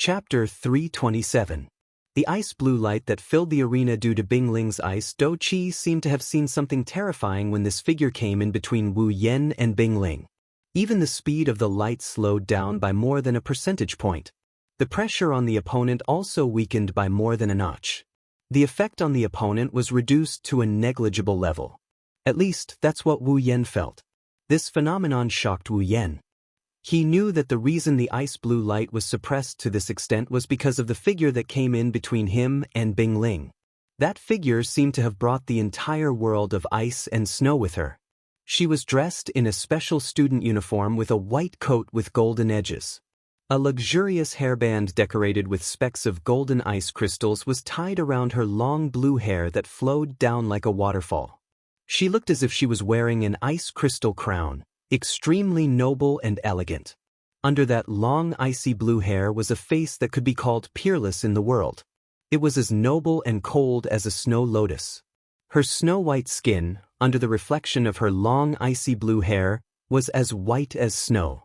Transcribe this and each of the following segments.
Chapter 327. The ice blue light that filled the arena due to Bing Ling's ice Do Qi seemed to have seen something terrifying when this figure came in between Wu Yan and Bing Ling. Even the speed of the light slowed down by more than a percentage point. The pressure on the opponent also weakened by more than a notch. The effect on the opponent was reduced to a negligible level. At least, that's what Wu Yan felt. This phenomenon shocked Wu Yan. He knew that the reason the ice blue light was suppressed to this extent was because of the figure that came in between him and Bing Ling. That figure seemed to have brought the entire world of ice and snow with her. She was dressed in a special student uniform with a white coat with golden edges. A luxurious hairband decorated with specks of golden ice crystals was tied around her long blue hair that flowed down like a waterfall. She looked as if she was wearing an ice crystal crown, extremely noble and elegant. Under that long icy blue hair was a face that could be called peerless in the world. It was as noble and cold as a snow lotus. Her snow-white skin, under the reflection of her long icy blue hair, was as white as snow.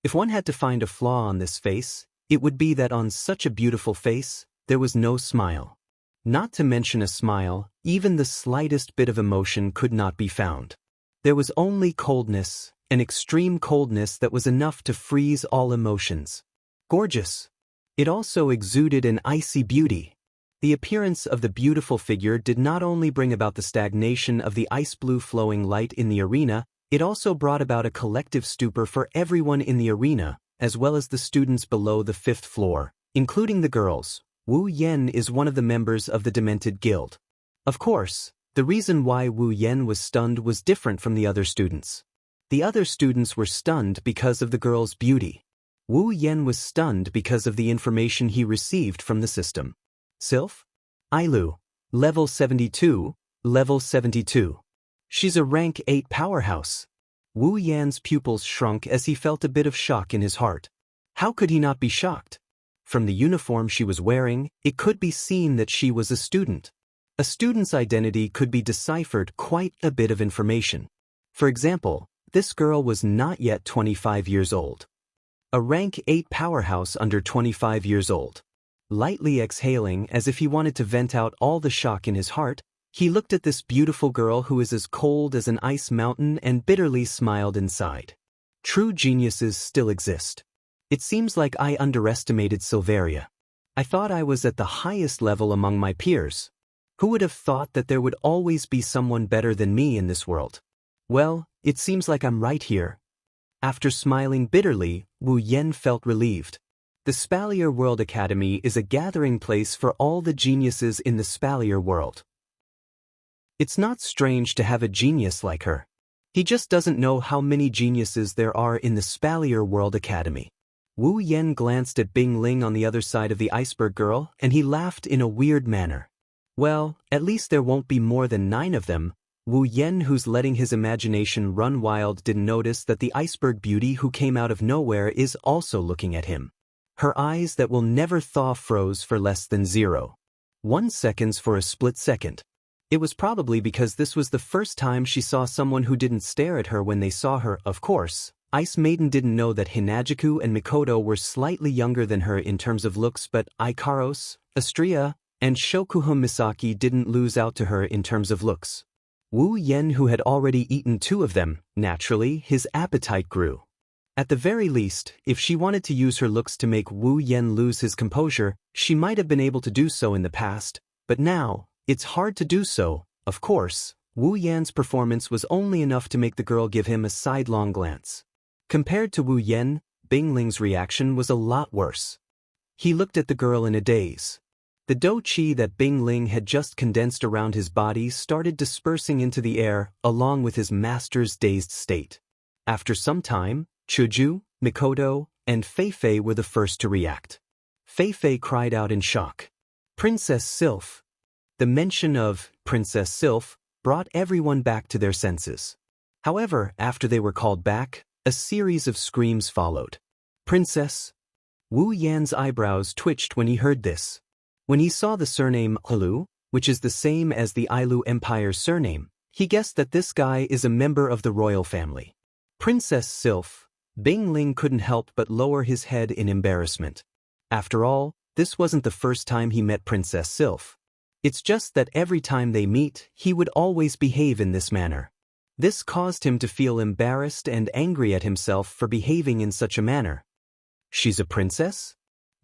If one had to find a flaw on this face, it would be that on such a beautiful face, there was no smile. Not to mention a smile, even the slightest bit of emotion could not be found. There was only coldness, an extreme coldness that was enough to freeze all emotions. Gorgeous. It also exuded an icy beauty. The appearance of the beautiful figure did not only bring about the stagnation of the ice blue flowing light in the arena, it also brought about a collective stupor for everyone in the arena, as well as the students below the 5th floor, including the girls. Wu Yan is one of the members of the Demented Guild. Of course, the reason why Wu Yan was stunned was different from the other students. The other students were stunned because of the girl's beauty. Wu Yan was stunned because of the information he received from the system. Sylph? Ailu. Level 72, Level 72. She's a rank 8 powerhouse. Wu Yan's pupils shrunk as he felt a bit of shock in his heart. How could he not be shocked? From the uniform she was wearing, it could be seen that she was a student. A student's identity could be deciphered quite a bit of information. For example, this girl was not yet 25 years old. A rank 8 powerhouse under 25 years old. Lightly exhaling as if he wanted to vent out all the shock in his heart, he looked at this beautiful girl who is as cold as an ice mountain and bitterly smiled inside. True geniuses still exist. It seems like I underestimated Silveria. I thought I was at the highest level among my peers. Who would have thought that there would always be someone better than me in this world? Well, it seems like I'm right here. After smiling bitterly, Wu Yan felt relieved. The Spalier World Academy is a gathering place for all the geniuses in the Spalier world. It's not strange to have a genius like her. He just doesn't know how many geniuses there are in the Spalier World Academy. Wu Yan glanced at Bing Ling on the other side of the iceberg girl, and he laughed in a weird manner. Well, at least there won't be more than 9 of them. Wu Yan, who's letting his imagination run wild, didn't notice that the iceberg beauty who came out of nowhere is also looking at him. Her eyes that will never thaw froze for less than 0.1 seconds for a split second. It was probably because this was the first time she saw someone who didn't stare at her when they saw her. Of course, Ice Maiden didn't know that Hinajuku and Mikoto were slightly younger than her in terms of looks, but Ikaros, Astria, and Shokuhun Misaki didn't lose out to her in terms of looks. Wu Yan, who had already eaten 2 of them, naturally, his appetite grew. At the very least, if she wanted to use her looks to make Wu Yan lose his composure, she might have been able to do so in the past, but now, it's hard to do so. Of course, Wu Yan's performance was only enough to make the girl give him a sidelong glance. Compared to Wu Yan, Bing Ling's reaction was a lot worse. He looked at the girl in a daze. The Do Qi that Bing Ling had just condensed around his body started dispersing into the air, along with his master's dazed state. After some time, Chuju, Mikoto, and Feifei were the first to react. Feifei cried out in shock. Princess Sylph. The mention of Princess Sylph brought everyone back to their senses. However, after they were called back, a series of screams followed. Princess? Wu Yan's eyebrows twitched when he heard this. When he saw the surname Ailu, which is the same as the Ailu Empire's surname, he guessed that this guy is a member of the royal family. Princess Sylph. Bing Ling couldn't help but lower his head in embarrassment. After all, this wasn't the first time he met Princess Sylph. It's just that every time they meet, he would always behave in this manner. This caused him to feel embarrassed and angry at himself for behaving in such a manner. She's a princess?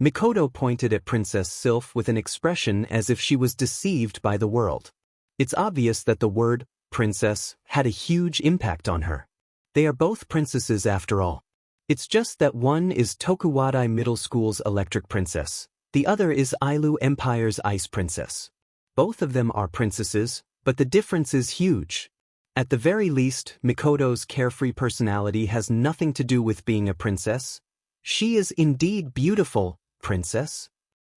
Mikoto pointed at Princess Sylph with an expression as if she was deceived by the world. It's obvious that the word princess had a huge impact on her. They are both princesses after all. It's just that one is Tokuwadai Middle School's electric princess, the other is Ailu Empire's ice princess. Both of them are princesses, but the difference is huge. At the very least, Mikoto's carefree personality has nothing to do with being a princess. She is indeed beautiful, princess.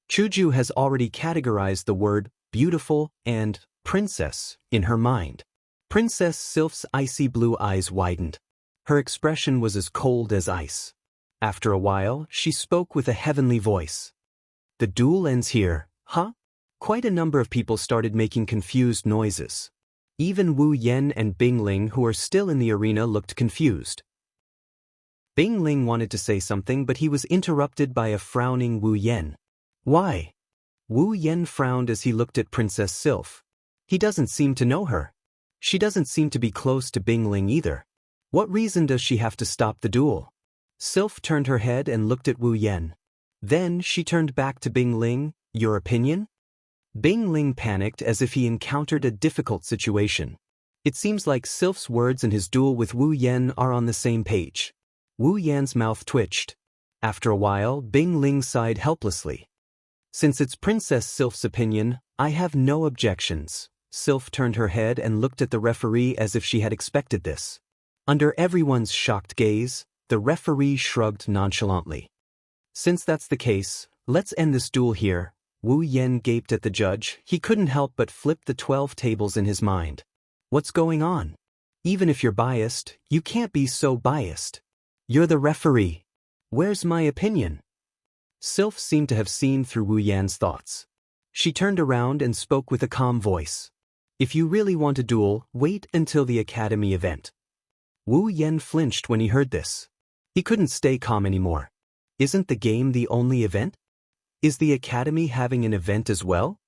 Chuju has already categorized the word beautiful and princess in her mind. Princess Sylph's icy blue eyes widened. Her expression was as cold as ice. After a while, she spoke with a heavenly voice. The duel ends here, huh? Quite a number of people started making confused noises. Even Wu Yen and Bing Ling, who are still in the arena, looked confused. Bing Ling wanted to say something, but he was interrupted by a frowning Wu Yen. Why? Wu Yen frowned as he looked at Princess Sylph. He doesn't seem to know her. She doesn't seem to be close to Bing Ling either. What reason does she have to stop the duel? Sylph turned her head and looked at Wu Yen. Then she turned back to Bing Ling. Your opinion? Bing Ling panicked as if he encountered a difficult situation. It seems like Sylph's words and his duel with Wu Yen are on the same page. Wu Yan's mouth twitched. After a while, Bing Ling sighed helplessly. Since it's Princess Sylph's opinion, I have no objections. Sylph turned her head and looked at the referee as if she had expected this. Under everyone's shocked gaze, the referee shrugged nonchalantly. Since that's the case, let's end this duel here. Wu Yen gaped at the judge. He couldn't help but flip the 12 tables in his mind. What's going on? Even if you're biased, you can't be so biased. You're the referee. Where's my opinion? Sylph seemed to have seen through Wu Yan's thoughts. She turned around and spoke with a calm voice. If you really want a duel, wait until the academy event. Wu Yen flinched when he heard this. He couldn't stay calm anymore. Isn't the game the only event? Is the academy having an event as well?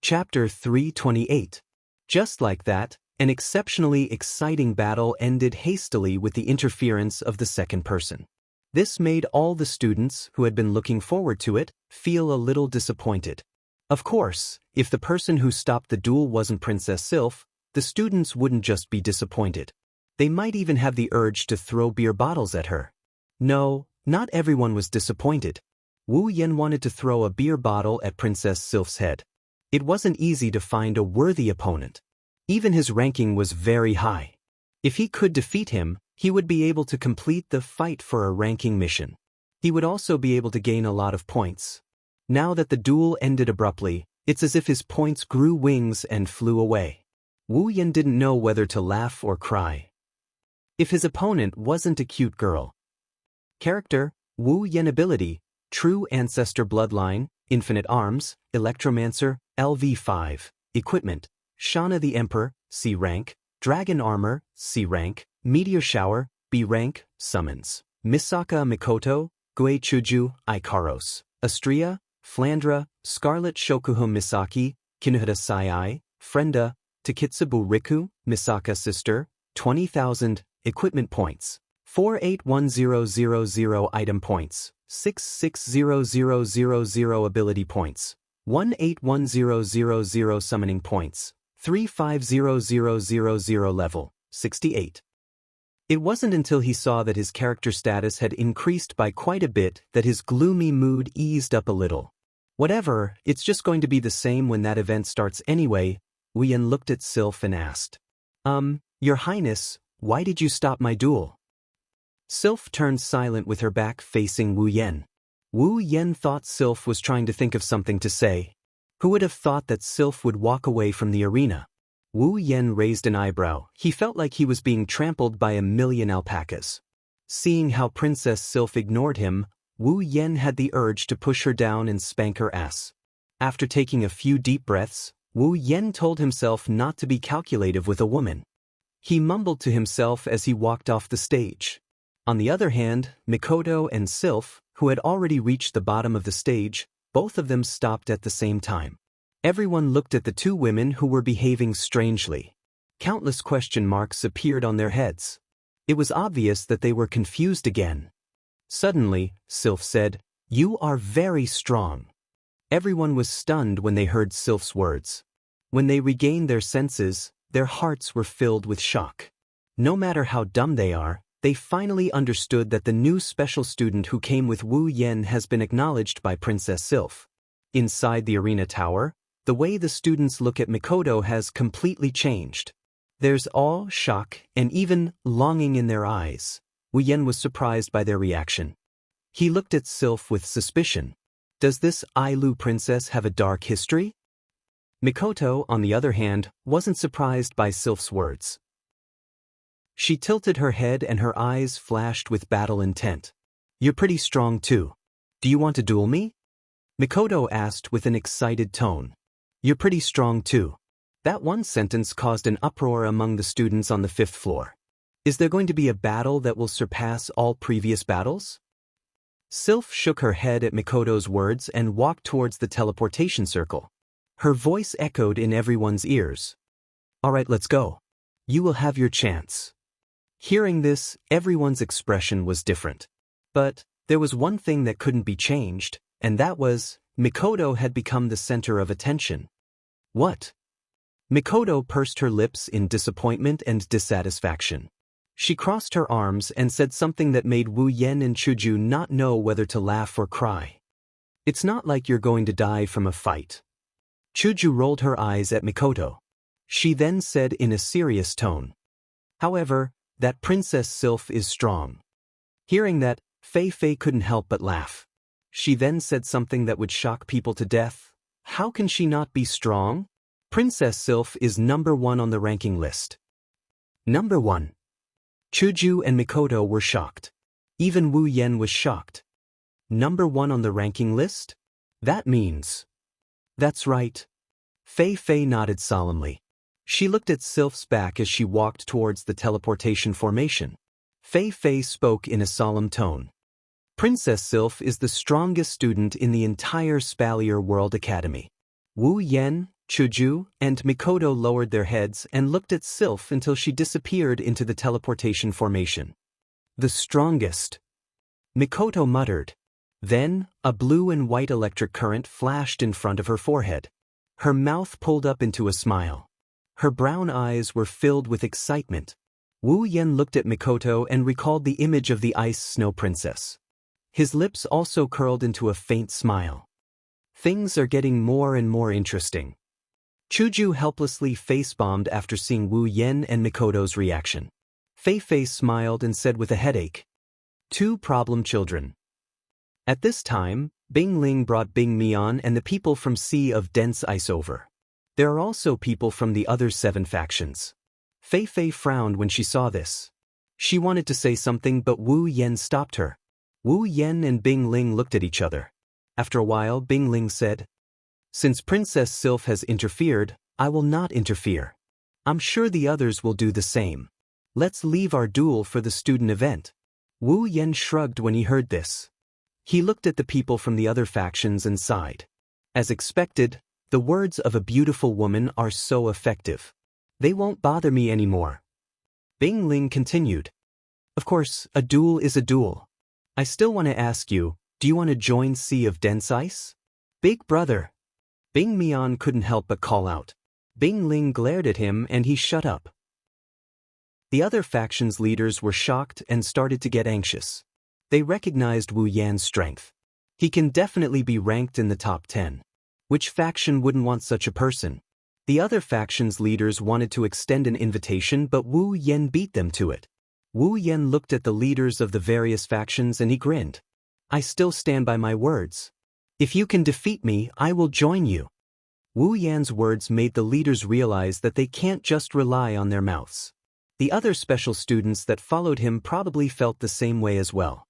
Chapter 328. Just like that, an exceptionally exciting battle ended hastily with the interference of the second person. This made all the students, who had been looking forward to it, feel a little disappointed. Of course, if the person who stopped the duel wasn't Princess Sylph, the students wouldn't just be disappointed. They might even have the urge to throw beer bottles at her. No, not everyone was disappointed. Wu Yen wanted to throw a beer bottle at Princess Sylph's head. It wasn't easy to find a worthy opponent. Even his ranking was very high. If he could defeat him, he would be able to complete the fight for a ranking mission. He would also be able to gain a lot of points. Now that the duel ended abruptly, it's as if his points grew wings and flew away. Wu Yen didn't know whether to laugh or cry. If his opponent wasn't a cute girl. Character, Wu Yen. Ability, True Ancestor Bloodline, Infinite Arms, Electromancer, LV5. Equipment, Shana the Emperor, C rank, Dragon Armor, C rank, Meteor Shower, B rank, Summons, Misaka Mikoto, Gue Chuju, Ikaros, Astria, Flandra, Scarlet Shokuhun Misaki, Kinuhata Sai, Frenda, Takitsubu Riku, Misaka Sister, 20,000, Equipment Points, 481000 Item Points, 660000 Ability Points, 181000 Summoning Points, 350000 Level, 68. It wasn't until he saw that his character status had increased by quite a bit that his gloomy mood eased up a little. Whatever, it's just going to be the same when that event starts anyway. Wu Yen looked at Sylph and asked, Your Highness, why did you stop my duel? Sylph turned silent with her back facing Wu Yen. Wu Yen thought Sylph was trying to think of something to say. Who would have thought that Sylph would walk away from the arena? Wu Yen raised an eyebrow. He felt like he was being trampled by a million alpacas. Seeing how Princess Sylph ignored him, Wu Yen had the urge to push her down and spank her ass. After taking a few deep breaths, Wu Yen told himself not to be calculative with a woman. He mumbled to himself as he walked off the stage. On the other hand, Mikoto and Sylph, who had already reached the bottom of the stage, both of them stopped at the same time. Everyone looked at the two women who were behaving strangely. Countless question marks appeared on their heads. It was obvious that they were confused again. Suddenly, Sylph said, "You are very strong." Everyone was stunned when they heard Sylph's words. When they regained their senses, their hearts were filled with shock. No matter how dumb they are, they finally understood that the new special student who came with Wu Yen has been acknowledged by Princess Sylph. Inside the arena tower, the way the students look at Mikoto has completely changed. There's awe, shock, and even longing in their eyes. Wu Yen was surprised by their reaction. He looked at Sylph with suspicion. Does this Ailu princess have a dark history? Mikoto, on the other hand, wasn't surprised by Sylph's words. She tilted her head and her eyes flashed with battle intent. "You're pretty strong too. Do you want to duel me?" Mikoto asked with an excited tone. "You're pretty strong too." That one sentence caused an uproar among the students on the 5th floor. Is there going to be a battle that will surpass all previous battles? Sylph shook her head at Mikoto's words and walked towards the teleportation circle. Her voice echoed in everyone's ears. "All right, let's go. You will have your chance." Hearing this, everyone's expression was different. But there was one thing that couldn't be changed, and that was, Mikoto had become the center of attention. What? Mikoto pursed her lips in disappointment and dissatisfaction. She crossed her arms and said something that made Wu Yen and Chuju not know whether to laugh or cry. "It's not like you're going to die from a fight." Chuju rolled her eyes at Mikoto. She then said in a serious tone, "However, that Princess Sylph is strong." Hearing that, Fei Fei couldn't help but laugh. She then said something that would shock people to death. How can she not be strong? Princess Sylph is #1 on the ranking list. #1. Chuju and Mikoto were shocked. Even Wu Yen was shocked. #1 on the ranking list? That means... That's right. Fei Fei nodded solemnly. She looked at Sylph's back as she walked towards the teleportation formation. Fei Fei spoke in a solemn tone. Princess Sylph is the strongest student in the entire Spalier World Academy. Wu Yen, Chuju, and Mikoto lowered their heads and looked at Sylph until she disappeared into the teleportation formation. The strongest. Mikoto muttered. Then, a blue and white electric current flashed in front of her forehead. Her mouth pulled up into a smile. Her brown eyes were filled with excitement. Wu Yen looked at Mikoto and recalled the image of the Ice Snow Princess. His lips also curled into a faint smile. Things are getting more and more interesting. Chuju helplessly face-bombed after seeing Wu Yen and Mikoto's reaction. Fei Fei smiled and said with a headache, "Two problem children." At this time, Bing Ling brought Bing Mian and the people from Sea of Dense Ice over. There are also people from the other 7 factions. Fei Fei frowned when she saw this. She wanted to say something but Wu Yen stopped her. Wu Yen and Bing Ling looked at each other. After a while, Bing Ling said, "Since Princess Sylph has interfered, I will not interfere. I'm sure the others will do the same. Let's leave our duel for the student event." Wu Yen shrugged when he heard this. He looked at the people from the other factions and sighed. As expected, the words of a beautiful woman are so effective. They won't bother me anymore. Bing Ling continued. Of course, a duel is a duel. I still want to ask you, do you want to join Sea of Dense Ice? Big brother. Bing Mian couldn't help but call out. Bing Ling glared at him and he shut up. The other factions' leaders were shocked and started to get anxious. They recognized Wu Yan's strength. He can definitely be ranked in the top 10. Which faction wouldn't want such a person? The other factions' leaders wanted to extend an invitation but Wu Yen beat them to it. Wu Yen looked at the leaders of the various factions and he grinned. I still stand by my words. If you can defeat me, I will join you. Wu Yan's words made the leaders realize that they can't just rely on their mouths. The other special students that followed him probably felt the same way as well.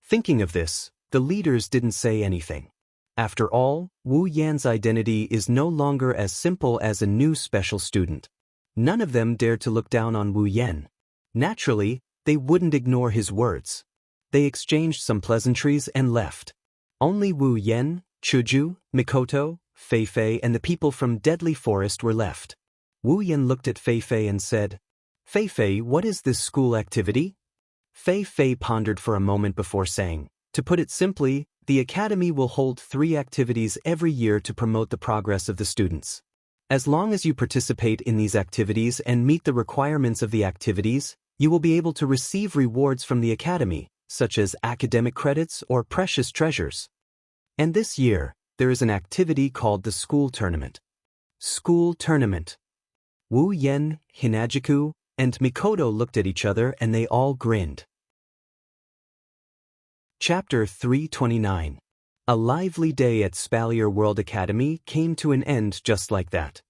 Thinking of this, the leaders didn't say anything. After all, Wu Yan's identity is no longer as simple as a new special student. None of them dared to look down on Wu Yan. Naturally, they wouldn't ignore his words. They exchanged some pleasantries and left. Only Wu Yan, Chuju, Mikoto, Feifei and the people from Deadly Forest were left. Wu Yan looked at Feifei and said, "Feifei, what is this school activity?" Feifei pondered for a moment before saying, "To put it simply, the academy will hold 3 activities every year to promote the progress of the students. As long as you participate in these activities and meet the requirements of the activities, you will be able to receive rewards from the academy, such as academic credits or precious treasures. And this year, there is an activity called the school tournament." School tournament. Wu Yan, Hinajiku, and Mikoto looked at each other and they all grinned. Chapter 329. A lively day at Spalier World Academy came to an end just like that.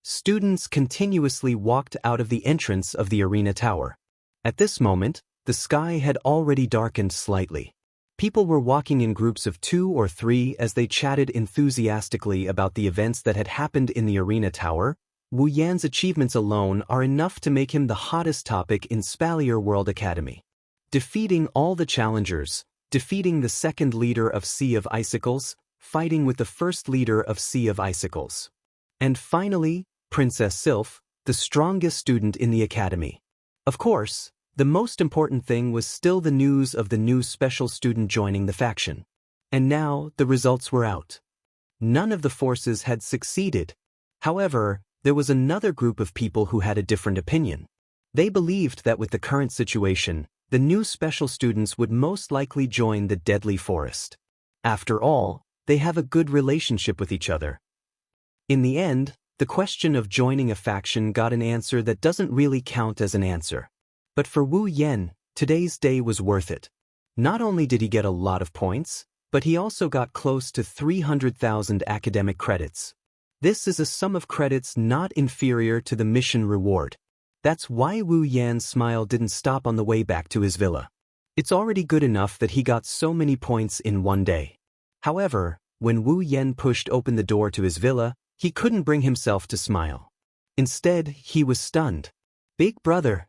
Students continuously walked out of the entrance of the arena tower. At this moment, the sky had already darkened slightly. People were walking in groups of 2 or 3 as they chatted enthusiastically about the events that had happened in the arena tower. Wu Yan's achievements alone are enough to make him the hottest topic in Spalier World Academy. Defeating all the challengers, defeating the second leader of Sea of Icicles, fighting with the first leader of Sea of Icicles. And finally, Princess Sylph, the strongest student in the academy. Of course, the most important thing was still the news of the new special student joining the faction. And now, the results were out. None of the forces had succeeded. However, there was another group of people who had a different opinion. They believed that with the current situation, the new special students would most likely join the Deadly Forest. After all, they have a good relationship with each other. In the end, the question of joining a faction got an answer that doesn't really count as an answer. But for Wu Yan, today's day was worth it. Not only did he get a lot of points, but he also got close to 300,000 academic credits. This is a sum of credits not inferior to the mission reward. That's why Wu Yan's smile didn't stop on the way back to his villa. It's already good enough that he got so many points in one day. However, when Wu Yan pushed open the door to his villa, he couldn't bring himself to smile. Instead, he was stunned. "Big brother."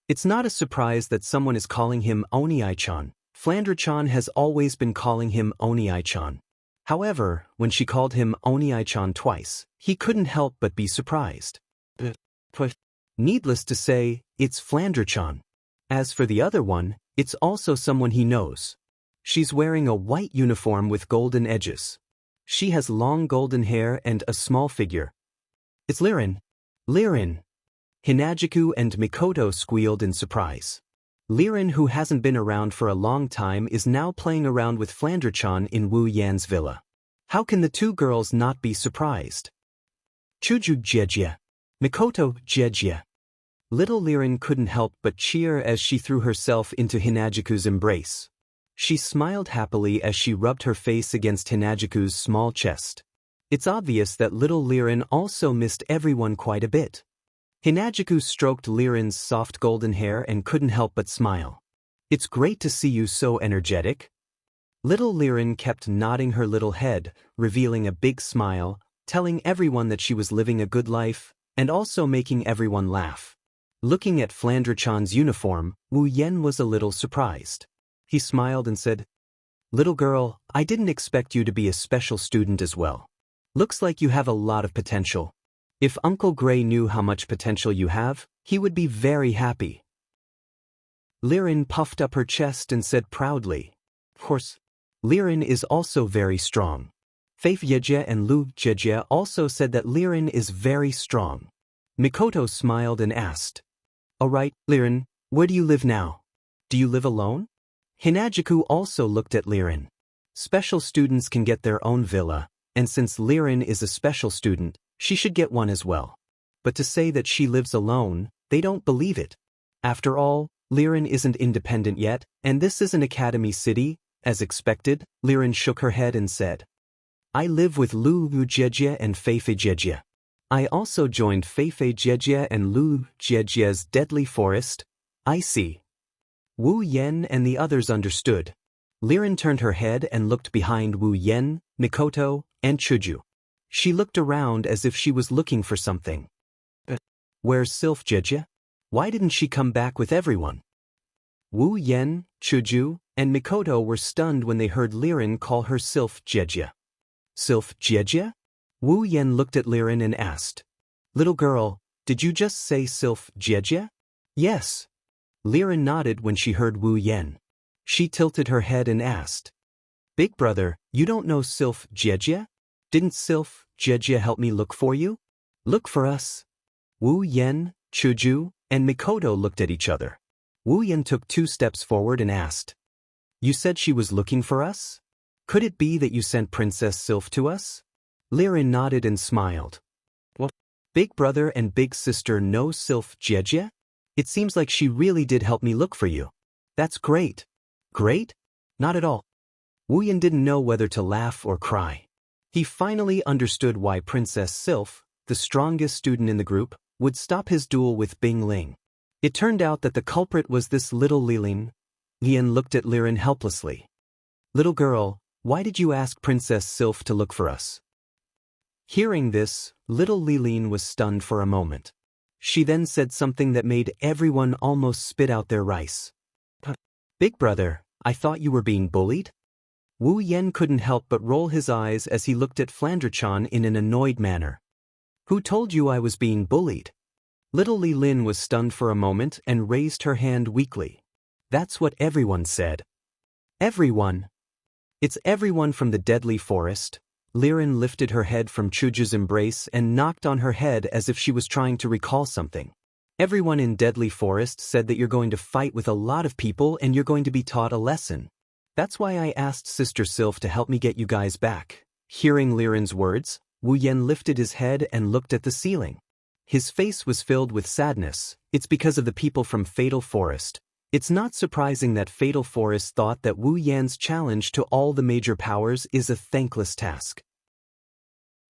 It's not a surprise that someone is calling him Oni-chan. Flandre-chan has always been calling him Oni-chan. However, when she called him Oni-chan twice, he couldn't help but be surprised. Needless to say, it's Flandre-chan. As for the other one, it's also someone he knows. She's wearing a white uniform with golden edges. She has long golden hair and a small figure. It's Lirin. Lirin. Hinajiku and Mikoto squealed in surprise. Lirin, who hasn't been around for a long time, is now playing around with Flandre-chan in Wu Yan's villa. How can the two girls not be surprised? Chuju Jejia. Mikoto Jejia. Little Lirin couldn't help but cheer as she threw herself into Hinajiku's embrace. She smiled happily as she rubbed her face against Hinajiku's small chest. It's obvious that little Lirin also missed everyone quite a bit. Hinajiku stroked Lirin's soft golden hair and couldn't help but smile. "It's great to see you so energetic." Little Lirin kept nodding her little head, revealing a big smile, telling everyone that she was living a good life, and also making everyone laugh. Looking at Flandre-chan's uniform, Wu Yan was a little surprised. He smiled and said, "Little girl, I didn't expect you to be a special student as well. Looks like you have a lot of potential. If Uncle Gray knew how much potential you have, he would be very happy." Lirin puffed up her chest and said proudly, "Of course, Lirin is also very strong." Faith Yejia and Lu Jejia also said that Lirin is very strong. Mikoto smiled and asked, "All right, Lirin, where do you live now? Do you live alone?" Hinajiku also looked at Lirin. Special students can get their own villa, and since Lirin is a special student, she should get one as well. But to say that she lives alone, they don't believe it. After all, Lirin isn't independent yet, and this is an academy city. As expected, Lirin shook her head and said, "I live with Lu Jejia and Feifei Jejia. I also joined Feifei Jejia and Lu Jejia's Deadly Forest." "I see." Wu Yan and the others understood. Lirin turned her head and looked behind Wu Yan, Mikoto, and Chuju. She looked around as if she was looking for something. "Where's Sylph Jejia? Why didn't she come back with everyone?" Wu Yen, Chuju, and Mikoto were stunned when they heard Liren call her Sylph Jejia. Sylph Jejia? Wu Yen looked at Liren and asked, "Little girl, did you just say Sylph Jejia?" "Yes." Liren nodded when she heard Wu Yen. She tilted her head and asked, "Big brother, you don't know Sylph Jejia? Didn't Sylph Jejia help me look for you?" "Look for us?" Wu Yen, Chuju, and Mikoto looked at each other. Wu Yen took 2 steps forward and asked, "You said she was looking for us? Could it be that you sent Princess Sylph to us?" Liren nodded and smiled. "What? Big brother and big sister know Sylph Jejia? It seems like she really did help me look for you. That's great." "Great? Not at all." Wu Yen didn't know whether to laugh or cry. He finally understood why Princess Sylph, the strongest student in the group, would stop his duel with Bing Ling. It turned out that the culprit was this little Lilin. Lian looked at Liren helplessly. "Little girl, why did you ask Princess Sylph to look for us?" Hearing this, little Lilin was stunned for a moment. She then said something that made everyone almost spit out their rice. "Big brother, I thought you were being bullied?" Wu Yen couldn't help but roll his eyes as he looked at Flandre-chan in an annoyed manner. "Who told you I was being bullied?" Little Li Lin was stunned for a moment and raised her hand weakly. "That's what everyone said." "Everyone? It's everyone from the deadly forest." Liren lifted her head from Chuju's embrace and knocked on her head as if she was trying to recall something. "Everyone in Deadly Forest said that you're going to fight with a lot of people and you're going to be taught a lesson. That's why I asked Sister Sylph to help me get you guys back." Hearing Liren's words, Wu Yen lifted his head and looked at the ceiling. His face was filled with sadness. It's because of the people from Fatal Forest. It's not surprising that Fatal Forest thought that Wu Yan's challenge to all the major powers is a thankless task.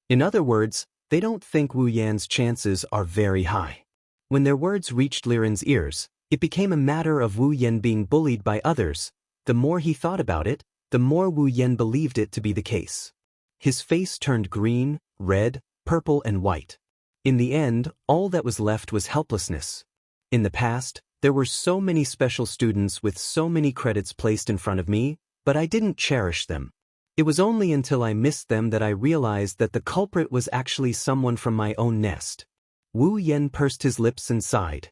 In other words, they don't think Wu Yan's chances are very high. When their words reached Liren's ears, it became a matter of Wu Yan being bullied by others. The more he thought about it, the more Wu Yan believed it to be the case. His face turned green, red, purple and white. In the end, all that was left was helplessness. In the past, there were so many special students with so many credits placed in front of me, but I didn't cherish them. It was only until I missed them that I realized that the culprit was actually someone from my own nest. Wu Yen pursed his lips and sighed.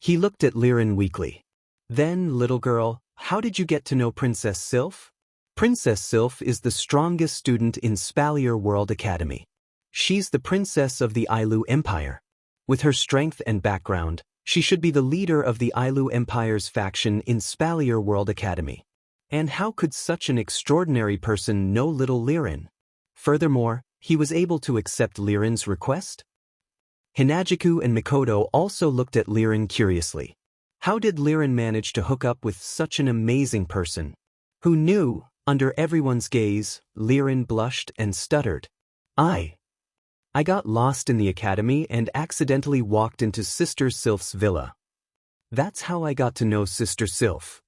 He looked at Liren weakly. "Then, little girl, how did you get to know Princess Sylph?" Princess Sylph is the strongest student in Spalier World Academy. She's the princess of the Ailu Empire. With her strength and background, she should be the leader of the Ailu Empire's faction in Spalier World Academy. And how could such an extraordinary person know little Liren? Furthermore, he was able to accept Liren's request? Hinajiku and Mikoto also looked at Liren curiously. How did Liren manage to hook up with such an amazing person? Who knew? Under everyone's gaze, Liren blushed and stuttered. I got lost in the academy and accidentally walked into Sister Sylph's villa. That's how I got to know Sister Sylph."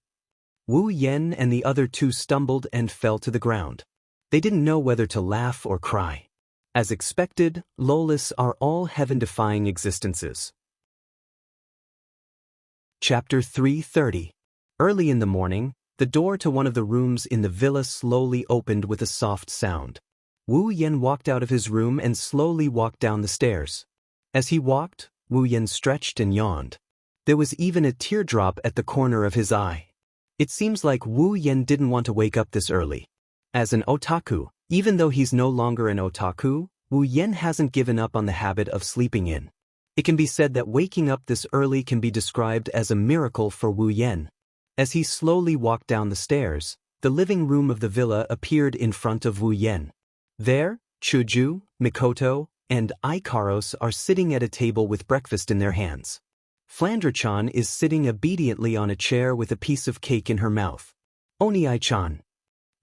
Wu Yen and the other 2 stumbled and fell to the ground. They didn't know whether to laugh or cry. As expected, Lolis are all heaven-defying existences. Chapter 330. Early in the morning, the door to one of the rooms in the villa slowly opened with a soft sound. Wu Yen walked out of his room and slowly walked down the stairs. As he walked, Wu Yen stretched and yawned. There was even a teardrop at the corner of his eye. It seems like Wu Yen didn't want to wake up this early. As an otaku, even though he's no longer an otaku, Wu Yen hasn't given up on the habit of sleeping in. It can be said that waking up this early can be described as a miracle for Wu Yen. As he slowly walked down the stairs, the living room of the villa appeared in front of Wu Yen. There, Chuju, Mikoto, and Ikaros are sitting at a table with breakfast in their hands. Flandre-chan is sitting obediently on a chair with a piece of cake in her mouth. Oni-chan.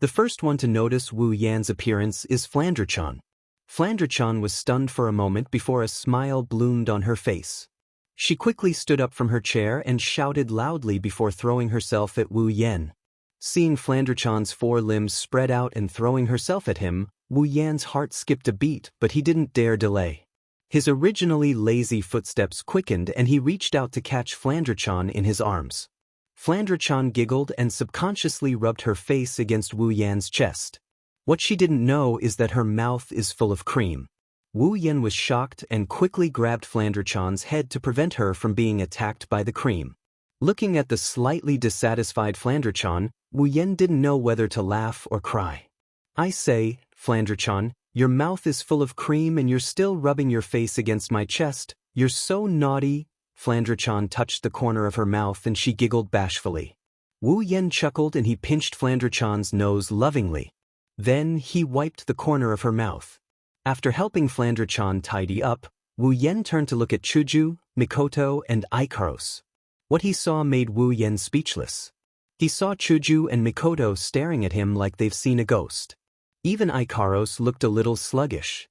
The first one to notice Wu Yan's appearance is Flandre-chan. Flandre-chan was stunned for a moment before a smile bloomed on her face. She quickly stood up from her chair and shouted loudly before throwing herself at Wu Yen. Seeing Flandre-chan's 4 limbs spread out and throwing herself at him, Wu Yan's heart skipped a beat, but he didn't dare delay. His originally lazy footsteps quickened and he reached out to catch Flandre-chan in his arms. Flandre-chan giggled and subconsciously rubbed her face against Wu Yan's chest. What she didn't know is that her mouth is full of cream. Wu Yan was shocked and quickly grabbed Flandre-chan's head to prevent her from being attacked by the cream. Looking at the slightly dissatisfied Flandre-chan, Wu Yan didn't know whether to laugh or cry. I say, Flandre-chan, your mouth is full of cream and you're still rubbing your face against my chest. You're so naughty. Flandre-chan touched the corner of her mouth and she giggled bashfully. Wu Yan chuckled and he pinched Flandre-chan's nose lovingly. Then he wiped the corner of her mouth. After helping Flandre-chan tidy up, Wu Yan turned to look at Chuju, Mikoto, and Ikaros. What he saw made Wu Yan speechless. He saw Chuju and Mikoto staring at him like they've seen a ghost. Even Ikaros looked a little sluggish.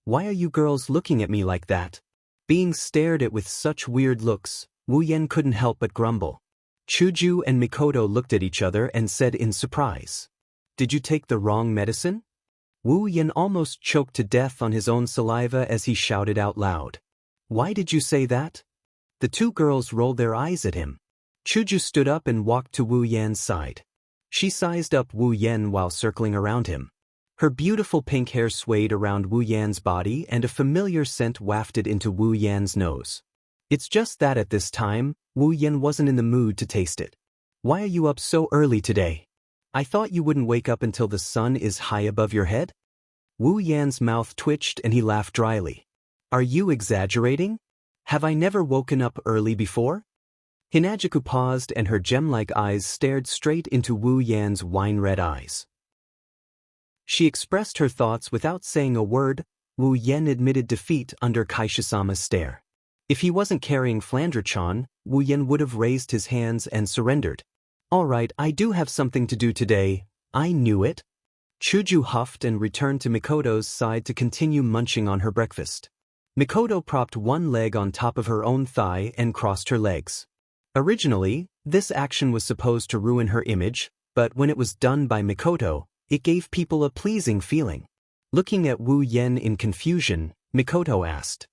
Why are you girls looking at me like that? Being stared at with such weird looks, Wu Yan couldn't help but grumble. Chuju and Mikoto looked at each other and said in surprise, "Did you take the wrong medicine?" Wu Yan almost choked to death on his own saliva as he shouted out loud. "Why did you say that?" The two girls rolled their eyes at him. Chuju stood up and walked to Wu Yan's side. She sized up Wu Yan while circling around him. Her beautiful pink hair swayed around Wu Yan's body and a familiar scent wafted into Wu Yan's nose. It's just that at this time, Wu Yan wasn't in the mood to taste it. "Why are you up so early today? I thought you wouldn't wake up until the sun is high above your head?" Wu Yan's mouth twitched and he laughed dryly. "Are you exaggerating? Have I never woken up early before?" Hinajuku paused and her gem-like eyes stared straight into Wu Yan's wine-red eyes. She expressed her thoughts without saying a word. Wu Yan admitted defeat under Kaishisama's stare. If he wasn't carrying Flandre-chan, Wu Yan would have raised his hands and surrendered. "All right, I do have something to do today. I knew it." Chuju huffed and returned to Mikoto's side to continue munching on her breakfast. Mikoto propped one leg on top of her own thigh and crossed her legs. Originally, this action was supposed to ruin her image, but when it was done by Mikoto, it gave people a pleasing feeling. Looking at Wu Yan in confusion, Mikoto asked,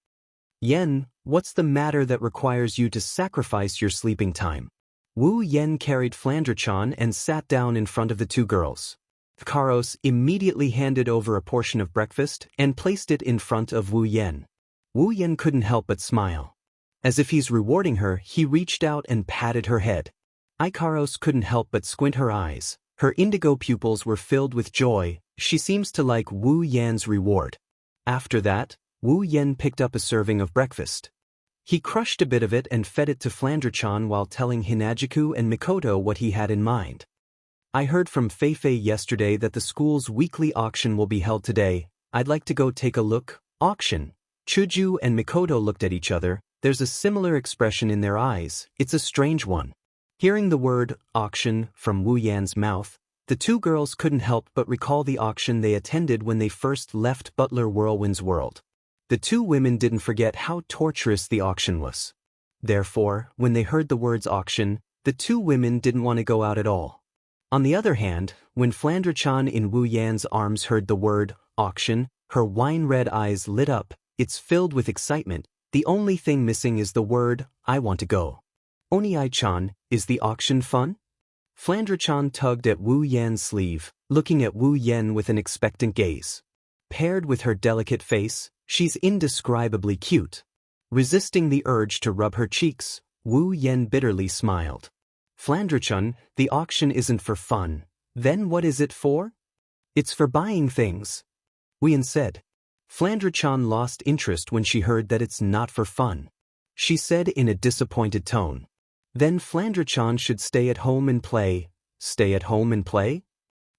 "Yen, what's the matter that requires you to sacrifice your sleeping time?" Wu Yan carried Flandre-chan and sat down in front of the two girls. Karos immediately handed over a portion of breakfast and placed it in front of Wu Yan. Wu Yan couldn't help but smile. As if he's rewarding her, he reached out and patted her head. Ikaros couldn't help but squint her eyes. Her indigo pupils were filled with joy. She seems to like Wu Yan's reward. After that, Wu Yan picked up a serving of breakfast. He crushed a bit of it and fed it to Flandre-chan while telling Hinajuku and Mikoto what he had in mind. "I heard from Feifei yesterday that the school's weekly auction will be held today. I'd like to go take a look." Auction. Chuju and Mikoto looked at each other. There's a similar expression in their eyes. It's a strange one. Hearing the word auction from Wu Yan's mouth, the two girls couldn't help but recall the auction they attended when they first left Butler Whirlwind's world. The two women didn't forget how torturous the auction was. Therefore, when they heard the words auction, the two women didn't want to go out at all. On the other hand, when Flandre-chan in Wu Yan's arms heard the word auction, her wine-red eyes lit up. It's filled with excitement. The only thing missing is the word, "I want to go." "Oni-chan, is the auction fun?" Flandre-chan tugged at Wu Yan's sleeve, looking at Wu Yan with an expectant gaze. Paired with her delicate face, she's indescribably cute. Resisting the urge to rub her cheeks, Wu Yan bitterly smiled. "Flandre-chan, the auction isn't for fun. Then what is it for?" "It's for buying things," Wu Yan said. Flandre-chan lost interest when she heard that it's not for fun. She said in a disappointed tone, "Then Flandre-chan should stay at home and play." "Stay at home and play?"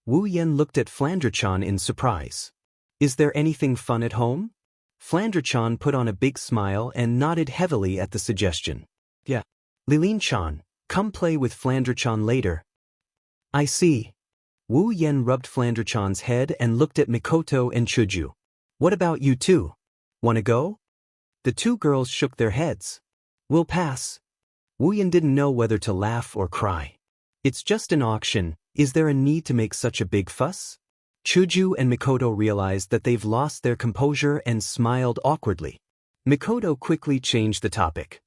Wu Yan looked at Flandre-chan in surprise. "Is there anything fun at home?" Flandre-chan put on a big smile and nodded heavily at the suggestion. "Yeah. Liline-chan, come play with Flandre-chan later." "I see." Wu Yan rubbed Flandre-chan's head and looked at Mikoto and Chuju. "What about you two? Wanna go?" The two girls shook their heads. "We'll pass." Wu Yan didn't know whether to laugh or cry. "It's just an auction. Is there a need to make such a big fuss?" Chuju and Mikoto realized that they've lost their composure and smiled awkwardly. Mikoto quickly changed the topic.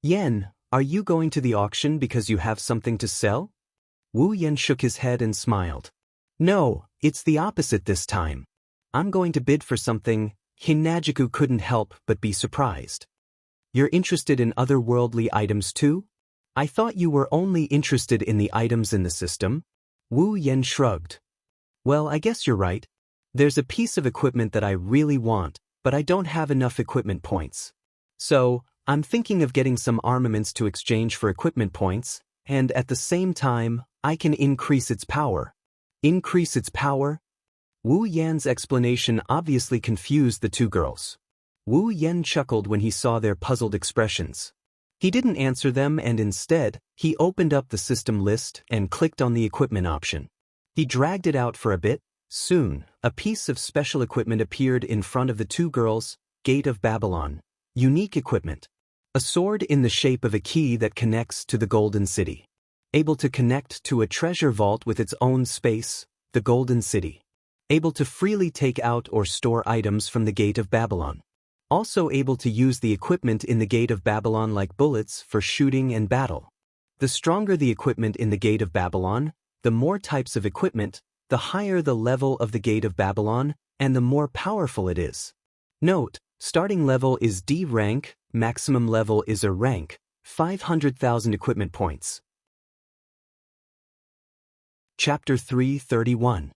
"Yen, Are you going to the auction because you have something to sell? Wu Yan shook his head and smiled. No, it's the opposite this time. I'm going to bid for something. Hinajiku couldn't help but be surprised. You're interested in otherworldly items too? I thought you were only interested in the items in the system. Wu Yan shrugged. Well, I guess you're right. There's a piece of equipment that I really want, but I don't have enough equipment points. So, I'm thinking of getting some armaments to exchange for equipment points, and at the same time, I can increase its power. Increase its power? Wu Yan's explanation obviously confused the two girls. Wu Yan chuckled when he saw their puzzled expressions. He didn't answer them and instead, he opened up the system list and clicked on the equipment option. He dragged it out for a bit. Soon, a piece of special equipment appeared in front of the two girls. Gate of Babylon. Unique equipment. A sword in the shape of a key that connects to the Golden City. Able to connect to a treasure vault with its own space, the Golden City. Able to freely take out or store items from the Gate of Babylon. Also able to use the equipment in the Gate of Babylon like bullets for shooting and battle. The stronger the equipment in the Gate of Babylon, the more types of equipment, the higher the level of the Gate of Babylon, and the more powerful it is. Note, starting level is D rank, maximum level is A rank, 500,000 equipment points. Chapter 331.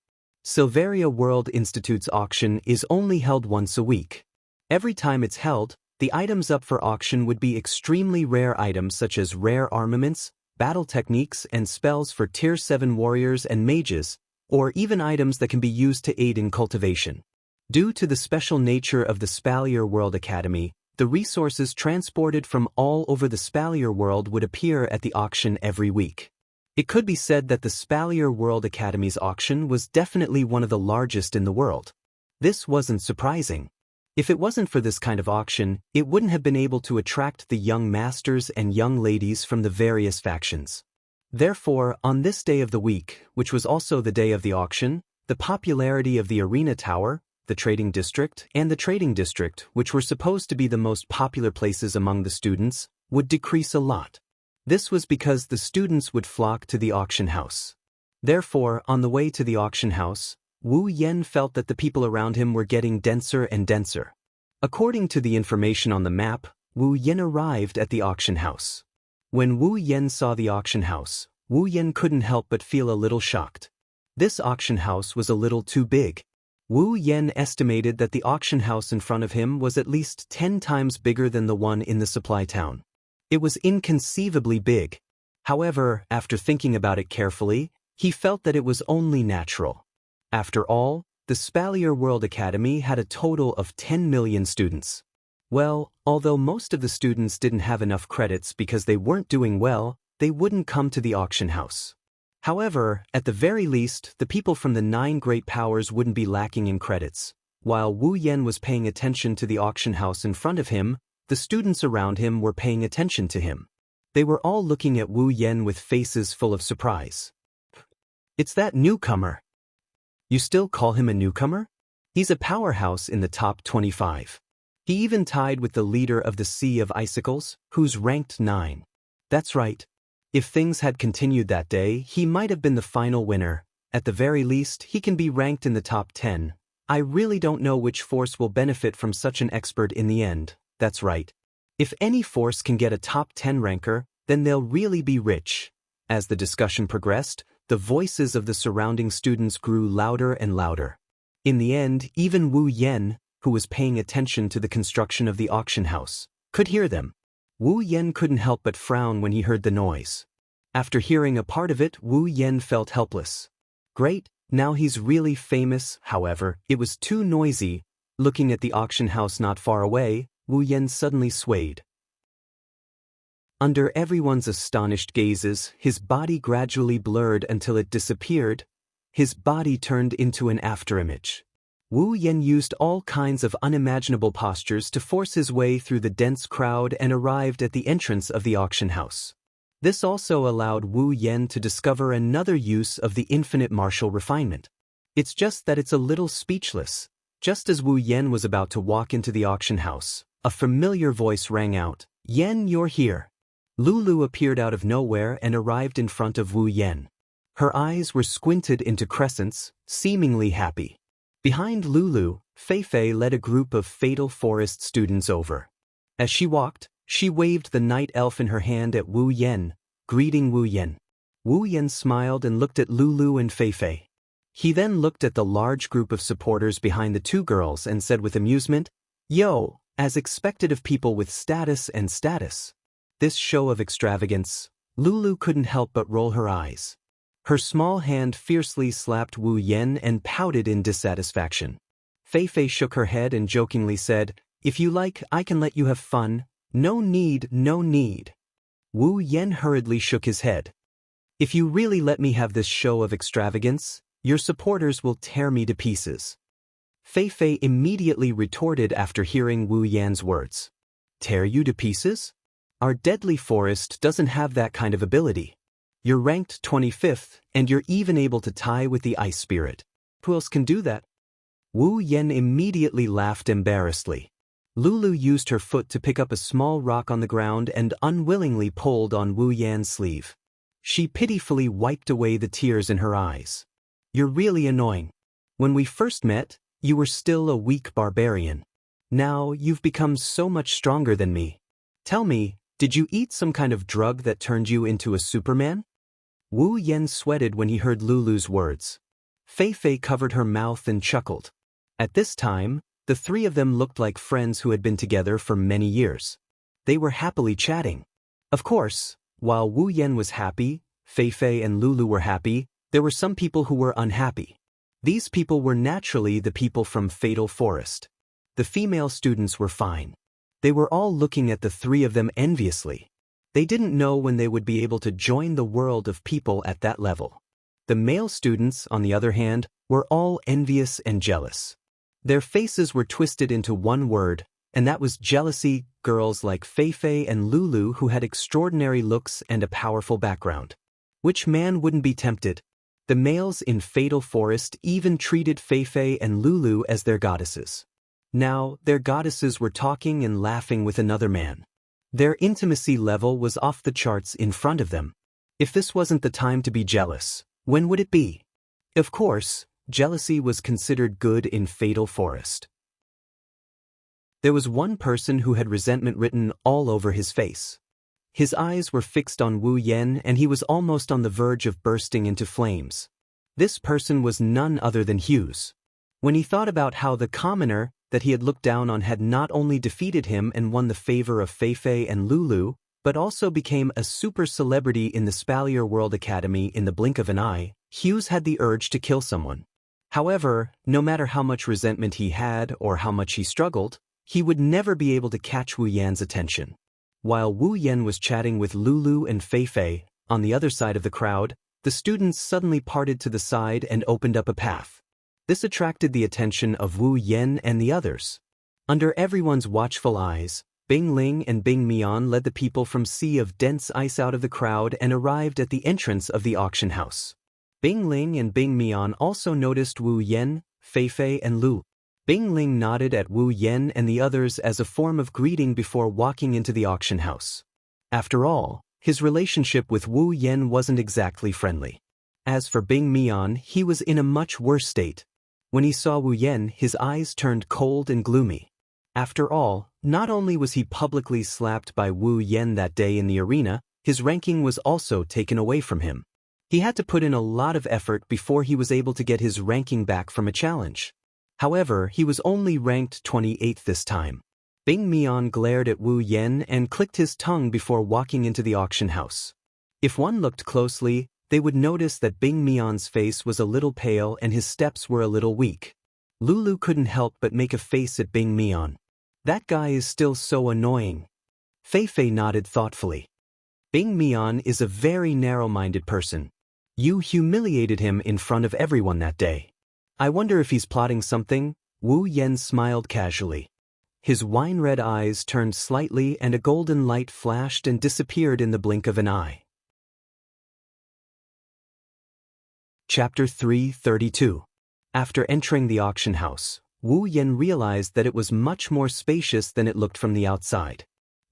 Silveria World Institute's auction is only held once a week. Every time it's held, the items up for auction would be extremely rare items such as rare armaments, battle techniques and spells for Tier 7 warriors and mages, or even items that can be used to aid in cultivation. Due to the special nature of the Spalier World Academy, the resources transported from all over the Spalier world would appear at the auction every week. It could be said that the Spalier World Academy's auction was definitely one of the largest in the world. This wasn't surprising. If it wasn't for this kind of auction, it wouldn't have been able to attract the young masters and young ladies from the various factions. Therefore, on this day of the week, which was also the day of the auction, the popularity of the Arena Tower, the Trading District, and the Trading District, which were supposed to be the most popular places among the students, would decrease a lot. This was because the students would flock to the auction house. Therefore, on the way to the auction house, Wu Yan felt that the people around him were getting denser and denser. According to the information on the map, Wu Yan arrived at the auction house. When Wu Yan saw the auction house, Wu Yan couldn't help but feel a little shocked. This auction house was a little too big. Wu Yan estimated that the auction house in front of him was at least 10 times bigger than the one in the supply town. It was inconceivably big. However, after thinking about it carefully, he felt that it was only natural. After all, the Spalier World Academy had a total of 10 million students. Well, although most of the students didn't have enough credits because they weren't doing well, they wouldn't come to the auction house. However, at the very least, the people from the 9 great powers wouldn't be lacking in credits. While Wu Yan was paying attention to the auction house in front of him, the students around him were paying attention to him. They were all looking at Wu Yan with faces full of surprise. It's that newcomer. You still call him a newcomer? He's a powerhouse in the top 25. He even tied with the leader of the Sea of Icicles, who's ranked 9. That's right. If things had continued that day, he might have been the final winner. At the very least, he can be ranked in the top 10. I really don't know which force will benefit from such an expert in the end. That's right. If any force can get a top 10 ranker, then they'll really be rich. As the discussion progressed, the voices of the surrounding students grew louder and louder. In the end, even Wu Yan, who was paying attention to the construction of the auction house, could hear them. Wu Yan couldn't help but frown when he heard the noise. After hearing a part of it, Wu Yan felt helpless. Great, now he's really famous. However, it was too noisy. Looking at the auction house not far away, Wu Yan suddenly swayed. Under everyone's astonished gazes, his body gradually blurred until it disappeared. His body turned into an afterimage. Wu Yan used all kinds of unimaginable postures to force his way through the dense crowd and arrived at the entrance of the auction house. This also allowed Wu Yan to discover another use of the infinite martial refinement. It's just that it's a little speechless. Just as Wu Yan was about to walk into the auction house, a familiar voice rang out, "Yan, you're here." Lulu appeared out of nowhere and arrived in front of Wu Yan. Her eyes were squinted into crescents, seemingly happy. Behind Lulu, Fei led a group of Fatal Forest students over. As she walked, she waved the night elf in her hand at Wu Yan, greeting Wu Yan. Wu Yan smiled and looked at Lulu and Fei. He then looked at the large group of supporters behind the two girls and said with amusement, "Yo, as expected of people with status and status." This show of extravagance, Lulu couldn't help but roll her eyes. Her small hand fiercely slapped Wu Yan and pouted in dissatisfaction. Fei shook her head and jokingly said, "If you like, I can let you have fun. No need, no need." Wu Yan hurriedly shook his head. "If you really let me have this show of extravagance, your supporters will tear me to pieces." Fei immediately retorted after hearing Wu Yan's words. "Tear you to pieces? Our deadly forest doesn't have that kind of ability. You're ranked 25th, and you're even able to tie with the ice spirit. Who else can do that?" Wu Yan immediately laughed embarrassedly. Lulu used her foot to pick up a small rock on the ground and unwillingly pulled on Wu Yan's sleeve. She pitifully wiped away the tears in her eyes. "You're really annoying. When we first met, you were still a weak barbarian. Now you've become so much stronger than me. Tell me, did you eat some kind of drug that turned you into a Superman?" Wu Yan sweated when he heard Lulu's words. Fei covered her mouth and chuckled. At this time, the three of them looked like friends who had been together for many years. They were happily chatting. Of course, while Wu Yan was happy, Fei and Lulu were happy, there were some people who were unhappy. These people were naturally the people from Fatal Forest. The female students were fine. They were all looking at the three of them enviously. They didn't know when they would be able to join the world of people at that level. The male students, on the other hand, were all envious and jealous. Their faces were twisted into one word, and that was jealousy. Girls like Fei and Lulu who had extraordinary looks and a powerful background. Which man wouldn't be tempted? The males in Fatal Forest even treated Fei and Lulu as their goddesses. Now, their goddesses were talking and laughing with another man. Their intimacy level was off the charts in front of them. If this wasn't the time to be jealous, when would it be? Of course, jealousy was considered good in Fatal Forest. There was one person who had resentment written all over his face. His eyes were fixed on Wu Yan and he was almost on the verge of bursting into flames. This person was none other than Hughes. When he thought about how the commoner that he had looked down on had not only defeated him and won the favor of Fei and Lulu, but also became a super celebrity in the Spalier World Academy in the blink of an eye, Hughes had the urge to kill someone. However, no matter how much resentment he had or how much he struggled, he would never be able to catch Wu Yan's attention. While Wu Yan was chatting with Lulu and Fei, on the other side of the crowd, the students suddenly parted to the side and opened up a path. This attracted the attention of Wu Yan and the others. Under everyone's watchful eyes, Bing Ling and Bing Mian led the people from sea of dense ice out of the crowd and arrived at the entrance of the auction house. Bing Ling and Bing Mian also noticed Wu Yan, Fei and Lu. Bing Ling nodded at Wu Yan and the others as a form of greeting before walking into the auction house. After all, his relationship with Wu Yan wasn't exactly friendly. As for Bing Mian, he was in a much worse state. When he saw Wu Yan, his eyes turned cold and gloomy. After all, not only was he publicly slapped by Wu Yan that day in the arena, his ranking was also taken away from him. He had to put in a lot of effort before he was able to get his ranking back from a challenge. However, he was only ranked 28th this time. Bing Mian glared at Wu Yan and clicked his tongue before walking into the auction house. If one looked closely, they would notice that Bing Mian's face was a little pale and his steps were a little weak. Lulu couldn't help but make a face at Bing Mian. That guy is still so annoying. Fei nodded thoughtfully. Bing Mian is a very narrow-minded person. You humiliated him in front of everyone that day. I wonder if he's plotting something. Wu Yan smiled casually. His wine-red eyes turned slightly and a golden light flashed and disappeared in the blink of an eye. Chapter 332. After entering the auction house, Wu Yan realized that it was much more spacious than it looked from the outside.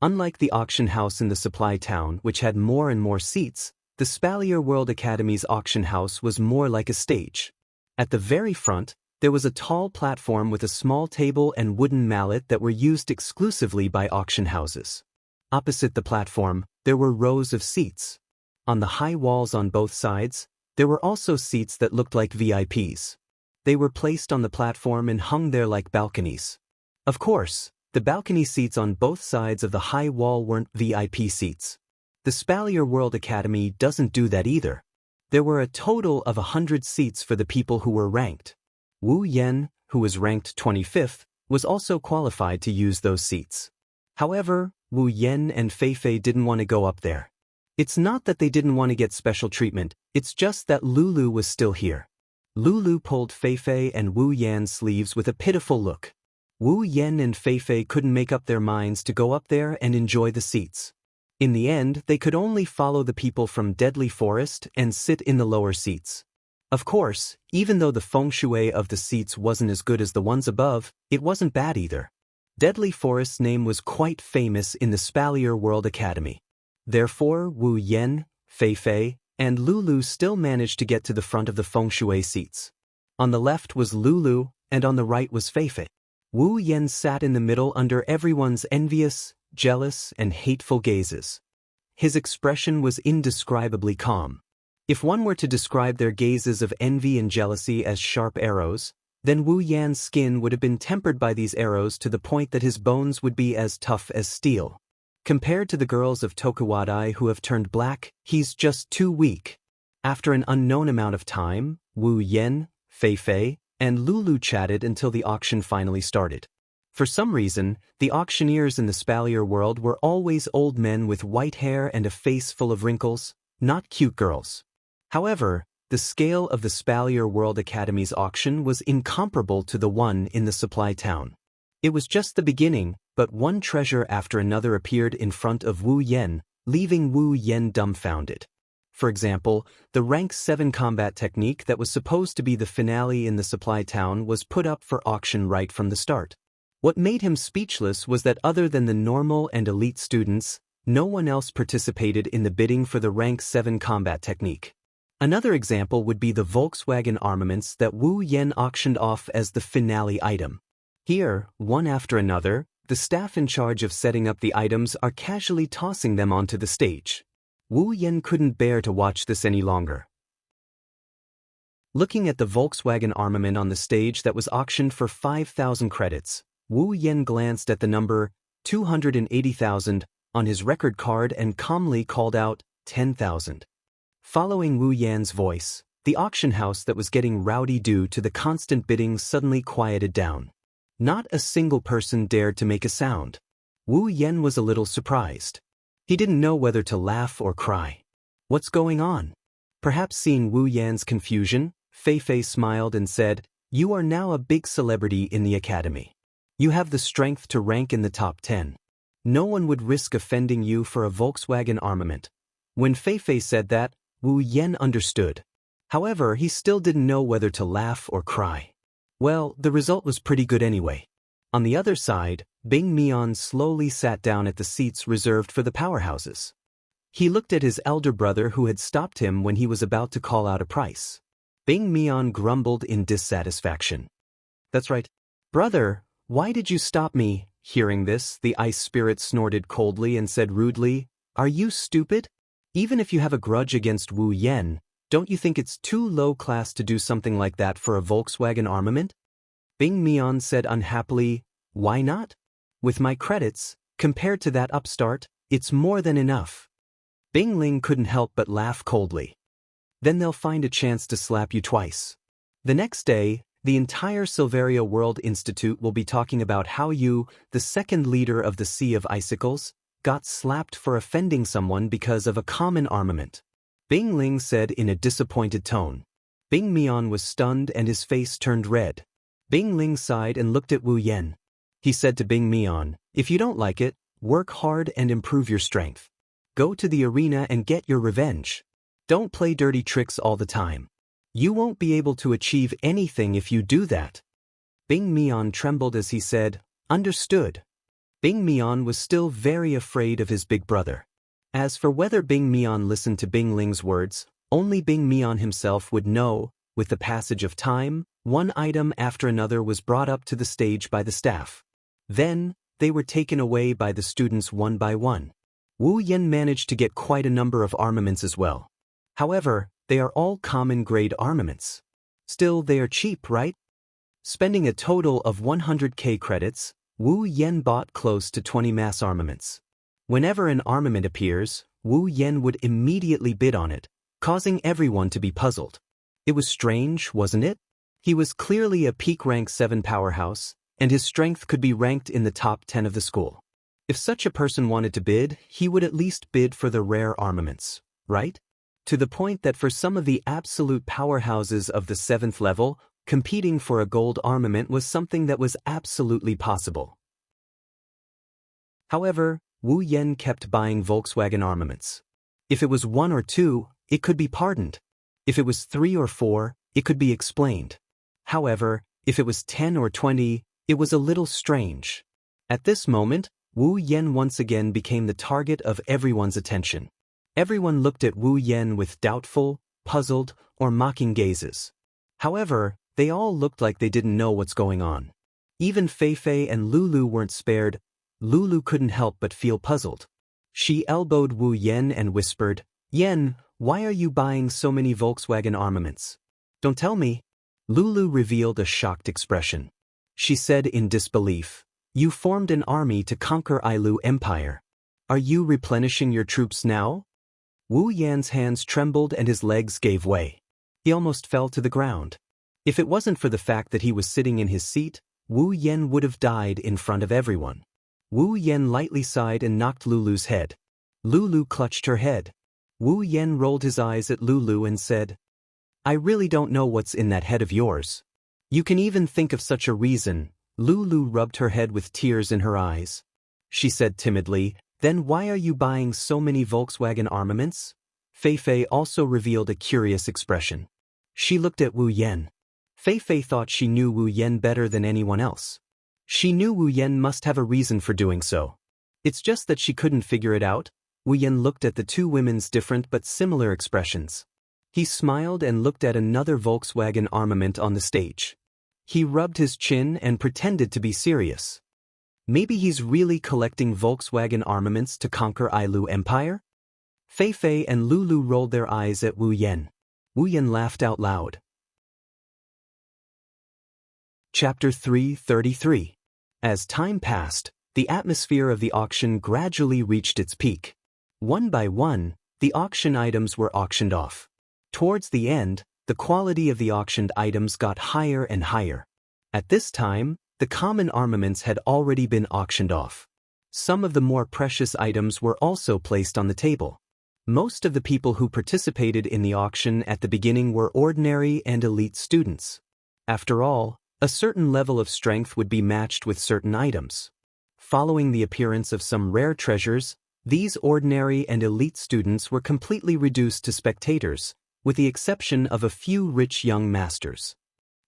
Unlike the auction house in the supply town, which had more and more seats, the Spalier World Academy's auction house was more like a stage. At the very front, there was a tall platform with a small table and wooden mallet that were used exclusively by auction houses. Opposite the platform, there were rows of seats. On the high walls on both sides, there were also seats that looked like VIPs. They were placed on the platform and hung there like balconies. Of course, the balcony seats on both sides of the high wall weren't VIP seats. The Spalier World Academy doesn't do that either. There were a total of 100 seats for the people who were ranked. Wu Yan, who was ranked 25th, was also qualified to use those seats. However, Wu Yan and Feifei didn't want to go up there. It's not that they didn't want to get special treatment, it's just that Lulu was still here. Lulu pulled Feifei and Wu Yan's sleeves with a pitiful look. Wu Yan and Feifei couldn't make up their minds to go up there and enjoy the seats. In the end, they could only follow the people from Deadly Forest and sit in the lower seats. Of course, even though the feng shui of the seats wasn't as good as the ones above, it wasn't bad either. Deadly Forest's name was quite famous in the Spalier World Academy. Therefore, Wu Yan, Feifei, and Lulu still managed to get to the front of the feng shui seats. On the left was Lulu, and on the right was Feifei. Wu Yan sat in the middle under everyone's envious, jealous, and hateful gazes. His expression was indescribably calm. If one were to describe their gazes of envy and jealousy as sharp arrows, then Wu Yan's skin would have been tempered by these arrows to the point that his bones would be as tough as steel. Compared to the girls of Tokuwadai who have turned black, he's just too weak. After an unknown amount of time, Wu Yan, Feifei, and Lulu chatted until the auction finally started. For some reason, the auctioneers in the Spalier world were always old men with white hair and a face full of wrinkles, not cute girls. However, the scale of the Spalier World Academy's auction was incomparable to the one in the supply town. It was just the beginning, but one treasure after another appeared in front of Wu Yan, leaving Wu Yan dumbfounded. For example, the rank 7 combat technique that was supposed to be the finale in the supply town was put up for auction right from the start. What made him speechless was that other than the normal and elite students, no one else participated in the bidding for the rank 7 combat technique. Another example would be the Volkswagen armaments that Wu Yan auctioned off as the finale item. Here, one after another, the staff in charge of setting up the items are casually tossing them onto the stage. Wu Yan couldn't bear to watch this any longer. Looking at the Volkswagen armament on the stage that was auctioned for 5,000 credits, Wu Yan glanced at the number 280,000 on his record card and calmly called out 10,000. Following Wu Yan's voice, the auction house that was getting rowdy due to the constant bidding suddenly quieted down. Not a single person dared to make a sound. Wu Yan was a little surprised. He didn't know whether to laugh or cry. What's going on? Perhaps seeing Wu Yan's confusion, Feifei smiled and said, "You are now a big celebrity in the academy. You have the strength to rank in the top 10. No one would risk offending you for a Volkswagen armament." When Feifei said that, Wu Yan understood. However, he still didn't know whether to laugh or cry. Well, the result was pretty good anyway. On the other side, Bing Mian slowly sat down at the seats reserved for the powerhouses. He looked at his elder brother who had stopped him when he was about to call out a price. Bing Mian grumbled in dissatisfaction. "That's right. Brother, why did you stop me?" Hearing this, the ice spirit snorted coldly and said rudely, "Are you stupid? Even if you have a grudge against Wu Yan, don't you think it's too low class to do something like that for a Volkswagen armament?" Bing Mian said unhappily, "Why not? With my credits, compared to that upstart, it's more than enough." Bing Ling couldn't help but laugh coldly. "Then they'll find a chance to slap you twice. The next day, the entire Silveria World Institute will be talking about how you, the second leader of the Sea of Icicles, got slapped for offending someone because of a common armament." Bing Ling said in a disappointed tone. Bing Mian was stunned and his face turned red. Bing Ling sighed and looked at Wu Yan. He said to Bing Mian, "If you don't like it, work hard and improve your strength. Go to the arena and get your revenge. Don't play dirty tricks all the time. You won't be able to achieve anything if you do that." Bing Mian trembled as he said, "Understood." Bing Mian was still very afraid of his big brother. As for whether Bing Mian listened to Bing Ling's words, only Bing Mian himself would know. With the passage of time, one item after another was brought up to the stage by the staff. Then, they were taken away by the students one by one. Wu Yan managed to get quite a number of armaments as well. However, they are all common-grade armaments. Still, they are cheap, right? Spending a total of 100k credits, Wu Yan bought close to 20 mass armaments. Whenever an armament appears, Wu Yan would immediately bid on it, causing everyone to be puzzled. It was strange, wasn't it? He was clearly a peak rank 7 powerhouse, and his strength could be ranked in the top 10 of the school. If such a person wanted to bid, he would at least bid for the rare armaments, right? To the point that for some of the absolute powerhouses of the 7th level, competing for a gold armament was something that was absolutely possible. However, Wu Yan kept buying Volkswagen armaments. If it was 1 or 2, it could be pardoned. If it was 3 or 4, it could be explained. However, if it was 10 or 20, it was a little strange. At this moment, Wu Yan once again became the target of everyone's attention. Everyone looked at Wu Yan with doubtful, puzzled, or mocking gazes. However, they all looked like they didn't know what's going on. Even Fei Fei and Lulu weren't spared. Lulu couldn't help but feel puzzled. She elbowed Wu Yan and whispered, "Yan, why are you buying so many Volkswagen armaments? Don't tell me." Lulu revealed a shocked expression. She said in disbelief, "You formed an army to conquer Ailu Empire. Are you replenishing your troops now?" Wu Yan's hands trembled and his legs gave way. He almost fell to the ground. If it wasn't for the fact that he was sitting in his seat, Wu Yan would have died in front of everyone. Wu Yan lightly sighed and knocked Lulu's head. Lulu clutched her head. Wu Yan rolled his eyes at Lulu and said, "I really don't know what's in that head of yours. You can even think of such a reason." Lulu rubbed her head with tears in her eyes. She said timidly, "Then why are you buying so many Volkswagen armaments?" Fei Fei also revealed a curious expression. She looked at Wu Yan. Fei Fei thought she knew Wu Yan better than anyone else. She knew Wu Yan must have a reason for doing so. It's just that she couldn't figure it out. Wu Yan looked at the two women's different but similar expressions. He smiled and looked at another Volkswagen armament on the stage. He rubbed his chin and pretended to be serious. Maybe he's really collecting Volkswagen armaments to conquer Ailu Empire? Fei Fei and Lulu rolled their eyes at Wu Yan. Wu Yan laughed out loud. Chapter 333. As time passed, the atmosphere of the auction gradually reached its peak. One by one, the auction items were auctioned off. Towards the end, the quality of the auctioned items got higher and higher. At this time, the common armaments had already been auctioned off. Some of the more precious items were also placed on the table. Most of the people who participated in the auction at the beginning were ordinary and elite students. After all, a certain level of strength would be matched with certain items. Following the appearance of some rare treasures, these ordinary and elite students were completely reduced to spectators, with the exception of a few rich young masters.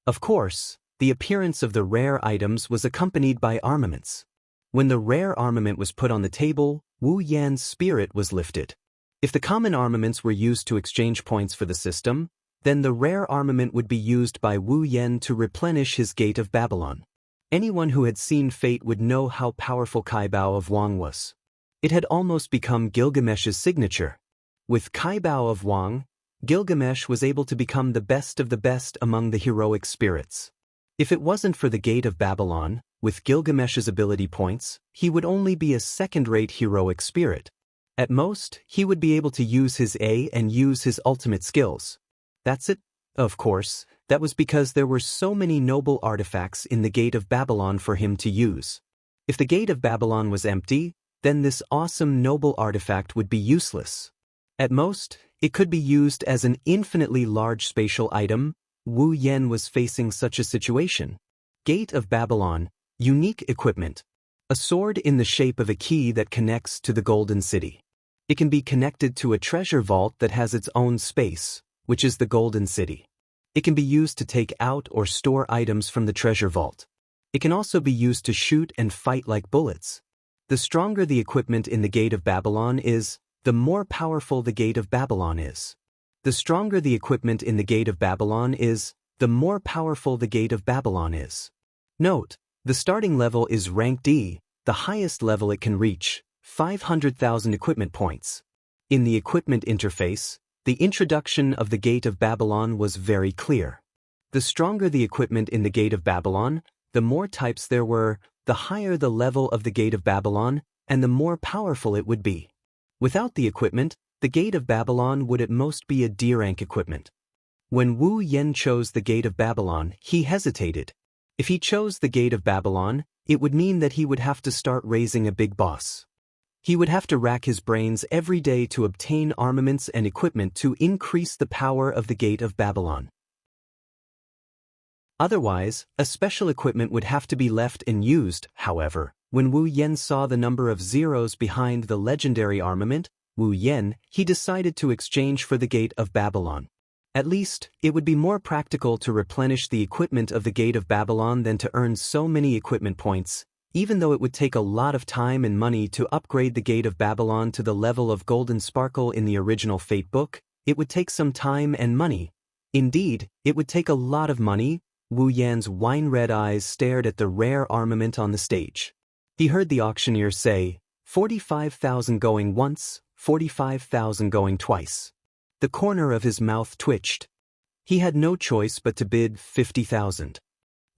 Of course, the appearance of the rare items was accompanied by armaments. When the rare armament was put on the table, Wu Yan's spirit was lifted. If the common armaments were used to exchange points for the system, then the rare armament would be used by Wu Yan to replenish his Gate of Babylon. Anyone who had seen Fate would know how powerful Kaibao of Wang was. It had almost become Gilgamesh's signature. With Kaibao of Wang, Gilgamesh was able to become the best of the best among the heroic spirits. If it wasn't for the Gate of Babylon, with Gilgamesh's ability points, he would only be a second-rate heroic spirit. At most, he would be able to use his A and use his ultimate skills. That's it. Of course, that was because there were so many noble artifacts in the Gate of Babylon for him to use. If the Gate of Babylon was empty, then this awesome noble artifact would be useless. At most, it could be used as an infinitely large spatial item. Wu Yan was facing such a situation. Gate of Babylon, unique equipment. A sword in the shape of a key that connects to the Golden City. It can be connected to a treasure vault that has its own space, which is the Golden City. It can be used to take out or store items from the treasure vault. It can also be used to shoot and fight like bullets. The stronger the equipment in the Gate of Babylon is, the more powerful the Gate of Babylon is. The stronger the equipment in the Gate of Babylon is, the more powerful the Gate of Babylon is. Note, the starting level is rank D, the highest level it can reach, 500,000 equipment points. In the equipment interface, the introduction of the Gate of Babylon was very clear. The stronger the equipment in the Gate of Babylon, the more types there were, the higher the level of the Gate of Babylon, and the more powerful it would be. Without the equipment, the Gate of Babylon would at most be a D rank equipment. When Wu Yan chose the Gate of Babylon, he hesitated. If he chose the Gate of Babylon, it would mean that he would have to start raising a big boss. He would have to rack his brains every day to obtain armaments and equipment to increase the power of the Gate of Babylon. Otherwise, a special equipment would have to be left unused. However, when Wu Yan saw the number of zeros behind the legendary armament, Wu Yan, he decided to exchange for the Gate of Babylon. At least, it would be more practical to replenish the equipment of the Gate of Babylon than to earn so many equipment points, even though it would take a lot of time and money to upgrade the Gate of Babylon to the level of Golden Sparkle in the original Fate book. It would take some time and money. Indeed, it would take a lot of money. Wu Yan's wine-red eyes stared at the rare armament on the stage. He heard the auctioneer say, 45,000 going once, 45,000 going twice. The corner of his mouth twitched. He had no choice but to bid 50,000.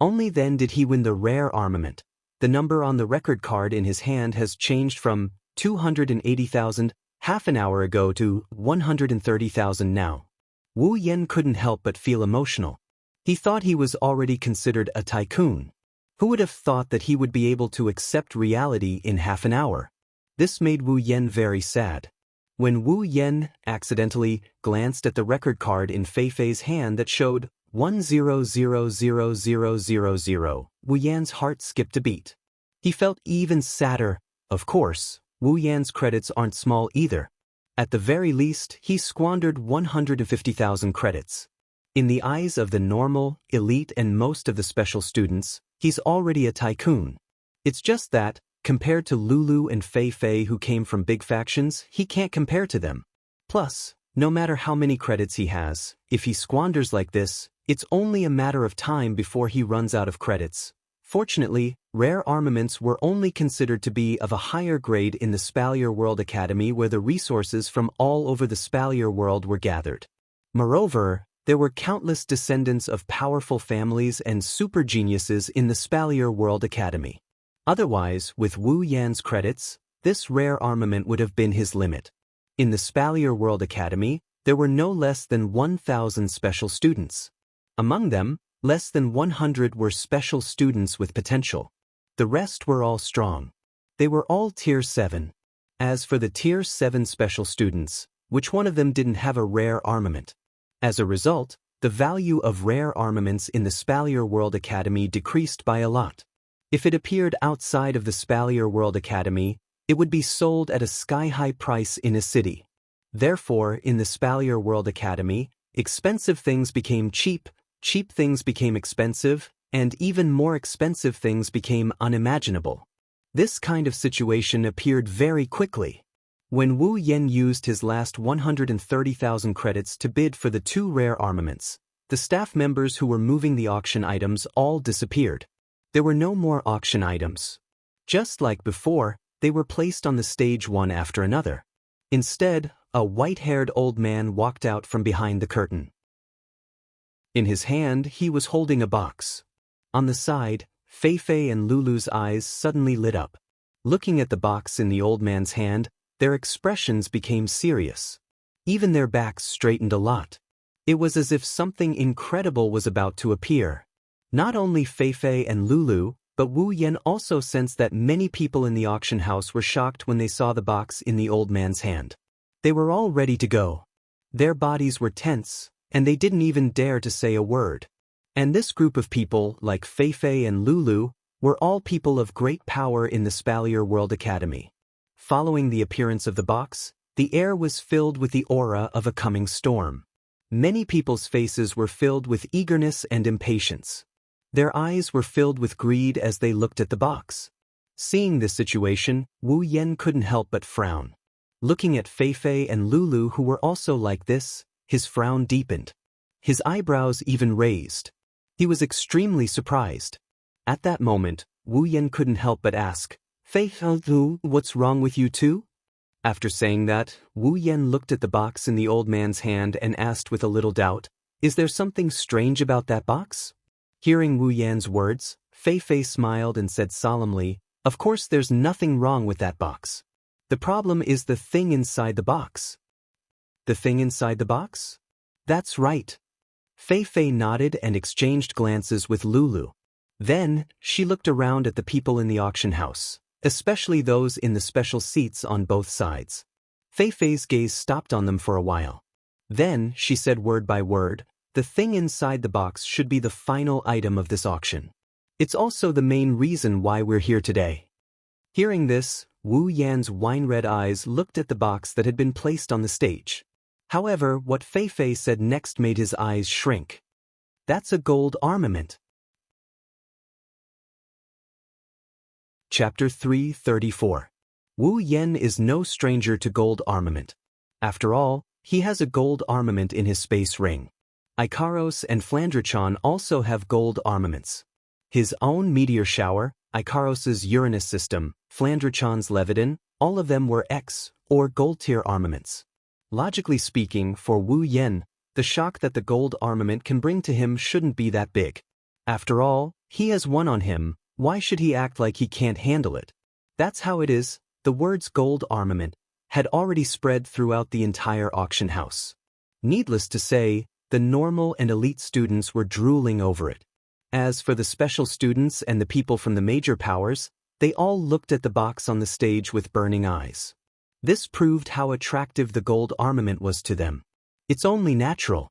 Only then did he win the rare armament. The number on the record card in his hand has changed from 280,000 half an hour ago to 130,000 now. Wu Yan couldn't help but feel emotional. He thought he was already considered a tycoon. Who would have thought that he would be able to accept reality in half an hour? This made Wu Yan very sad. When Wu Yan accidentally glanced at the record card in Fei Fei's hand that showed 10000000, Wu Yan's heart skipped a beat. He felt even sadder. Of course, Wu Yan's credits aren't small either. At the very least, he squandered 150,000 credits. In the eyes of the normal, elite and most of the special students, he's already a tycoon. It's just that, compared to Lulu and Fei Fei who came from big factions, he can't compare to them. Plus, no matter how many credits he has, if he squanders like this, it's only a matter of time before he runs out of credits. Fortunately, rare armaments were only considered to be of a higher grade in the Spalier World Academy where the resources from all over the Spalier world were gathered. Moreover, there were countless descendants of powerful families and super geniuses in the Spalier World Academy. Otherwise, with Wu Yan's credits, this rare armament would have been his limit. In the Spalier World Academy, there were no less than 1,000 special students. Among them, less than 100 were special students with potential. The rest were all strong. They were all Tier 7. As for the Tier 7 special students, which one of them didn't have a rare armament? As a result, the value of rare armaments in the Spalier World Academy decreased by a lot. If it appeared outside of the Spalier World Academy, it would be sold at a sky-high price in a city. Therefore, in the Spalier World Academy, expensive things became cheap, cheap things became expensive, and even more expensive things became unimaginable. This kind of situation appeared very quickly. When Wu Yan used his last 130,000 credits to bid for the two rare armaments, the staff members who were moving the auction items all disappeared. There were no more auction items. Just like before, they were placed on the stage one after another. Instead, a white-haired old man walked out from behind the curtain. In his hand, he was holding a box. On the side, Fei Fei and Lulu's eyes suddenly lit up. Looking at the box in the old man's hand, their expressions became serious. Even their backs straightened a lot. It was as if something incredible was about to appear. Not only Fei Fei and Lulu, but Wu Yan also sensed that many people in the auction house were shocked when they saw the box in the old man's hand. They were all ready to go. Their bodies were tense, and they didn't even dare to say a word. And this group of people, like Fei Fei and Lulu, were all people of great power in the Spalier World Academy. Following the appearance of the box, the air was filled with the aura of a coming storm. Many people's faces were filled with eagerness and impatience. Their eyes were filled with greed as they looked at the box. Seeing this situation, Wu Yen couldn't help but frown. Looking at Fei Fei and Lulu who were also like this, his frown deepened. His eyebrows even raised. He was extremely surprised. At that moment, Wu Yen couldn't help but ask, Fei Fei, what's wrong with you too? After saying that, Wu Yen looked at the box in the old man's hand and asked with a little doubt, is there something strange about that box? Hearing Wu Yan's words, Fei Fei smiled and said solemnly, of course there's nothing wrong with that box. The problem is the thing inside the box. The thing inside the box? That's right. Fei Fei nodded and exchanged glances with Lulu. Then, she looked around at the people in the auction house, especially those in the special seats on both sides. Fei Fei's gaze stopped on them for a while. Then, she said word by word, the thing inside the box should be the final item of this auction. It's also the main reason why we're here today. Hearing this, Wu Yan's wine-red eyes looked at the box that had been placed on the stage. However, what Fei Fei said next made his eyes shrink. That's a gold armament. Chapter 334. Wu Yen is no stranger to gold armament. After all, he has a gold armament in his space ring. Ikaros and Flandrachan also have gold armaments. His own meteor shower, Ikaros's Uranus system, Flandrachan's Leviathan, all of them were X, or gold-tier armaments. Logically speaking, for Wu Yen, the shock that the gold armament can bring to him shouldn't be that big. After all, he has one on him, why should he act like he can't handle it? That's how it is. The words gold armament had already spread throughout the entire auction house. Needless to say, the normal and elite students were drooling over it. As for the special students and the people from the major powers, they all looked at the box on the stage with burning eyes. This proved how attractive the gold armament was to them. It's only natural.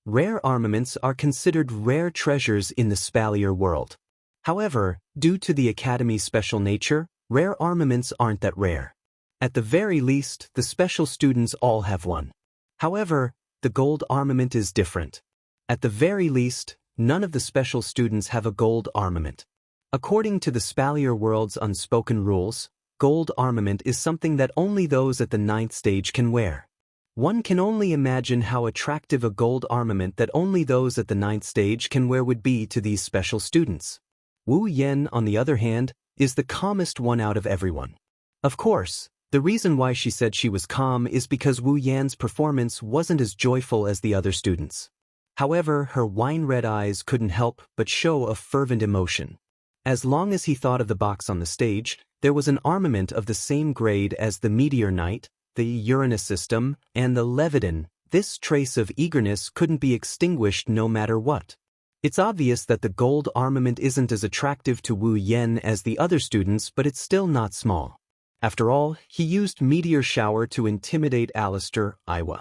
Rare armaments are considered rare treasures in the Spalier world. However, due to the Academy's special nature, rare armaments aren't that rare. At the very least, the special students all have one. However, the gold armament is different. At the very least, none of the special students have a gold armament. According to the Spalier world's unspoken rules, gold armament is something that only those at the 9th stage can wear. One can only imagine how attractive a gold armament that only those at the 9th stage can wear would be to these special students. Wu Yen, on the other hand, is the calmest one out of everyone. Of course, the reason why she said she was calm is because Wu Yan's performance wasn't as joyful as the other students. However, her wine-red eyes couldn't help but show a fervent emotion. As long as he thought of the box on the stage, there was an armament of the same grade as the Meteor Knight, the Uranus system, and the Leviathan. This trace of eagerness couldn't be extinguished no matter what. It's obvious that the gold armament isn't as attractive to Wu Yen as the other students, but it's still not small. After all, he used Meteor Shower to intimidate Alistair, Iwa,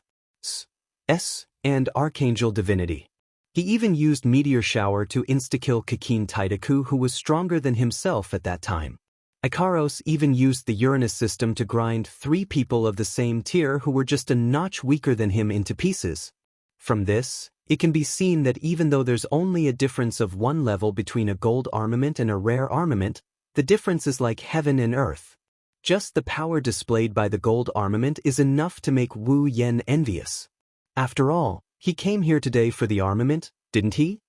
S, and Archangel Divinity. He even used Meteor Shower to insta-kill Kakin Taidaku, who was stronger than himself at that time. Ikaros even used the Uranus system to grind 3 people of the same tier who were just a notch weaker than him into pieces. From this, it can be seen that even though there's only a difference of 1 level between a gold armament and a rare armament, the difference is like heaven and earth. Just the power displayed by the gold armament is enough to make Wu Yen envious. After all, he came here today for the armament, didn't he?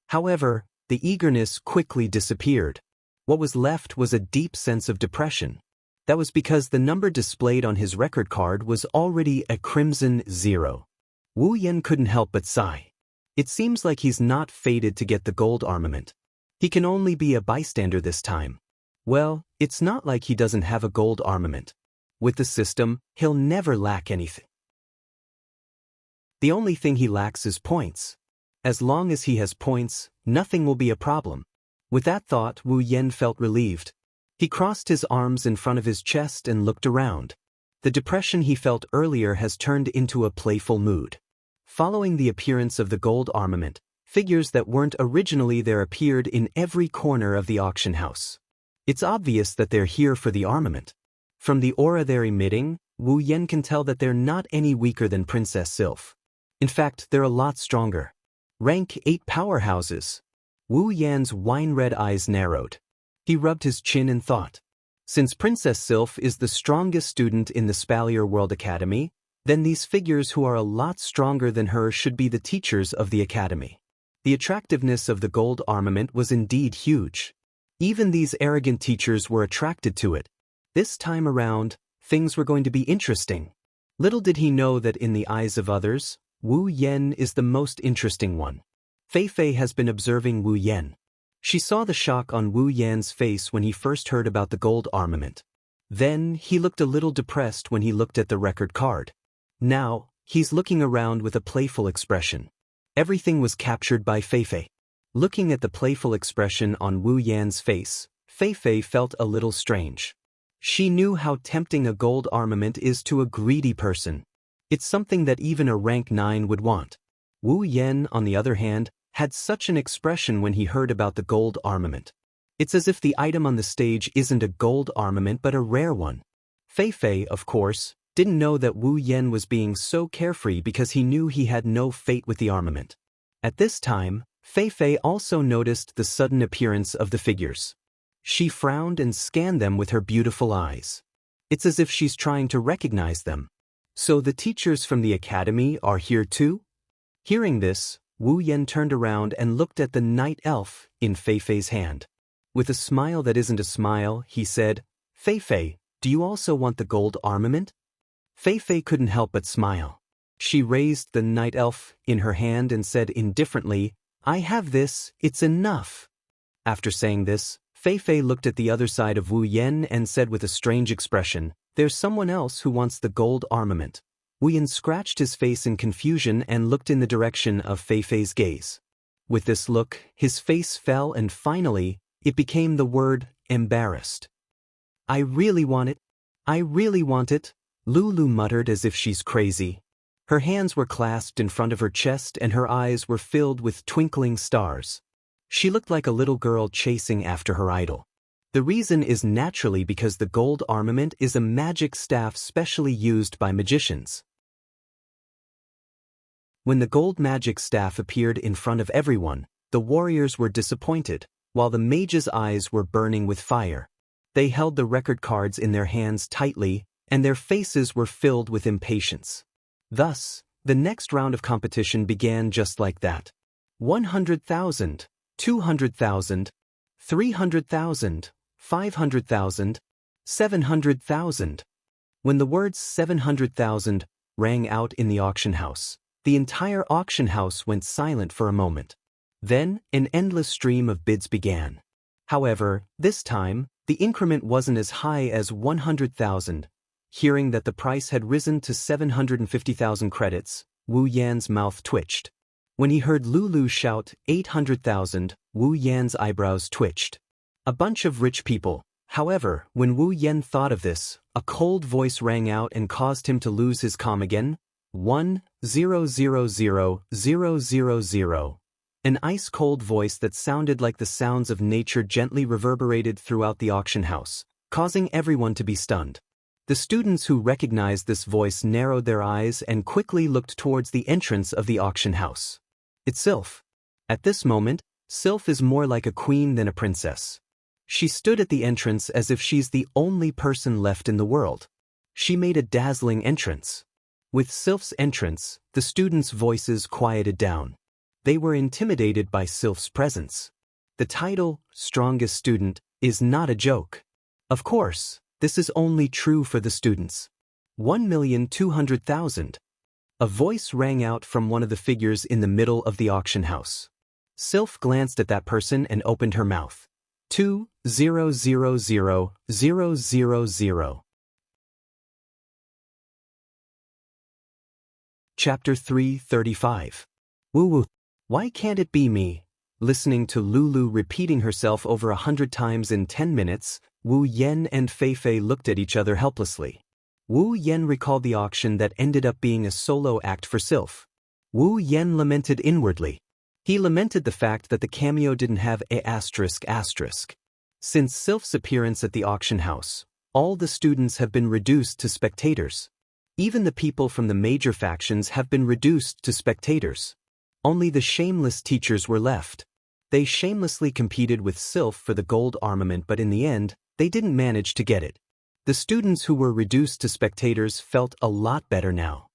However, the eagerness quickly disappeared. What was left was a deep sense of depression. That was because the number displayed on his record card was already a crimson 0. Wu Yen couldn't help but sigh. It seems like he's not fated to get the gold armament. He can only be a bystander this time. Well, it's not like he doesn't have a gold armament. With the system, he'll never lack anything. The only thing he lacks is points. As long as he has points, nothing will be a problem. With that thought, Wu Yen felt relieved. He crossed his arms in front of his chest and looked around. The depression he felt earlier has turned into a playful mood. Following the appearance of the gold armament, figures that weren't originally there appeared in every corner of the auction house. It's obvious that they're here for the armament. From the aura they're emitting, Wu Yen can tell that they're not any weaker than Princess Sylph. In fact, they're a lot stronger. Rank 8 powerhouses. Wu Yan's wine-red eyes narrowed. He rubbed his chin and thought. Since Princess Sylph is the strongest student in the Spalier World Academy, then these figures who are a lot stronger than her should be the teachers of the academy. The attractiveness of the gold armament was indeed huge. Even these arrogant teachers were attracted to it. This time around, things were going to be interesting. Little did he know that in the eyes of others, Wu Yan is the most interesting one. Fei Fei has been observing Wu Yan. She saw the shock on Wu Yan's face when he first heard about the gold armament. Then, he looked a little depressed when he looked at the record card. Now, he's looking around with a playful expression. Everything was captured by Fei Fei. Looking at the playful expression on Wu Yan's face, Fei Fei felt a little strange. She knew how tempting a gold armament is to a greedy person. It's something that even a rank 9 would want. Wu Yan, on the other hand, had such an expression when he heard about the gold armament. It's as if the item on the stage isn't a gold armament but a rare one. Fei Fei, of course, didn't know that Wu Yan was being so carefree because he knew he had no fate with the armament. At this time, Fei Fei also noticed the sudden appearance of the figures. She frowned and scanned them with her beautiful eyes. It's as if she's trying to recognize them. So the teachers from the academy are here too? Hearing this, Wu Yan turned around and looked at the night elf in Fei Fei's hand. With a smile that isn't a smile, he said, "Fei Fei, do you also want the gold armament?" Fei Fei couldn't help but smile. She raised the night elf in her hand and said indifferently, "I have this, it's enough." After saying this, Fei Fei looked at the other side of Wu Yan and said with a strange expression, "There's someone else who wants the gold armament." Wu Yan scratched his face in confusion and looked in the direction of Fei Fei's gaze. With this look, his face fell and finally, it became the word embarrassed. "I really want it. I really want it," Lulu muttered as if she's crazy. Her hands were clasped in front of her chest and her eyes were filled with twinkling stars. She looked like a little girl chasing after her idol. The reason is naturally because the gold armament is a magic staff specially used by magicians. When the gold magic staff appeared in front of everyone, the warriors were disappointed, while the mages' eyes were burning with fire. They held the record cards in their hands tightly, and their faces were filled with impatience. Thus, the next round of competition began just like that. 100,000, 200,000, 300,000, 500,000, 700,000. When the words 700,000 rang out in the auction house, the entire auction house went silent for a moment. Then, an endless stream of bids began. However, this time, the increment wasn't as high as 100,000. Hearing that the price had risen to 750,000 credits, Wu Yan's mouth twitched. When he heard Lulu shout 800,000, Wu Yan's eyebrows twitched. A bunch of rich people. However, when Wu Yan thought of this, a cold voice rang out and caused him to lose his calm again. 1,000,000. An ice-cold voice that sounded like the sounds of nature gently reverberated throughout the auction house, causing everyone to be stunned. The students who recognized this voice narrowed their eyes and quickly looked towards the entrance of the auction house. It's Sylph. At this moment, Sylph is more like a queen than a princess. She stood at the entrance as if she's the only person left in the world. She made a dazzling entrance. With Sylph's entrance, the students' voices quieted down. They were intimidated by Sylph's presence. The title, Strongest Student, is not a joke. Of course, this is only true for the students. 1,200,000. A voice rang out from one of the figures in the middle of the auction house. Sylph glanced at that person and opened her mouth. 2,000,000. Chapter 335. Woo-woo. Why can't it be me? Listening to Lulu repeating herself over 100 times in 10 minutes, Wu Yan and Fei Fei looked at each other helplessly. Wu Yan recalled the auction that ended up being a solo act for Sylph. Wu Yan lamented inwardly. He lamented the fact that the cameo didn't have a ***. Since Sylph's appearance at the auction house, all the students have been reduced to spectators. Even the people from the major factions have been reduced to spectators. Only the shameless teachers were left. They shamelessly competed with Sylph for the gold armament, but in the end, they didn't manage to get it. The students who were reduced to spectators felt a lot better now.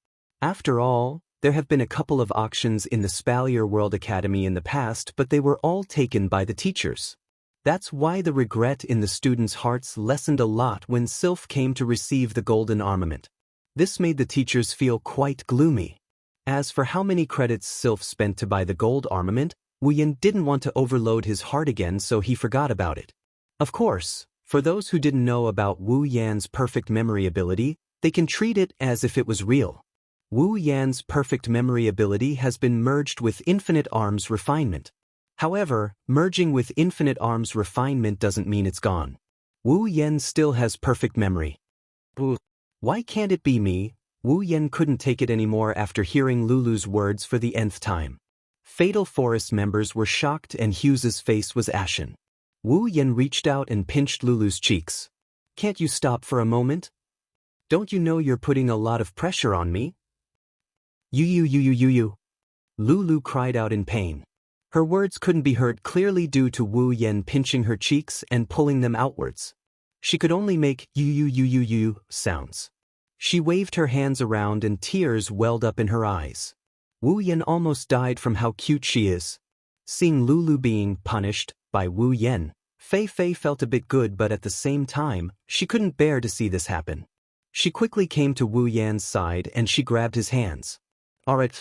After all, there have been a couple of auctions in the Spalier World Academy in the past, but they were all taken by the teachers. That's why the regret in the students' hearts lessened a lot when Sylph came to receive the golden armament. This made the teachers feel quite gloomy. As for how many credits Sylph spent to buy the gold armament, Wu Yan didn't want to overload his heart again, so he forgot about it. Of course, for those who didn't know about Wu Yan's perfect memory ability, they can treat it as if it was real. Wu Yan's perfect memory ability has been merged with Infinite Arms Refinement. However, merging with Infinite Arms Refinement doesn't mean it's gone. Wu Yan still has perfect memory. Why can't it be me? Wu Yan couldn't take it anymore after hearing Lulu's words for the nth time. Fatal Forest members were shocked and Hughes's face was ashen. Wu Yan reached out and pinched Lulu's cheeks. Can't you stop for a moment? Don't you know you're putting a lot of pressure on me? You. Lulu cried out in pain. Her words couldn't be heard clearly due to Wu Yan pinching her cheeks and pulling them outwards. She could only make you sounds. She waved her hands around and tears welled up in her eyes. Wu Yan almost died from how cute she is. Seeing Lulu being punished by Wu Yan, Fei Fei felt a bit good, but at the same time, she couldn't bear to see this happen. She quickly came to Wu Yan's side and she grabbed his hands. Alright.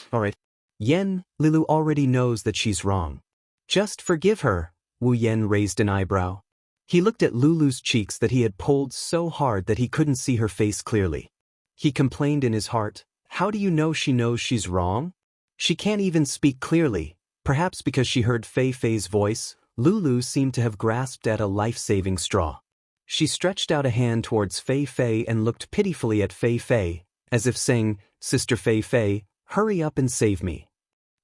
Yan, Lulu already knows that she's wrong. Just forgive her. Wu Yan raised an eyebrow. He looked at Lulu's cheeks that he had pulled so hard that he couldn't see her face clearly. He complained in his heart, how do you know she knows she's wrong? She can't even speak clearly. Perhaps because she heard Fei Fei's voice, Lulu seemed to have grasped at a life-saving straw. She stretched out a hand towards Fei Fei and looked pitifully at Fei Fei, as if saying, Sister Fei Fei, hurry up and save me.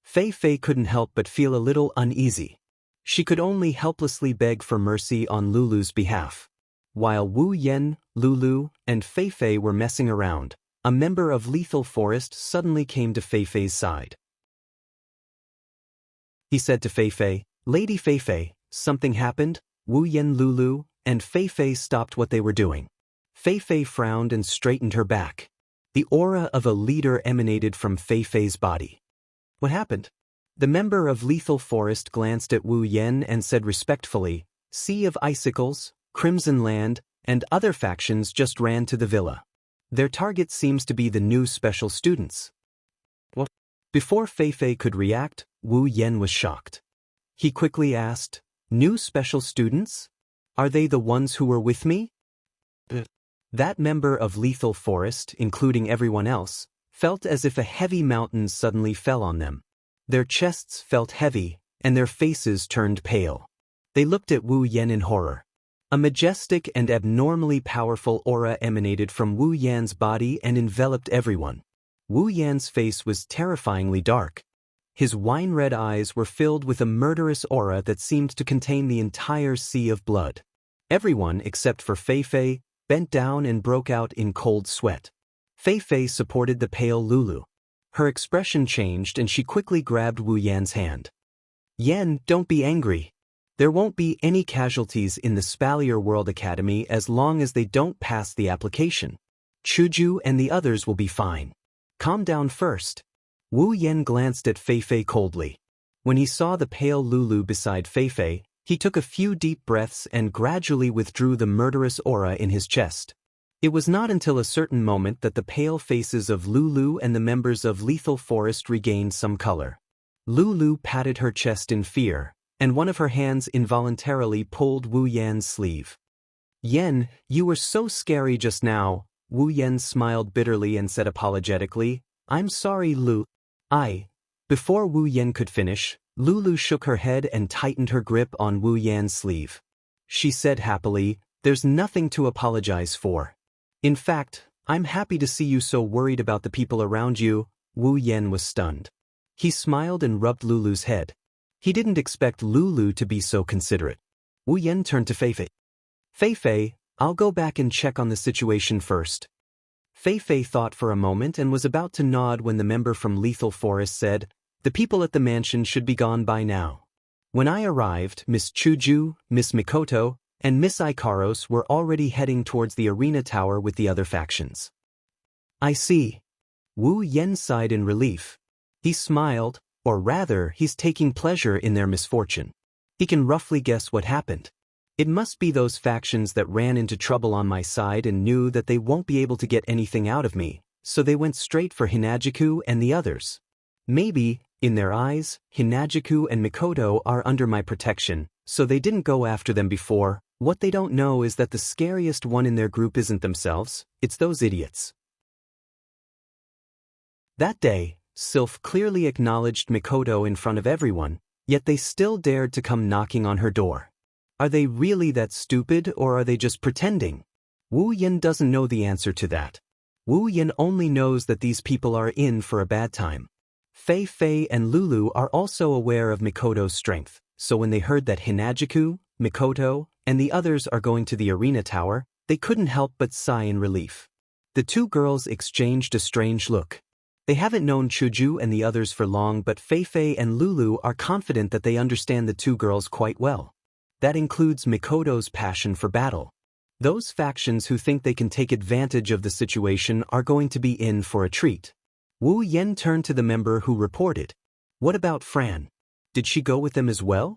Fei Fei couldn't help but feel a little uneasy. She could only helplessly beg for mercy on Lulu's behalf. While Wu Yan, Lulu, and Fei Fei were messing around, a member of Lethal Forest suddenly came to Fei Fei's side. He said to Fei Fei, Lady Fei Fei, something happened? Wu Yan, Lulu, and Fei Fei stopped what they were doing. Fei Fei frowned and straightened her back. The aura of a leader emanated from Fei Fei's body. What happened? The member of Lethal Forest glanced at Wu Yan and said respectfully, Sea of Icicles, Crimson Land, and other factions just ran to the villa. Their target seems to be the new special students. What? Before Fei Fei could react, Wu Yan was shocked. He quickly asked, New special students? Are they the ones who were with me? That member of Lethal Forest, including everyone else, felt as if a heavy mountain suddenly fell on them. Their chests felt heavy, and their faces turned pale. They looked at Wu Yan in horror. A majestic and abnormally powerful aura emanated from Wu Yan's body and enveloped everyone. Wu Yan's face was terrifyingly dark. His wine-red eyes were filled with a murderous aura that seemed to contain the entire sea of blood. Everyone, except for Fei Fei, bent down and broke out in cold sweat. Fei Fei supported the pale Lulu. Her expression changed and she quickly grabbed Wu Yan's hand. Yan, don't be angry. There won't be any casualties in the Spalier World Academy as long as they don't pass the application. Chuju and the others will be fine. Calm down first. Wu Yan glanced at Fei Fei coldly. When he saw the pale Lulu beside Fei Fei, he took a few deep breaths and gradually withdrew the murderous aura in his chest. It was not until a certain moment that the pale faces of Lulu and the members of Lethal Forest regained some color. Lulu patted her chest in fear, and one of her hands involuntarily pulled Wu Yan's sleeve. Yan, you were so scary just now. Wu Yan smiled bitterly and said apologetically, I'm sorry, Lu. Before Wu Yan could finish, Lulu shook her head and tightened her grip on Wu Yan's sleeve. She said happily, there's nothing to apologize for. In fact, I'm happy to see you so worried about the people around you. Wu Yan was stunned. He smiled and rubbed Lulu's head. He didn't expect Lulu to be so considerate. Wu Yan turned to Fei Fei. Fei Fei, I'll go back and check on the situation first. Fei Fei thought for a moment and was about to nod when the member from Lethal Forest said, the people at the mansion should be gone by now. When I arrived, Miss Chuju, Miss Mikoto, and Miss Ikaros were already heading towards the arena tower with the other factions. I see. Wu Yen sighed in relief. He smiled, or rather, he's taking pleasure in their misfortune. He can roughly guess what happened. It must be those factions that ran into trouble on my side and knew that they won't be able to get anything out of me, so they went straight for Hinajiku and the others. Maybe, in their eyes, Hinajiku and Mikoto are under my protection, so they didn't go after them before. What they don't know is that the scariest one in their group isn't themselves, it's those idiots. That day, Sylph clearly acknowledged Mikoto in front of everyone, yet they still dared to come knocking on her door. Are they really that stupid, or are they just pretending? Wu Yen doesn't know the answer to that. Wu Yen only knows that these people are in for a bad time. Fei Fei and Lulu are also aware of Mikoto's strength, so when they heard that Hinajiku, Mikoto, and the others are going to the arena tower, they couldn't help but sigh in relief. The two girls exchanged a strange look. They haven't known Chuju and the others for long, but Fei Fei and Lulu are confident that they understand the two girls quite well. That includes Mikoto's passion for battle. Those factions who think they can take advantage of the situation are going to be in for a treat. Wu Yen turned to the member who reported. What about Fran? Did she go with them as well?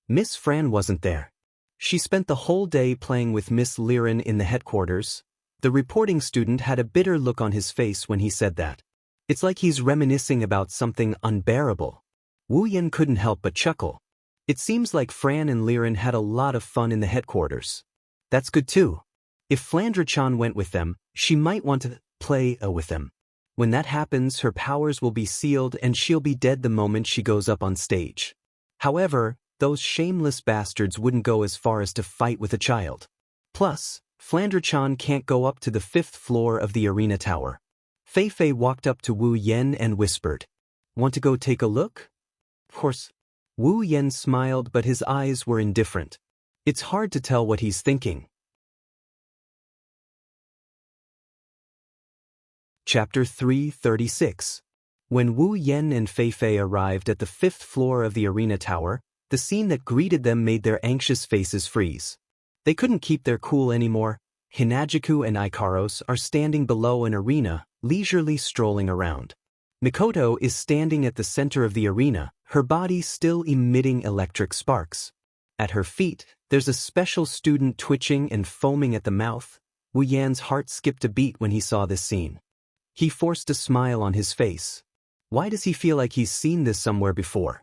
Miss Fran wasn't there. She spent the whole day playing with Miss Liren in the headquarters. The reporting student had a bitter look on his face when he said that. It's like he's reminiscing about something unbearable. Wu Yen couldn't help but chuckle. It seems like Fran and Liren had a lot of fun in the headquarters. That's good too. If Flandra-chan went with them, she might want to play with them. When that happens, her powers will be sealed and she'll be dead the moment she goes up on stage. However, those shameless bastards wouldn't go as far as to fight with a child. Plus, Flandra-chan can't go up to the 5th floor of the arena tower. Fei Fei walked up to Wu Yen and whispered, "Want to go take a look?" Of course. Wu Yen smiled, but his eyes were indifferent. It's hard to tell what he's thinking. Chapter 336. When Wu Yen and Fei Fei arrived at the 5th floor of the arena tower, the scene that greeted them made their anxious faces freeze. They couldn't keep their cool anymore. Hinajiku and Ikaros are standing below an arena, leisurely strolling around. Mikoto is standing at the center of the arena, her body still emitting electric sparks. At her feet, there's a special student twitching and foaming at the mouth. Wu Yan's heart skipped a beat when he saw this scene. He forced a smile on his face. Why does he feel like he's seen this somewhere before?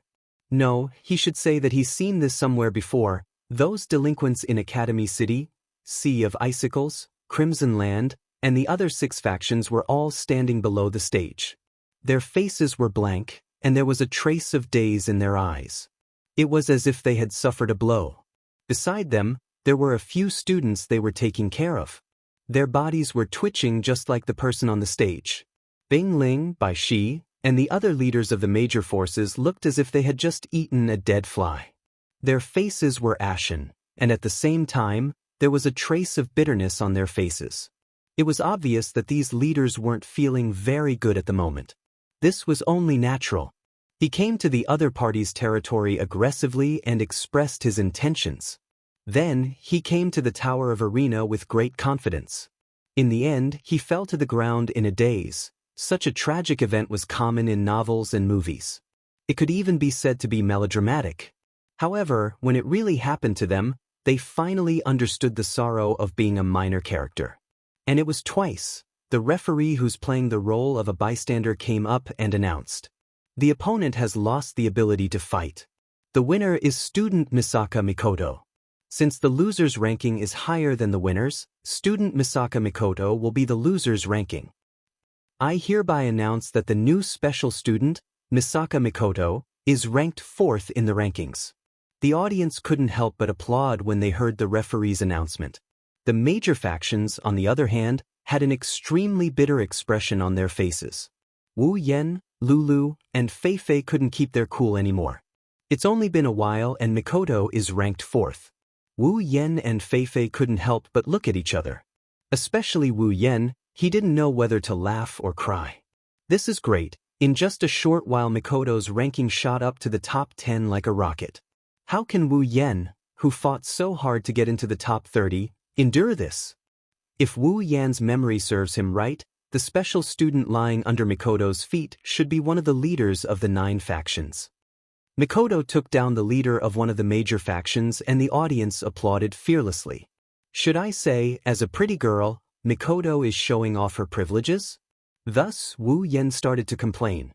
No, he should say that he's seen this somewhere before. Those delinquents in Academy City, Sea of Icicles, Crimson Land, and the other 6 factions were all standing below the stage. Their faces were blank, and there was a trace of daze in their eyes. It was as if they had suffered a blow. Beside them, there were a few students they were taking care of. Their bodies were twitching just like the person on the stage. Bing Ling, Bai Shi, and the other leaders of the major forces looked as if they had just eaten a dead fly. Their faces were ashen, and at the same time, there was a trace of bitterness on their faces. It was obvious that these leaders weren't feeling very good at the moment. This was only natural. He came to the other party's territory aggressively and expressed his intentions. Then, he came to the Tower of Arena with great confidence. In the end, he fell to the ground in a daze. Such a tragic event was common in novels and movies. It could even be said to be melodramatic. However, when it really happened to them, they finally understood the sorrow of being a minor character. And it was twice. The referee who's playing the role of a bystander came up and announced, "The opponent has lost the ability to fight. The winner is student Misaka Mikoto. Since the loser's ranking is higher than the winner's, student Misaka Mikoto will be the loser's ranking. I hereby announce that the new special student, Misaka Mikoto, is ranked 4th in the rankings." The audience couldn't help but applaud when they heard the referee's announcement. The major factions, on the other hand, had an extremely bitter expression on their faces. Wu Yen, Lulu, and Fei Fei couldn't keep their cool anymore. It's only been a while and Mikoto is ranked 4th. Wu Yen and Fei Fei couldn't help but look at each other. Especially Wu Yen, he didn't know whether to laugh or cry. This is great. In just a short while Mikoto's ranking shot up to the top 10 like a rocket. How can Wu Yan, who fought so hard to get into the top 30, endure this? If Wu Yan's memory serves him right, the special student lying under Mikoto's feet should be one of the leaders of the 9 factions. Mikoto took down the leader of one of the major factions and the audience applauded fearlessly. Should I say, as a pretty girl, Mikoto is showing off her privileges? Thus, Wu Yan started to complain.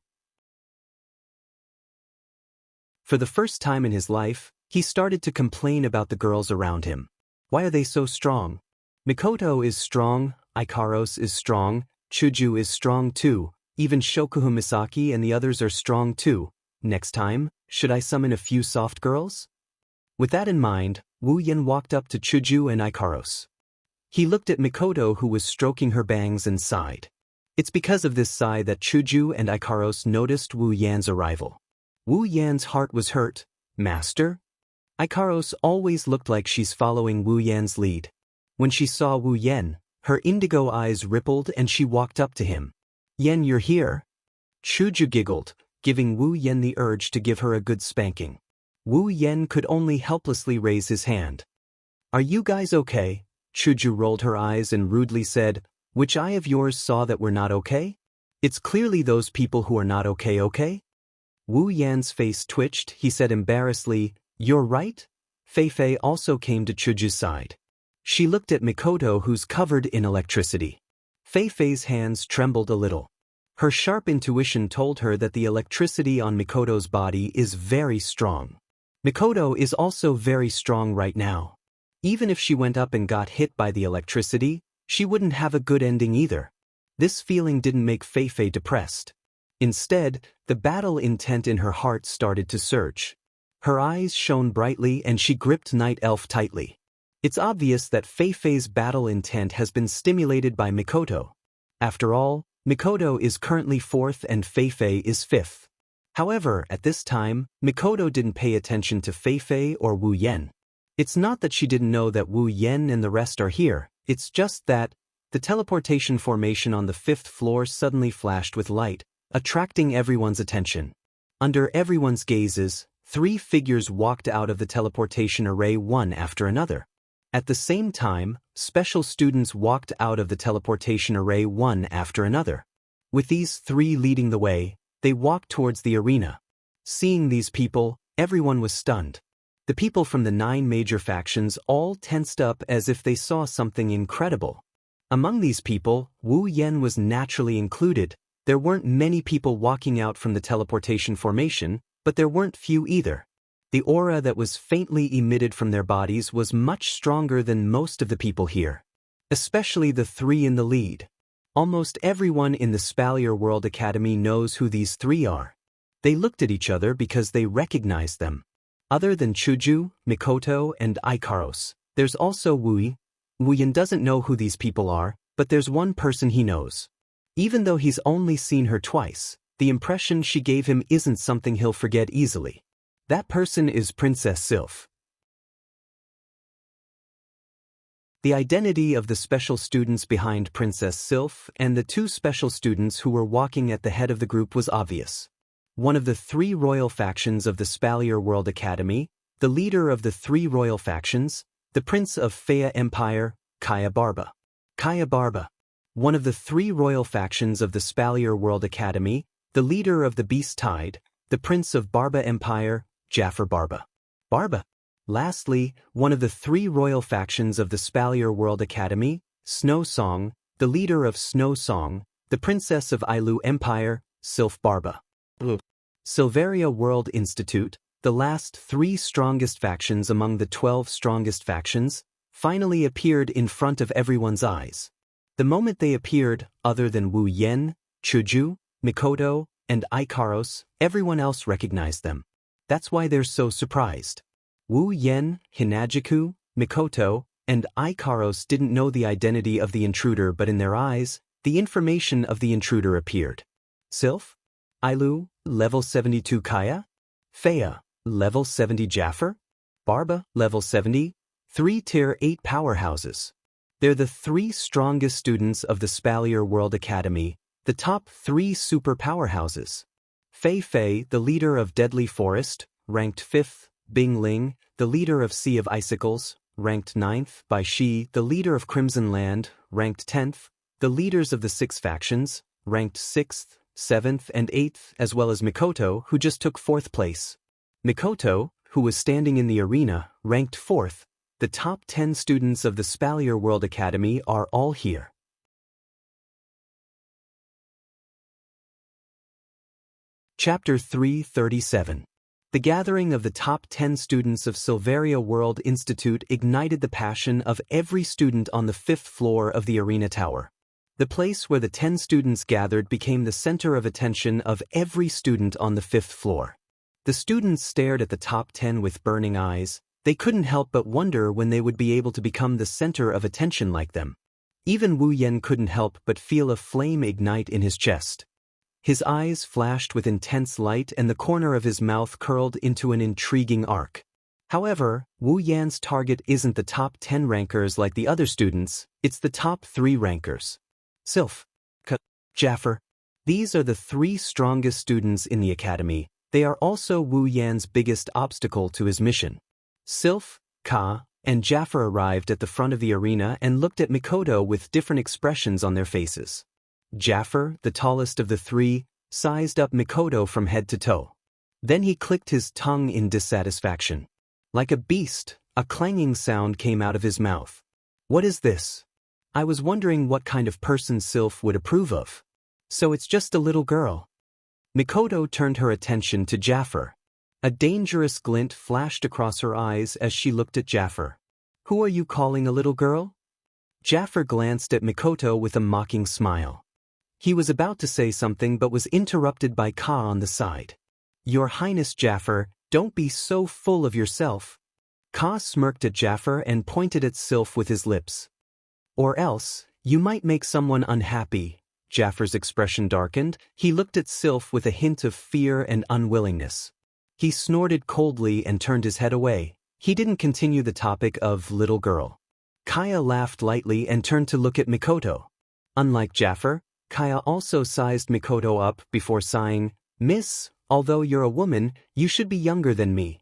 For the first time in his life, he started to complain about the girls around him. Why are they so strong? Mikoto is strong, Ikaros is strong, Chuju is strong too, even Shokuhu Misaki and the others are strong too. Next time, should I summon a few soft girls? With that in mind, Wu Yan walked up to Chuju and Ikaros. He looked at Mikoto who was stroking her bangs and sighed. It's because of this sigh that Chuju and Ikaros noticed Wu Yan's arrival. Wu Yan's heart was hurt. Master? Ikaros always looked like she's following Wu Yan's lead. When she saw Wu Yan, her indigo eyes rippled and she walked up to him. Yan, you're here? Chuju giggled, giving Wu Yan the urge to give her a good spanking. Wu Yan could only helplessly raise his hand. Are you guys okay? Chuju rolled her eyes and rudely said, which eye of yours saw that we're not okay? It's clearly those people who are not okay? Wu Yan's face twitched. He said embarrassedly, you're right? Fei also came to Chuju's side. She looked at Mikoto who's covered in electricity. Fei's hands trembled a little. Her sharp intuition told her that the electricity on Mikoto's body is very strong. Mikoto is also very strong right now. Even if she went up and got hit by the electricity, she wouldn't have a good ending either. This feeling didn't make Fei depressed. Instead, the battle intent in her heart started to surge. Her eyes shone brightly and she gripped Night Elf tightly. It's obvious that Fei's battle intent has been stimulated by Mikoto. After all, Mikoto is currently 4th and Fei is 5th. However, at this time, Mikoto didn't pay attention to Fei or Wu Yan. It's not that she didn't know that Wu Yan and the rest are here, it's just that the teleportation formation on the 5th floor suddenly flashed with light, attracting everyone's attention. Under everyone's gazes, 3 figures walked out of the teleportation array one after another. At the same time, special students walked out of the teleportation array one after another. With these 3 leading the way, they walked towards the arena. Seeing these people, everyone was stunned. The people from the 9 major factions all tensed up as if they saw something incredible. Among these people, Wu Yan was naturally included. There weren't many people walking out from the teleportation formation, but there weren't few either. The aura that was faintly emitted from their bodies was much stronger than most of the people here. Especially the 3 in the lead. Almost everyone in the Spalier World Academy knows who these 3 are. They looked at each other because they recognized them. Other than Chuju, Mikoto, and Ikaros, there's also Wu. Wu Yan doesn't know who these people are, but there's one person he knows. Even though he's only seen her twice, the impression she gave him isn't something he'll forget easily. That person is Princess Sylph. The identity of the special students behind Princess Sylph and the 2 special students who were walking at the head of the group was obvious. One of the 3 royal factions of the Spalier World Academy, the leader of the 3 royal factions, the Prince of Fea Empire, Kaya Barba. Kaya Barba. One of the 3 royal factions of the Spalier World Academy, the leader of the Beast Tide, the Prince of Barba Empire, Jafar Barba. Barba. Lastly, one of the 3 royal factions of the Spalier World Academy, Snow Song, the leader of Snow Song, the Princess of Ailu Empire, Sylph Barba. Silveria World Institute, the last 3 strongest factions among the 12 strongest factions, finally appeared in front of everyone's eyes. The moment they appeared, other than Wu Yan, Chuju, Mikoto, and Ikaros, everyone else recognized them. That's why they're so surprised. Wu Yan, Hinajiku, Mikoto, and Ikaros didn't know the identity of the intruder, but in their eyes, the information of the intruder appeared. Sylph? Ailu, level 72 Kaya? Fea, level 70 Jafar? Barba, level 70? 3 tier 8 powerhouses. They're the 3 strongest students of the Spalier World Academy, the top 3 super powerhouses. Fei, the leader of Deadly Forest, ranked 5th, Bing Ling, the leader of Sea of Icicles, ranked 9th, Bai Shi, the leader of Crimson Land, ranked 10th, the leaders of the 6 factions, ranked 6th, 7th and 8th, as well as Mikoto, who just took 4th place. Mikoto, who was standing in the arena, ranked 4th. The top 10 students of the Spalier World Academy are all here. Chapter 337. The gathering of the top 10 students of Silveria World Institute ignited the passion of every student on the 5th floor of the arena tower. The place where the 10 students gathered became the center of attention of every student on the 5th floor. The students stared at the top 10 with burning eyes. They couldn't help but wonder when they would be able to become the center of attention like them. Even Wu Yan couldn't help but feel a flame ignite in his chest. His eyes flashed with intense light and the corner of his mouth curled into an intriguing arc. However, Wu Yan's target isn't the top 10 rankers like the other students, it's the top 3 rankers. Sylph, Ka, Jaffer. These are the 3 strongest students in the academy. They are also Wu Yan's biggest obstacle to his mission. Sylph, Ka, and Jaffer arrived at the front of the arena and looked at Mikoto with different expressions on their faces. Jaffer, the tallest of the 3, sized up Mikoto from head to toe. Then he clicked his tongue in dissatisfaction. Like a beast, a clanging sound came out of his mouth. What is this? I was wondering what kind of person Sylph would approve of. So it's just a little girl. Mikoto turned her attention to Jaffer. A dangerous glint flashed across her eyes as she looked at Jaffer. Who are you calling a little girl? Jaffer glanced at Mikoto with a mocking smile. He was about to say something but was interrupted by Ka on the side. Your Highness Jaffer, don't be so full of yourself. Ka smirked at Jaffer and pointed at Sylph with his lips. Or else, you might make someone unhappy. Jaffer's expression darkened. He looked at Sylph with a hint of fear and unwillingness. He snorted coldly and turned his head away. He didn't continue the topic of little girl. Kaya laughed lightly and turned to look at Mikoto. Unlike Jaffer, Kaya also sized Mikoto up before sighing, Miss, although you're a woman, you should be younger than me.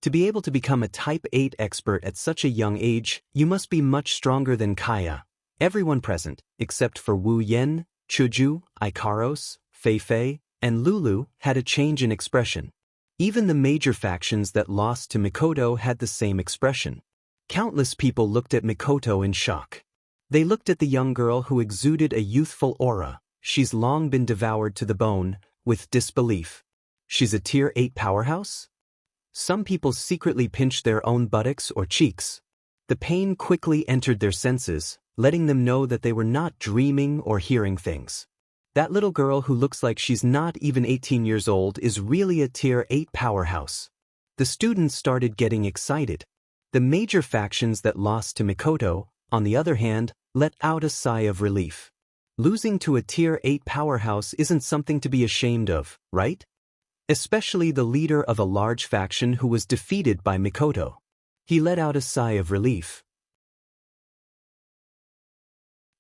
To be able to become a Type 8 expert at such a young age, you must be much stronger than Kaya. Everyone present, except for Wu Yan, Chuju, Ikaros, Fei, and Lulu, had a change in expression. Even the major factions that lost to Mikoto had the same expression. Countless people looked at Mikoto in shock. They looked at the young girl who exuded a youthful aura. She's long been devoured to the bone, with disbelief. She's a Tier 8 powerhouse? Some people secretly pinched their own buttocks or cheeks. The pain quickly entered their senses, letting them know that they were not dreaming or hearing things. That little girl who looks like she's not even 18 years old is really a Tier 8 powerhouse. The students started getting excited. The major factions that lost to Mikoto, on the other hand, let out a sigh of relief. Losing to a Tier 8 powerhouse isn't something to be ashamed of, right? Especially the leader of a large faction who was defeated by Mikoto. He let out a sigh of relief.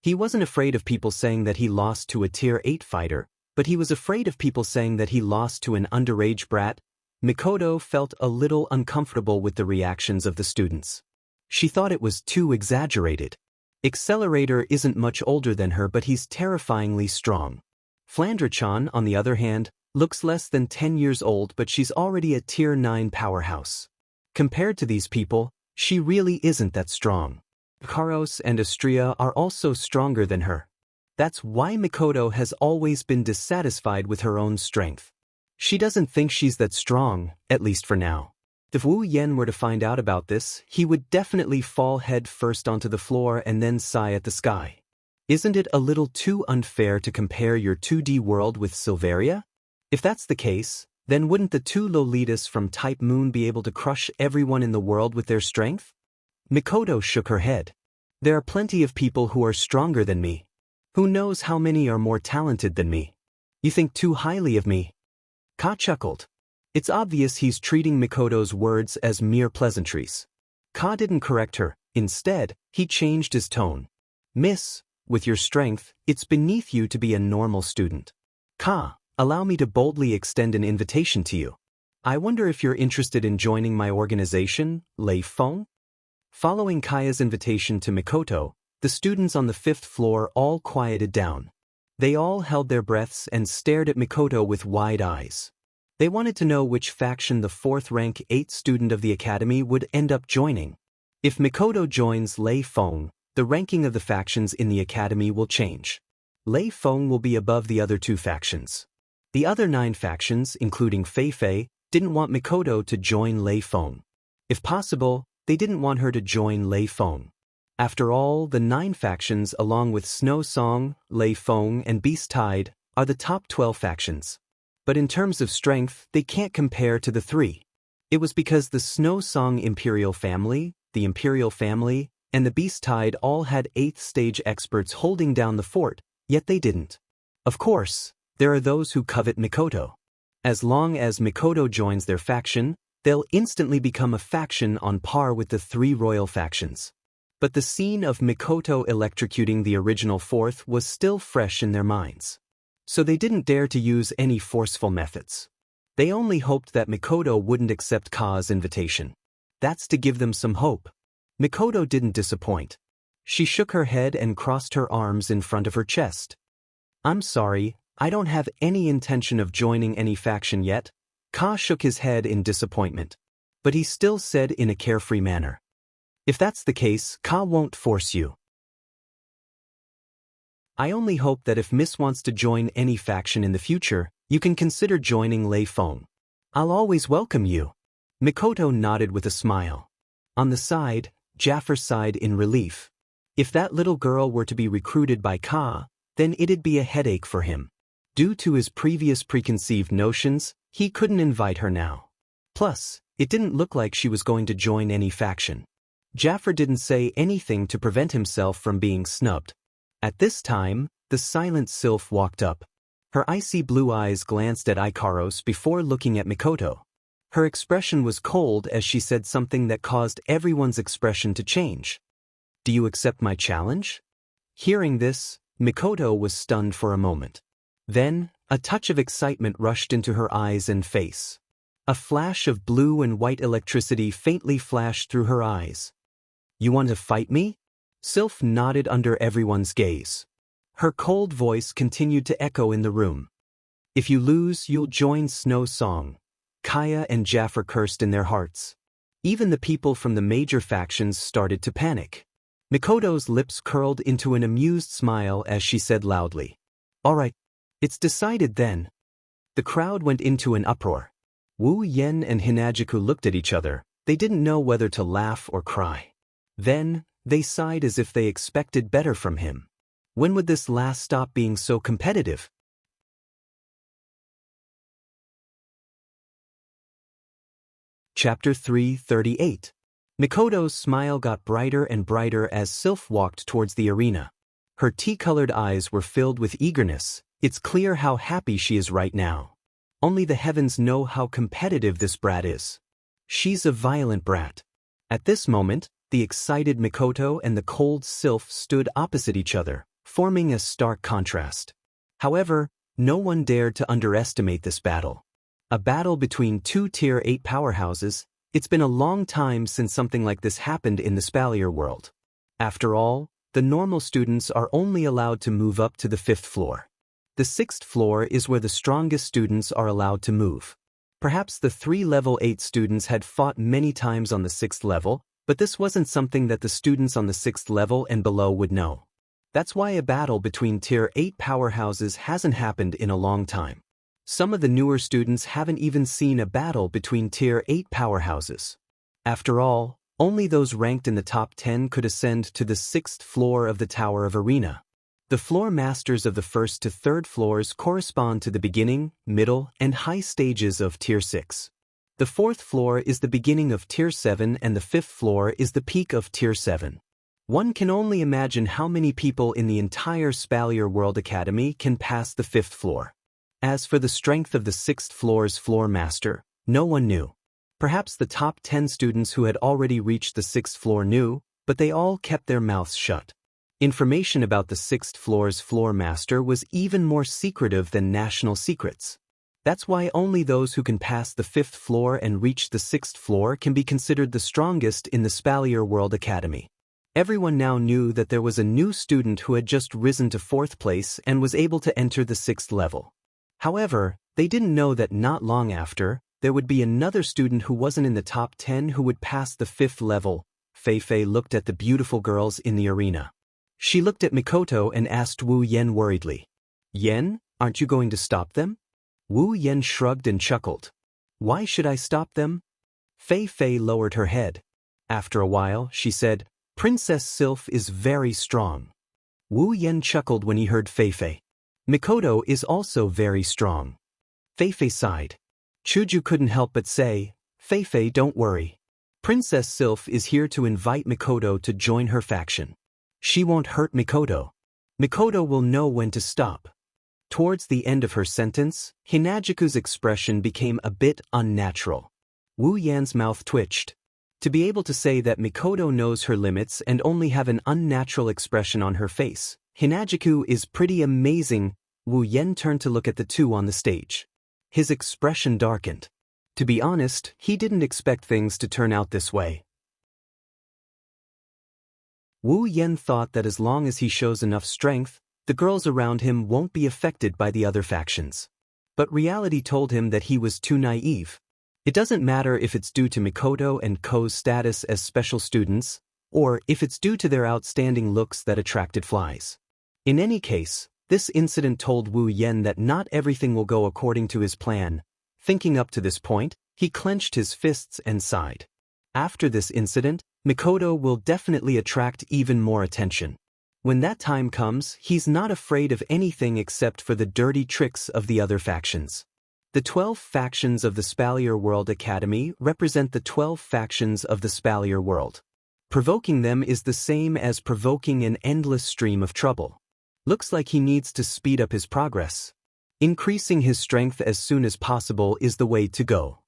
He wasn't afraid of people saying that he lost to a Tier 8 fighter, but he was afraid of people saying that he lost to an underage brat. Mikoto felt a little uncomfortable with the reactions of the students. She thought it was too exaggerated. Accelerator isn't much older than her, but he's terrifyingly strong. Flandre-chan, on the other hand, looks less than 10 years old, but she's already a Tier 9 powerhouse. Compared to these people, she really isn't that strong. Karos and Astria are also stronger than her. That's why Mikoto has always been dissatisfied with her own strength. She doesn't think she's that strong, at least for now. If Wu Yan were to find out about this, he would definitely fall head first onto the floor and then sigh at the sky. Isn't it a little too unfair to compare your 2D world with Silveria? If that's the case, then wouldn't the 2 Lolitas from Type Moon be able to crush everyone in the world with their strength? Mikoto shook her head. There are plenty of people who are stronger than me. Who knows how many are more talented than me? You think too highly of me. Ka chuckled. It's obvious he's treating Mikoto's words as mere pleasantries. Ka didn't correct her. Instead, he changed his tone. Miss, with your strength, it's beneath you to be a normal student. Ka, allow me to boldly extend an invitation to you. I wonder if you're interested in joining my organization, Lei Feng? Following Kaya's invitation to Mikoto, the students on the 5th floor all quieted down. They all held their breaths and stared at Mikoto with wide eyes. They wanted to know which faction the 4th rank 8th student of the academy would end up joining. If Mikoto joins Lei Feng, the ranking of the factions in the academy will change. Lei Feng will be above the other 2 factions. The other 9 factions, including Fei, didn't want Mikoto to join Lei Feng. If possible, they didn't want her to join Lei Feng. After all, the 9 factions along with Snow Song, Lei Feng and Beast Tide are the top 12 factions. But in terms of strength, they can't compare to the 3. It was because the Snow Song Imperial family, the Imperial family, and the Beast Tide all had 8th stage experts holding down the fort, yet they didn't. Of course, there are those who covet Mikoto. As long as Mikoto joins their faction, they'll instantly become a faction on par with the 3 royal factions. But the scene of Mikoto electrocuting the original 4th was still fresh in their minds. So they didn't dare to use any forceful methods. They only hoped that Mikoto wouldn't accept Ka's invitation. That's to give them some hope. Mikoto didn't disappoint. She shook her head and crossed her arms in front of her chest. I'm sorry, I don't have any intention of joining any faction yet. Ka shook his head in disappointment. But he still said in a carefree manner. If that's the case, Ka won't force you. I only hope that if Miss wants to join any faction in the future, you can consider joining Lei Feng. I'll always welcome you. Mikoto nodded with a smile. On the side, Jaffer sighed in relief. If that little girl were to be recruited by Ka, then it'd be a headache for him. Due to his previous preconceived notions, he couldn't invite her now. Plus, it didn't look like she was going to join any faction. Jaffer didn't say anything to prevent himself from being snubbed. At this time, the silent sylph walked up. Her icy blue eyes glanced at Ikaros before looking at Mikoto. Her expression was cold as she said something that caused everyone's expression to change. Do you accept my challenge? Hearing this, Mikoto was stunned for a moment. Then, a touch of excitement rushed into her eyes and face. A flash of blue and white electricity faintly flashed through her eyes. You want to fight me? Sylph nodded under everyone's gaze. Her cold voice continued to echo in the room. If you lose, you'll join Snow Song. Kaya and Jaffer cursed in their hearts. Even the people from the major factions started to panic. Mikoto's lips curled into an amused smile as she said loudly. All right, it's decided then. The crowd went into an uproar. Wu Yen and Hinajiku looked at each other. They didn't know whether to laugh or cry. Then, they sighed as if they expected better from him. When would this last stop being so competitive? Chapter 338. Mikoto's smile got brighter and brighter as Sylph walked towards the arena. Her tea-colored eyes were filled with eagerness. It's clear how happy she is right now. Only the heavens know how competitive this brat is. She's a violent brat. At this moment, the excited Mikoto and the cold Sylph stood opposite each other, forming a stark contrast. However, no one dared to underestimate this battle. A battle between 2 Tier 8 powerhouses. It's been a long time since something like this happened in the Spalier world. After all, the normal students are only allowed to move up to the 5th floor. The 6th floor is where the strongest students are allowed to move. Perhaps the 3 level 8 students had fought many times on the 6th level, but this wasn't something that the students on the 6th level and below would know. That's why a battle between Tier 8 powerhouses hasn't happened in a long time. Some of the newer students haven't even seen a battle between Tier 8 powerhouses. After all, only those ranked in the top 10 could ascend to the 6th floor of the Tower of Arena. The floor masters of the 1st to 3rd floors correspond to the beginning, middle, and high stages of Tier 6. The 4th floor is the beginning of Tier 7 and the 5th floor is the peak of Tier 7. One can only imagine how many people in the entire Spalier World Academy can pass the 5th floor. As for the strength of the 6th floor's floor master, no one knew. Perhaps the top 10 students who had already reached the 6th floor knew, but they all kept their mouths shut. Information about the 6th floor's floor master was even more secretive than national secrets. That's why only those who can pass the 5th floor and reach the 6th floor can be considered the strongest in the Spalier World Academy. Everyone now knew that there was a new student who had just risen to 4th place and was able to enter the 6th level. However, they didn't know that not long after, there would be another student who wasn't in the top 10 who would pass the 5th level. Fei looked at the beautiful girls in the arena. She looked at Mikoto and asked Wu Yen worriedly, "Yen, aren't you going to stop them?" Wu Yen shrugged and chuckled. "Why should I stop them?" Fei lowered her head. After a while, she said, "Princess Sylph is very strong." Wu Yen chuckled when he heard Fei. "Mikoto is also very strong." Fei sighed. Chuju couldn't help but say, "Fei, don't worry. Princess Sylph is here to invite Mikoto to join her faction. She won't hurt Mikoto. Mikoto will know when to stop." Towards the end of her sentence, Hinajiku's expression became a bit unnatural. Wu Yan's mouth twitched. To be able to say that Mikoto knows her limits and only have an unnatural expression on her face, Hinajiku is pretty amazing. Wu Yan turned to look at the two on the stage. His expression darkened. To be honest, he didn't expect things to turn out this way. Wu Yan thought that as long as he shows enough strength, the girls around him won't be affected by the other factions. But reality told him that he was too naive. It doesn't matter if it's due to Mikoto and Ko's status as special students, or if it's due to their outstanding looks that attracted flies. In any case, this incident told Wu Yan that not everything will go according to his plan. Thinking up to this point, he clenched his fists and sighed. After this incident, Mikoto will definitely attract even more attention. When that time comes, he's not afraid of anything except for the dirty tricks of the other factions. The 12 factions of the Spalier World Academy represent the 12 factions of the Spalier World. Provoking them is the same as provoking an endless stream of trouble. Looks like he needs to speed up his progress. Increasing his strength as soon as possible is the way to go.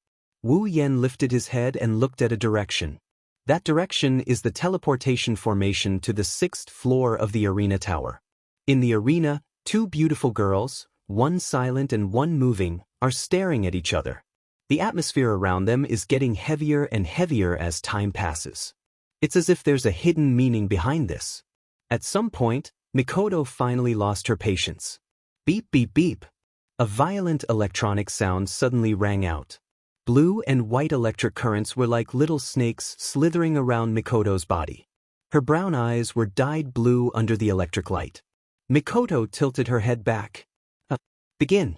Wu Yan lifted his head and looked at a direction. That direction is the teleportation formation to the 6th floor of the arena tower. In the arena, two beautiful girls, one silent and one moving, are staring at each other. The atmosphere around them is getting heavier and heavier as time passes. It's as if there's a hidden meaning behind this. At some point, Mikoto finally lost her patience. Beep beep beep. A violent electronic sound suddenly rang out. Blue and white electric currents were like little snakes slithering around Mikoto's body. Her brown eyes were dyed blue under the electric light. Mikoto tilted her head back. Begin.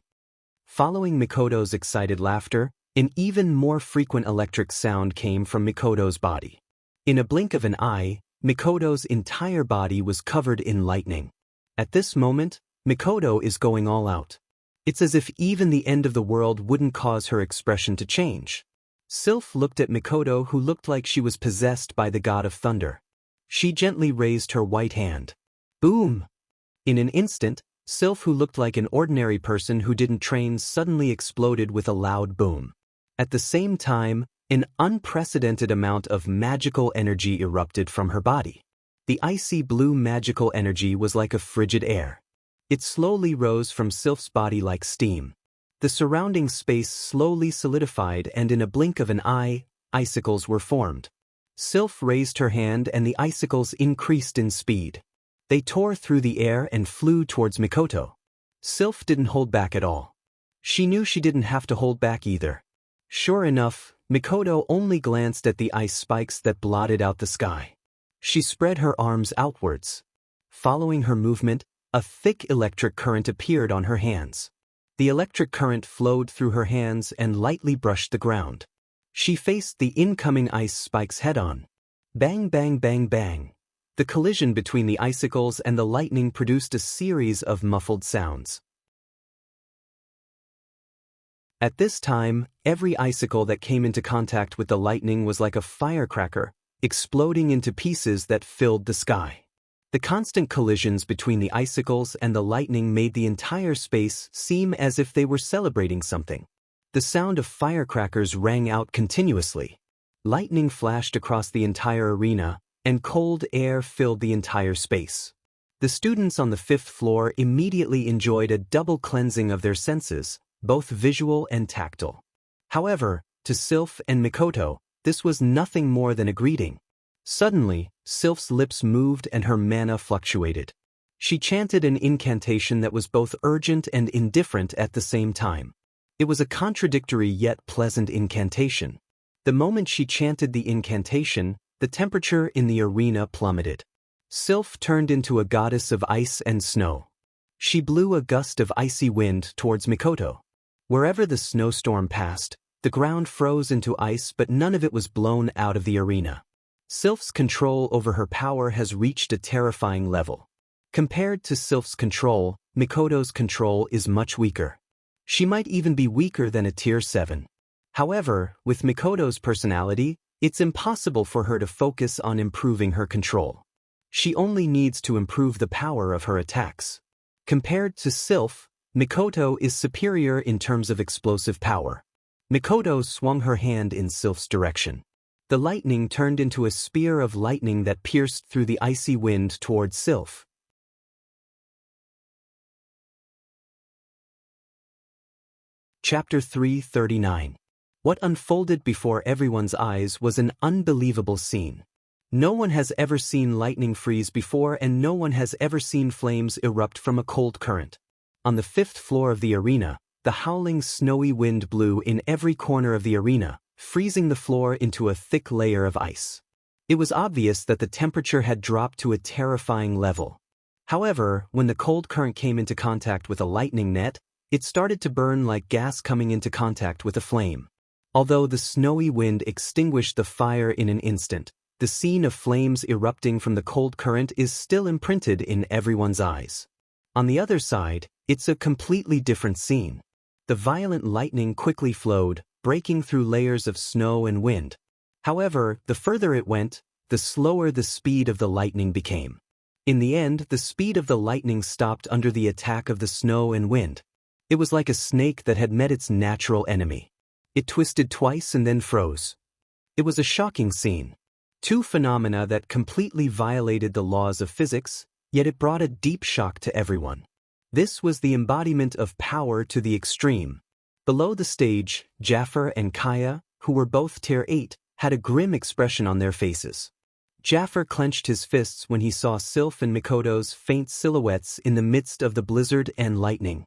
Following Mikoto's excited laughter, an even more frequent electric sound came from Mikoto's body. In a blink of an eye, Mikoto's entire body was covered in lightning. At this moment, Mikoto is going all out. It's as if even the end of the world wouldn't cause her expression to change. Sylph looked at Mikoto, who looked like she was possessed by the god of thunder. She gently raised her white hand. Boom! In an instant, Sylph, who looked like an ordinary person who didn't train, suddenly exploded with a loud boom. At the same time, an unprecedented amount of magical energy erupted from her body. The icy blue magical energy was like a frigid air. It slowly rose from Sylph's body like steam. The surrounding space slowly solidified, and in a blink of an eye, icicles were formed. Sylph raised her hand and the icicles increased in speed. They tore through the air and flew towards Mikoto. Sylph didn't hold back at all. She knew she didn't have to hold back either. Sure enough, Mikoto only glanced at the ice spikes that blotted out the sky. She spread her arms outwards. Following her movement, a thick electric current appeared on her hands. The electric current flowed through her hands and lightly brushed the ground. She faced the incoming ice spikes head-on. Bang bang bang bang. The collision between the icicles and the lightning produced a series of muffled sounds. At this time, every icicle that came into contact with the lightning was like a firecracker, exploding into pieces that filled the sky. The constant collisions between the icicles and the lightning made the entire space seem as if they were celebrating something. The sound of firecrackers rang out continuously. Lightning flashed across the entire arena, and cold air filled the entire space. The students on the 5th floor immediately enjoyed a double cleansing of their senses, both visual and tactile. However, to Sylph and Mikoto, this was nothing more than a greeting. Suddenly, Sylph's lips moved and her mana fluctuated. She chanted an incantation that was both urgent and indifferent at the same time. It was a contradictory yet pleasant incantation. The moment she chanted the incantation, the temperature in the arena plummeted. Sylph turned into a goddess of ice and snow. She blew a gust of icy wind towards Mikoto. Wherever the snowstorm passed, the ground froze into ice, but none of it was blown out of the arena. Sylph's control over her power has reached a terrifying level. Compared to Sylph's control, Mikoto's control is much weaker. She might even be weaker than a Tier 7. However, with Mikoto's personality, it's impossible for her to focus on improving her control. She only needs to improve the power of her attacks. Compared to Sylph, Mikoto is superior in terms of explosive power. Mikoto swung her hand in Sylph's direction. The lightning turned into a spear of lightning that pierced through the icy wind towards Sylph. Chapter 339. What unfolded before everyone's eyes was an unbelievable scene. No one has ever seen lightning freeze before, and no one has ever seen flames erupt from a cold current. On the 5th floor of the arena, the howling snowy wind blew in every corner of the arena, freezing the floor into a thick layer of ice. It was obvious that the temperature had dropped to a terrifying level. However, when the cold current came into contact with a lightning net, it started to burn like gas coming into contact with a flame. Although the snowy wind extinguished the fire in an instant, the scene of flames erupting from the cold current is still imprinted in everyone's eyes. On the other side, it's a completely different scene. The violent lightning quickly flowed, breaking through layers of snow and wind. However, the further it went, the slower the speed of the lightning became. In the end, the speed of the lightning stopped under the attack of the snow and wind. It was like a snake that had met its natural enemy. It twisted twice and then froze. It was a shocking scene. Two phenomena that completely violated the laws of physics, yet it brought a deep shock to everyone. This was the embodiment of power to the extreme. Below the stage, Jaffer and Kaya, who were both Tier 8, had a grim expression on their faces. Jaffer clenched his fists when he saw Sylph and Mikoto's faint silhouettes in the midst of the blizzard and lightning.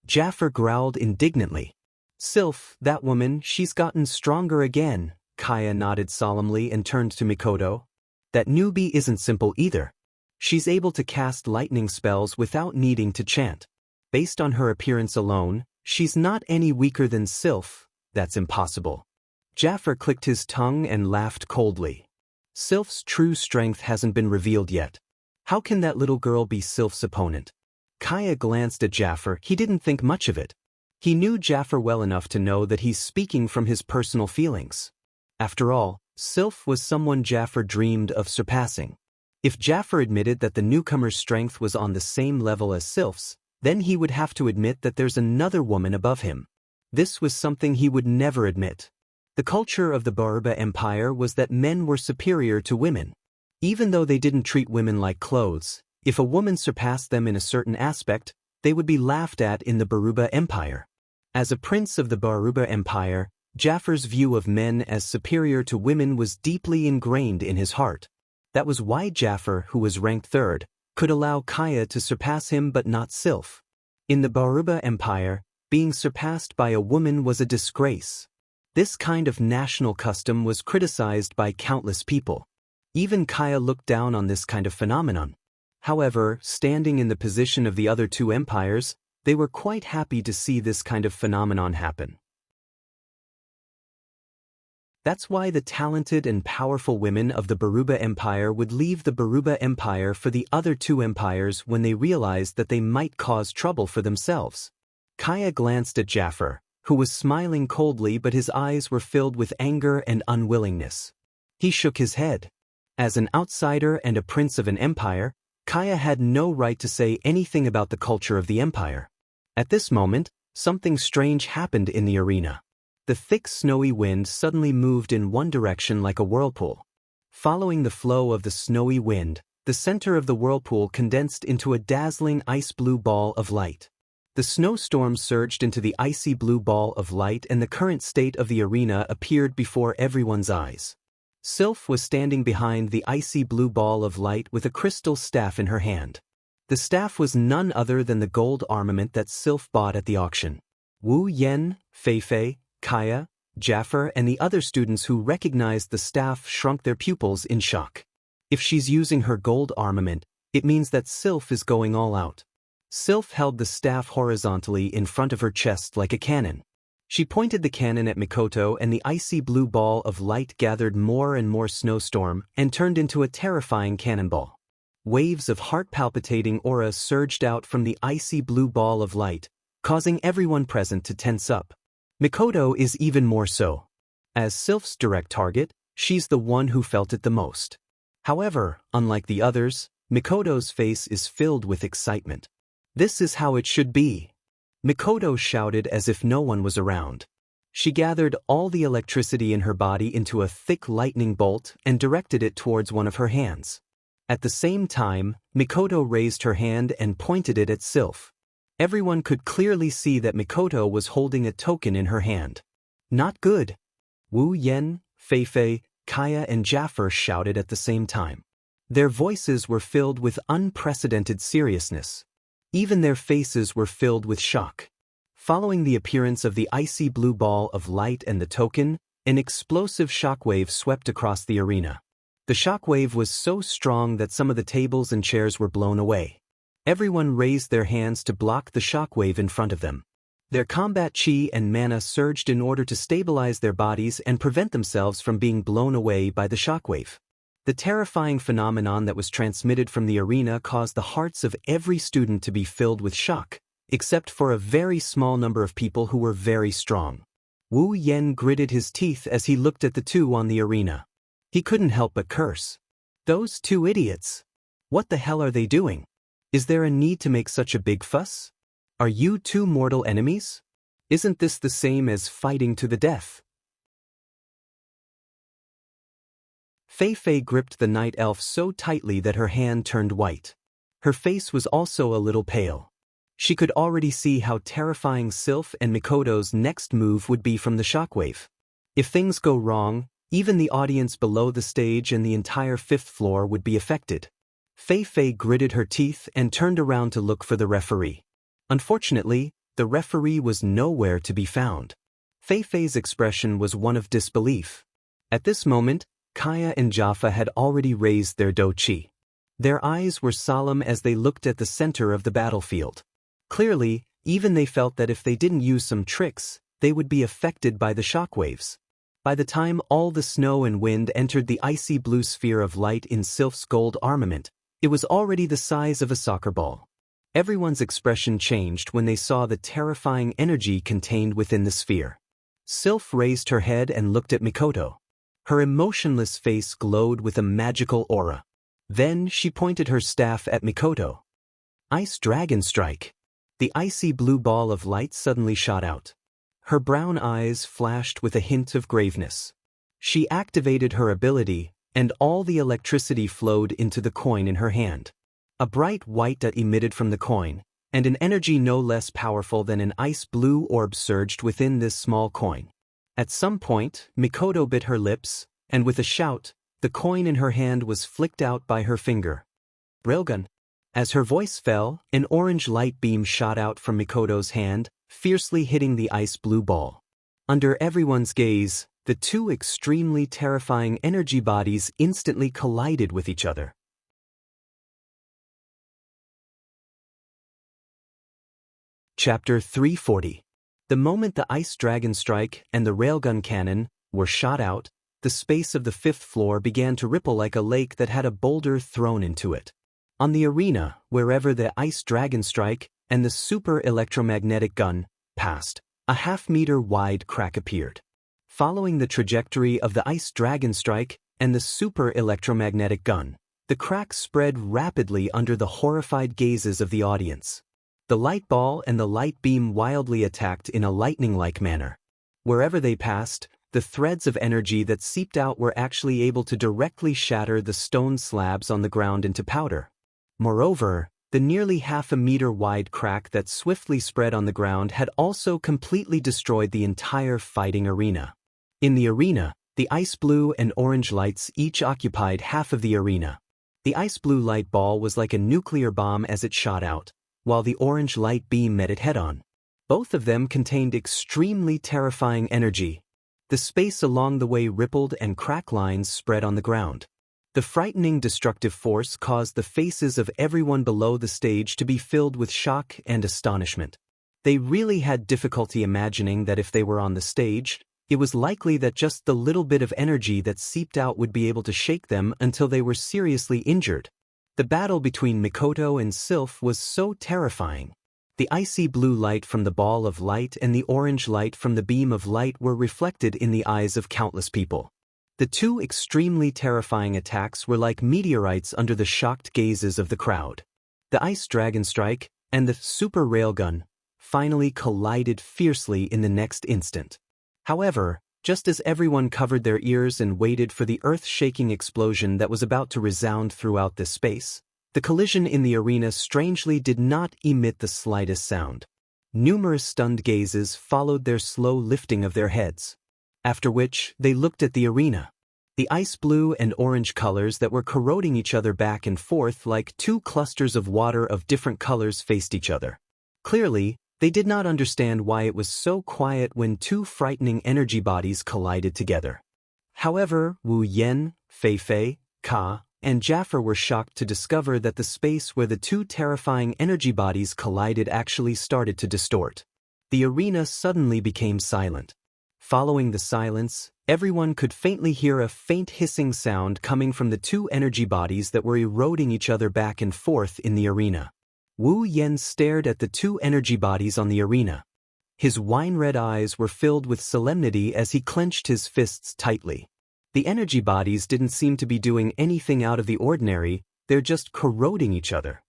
Jaffer growled indignantly. "Sylph, that woman, she's gotten stronger again." Kaya nodded solemnly and turned to Mikoto. "That newbie isn't simple either. She's able to cast lightning spells without needing to chant. Based on her appearance alone, she's not any weaker than Sylph. That's impossible." Jaffer clicked his tongue and laughed coldly. "Sylph's true strength hasn't been revealed yet. How can that little girl be Sylph's opponent?" Kaya glanced at Jaffer. He didn't think much of it. He knew Jaffer well enough to know that he's speaking from his personal feelings. After all, Sylph was someone Jaffer dreamed of surpassing. If Jaffer admitted that the newcomer's strength was on the same level as Sylph's, then he would have to admit that there's another woman above him. This was something he would never admit. The culture of the Baruba Empire was that men were superior to women. Even though they didn't treat women like clothes, if a woman surpassed them in a certain aspect, they would be laughed at in the Baruba Empire. As a prince of the Baruba Empire, Jaffer's view of men as superior to women was deeply ingrained in his heart. That was why Jaffer, who was ranked 3rd, could allow Kaya to surpass him but not Sylph. In the Baruba Empire, being surpassed by a woman was a disgrace. This kind of national custom was criticized by countless people. Even Kaya looked down on this kind of phenomenon. However, standing in the position of the other two empires, they were quite happy to see this kind of phenomenon happen. That's why the talented and powerful women of the Baruba Empire would leave the Baruba Empire for the other two empires when they realized that they might cause trouble for themselves. Kaya glanced at Jaffer, who was smiling coldly, but his eyes were filled with anger and unwillingness. He shook his head. As an outsider and a prince of an empire, Kaya had no right to say anything about the culture of the empire. At this moment, something strange happened in the arena. The thick snowy wind suddenly moved in one direction like a whirlpool. Following the flow of the snowy wind, the center of the whirlpool condensed into a dazzling ice blue ball of light. The snowstorm surged into the icy blue ball of light and the current state of the arena appeared before everyone's eyes. Sylph was standing behind the icy blue ball of light with a crystal staff in her hand. The staff was none other than the gold armament that Sylph bought at the auction. Wu Yen, Feifei, Kaya, Jaffer and the other students who recognized the staff shrunk their pupils in shock. If she's using her gold armament, it means that Sylph is going all out. Sylph held the staff horizontally in front of her chest like a cannon. She pointed the cannon at Mikoto and the icy blue ball of light gathered more and more snowstorm and turned into a terrifying cannonball. Waves of heart-palpitating aura surged out from the icy blue ball of light, causing everyone present to tense up. Mikoto is even more so. As Sylph's direct target, she's the one who felt it the most. However, unlike the others, Mikoto's face is filled with excitement. This is how it should be. Mikoto shouted as if no one was around. She gathered all the electricity in her body into a thick lightning bolt and directed it towards one of her hands. At the same time, Mikoto raised her hand and pointed it at Sylph. Everyone could clearly see that Mikoto was holding a token in her hand. Not good. Wu Yen, Feifei, Kaya and Jaffer shouted at the same time. Their voices were filled with unprecedented seriousness. Even their faces were filled with shock. Following the appearance of the icy blue ball of light and the token, an explosive shockwave swept across the arena. The shockwave was so strong that some of the tables and chairs were blown away. Everyone raised their hands to block the shockwave in front of them. Their combat chi and mana surged in order to stabilize their bodies and prevent themselves from being blown away by the shockwave. The terrifying phenomenon that was transmitted from the arena caused the hearts of every student to be filled with shock, except for a very small number of people who were very strong. Wu Yen gritted his teeth as he looked at the two on the arena. He couldn't help but curse. Those two idiots. What the hell are they doing? Is there a need to make such a big fuss? Are you two mortal enemies? Isn't this the same as fighting to the death? Feifei gripped the night elf so tightly that her hand turned white. Her face was also a little pale. She could already see how terrifying Sylph and Mikoto's next move would be from the shockwave. If things go wrong, even the audience below the stage and the entire fifth floor would be affected. Feifei gritted her teeth and turned around to look for the referee. Unfortunately, the referee was nowhere to be found. Feifei's expression was one of disbelief. At this moment, Kaya and Jaffa had already raised their douchi. Their eyes were solemn as they looked at the center of the battlefield. Clearly, even they felt that if they didn't use some tricks, they would be affected by the shockwaves. By the time all the snow and wind entered the icy blue sphere of light in Sylph's gold armament, it was already the size of a soccer ball. Everyone's expression changed when they saw the terrifying energy contained within the sphere. Sylph raised her head and looked at Mikoto. Her emotionless face glowed with a magical aura. Then she pointed her staff at Mikoto. Ice Dragon Strike. The icy blue ball of light suddenly shot out. Her brown eyes flashed with a hint of graveness. She activated her ability, and all the electricity flowed into the coin in her hand. A bright white dot emitted from the coin, and an energy no less powerful than an ice blue orb surged within this small coin. At some point, Mikoto bit her lips, and with a shout, the coin in her hand was flicked out by her finger. Railgun. As her voice fell, an orange light beam shot out from Mikoto's hand, fiercely hitting the ice blue ball. Under everyone's gaze, the two extremely terrifying energy bodies instantly collided with each other. Chapter 340. The moment the Ice Dragon Strike and the Railgun Cannon were shot out, the space of the fifth floor began to ripple like a lake that had a boulder thrown into it. On the arena, wherever the Ice Dragon Strike and the Super Electromagnetic Gun passed, a half-meter wide crack appeared. Following the trajectory of the Ice Dragon Strike and the Super Electromagnetic Gun, the crack spread rapidly under the horrified gazes of the audience. The light ball and the light beam wildly attacked in a lightning-like manner. Wherever they passed, the threads of energy that seeped out were actually able to directly shatter the stone slabs on the ground into powder. Moreover, The nearly half-a-meter-wide crack that swiftly spread on the ground had also completely destroyed the entire fighting arena. In the arena, the ice blue and orange lights each occupied half of the arena. The ice blue light ball was like a nuclear bomb as it shot out, while the orange light beam met it head-on. Both of them contained extremely terrifying energy. The space along the way rippled and crack lines spread on the ground. The frightening destructive force caused the faces of everyone below the stage to be filled with shock and astonishment. They really had difficulty imagining that if they were on the stage, it was likely that just the little bit of energy that seeped out would be able to shake them until they were seriously injured. The battle between Mikoto and Sylph was so terrifying. The icy blue light from the ball of light and the orange light from the beam of light were reflected in the eyes of countless people. The two extremely terrifying attacks were like meteorites under the shocked gazes of the crowd. The Ice Dragon Strike and the Super Railgun finally collided fiercely in the next instant. However, just as everyone covered their ears and waited for the earth-shaking explosion that was about to resound throughout this space, the collision in the arena strangely did not emit the slightest sound. Numerous stunned gazes followed their slow lifting of their heads, after which they looked at the arena. The ice blue and orange colors that were corroding each other back and forth like two clusters of water of different colors faced each other. Clearly, they did not understand why it was so quiet when two frightening energy bodies collided together. However, Wu Yan, Fei Fei, Ka, and Jaffer were shocked to discover that the space where the two terrifying energy bodies collided actually started to distort. The arena suddenly became silent. Following the silence, everyone could faintly hear a faint hissing sound coming from the two energy bodies that were eroding each other back and forth in the arena. Wu Yan stared at the two energy bodies on the arena. His wine-red eyes were filled with solemnity as he clenched his fists tightly. The energy bodies didn't seem to be doing anything out of the ordinary, they're just corroding each other.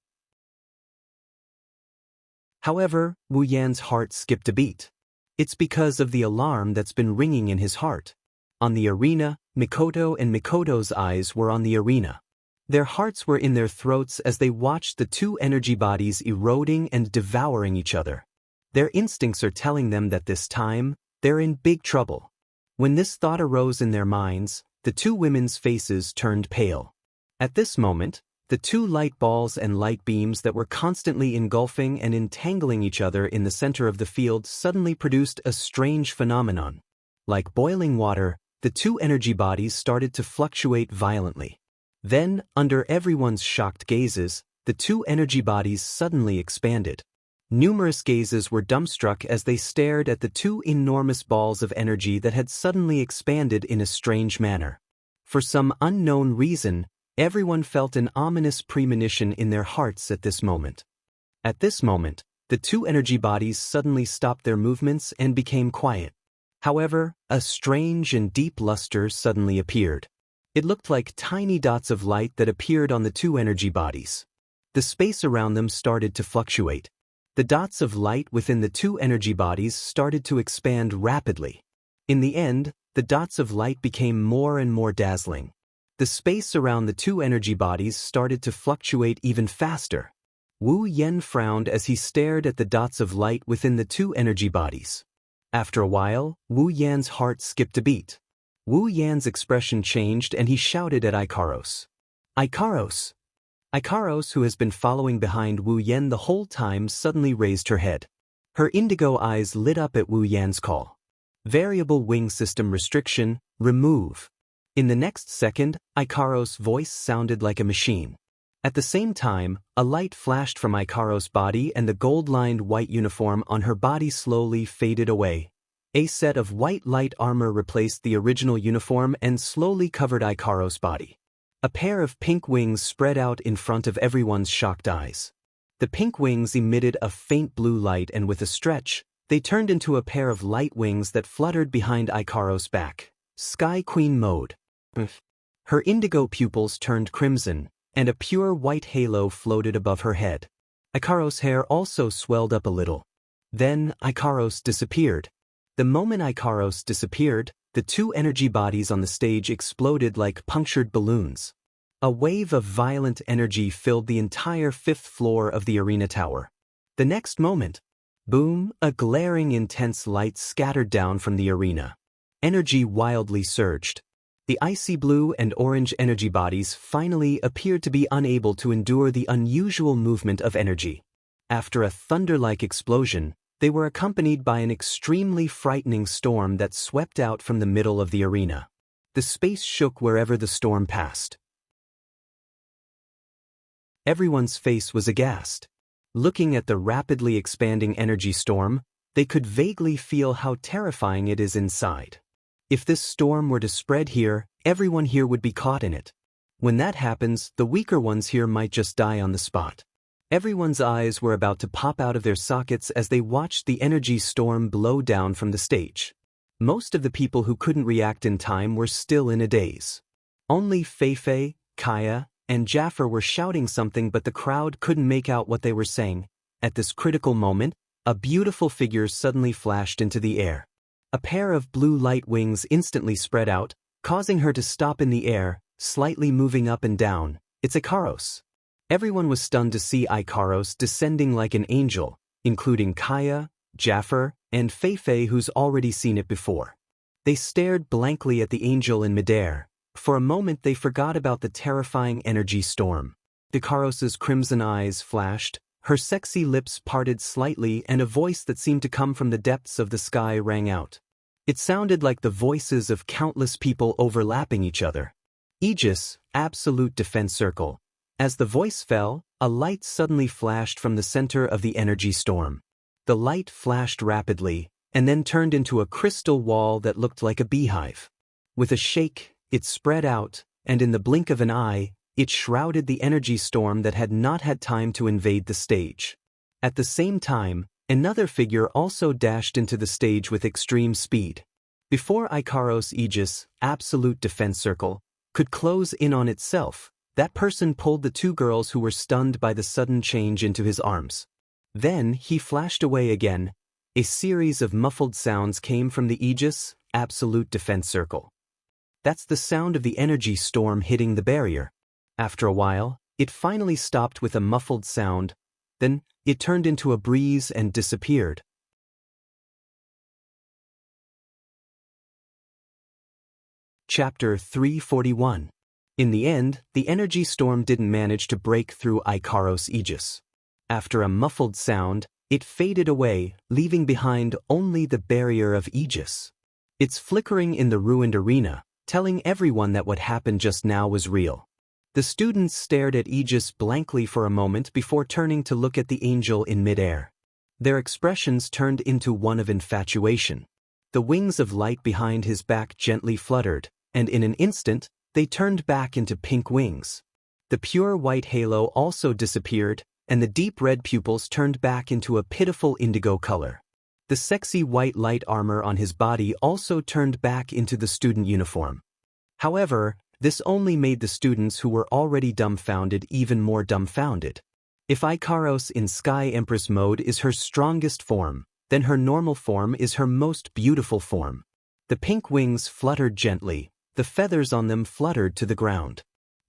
However, Wu Yan's heart skipped a beat. It's because of the alarm that's been ringing in his heart. On the arena, Mikoto and Mikoto's eyes were on the arena. Their hearts were in their throats as they watched the two energy bodies eroding and devouring each other. Their instincts are telling them that this time, they're in big trouble. When this thought arose in their minds, the two women's faces turned pale. At this moment, the two light balls and light beams that were constantly engulfing and entangling each other in the center of the field suddenly produced a strange phenomenon. Like boiling water, the two energy bodies started to fluctuate violently. Then, under everyone's shocked gazes, the two energy bodies suddenly expanded. Numerous gazes were dumbstruck as they stared at the two enormous balls of energy that had suddenly expanded in a strange manner. For some unknown reason, everyone felt an ominous premonition in their hearts at this moment. At this moment, the two energy bodies suddenly stopped their movements and became quiet. However, a strange and deep luster suddenly appeared. It looked like tiny dots of light that appeared on the two energy bodies. The space around them started to fluctuate. The dots of light within the two energy bodies started to expand rapidly. In the end, the dots of light became more and more dazzling. The space around the two energy bodies started to fluctuate even faster. Wu Yan frowned as he stared at the dots of light within the two energy bodies. After a while, Wu Yan's heart skipped a beat. Wu Yan's expression changed and he shouted at Ikaros. Ikaros! Ikaros, who has been following behind Wu Yan the whole time, suddenly raised her head. Her indigo eyes lit up at Wu Yan's call. Variable wing system restriction, remove. In the next second, Ikaros' voice sounded like a machine. At the same time, a light flashed from Ikaros' body and the gold-lined white uniform on her body slowly faded away. A set of white light armor replaced the original uniform and slowly covered Ikaros' body. A pair of pink wings spread out in front of everyone's shocked eyes. The pink wings emitted a faint blue light and with a stretch, they turned into a pair of light wings that fluttered behind Ikaros' back. Sky Queen mode. Her indigo pupils turned crimson, and a pure white halo floated above her head. Ikaros' hair also swelled up a little. Then, Ikaros disappeared. The moment Ikaros disappeared, the two energy bodies on the stage exploded like punctured balloons. A wave of violent energy filled the entire 5th floor of the arena tower. The next moment, boom, a glaring intense light scattered down from the arena. Energy wildly surged. The icy blue and orange energy bodies finally appeared to be unable to endure the unusual movement of energy. After a thunder-like explosion, they were accompanied by an extremely frightening storm that swept out from the middle of the arena. The space shook wherever the storm passed. Everyone's face was aghast. Looking at the rapidly expanding energy storm, they could vaguely feel how terrifying it is inside. If this storm were to spread here, everyone here would be caught in it. When that happens, the weaker ones here might just die on the spot. Everyone's eyes were about to pop out of their sockets as they watched the energy storm blow down from the stage. Most of the people who couldn't react in time were still in a daze. Only Feifei, Kaya, and Jaffer were shouting something, but the crowd couldn't make out what they were saying. At this critical moment, a beautiful figure suddenly flashed into the air. A pair of blue light wings instantly spread out, causing her to stop in the air, slightly moving up and down. It's Ikaros. Everyone was stunned to see Ikaros descending like an angel, including Kaya, Jaffer, and Feifei, who's already seen it before. They stared blankly at the angel in midair. For a moment they forgot about the terrifying energy storm. Ikaros's crimson eyes flashed, her sexy lips parted slightly, and a voice that seemed to come from the depths of the sky rang out. It sounded like the voices of countless people overlapping each other. Aegis, absolute defense circle. As the voice fell, a light suddenly flashed from the center of the energy storm. The light flashed rapidly, and then turned into a crystal wall that looked like a beehive. With a shake, it spread out, and in the blink of an eye, it shrouded the energy storm that had not had time to invade the stage. At the same time, another figure also dashed into the stage with extreme speed. Before Ikaros' Aegis, absolute defense circle, could close in on itself, that person pulled the two girls who were stunned by the sudden change into his arms. Then he flashed away again. A series of muffled sounds came from the Aegis, absolute defense circle. That's the sound of the energy storm hitting the barrier. After a while, it finally stopped with a muffled sound, then it turned into a breeze and disappeared. Chapter 341. In the end, the energy storm didn't manage to break through Ikaros' Aegis. After a muffled sound, it faded away, leaving behind only the barrier of Aegis. It's flickering in the ruined arena, telling everyone that what happened just now was real. The students stared at Aegis blankly for a moment before turning to look at the angel in midair. Their expressions turned into one of infatuation. The wings of light behind his back gently fluttered, and in an instant, they turned back into pink wings. The pure white halo also disappeared, and the deep red pupils turned back into a pitiful indigo color. The sexy white light armor on his body also turned back into the student uniform. However, this only made the students who were already dumbfounded even more dumbfounded. If Ikaros in Sky Empress mode is her strongest form, then her normal form is her most beautiful form. The pink wings fluttered gently, the feathers on them fluttered to the ground.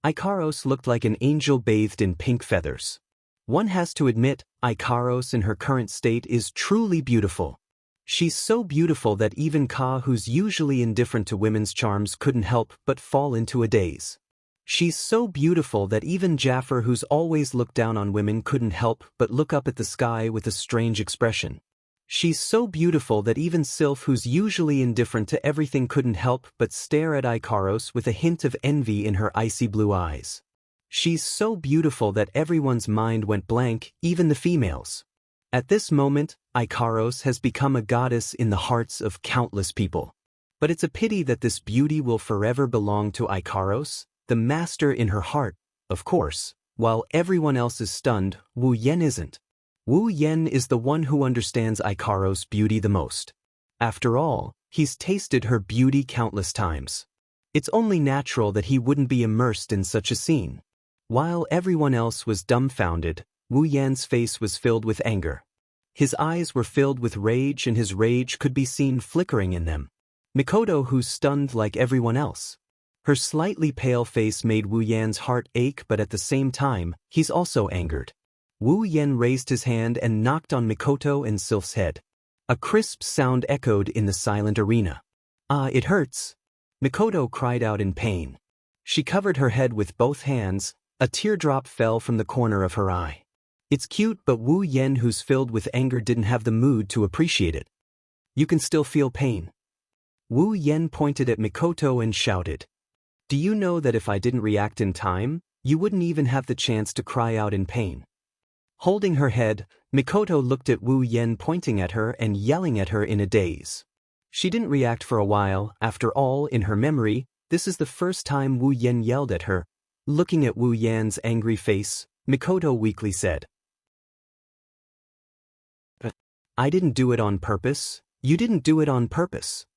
Ikaros looked like an angel bathed in pink feathers. One has to admit, Ikaros in her current state is truly beautiful. She's so beautiful that even Ka, who's usually indifferent to women's charms, couldn't help but fall into a daze. She's so beautiful that even Jaffer, who's always looked down on women, couldn't help but look up at the sky with a strange expression. She's so beautiful that even Sylph, who's usually indifferent to everything, couldn't help but stare at Ikaros with a hint of envy in her icy blue eyes. She's so beautiful that everyone's mind went blank, even the females. At this moment, Ikaros has become a goddess in the hearts of countless people. But it's a pity that this beauty will forever belong to Ikaros, the master in her heart, of course. While everyone else is stunned, Wu Yan isn't. Wu Yan is the one who understands Ikaros' beauty the most. After all, he's tasted her beauty countless times. It's only natural that he wouldn't be immersed in such a scene. While everyone else was dumbfounded, Wu Yan's face was filled with anger. His eyes were filled with rage, and his rage could be seen flickering in them. Mikoto, who's stunned like everyone else. Her slightly pale face made Wu Yan's heart ache, but at the same time, he's also angered. Wu Yan raised his hand and knocked on Mikoto and Sylph's head. A crisp sound echoed in the silent arena. "Ah, it hurts." Mikoto cried out in pain. She covered her head with both hands. A teardrop fell from the corner of her eye. "It's cute, but Wu Yan, who's filled with anger, didn't have the mood to appreciate it." "You can still feel pain." Wu Yan pointed at Mikoto and shouted. "Do you know that if I didn't react in time, you wouldn't even have the chance to cry out in pain?" Holding her head, Mikoto looked at Wu Yan, pointing at her and yelling at her in a daze. She didn't react for a while. After all, in her memory, this is the first time Wu Yan yelled at her. Looking at Wu Yan's angry face, Mikoto weakly said, "But I didn't do it on purpose. You didn't do it on purpose."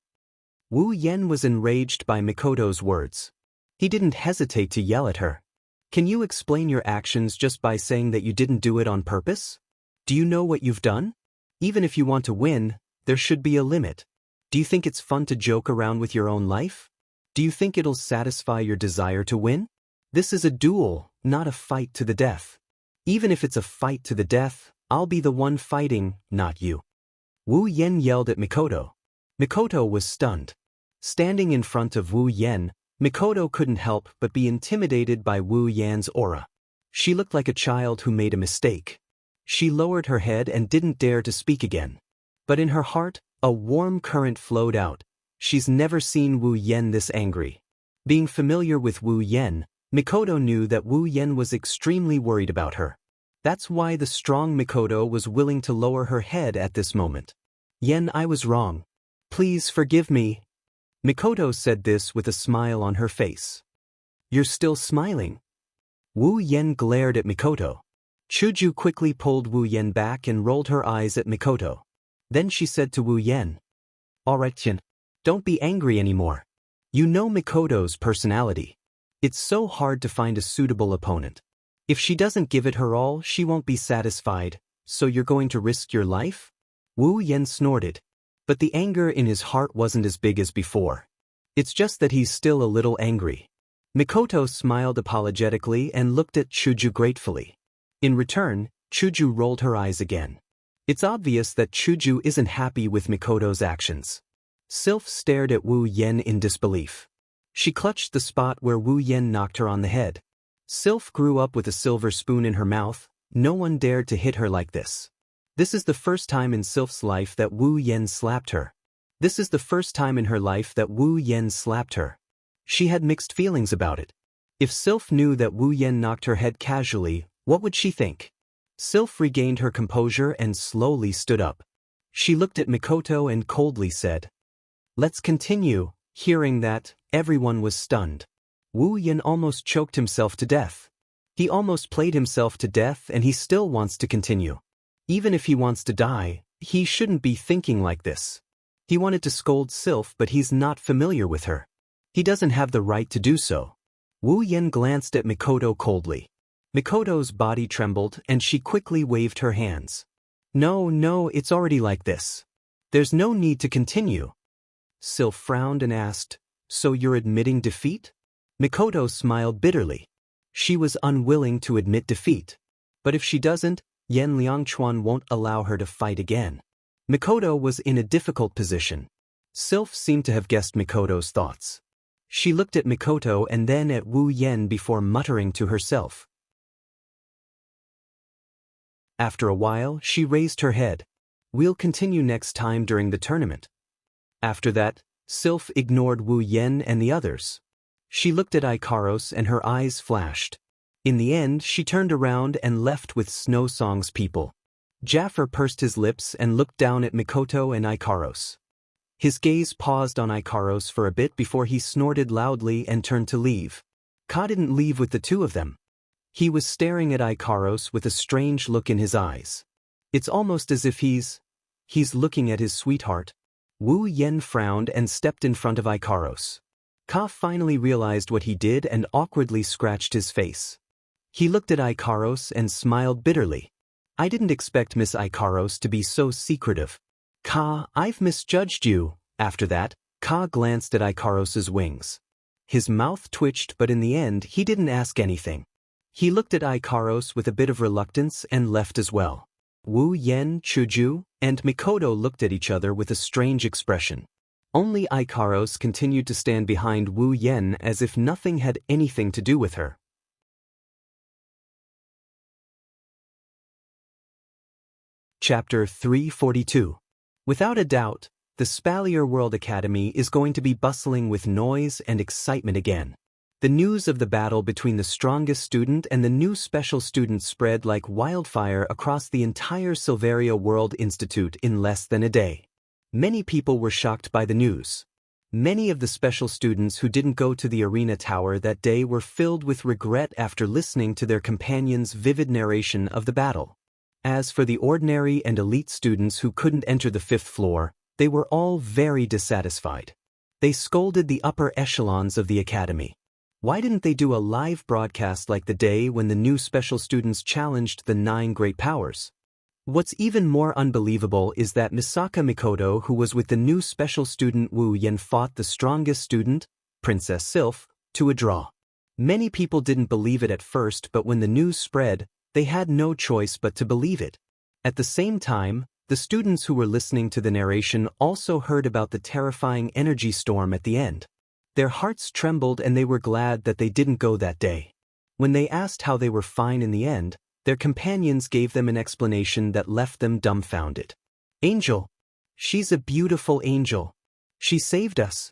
Wu Yan was enraged by Mikoto's words. He didn't hesitate to yell at her. "Can you explain your actions just by saying that you didn't do it on purpose? Do you know what you've done? Even if you want to win, there should be a limit. Do you think it's fun to joke around with your own life? Do you think it'll satisfy your desire to win? This is a duel, not a fight to the death. Even if it's a fight to the death, I'll be the one fighting, not you." Wu Yan yelled at Mikoto. Mikoto was stunned. Standing in front of Wu Yan, Mikoto couldn't help but be intimidated by Wu Yan's aura. She looked like a child who made a mistake. She lowered her head and didn't dare to speak again. But in her heart, a warm current flowed out. She's never seen Wu Yan this angry. Being familiar with Wu Yan, Mikoto knew that Wu Yan was extremely worried about her. That's why the strong Mikoto was willing to lower her head at this moment. "Yan, I was wrong. Please forgive me." Mikoto said this with a smile on her face. "You're still smiling?" Wu Yan glared at Mikoto. Chuju quickly pulled Wu Yan back and rolled her eyes at Mikoto. Then she said to Wu Yan, "All right, Yan, don't be angry anymore. You know Mikoto's personality. It's so hard to find a suitable opponent. If she doesn't give it her all, she won't be satisfied, so you're going to risk your life?" Wu Yan snorted. But the anger in his heart wasn't as big as before. It's just that he's still a little angry. Mikoto smiled apologetically and looked at Chuju gratefully. In return, Chuju rolled her eyes again. It's obvious that Chuju isn't happy with Mikoto's actions. Sylph stared at Wu Yan in disbelief. She clutched the spot where Wu Yan knocked her on the head. Sylph grew up with a silver spoon in her mouth. No one dared to hit her like this. This is the first time in Sylph's life that Wu Yan slapped her. This is the first time in her life that Wu Yan slapped her. She had mixed feelings about it. If Sylph knew that Wu Yan knocked her head casually, what would she think? Sylph regained her composure and slowly stood up. She looked at Mikoto and coldly said, "Let's continue." Hearing that, everyone was stunned. Wu Yan almost choked himself to death. He almost played himself to death, and he still wants to continue. Even if he wants to die, he shouldn't be thinking like this. He wanted to scold Sylph, but he's not familiar with her. He doesn't have the right to do so. Wu Yan glanced at Mikoto coldly. Mikoto's body trembled, and she quickly waved her hands. No, it's already like this. There's no need to continue." Sylph frowned and asked, "So you're admitting defeat?" Mikoto smiled bitterly. She was unwilling to admit defeat. But if she doesn't, Yan Liangchuan won't allow her to fight again. Mikoto was in a difficult position. Sylph seemed to have guessed Mikoto's thoughts. She looked at Mikoto and then at Wu Yan before muttering to herself. After a while, she raised her head. "We'll continue next time during the tournament." After that, Sylph ignored Wu Yan and the others. She looked at Ikaros and her eyes flashed. In the end, she turned around and left with Snow Song's people. Jaffer pursed his lips and looked down at Mikoto and Ikaros. His gaze paused on Ikaros for a bit before he snorted loudly and turned to leave. Ka didn't leave with the two of them. He was staring at Ikaros with a strange look in his eyes. It's almost as if he's looking at his sweetheart. Wu Yan frowned and stepped in front of Ikaros. Ka finally realized what he did and awkwardly scratched his face. He looked at Ikaros and smiled bitterly. "I didn't expect Miss Ikaros to be so secretive. Ka, I've misjudged you." After that, Ka glanced at Ikaros's wings. His mouth twitched, but in the end he didn't ask anything. He looked at Ikaros with a bit of reluctance and left as well. Wu Yen, Chuju, and Mikoto looked at each other with a strange expression. Only Ikaros continued to stand behind Wu Yen as if nothing had anything to do with her. Chapter 342. Without a doubt, the Spalier World Academy is going to be bustling with noise and excitement again. The news of the battle between the strongest student and the new special student spread like wildfire across the entire Silveria World Institute in less than a day. Many people were shocked by the news. Many of the special students who didn't go to the arena tower that day were filled with regret after listening to their companions' vivid narration of the battle. As for the ordinary and elite students who couldn't enter the 5th floor, they were all very dissatisfied. They scolded the upper echelons of the academy. Why didn't they do a live broadcast like the day when the new special students challenged the 9 great powers? What's even more unbelievable is that Misaka Mikoto, who was with the new special student Wu Yen, fought the strongest student, Princess Sylph, to a draw. Many people didn't believe it at first, but when the news spread, they had no choice but to believe it. At the same time, the students who were listening to the narration also heard about the terrifying energy storm at the end. Their hearts trembled and they were glad that they didn't go that day. When they asked how they were fine in the end, their companions gave them an explanation that left them dumbfounded. Angel. She's a beautiful angel. She saved us.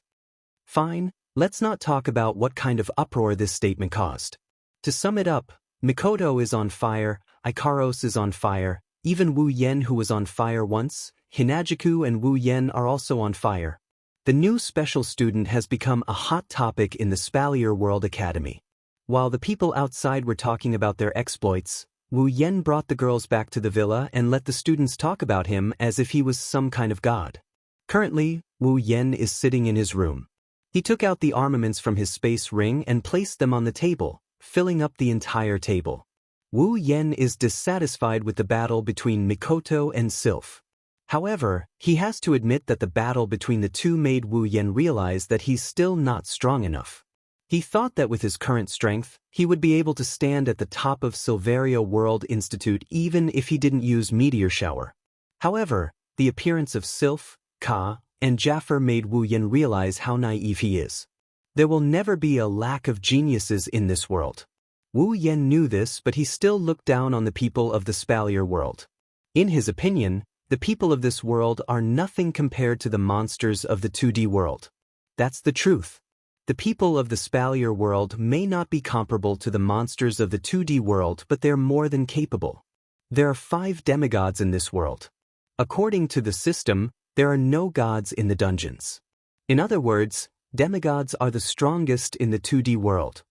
Fine, let's not talk about what kind of uproar this statement caused. To sum it up, Mikoto is on fire, Ikaros is on fire, even Wu Yen, who was on fire once, Hinajiku and Wu Yen are also on fire. The new special student has become a hot topic in the Spalier World Academy. While the people outside were talking about their exploits, Wu Yen brought the girls back to the villa and let the students talk about him as if he was some kind of god. Currently, Wu Yen is sitting in his room. He took out the armaments from his space ring and placed them on the table, filling up the entire table. Wu Yen is dissatisfied with the battle between Mikoto and Sylph. However, he has to admit that the battle between the two made Wu Yen realize that he's still not strong enough. He thought that with his current strength, he would be able to stand at the top of Silveria World Institute even if he didn't use Meteor Shower. However, the appearance of Sylph, Ka, and Jaffer made Wu Yen realize how naive he is. There will never be a lack of geniuses in this world. Wu Yen knew this, but he still looked down on the people of the Spalier world. In his opinion, the people of this world are nothing compared to the monsters of the 2D world. That's the truth. The people of the Spalier world may not be comparable to the monsters of the 2D world, but they're more than capable. There are 5 demigods in this world. According to the system, there are no gods in the dungeons. In other words, demigods are the strongest in the 2D world.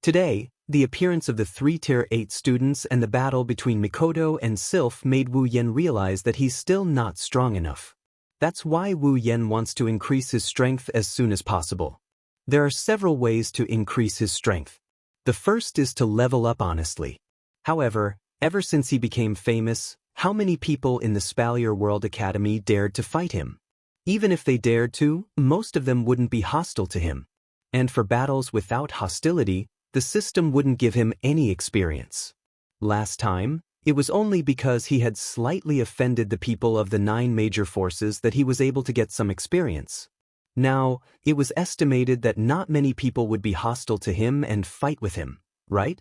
Today, the appearance of the 3 Tier 8 students and the battle between Mikoto and Sylph made Wu Yen realize that he's still not strong enough. That's why Wu Yen wants to increase his strength as soon as possible. There are several ways to increase his strength. The first is to level up honestly. However, ever since he became famous, how many people in the Spalier World Academy dared to fight him? Even if they dared to, most of them wouldn't be hostile to him. And for battles without hostility, the system wouldn't give him any experience. Last time, it was only because he had slightly offended the people of the 9 major forces that he was able to get some experience. Now, it was estimated that not many people would be hostile to him and fight with him, right?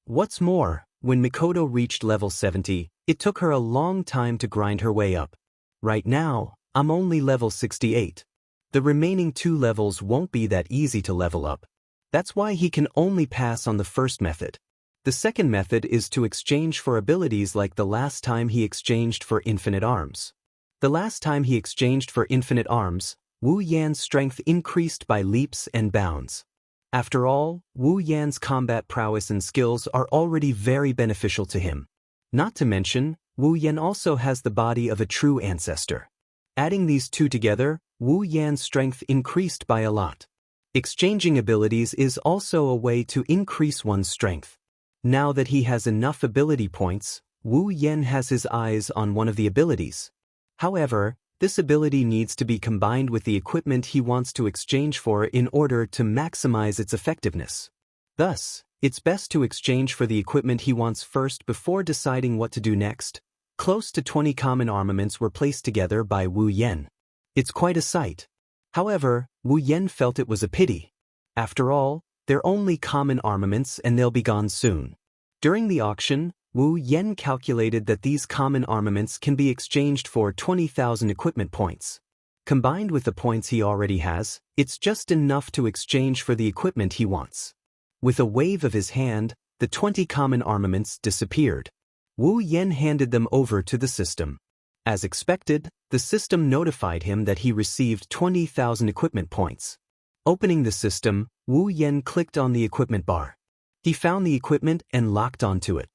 What's more, when Mikoto reached level 70, it took her a long time to grind her way up. Right now, I'm only level 68. The remaining 2 levels won't be that easy to level up. That's why he can only pass on the first method. The second method is to exchange for abilities like the last time he exchanged for Infinite Arms. The last time he exchanged for Infinite Arms, Wu Yan's strength increased by leaps and bounds. After all, Wu Yan's combat prowess and skills are already very beneficial to him. Not to mention, Wu Yan also has the body of a true ancestor. Adding these 2 together, Wu Yan's strength increased by a lot. Exchanging abilities is also a way to increase one's strength. Now that he has enough ability points, Wu Yen has his eyes on one of the abilities. However, This ability needs to be combined with the equipment he wants to exchange for in order to maximize its effectiveness. Thus, it's best to exchange for the equipment he wants first before deciding what to do next. Close to 20 common armaments were placed together by Wu Yan. It's quite a sight. However, Wu Yan felt it was a pity. After all, they're only common armaments and they'll be gone soon. During the auction, Wu Yan calculated that these common armaments can be exchanged for 20,000 equipment points. Combined with the points he already has, it's just enough to exchange for the equipment he wants. With a wave of his hand, the 20 common armaments disappeared. Wu Yan handed them over to the system. As expected, the system notified him that he received 20,000 equipment points. Opening the system, Wu Yan clicked on the equipment bar. He found the equipment and locked onto it.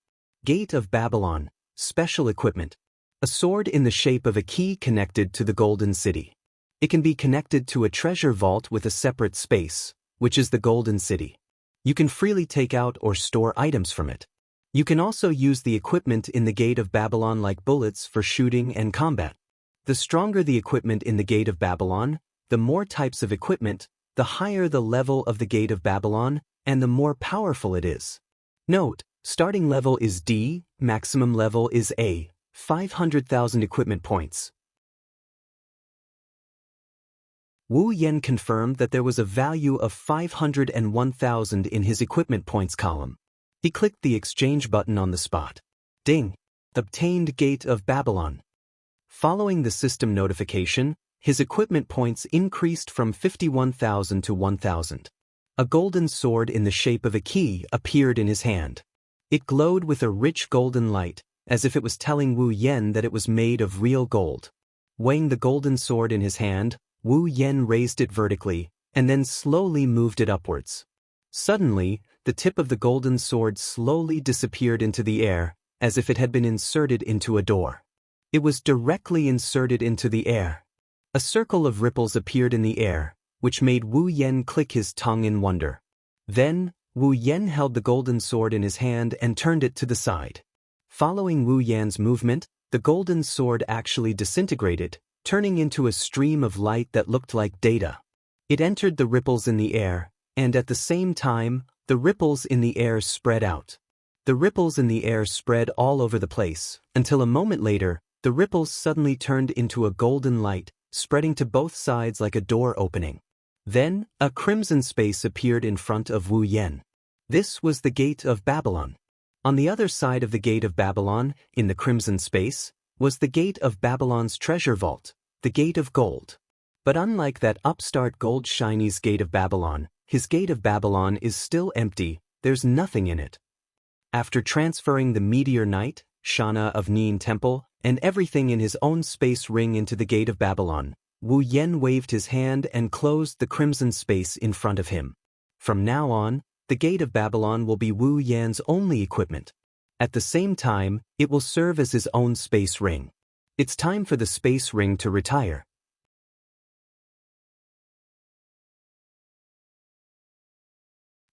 Gate of Babylon, special equipment. A sword in the shape of a key connected to the Golden City. It can be connected to a treasure vault with a separate space, which is the Golden City. You can freely take out or store items from it. You can also use the equipment in the Gate of Babylon like bullets for shooting and combat. The stronger the equipment in the Gate of Babylon, the more types of equipment, the higher the level of the Gate of Babylon, and the more powerful it is. Note, starting level is D, maximum level is A, 500,000 equipment points. Wu Yan confirmed that there was a value of 501,000 in his equipment points column. He clicked the exchange button on the spot. Ding! Obtained Gate of Babylon. Following the system notification, his equipment points increased from 51,000 to 1,000. A golden sword in the shape of a key appeared in his hand. It glowed with a rich golden light, as if it was telling Wu Yan that it was made of real gold. Weighing the golden sword in his hand, Wu Yan raised it vertically, and then slowly moved it upwards. Suddenly, the tip of the golden sword slowly disappeared into the air, as if it had been inserted into a door. It was directly inserted into the air. A circle of ripples appeared in the air, which made Wu Yan click his tongue in wonder. Then, Wu Yan held the golden sword in his hand and turned it to the side. Following Wu Yan's movement, the golden sword actually disintegrated, turning into a stream of light that looked like data. It entered the ripples in the air, and at the same time, the ripples in the air spread out. The ripples in the air spread all over the place, until a moment later, the ripples suddenly turned into a golden light, spreading to both sides like a door opening. Then, a crimson space appeared in front of Wu Yan. This was the Gate of Babylon. On the other side of the Gate of Babylon, in the crimson space, was the Gate of Babylon's treasure vault, the Gate of Gold. But unlike that upstart gold shiny's Gate of Babylon, his Gate of Babylon is still empty, there's nothing in it. After transferring the Meteor Knight, Shana of Neen Temple, and everything in his own space ring into the Gate of Babylon, Wu Yan waved his hand and closed the crimson space in front of him. From now on, the Gate of Babylon will be Wu Yan's only equipment. At the same time, it will serve as his own space ring. It's time for the space ring to retire.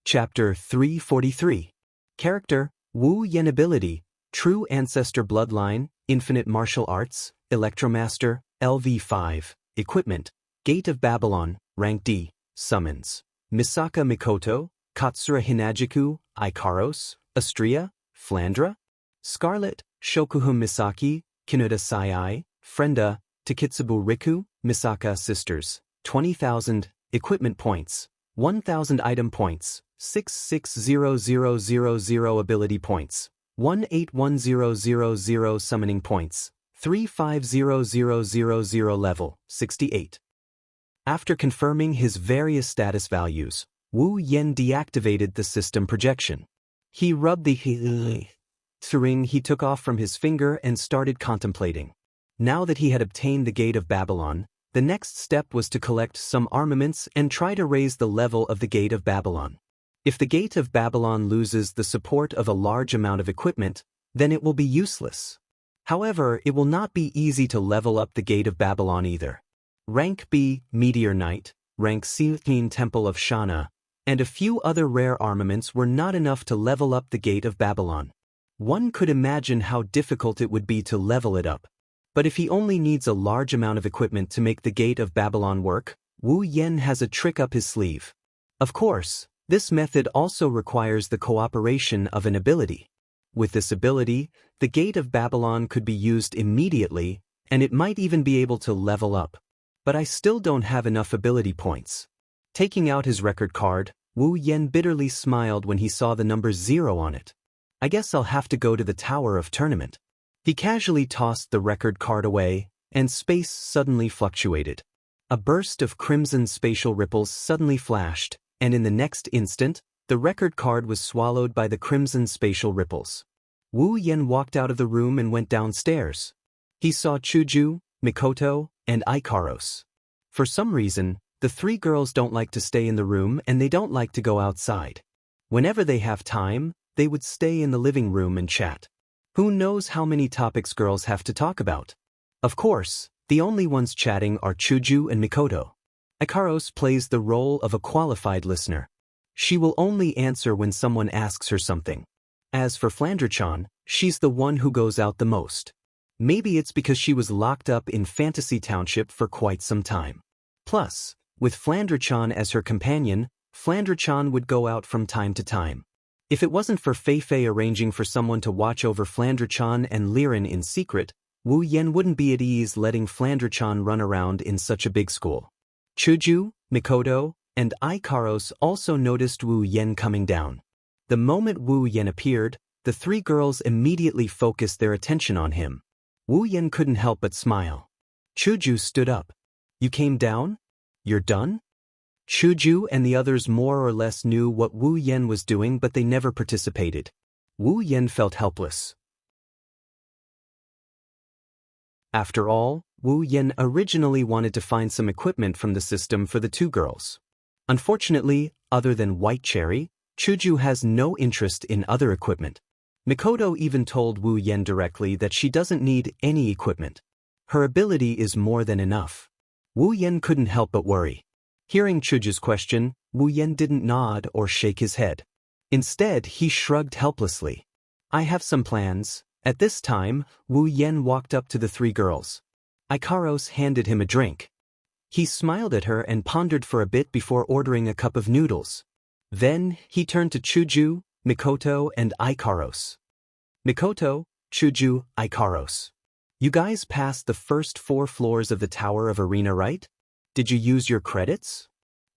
Chapter 343. Character, Wu Yan ability, True Ancestor Bloodline, Infinite Martial Arts, Electromaster, LV5, Equipment, Gate of Babylon, Rank D, Summons, Misaka Mikoto, Katsura Hinajiku, Ikaros, Astria, Flandra, Scarlet, Shokuhun Misaki, Kinoda Sai, Frenda, Takitsubu Riku, Misaka Sisters, 20,000, Equipment Points, 1,000 Item Points, 660000 Ability Points, 181000 Summoning Points, 350000 Level, 68. After confirming his various status values, Wu Yan deactivated the system projection. He rubbed the ring he took off from his finger and started contemplating. Now that he had obtained the Gate of Babylon, the next step was to collect some armaments and try to raise the level of the Gate of Babylon. If the Gate of Babylon loses the support of a large amount of equipment, then it will be useless. However, it will not be easy to level up the Gate of Babylon either. Rank B, Meteor Knight, Rank C, Temple of Shana, and a few other rare armaments were not enough to level up the Gate of Babylon. One could imagine how difficult it would be to level it up. But if he only needs a large amount of equipment to make the Gate of Babylon work, Wu Yen has a trick up his sleeve. Of course, this method also requires the cooperation of an ability. With this ability, the Gate of Babylon could be used immediately, and it might even be able to level up. But I still don't have enough ability points. Taking out his record card, Wu Yen bitterly smiled when he saw the number 0 on it. I guess I'll have to go to the Tower of Tournament. He casually tossed the record card away, and space suddenly fluctuated. A burst of crimson spatial ripples suddenly flashed, and in the next instant, the record card was swallowed by the crimson spatial ripples. Wu Yen walked out of the room and went downstairs. He saw Chuju, Mikoto, and Ikaros. For some reason, the 3 girls don't like to stay in the room and they don't like to go outside. Whenever they have time, they would stay in the living room and chat. Who knows how many topics girls have to talk about? Of course, the only ones chatting are Chuju and Mikoto. Ikaros plays the role of a qualified listener. She will only answer when someone asks her something. As for Flandre-chan, she's the one who goes out the most. Maybe it's because she was locked up in Fantasy Township for quite some time. Plus, with Flandre-chan as her companion, Flandre-chan would go out from time to time. If it wasn't for Fei arranging for someone to watch over Flandre-chan and Liren in secret, Wu Yen wouldn't be at ease letting Flandre-chan run around in such a big school. Chuju, Mikoto, and Ikaros also noticed Wu Yen coming down. The moment Wu Yen appeared, the 3 girls immediately focused their attention on him. Wu Yen couldn't help but smile. Chuju stood up. You came down? You're done? Chuju and the others more or less knew what Wu Yen was doing, but they never participated. Wu Yen felt helpless. After all, Wu Yen originally wanted to find some equipment from the system for the 2 girls. Unfortunately, other than White Cherry, Chuju has no interest in other equipment. Mikoto even told Wu Yen directly that she doesn't need any equipment. Her ability is more than enough. Wu Yen couldn't help but worry. Hearing Chuju's question, Wu Yen didn't nod or shake his head. Instead, he shrugged helplessly. I have some plans. At this time, Wu Yen walked up to the 3 girls. Ikaros handed him a drink. He smiled at her and pondered for a bit before ordering a cup of noodles. Then, he turned to Chuju, Mikoto, and Ikaros. Mikoto, Chuju, Ikaros. You guys passed the first 4 floors of the Tower of Arena, right? Did you use your credits?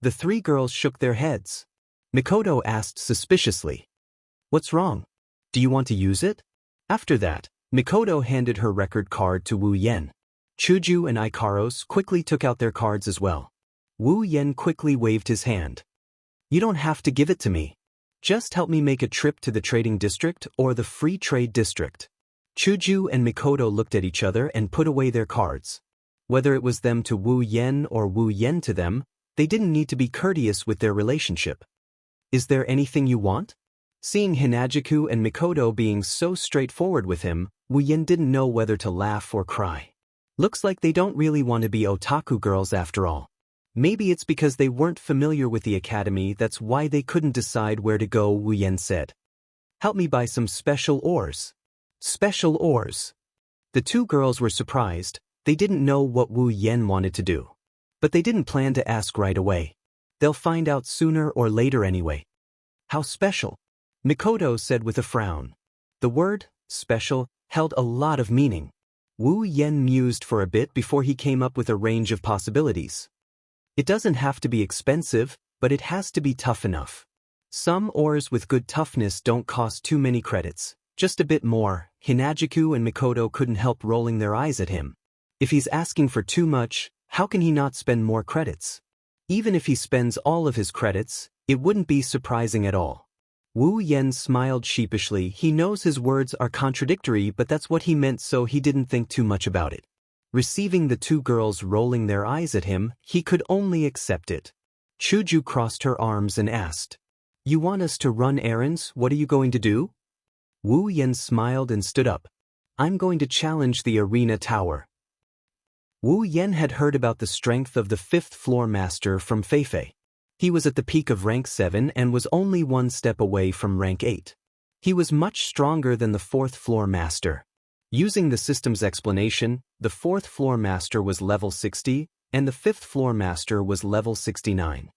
The 3 girls shook their heads. Mikoto asked suspiciously. What's wrong? Do you want to use it? After that, Mikoto handed her record card to Wu Yen. Chuju and Ikaros quickly took out their cards as well. Wu Yen quickly waved his hand. You don't have to give it to me. Just help me make a trip to the trading district or the free trade district. Chuju and Mikoto looked at each other and put away their cards. Whether it was them to Wu Yen or Wu Yen to them, they didn't need to be courteous with their relationship. Is there anything you want? Seeing Hinajiku and Mikoto being so straightforward with him, Wu Yen didn't know whether to laugh or cry. Looks like they don't really want to be otaku girls after all. Maybe it's because they weren't familiar with the academy, that's why they couldn't decide where to go, Wu Yen said. Help me buy some special ores. Special ores. The 2 girls were surprised. They didn't know what Wu Yen wanted to do. But they didn't plan to ask right away. They'll find out sooner or later anyway. How special? Mikoto said with a frown. The word, special, held a lot of meaning. Wu Yen mused for a bit before he came up with a range of possibilities. It doesn't have to be expensive, but it has to be tough enough. Some ores with good toughness don't cost too many credits, just a bit more. Hinajiku and Mikoto couldn't help rolling their eyes at him. If he's asking for too much, how can he not spend more credits? Even if he spends all of his credits, it wouldn't be surprising at all. Wu Yen smiled sheepishly. He knows his words are contradictory, but that's what he meant, so he didn't think too much about it. Receiving the 2 girls rolling their eyes at him, he could only accept it. Chuju crossed her arms and asked, You want us to run errands? What are you going to do? Wu Yen smiled and stood up. I'm going to challenge the arena tower. Wu Yen had heard about the strength of the 5th floor master from Fei. He was at the peak of rank 7 and was only 1 step away from rank 8. He was much stronger than the 4th floor master. Using the system's explanation, the 4th floor master was level 60, and the 5th floor master was level 69.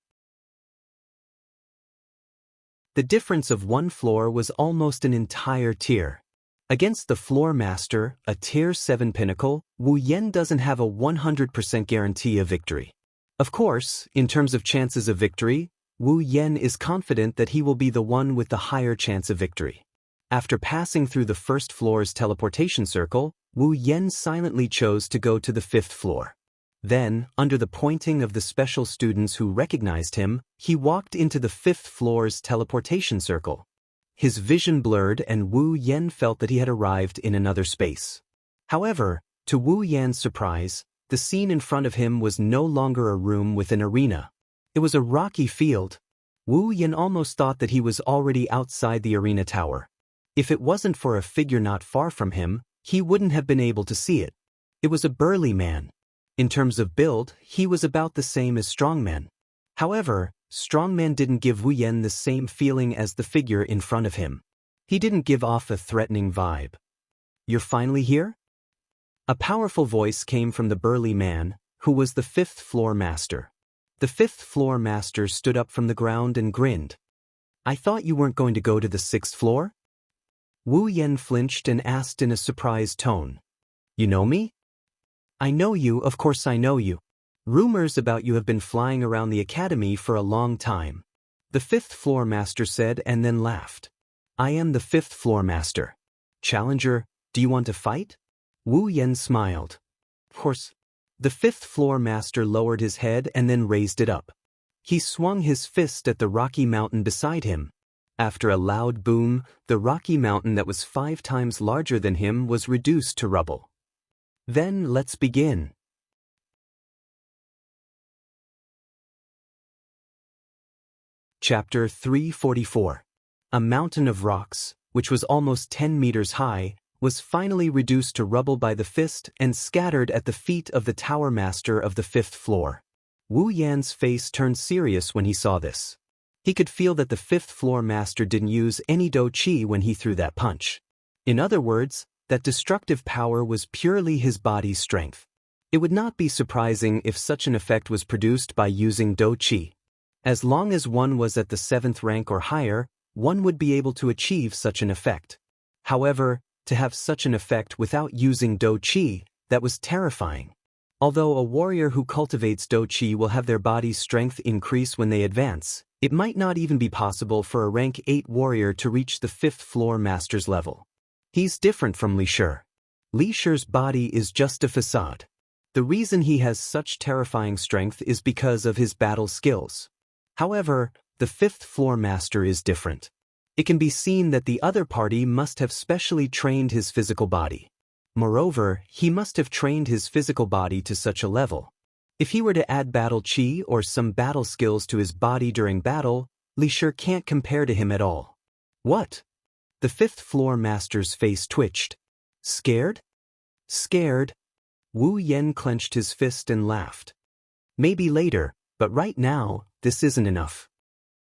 The difference of one floor was almost an entire tier. Against the floor master, a tier 7 pinnacle, Wu Yan doesn't have a 100% guarantee of victory. Of course, in terms of chances of victory, Wu Yan is confident that he will be the one with the higher chance of victory. After passing through the 1st floor's teleportation circle, Wu Yan silently chose to go to the 5th floor. Then, under the pointing of the special students who recognized him, he walked into the 5th floor's teleportation circle. His vision blurred and Wu Yan felt that he had arrived in another space. However, to Wu Yan's surprise, the scene in front of him was no longer a room with an arena. It was a rocky field. Wu Yan almost thought that he was already outside the arena tower. If it wasn't for a figure not far from him, he wouldn't have been able to see it. It was a burly man. In terms of build, he was about the same as Strongman. However, Strongman didn't give Wu Yan the same feeling as the figure in front of him. He didn't give off a threatening vibe. "You're finally here?" A powerful voice came from the burly man, who was the 5th floor master. The 5th floor master stood up from the ground and grinned. "I thought you weren't going to go to the 6th floor?" Wu Yan flinched and asked in a surprised tone. "You know me?" "I know you, of course I know you. Rumors about you have been flying around the academy for a long time," the 5th floor master said and then laughed. "I am the 5th floor master. Challenger, do you want to fight?" Wu Yan smiled. "Of course." The 5th floor master lowered his head and then raised it up. He swung his fist at the rocky mountain beside him. After a loud boom, the rocky mountain that was 5 times larger than him was reduced to rubble. "Then let's begin." Chapter 344. A mountain of rocks, which was almost 10 meters high, was finally reduced to rubble by the fist and scattered at the feet of the tower master of the 5th floor. Wu Yan's face turned serious when he saw this. He could feel that the 5th floor master didn't use any do chi when he threw that punch. In other words, that destructive power was purely his body's strength. It would not be surprising if such an effect was produced by using do chi. As long as one was at the 7th rank or higher, one would be able to achieve such an effect. However, to have such an effect without using do chi, that was terrifying. Although a warrior who cultivates do chi will have their body's strength increase when they advance, it might not even be possible for a rank 8 warrior to reach the 5th floor master's level. He's different from Li Shi. Li Shi's body is just a facade. The reason he has such terrifying strength is because of his battle skills. However, the 5th floor master is different. It can be seen that the other party must have specially trained his physical body. Moreover, he must have trained his physical body to such a level. If he were to add battle chi or some battle skills to his body during battle, Li Shi can't compare to him at all. "What?" The 5th floor master's face twitched. "Scared?" "Scared?" Wu Yan clenched his fist and laughed. "Maybe later, but right now, this isn't enough."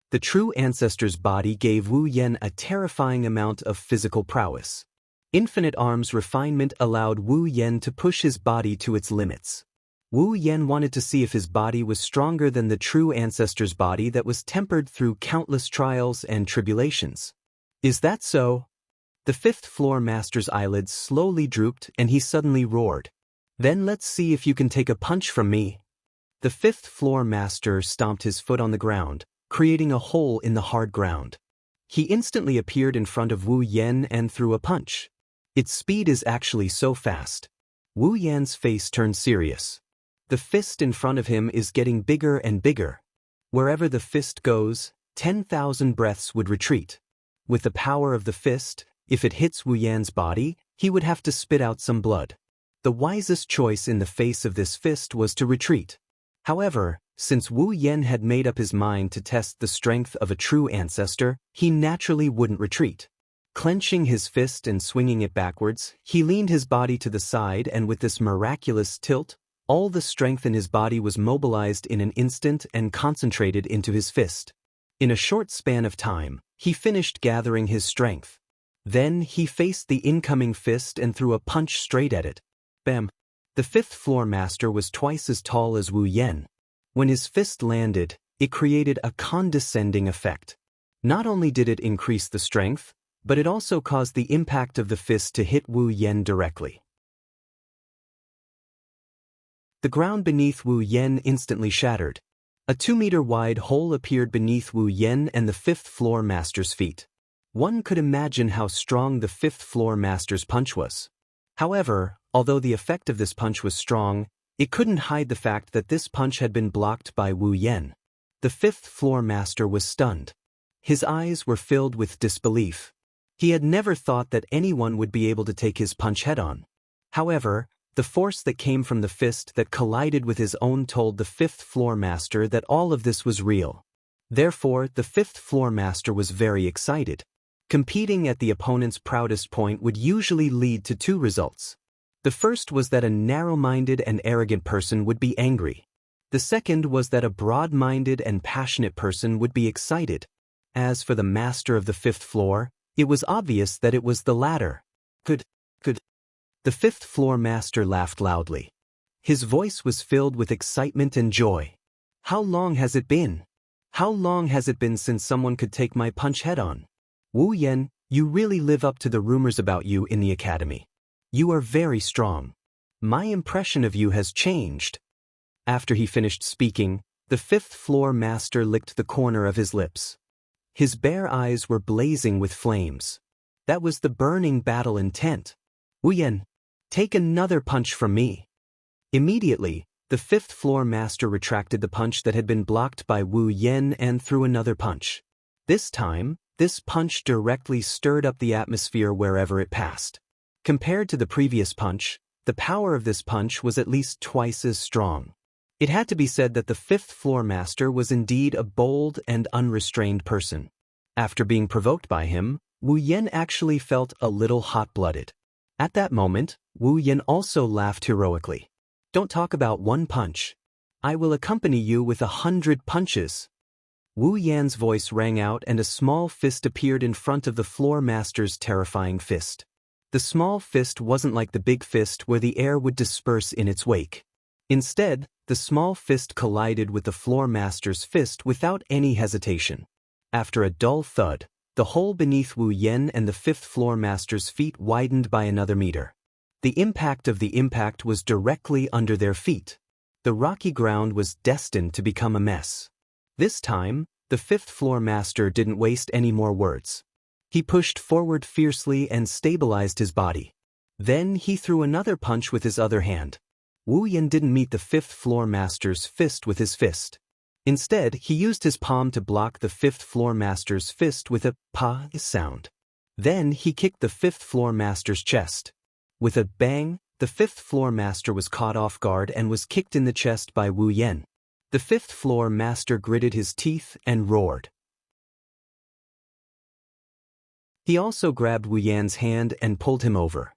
The true ancestor's body gave Wu Yan a terrifying amount of physical prowess. Infinite arms refinement allowed Wu Yan to push his body to its limits. Wu Yan wanted to see if his body was stronger than the true ancestor's body that was tempered through countless trials and tribulations. "Is that so?" The 5th floor master's eyelids slowly drooped and he suddenly roared. "Then let's see if you can take a punch from me." The 5th floor master stomped his foot on the ground, creating a hole in the hard ground. He instantly appeared in front of Wu Yan and threw a punch. Its speed is actually so fast. Wu Yan's face turned serious. The fist in front of him is getting bigger and bigger. Wherever the fist goes, 10,000 breaths would retreat. With the power of the fist, if it hits Wu Yan's body, he would have to spit out some blood. The wisest choice in the face of this fist was to retreat. However, since Wu Yan had made up his mind to test the strength of a true ancestor, he naturally wouldn't retreat. Clenching his fist and swinging it backwards, he leaned his body to the side and with this miraculous tilt, all the strength in his body was mobilized in an instant and concentrated into his fist. In a short span of time, he finished gathering his strength. Then he faced the incoming fist and threw a punch straight at it. Bam! The fifth floor master was twice as tall as Wu Yan. When his fist landed, it created a condescending effect. Not only did it increase the strength, but it also caused the impact of the fist to hit Wu Yan directly. The ground beneath Wu Yan instantly shattered. A 2-meter-wide hole appeared beneath Wu Yan and the fifth floor master's feet. One could imagine how strong the fifth floor master's punch was. However, although the effect of this punch was strong, it couldn't hide the fact that this punch had been blocked by Wu Yan. The fifth floor master was stunned. His eyes were filled with disbelief. He had never thought that anyone would be able to take his punch head-on. However, the force that came from the fist that collided with his own told the fifth floor master that all of this was real. Therefore, the fifth floor master was very excited. Competing at the opponent's proudest point would usually lead to 2 results. The first was that a narrow-minded and arrogant person would be angry. The second was that a broad-minded and passionate person would be excited. As for the master of the fifth floor, it was obvious that it was the latter. Could. The fifth floor master laughed loudly. His voice was filled with excitement and joy. How long has it been? How long has it been since someone could take my punch head-on? Wu Yan, you really live up to the rumors about you in the academy. You are very strong. My impression of you has changed. After he finished speaking, the fifth floor master licked the corner of his lips. His bare eyes were blazing with flames. That was the burning battle intent. Wu Yan, take another punch from me. Immediately, the fifth floor master retracted the punch that had been blocked by Wu Yan and threw another punch. This time, this punch directly stirred up the atmosphere wherever it passed. Compared to the previous punch, the power of this punch was at least twice as strong. It had to be said that the fifth floor master was indeed a bold and unrestrained person. After being provoked by him, Wu Yan actually felt a little hot-blooded. At that moment, Wu Yan also laughed heroically. Don't talk about 1 punch. I will accompany you with 100 punches. Wu Yan's voice rang out and a small fist appeared in front of the floor master's terrifying fist. The small fist wasn't like the big fist where the air would disperse in its wake. Instead, the small fist collided with the floor master's fist without any hesitation. After a dull thud, the hole beneath Wu Yan and the fifth floor master's feet widened by another meter. The impact of the impact was directly under their feet. The rocky ground was destined to become a mess. This time, the fifth floor master didn't waste any more words. He pushed forward fiercely and stabilized his body. Then he threw another punch with his other hand. Wu Yan didn't meet the fifth floor master's fist with his fist. Instead, he used his palm to block the fifth floor master's fist with a pa sound. Then he kicked the fifth floor master's chest. With a bang, the fifth floor master was caught off guard and was kicked in the chest by Wu Yan. The fifth floor master gritted his teeth and roared. He also grabbed Wu Yan's hand and pulled him over.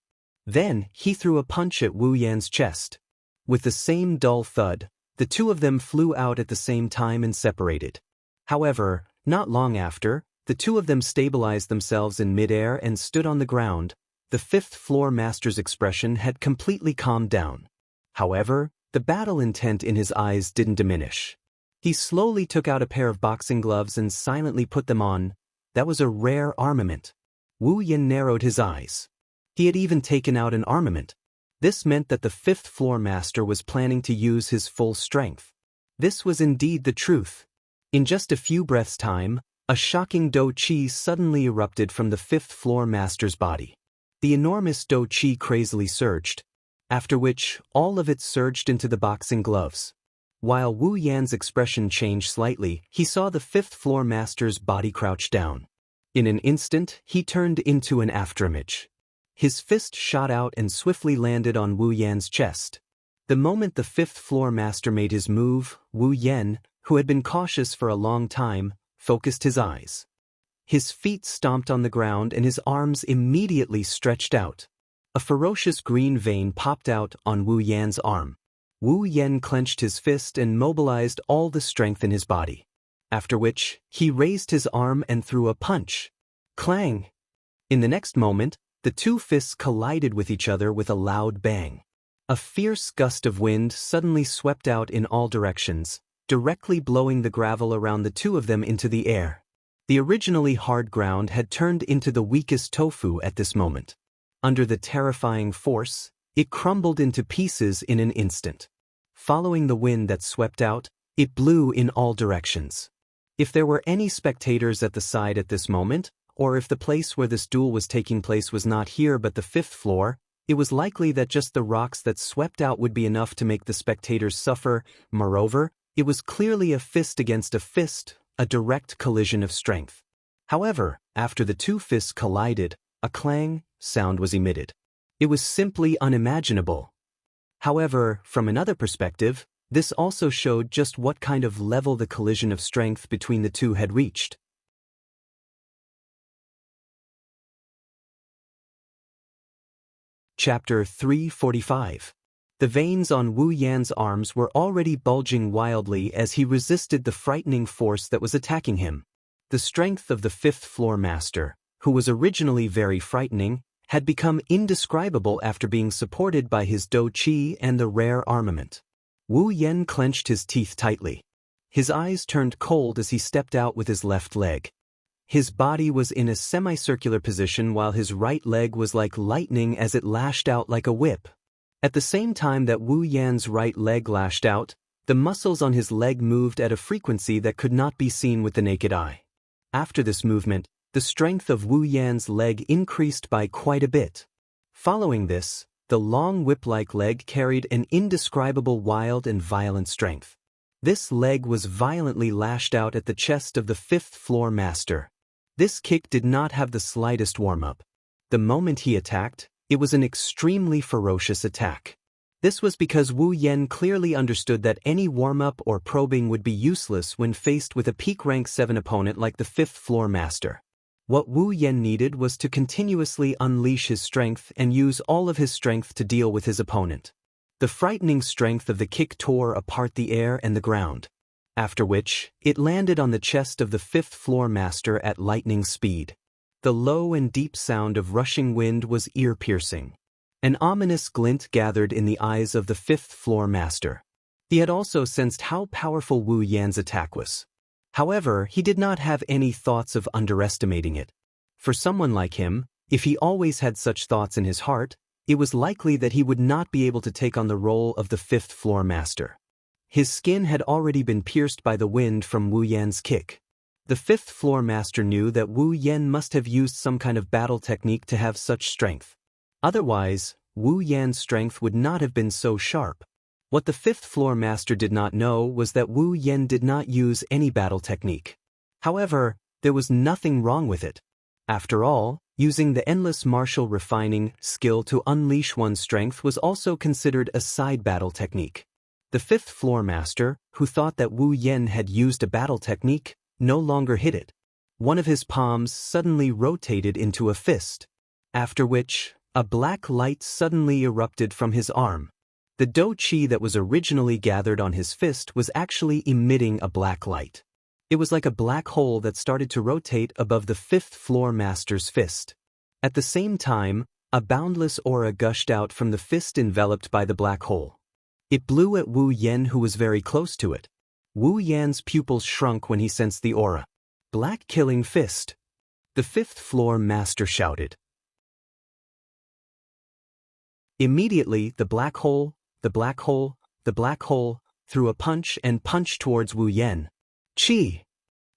Then, he threw a punch at Wu Yan's chest. With the same dull thud, the 2 of them flew out at the same time and separated. However, not long after, the 2 of them stabilized themselves in midair and stood on the ground. The fifth floor master's expression had completely calmed down. However, the battle intent in his eyes didn't diminish. He slowly took out a pair of boxing gloves and silently put them on. That was a rare armament. Wu Yan narrowed his eyes. He had even taken out an armament. This meant that the fifth floor master was planning to use his full strength. This was indeed the truth. In just a few breaths' time, a shocking dou qi suddenly erupted from the fifth floor master's body. The enormous dou qi crazily surged, after which all of it surged into the boxing gloves. While Wu Yan's expression changed slightly, he saw the fifth floor master's body crouch down. In an instant, he turned into an afterimage. His fist shot out and swiftly landed on Wu Yan's chest. The moment the fifth floor master made his move, Wu Yan, who had been cautious for a long time, focused his eyes. His feet stomped on the ground and his arms immediately stretched out. A ferocious green vein popped out on Wu Yan's arm. Wu Yan clenched his fist and mobilized all the strength in his body. After which, he raised his arm and threw a punch. Clang! In the next moment, the two fists collided with each other with a loud bang. A fierce gust of wind suddenly swept out in all directions, directly blowing the gravel around the two of them into the air. The originally hard ground had turned into the weakest tofu at this moment. Under the terrifying force, it crumbled into pieces in an instant. Following the wind that swept out, it blew in all directions. If there were any spectators at the side at this moment, or if the place where this duel was taking place was not here but the 5th floor, it was likely that just the rocks that swept out would be enough to make the spectators suffer. Moreover, it was clearly a fist against a fist, a direct collision of strength. However, after the two fists collided, a clang sound was emitted. It was simply unimaginable. However, from another perspective, this also showed just what kind of level the collision of strength between the two had reached. Chapter 345. The veins on Wu Yan's arms were already bulging wildly as he resisted the frightening force that was attacking him. The strength of the 5th floor master, who was originally very frightening, had become indescribable after being supported by his Do Qi and the rare armament. Wu Yan clenched his teeth tightly. His eyes turned cold as he stepped out with his left leg. His body was in a semicircular position while his right leg was like lightning as it lashed out like a whip. At the same time that Wu Yan's right leg lashed out, the muscles on his leg moved at a frequency that could not be seen with the naked eye. After this movement, the strength of Wu Yan's leg increased by quite a bit. Following this, the long whip-like leg carried an indescribable wild and violent strength. This leg was violently lashed out at the chest of the 5th floor master. This kick did not have the slightest warm-up. The moment he attacked, it was an extremely ferocious attack. This was because Wu Yan clearly understood that any warm-up or probing would be useless when faced with a peak rank 7 opponent like the 5th floor master. What Wu Yan needed was to continuously unleash his strength and use all of his strength to deal with his opponent. The frightening strength of the kick tore apart the air and the ground, after which, it landed on the chest of the 5th floor master at lightning speed. The low and deep sound of rushing wind was ear-piercing. An ominous glint gathered in the eyes of the 5th floor master. He had also sensed how powerful Wu Yan's attack was. However, he did not have any thoughts of underestimating it. For someone like him, if he always had such thoughts in his heart, it was likely that he would not be able to take on the role of the 5th floor master. His skin had already been pierced by the wind from Wu Yan's kick. The 5th floor master knew that Wu Yan must have used some kind of battle technique to have such strength. Otherwise, Wu Yan's strength would not have been so sharp. What the 5th floor master did not know was that Wu Yan did not use any battle technique. However, there was nothing wrong with it. After all, using the endless martial refining skill to unleash one's strength was also considered a side battle technique. The 5th floor master, who thought that Wu Yan had used a battle technique, no longer hid it. One of his palms suddenly rotated into a fist, after which, a black light suddenly erupted from his arm. The Do Qi that was originally gathered on his fist was actually emitting a black light. It was like a black hole that started to rotate above the 5th floor master's fist. At the same time, a boundless aura gushed out from the fist enveloped by the black hole. It blew at Wu Yan, who was very close to it. Wu Yan's pupils shrunk when he sensed the aura. Black killing fist. The 5th floor master shouted. Immediately, the black hole, threw a punch and punched towards Wu Yan. Chi!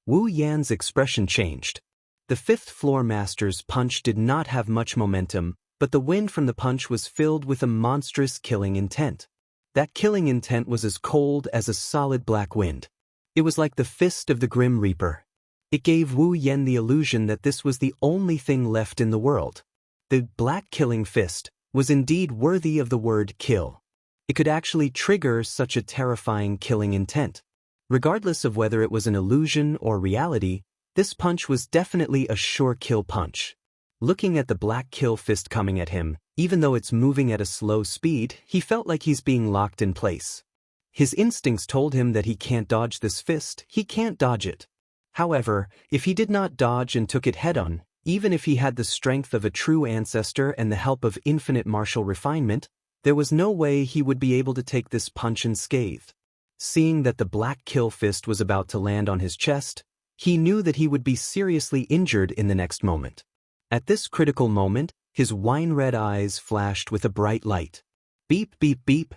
Wu Yan's expression changed. The 5th floor master's punch did not have much momentum, but the wind from the punch was filled with a monstrous killing intent. That killing intent was as cold as a solid black wind. It was like the fist of the Grim Reaper. It gave Wu Yan the illusion that this was the only thing left in the world. The black killing fist was indeed worthy of the word kill. It could actually trigger such a terrifying killing intent. Regardless of whether it was an illusion or reality, this punch was definitely a sure kill punch. Looking at the black kill fist coming at him, even though it's moving at a slow speed, he felt like he's being locked in place. His instincts told him that he can't dodge this fist, he can't dodge it. However, if he did not dodge and took it head-on, Even if he had the strength of a true ancestor and the help of infinite martial refinement, there was no way he would be able to take this punch unscathed. Seeing that the black kill fist was about to land on his chest, he knew that he would be seriously injured in the next moment. At this critical moment, his wine-red eyes flashed with a bright light. Beep, beep, beep.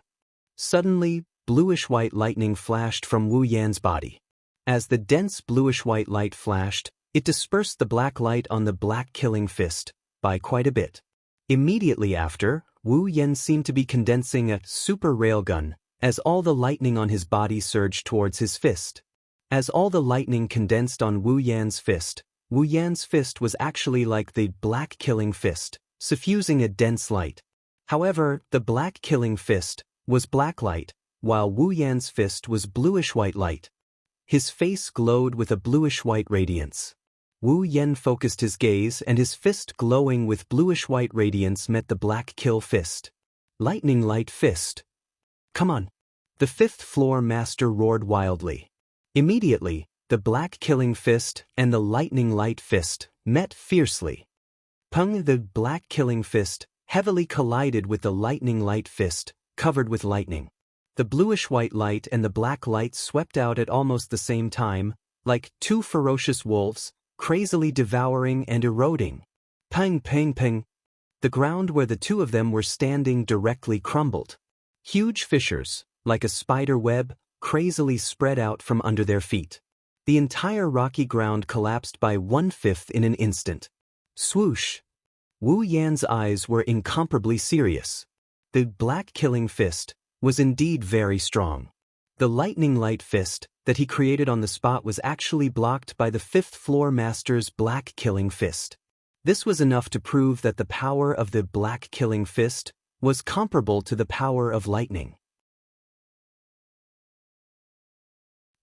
Suddenly, bluish-white lightning flashed from Wu Yan's body. As the dense bluish-white light flashed, it dispersed the black light on the black killing fist by quite a bit. Immediately after, Wu Yan seemed to be condensing a super railgun as all the lightning on his body surged towards his fist. As all the lightning condensed on Wu Yan's fist was actually like the black killing fist, suffusing a dense light. However, the black killing fist was black light, while Wu Yan's fist was bluish-white light. His face glowed with a bluish-white radiance. Wu Yan focused his gaze, and his fist glowing with bluish-white radiance met the black kill fist. Lightning light fist. Come on. The fifth floor master roared wildly. Immediately, the black killing fist and the lightning light fist met fiercely. Pung! The black killing fist heavily collided with the lightning light fist, covered with lightning. The bluish-white light and the black light swept out at almost the same time, like two ferocious wolves, crazily devouring and eroding. Pang, pang, pang. The ground where the two of them were standing directly crumbled. Huge fissures, like a spider web, crazily spread out from under their feet. The entire rocky ground collapsed by 1/5 in an instant. Swoosh! Wu Yan's eyes were incomparably serious. The black killing fist was indeed very strong. The lightning light fist that he created on the spot was actually blocked by the fifth floor master's black killing fist. This was enough to prove that the power of the black killing fist was comparable to the power of lightning.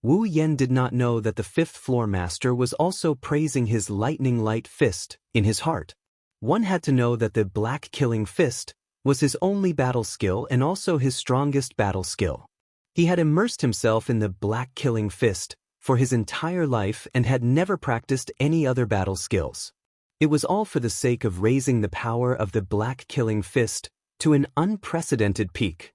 Wu Yan did not know that the fifth floor master was also praising his lightning light fist in his heart. One had to know that the black killing fist was his only battle skill and also his strongest battle skill. He had immersed himself in the black killing fist for his entire life and had never practiced any other battle skills. It was all for the sake of raising the power of the black killing fist to an unprecedented peak.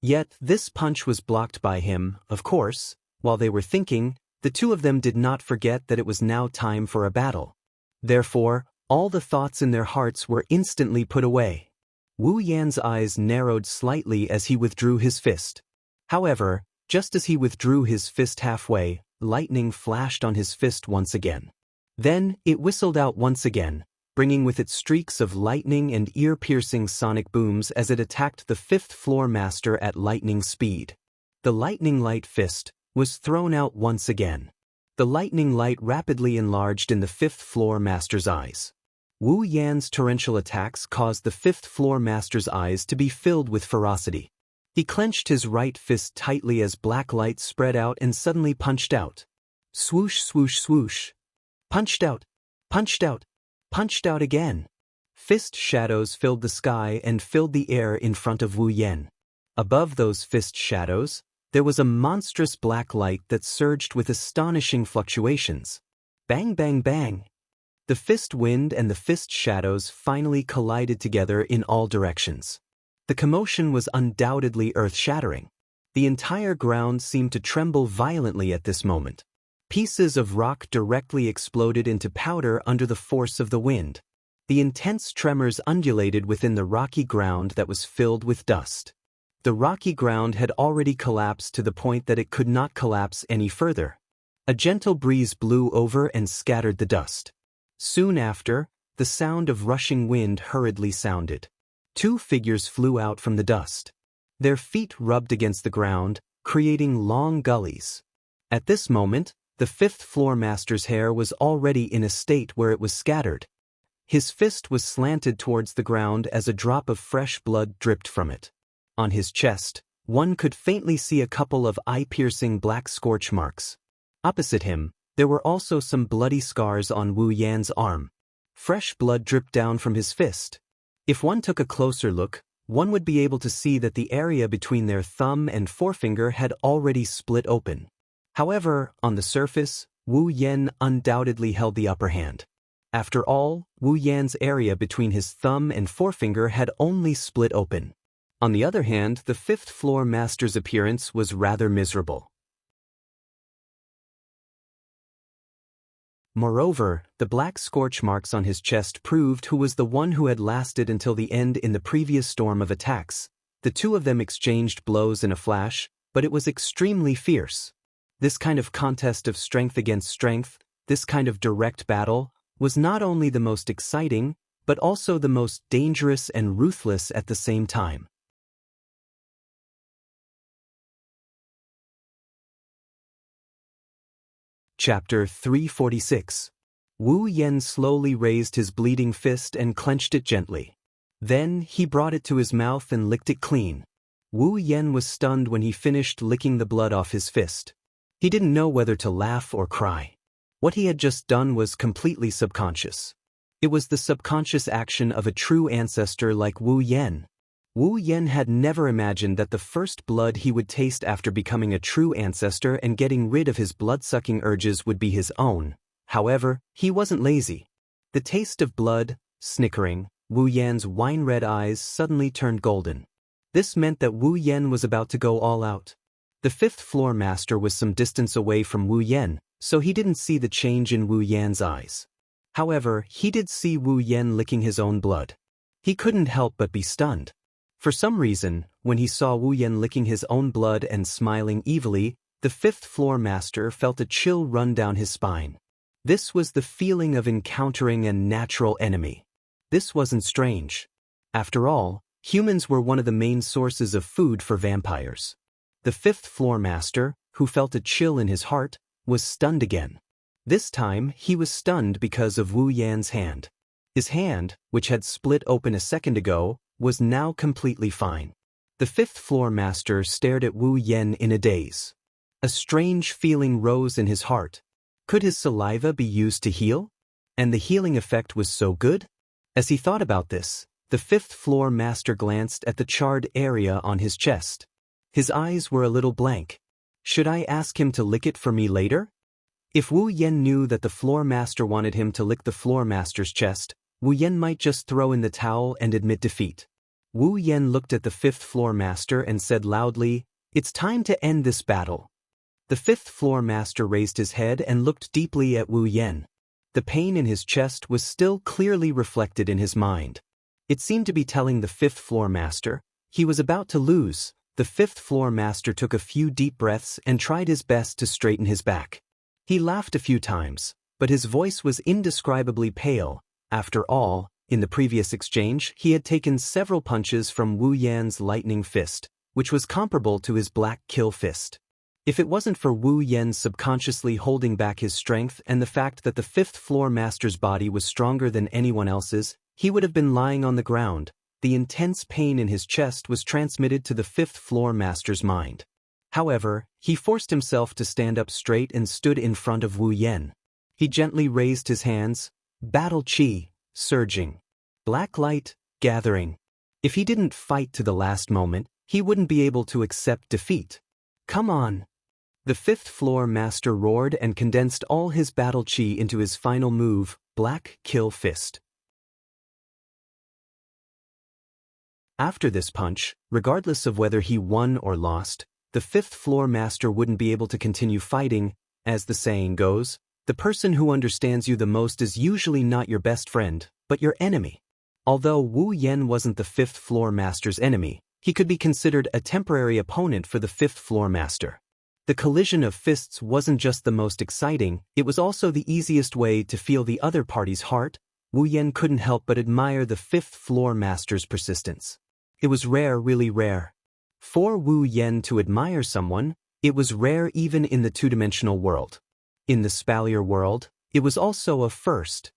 Yet this punch was blocked by him, of course. While they were thinking, the two of them did not forget that it was now time for a battle. Therefore, all the thoughts in their hearts were instantly put away. Wu Yan's eyes narrowed slightly as he withdrew his fist. However, just as he withdrew his fist halfway, lightning flashed on his fist once again. Then, it whistled out once again, bringing with it streaks of lightning and ear-piercing sonic booms as it attacked the fifth floor master at lightning speed. The lightning light fist was thrown out once again. The lightning light rapidly enlarged in the fifth floor master's eyes. Wu Yan's torrential attacks caused the fifth floor master's eyes to be filled with ferocity. He clenched his right fist tightly as black light spread out and suddenly punched out. Swoosh, swoosh, swoosh. Punched out. Punched out. Punched out again. Fist shadows filled the sky and filled the air in front of Wu Yan. Above those fist shadows, there was a monstrous black light that surged with astonishing fluctuations. Bang, bang, bang. The fist wind and the fist shadows finally collided together in all directions. The commotion was undoubtedly earth-shattering. The entire ground seemed to tremble violently at this moment. Pieces of rock directly exploded into powder under the force of the wind. The intense tremors undulated within the rocky ground that was filled with dust. The rocky ground had already collapsed to the point that it could not collapse any further. A gentle breeze blew over and scattered the dust. Soon after, the sound of rushing wind hurriedly sounded. Two figures flew out from the dust. Their feet rubbed against the ground, creating long gullies. At this moment, the fifth floor master's hair was already in a state where it was scattered. His fist was slanted towards the ground as a drop of fresh blood dripped from it. On his chest, one could faintly see a couple of eye-piercing black scorch marks. Opposite him, there were also some bloody scars on Wu Yan's arm. Fresh blood dripped down from his fist. If one took a closer look, one would be able to see that the area between their thumb and forefinger had already split open. However, on the surface, Wu Yan undoubtedly held the upper hand. After all, Wu Yan's area between his thumb and forefinger had only split open. On the other hand, the fifth-floor master's appearance was rather miserable. Moreover, the black scorch marks on his chest proved who was the one who had lasted until the end in the previous storm of attacks. The two of them exchanged blows in a flash, but it was extremely fierce. This kind of contest of strength against strength, this kind of direct battle, was not only the most exciting, but also the most dangerous and ruthless at the same time. Chapter 346. Wu Yan slowly raised his bleeding fist and clenched it gently. Then he brought it to his mouth and licked it clean. Wu Yan was stunned when he finished licking the blood off his fist. He didn't know whether to laugh or cry. What he had just done was completely subconscious. It was the subconscious action of a true ancestor like Wu Yan. Wu Yan had never imagined that the first blood he would taste after becoming a true ancestor and getting rid of his blood-sucking urges would be his own. However, he wasn't lazy. The taste of blood, snickering, Wu Yan's wine-red eyes suddenly turned golden. This meant that Wu Yan was about to go all out. The fifth-floor master was some distance away from Wu Yan, so he didn't see the change in Wu Yan's eyes. However, he did see Wu Yan licking his own blood. He couldn't help but be stunned. For some reason, when he saw Wu Yan licking his own blood and smiling evilly, the fifth-floor master felt a chill run down his spine. This was the feeling of encountering a natural enemy. This wasn't strange. After all, humans were one of the main sources of food for vampires. The fifth-floor master, who felt a chill in his heart, was stunned again. This time, he was stunned because of Wu Yan's hand. His hand, which had split open a second ago, was now completely fine. The fifth-floor master stared at Wu Yan in a daze. A strange feeling rose in his heart. Could his saliva be used to heal? And the healing effect was so good? As he thought about this, the fifth-floor master glanced at the charred area on his chest. His eyes were a little blank. Should I ask him to lick it for me later? If Wu Yan knew that the floor master wanted him to lick the floor master's chest, Wu Yan might just throw in the towel and admit defeat. Wu Yan looked at the fifth-floor master and said loudly, "It's time to end this battle." The fifth-floor master raised his head and looked deeply at Wu Yan. The pain in his chest was still clearly reflected in his mind. It seemed to be telling the fifth-floor master he was about to lose. The fifth-floor master took a few deep breaths and tried his best to straighten his back. He laughed a few times, but his voice was indescribably pale. After all, in the previous exchange, he had taken several punches from Wu Yan's lightning fist, which was comparable to his black kill fist. If it wasn't for Wu Yan subconsciously holding back his strength and the fact that the fifth-floor master's body was stronger than anyone else's, he would have been lying on the ground. The intense pain in his chest was transmitted to the fifth-floor master's mind. However, he forced himself to stand up straight and stood in front of Wu Yan. He gently raised his hands, battle chi, surging. Black light, gathering. If he didn't fight to the last moment, he wouldn't be able to accept defeat. Come on. The fifth-floor master roared and condensed all his battle chi into his final move, black kill fist. After this punch, regardless of whether he won or lost, the fifth-floor master wouldn't be able to continue fighting. As the saying goes, the person who understands you the most is usually not your best friend, but your enemy. Although Wu Yan wasn't the fifth-floor master's enemy, he could be considered a temporary opponent for the fifth-floor master. The collision of fists wasn't just the most exciting, it was also the easiest way to feel the other party's heart. Wu Yan couldn't help but admire the fifth-floor master's persistence. It was rare, really rare. For Wu Yan to admire someone, it was rare even in the two-dimensional world. In the spalier world, it was also a first.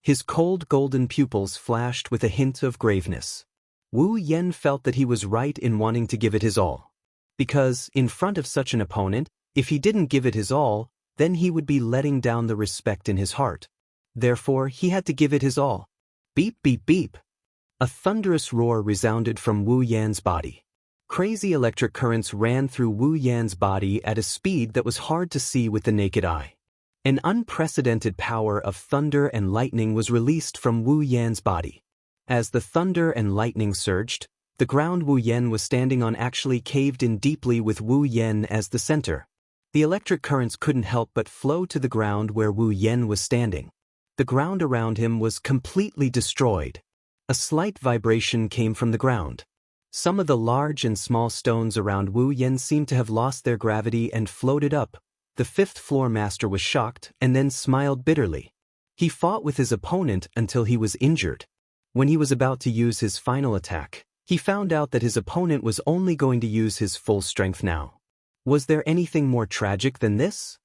His cold golden pupils flashed with a hint of graveness. Wu Yan felt that he was right in wanting to give it his all. Because, in front of such an opponent, if he didn't give it his all, then he would be letting down the respect in his heart. Therefore, he had to give it his all. Beep, beep, beep. A thunderous roar resounded from Wu Yan's body. Crazy electric currents ran through Wu Yan's body at a speed that was hard to see with the naked eye. An unprecedented power of thunder and lightning was released from Wu Yan's body. As the thunder and lightning surged, the ground Wu Yan was standing on actually caved in deeply with Wu Yan as the center. The electric currents couldn't help but flow to the ground where Wu Yan was standing. The ground around him was completely destroyed. A slight vibration came from the ground. Some of the large and small stones around Wu Yan seemed to have lost their gravity and floated up. The fifth-floor master was shocked and then smiled bitterly. He fought with his opponent until he was injured. When he was about to use his final attack, he found out that his opponent was only going to use his full strength now. Was there anything more tragic than this?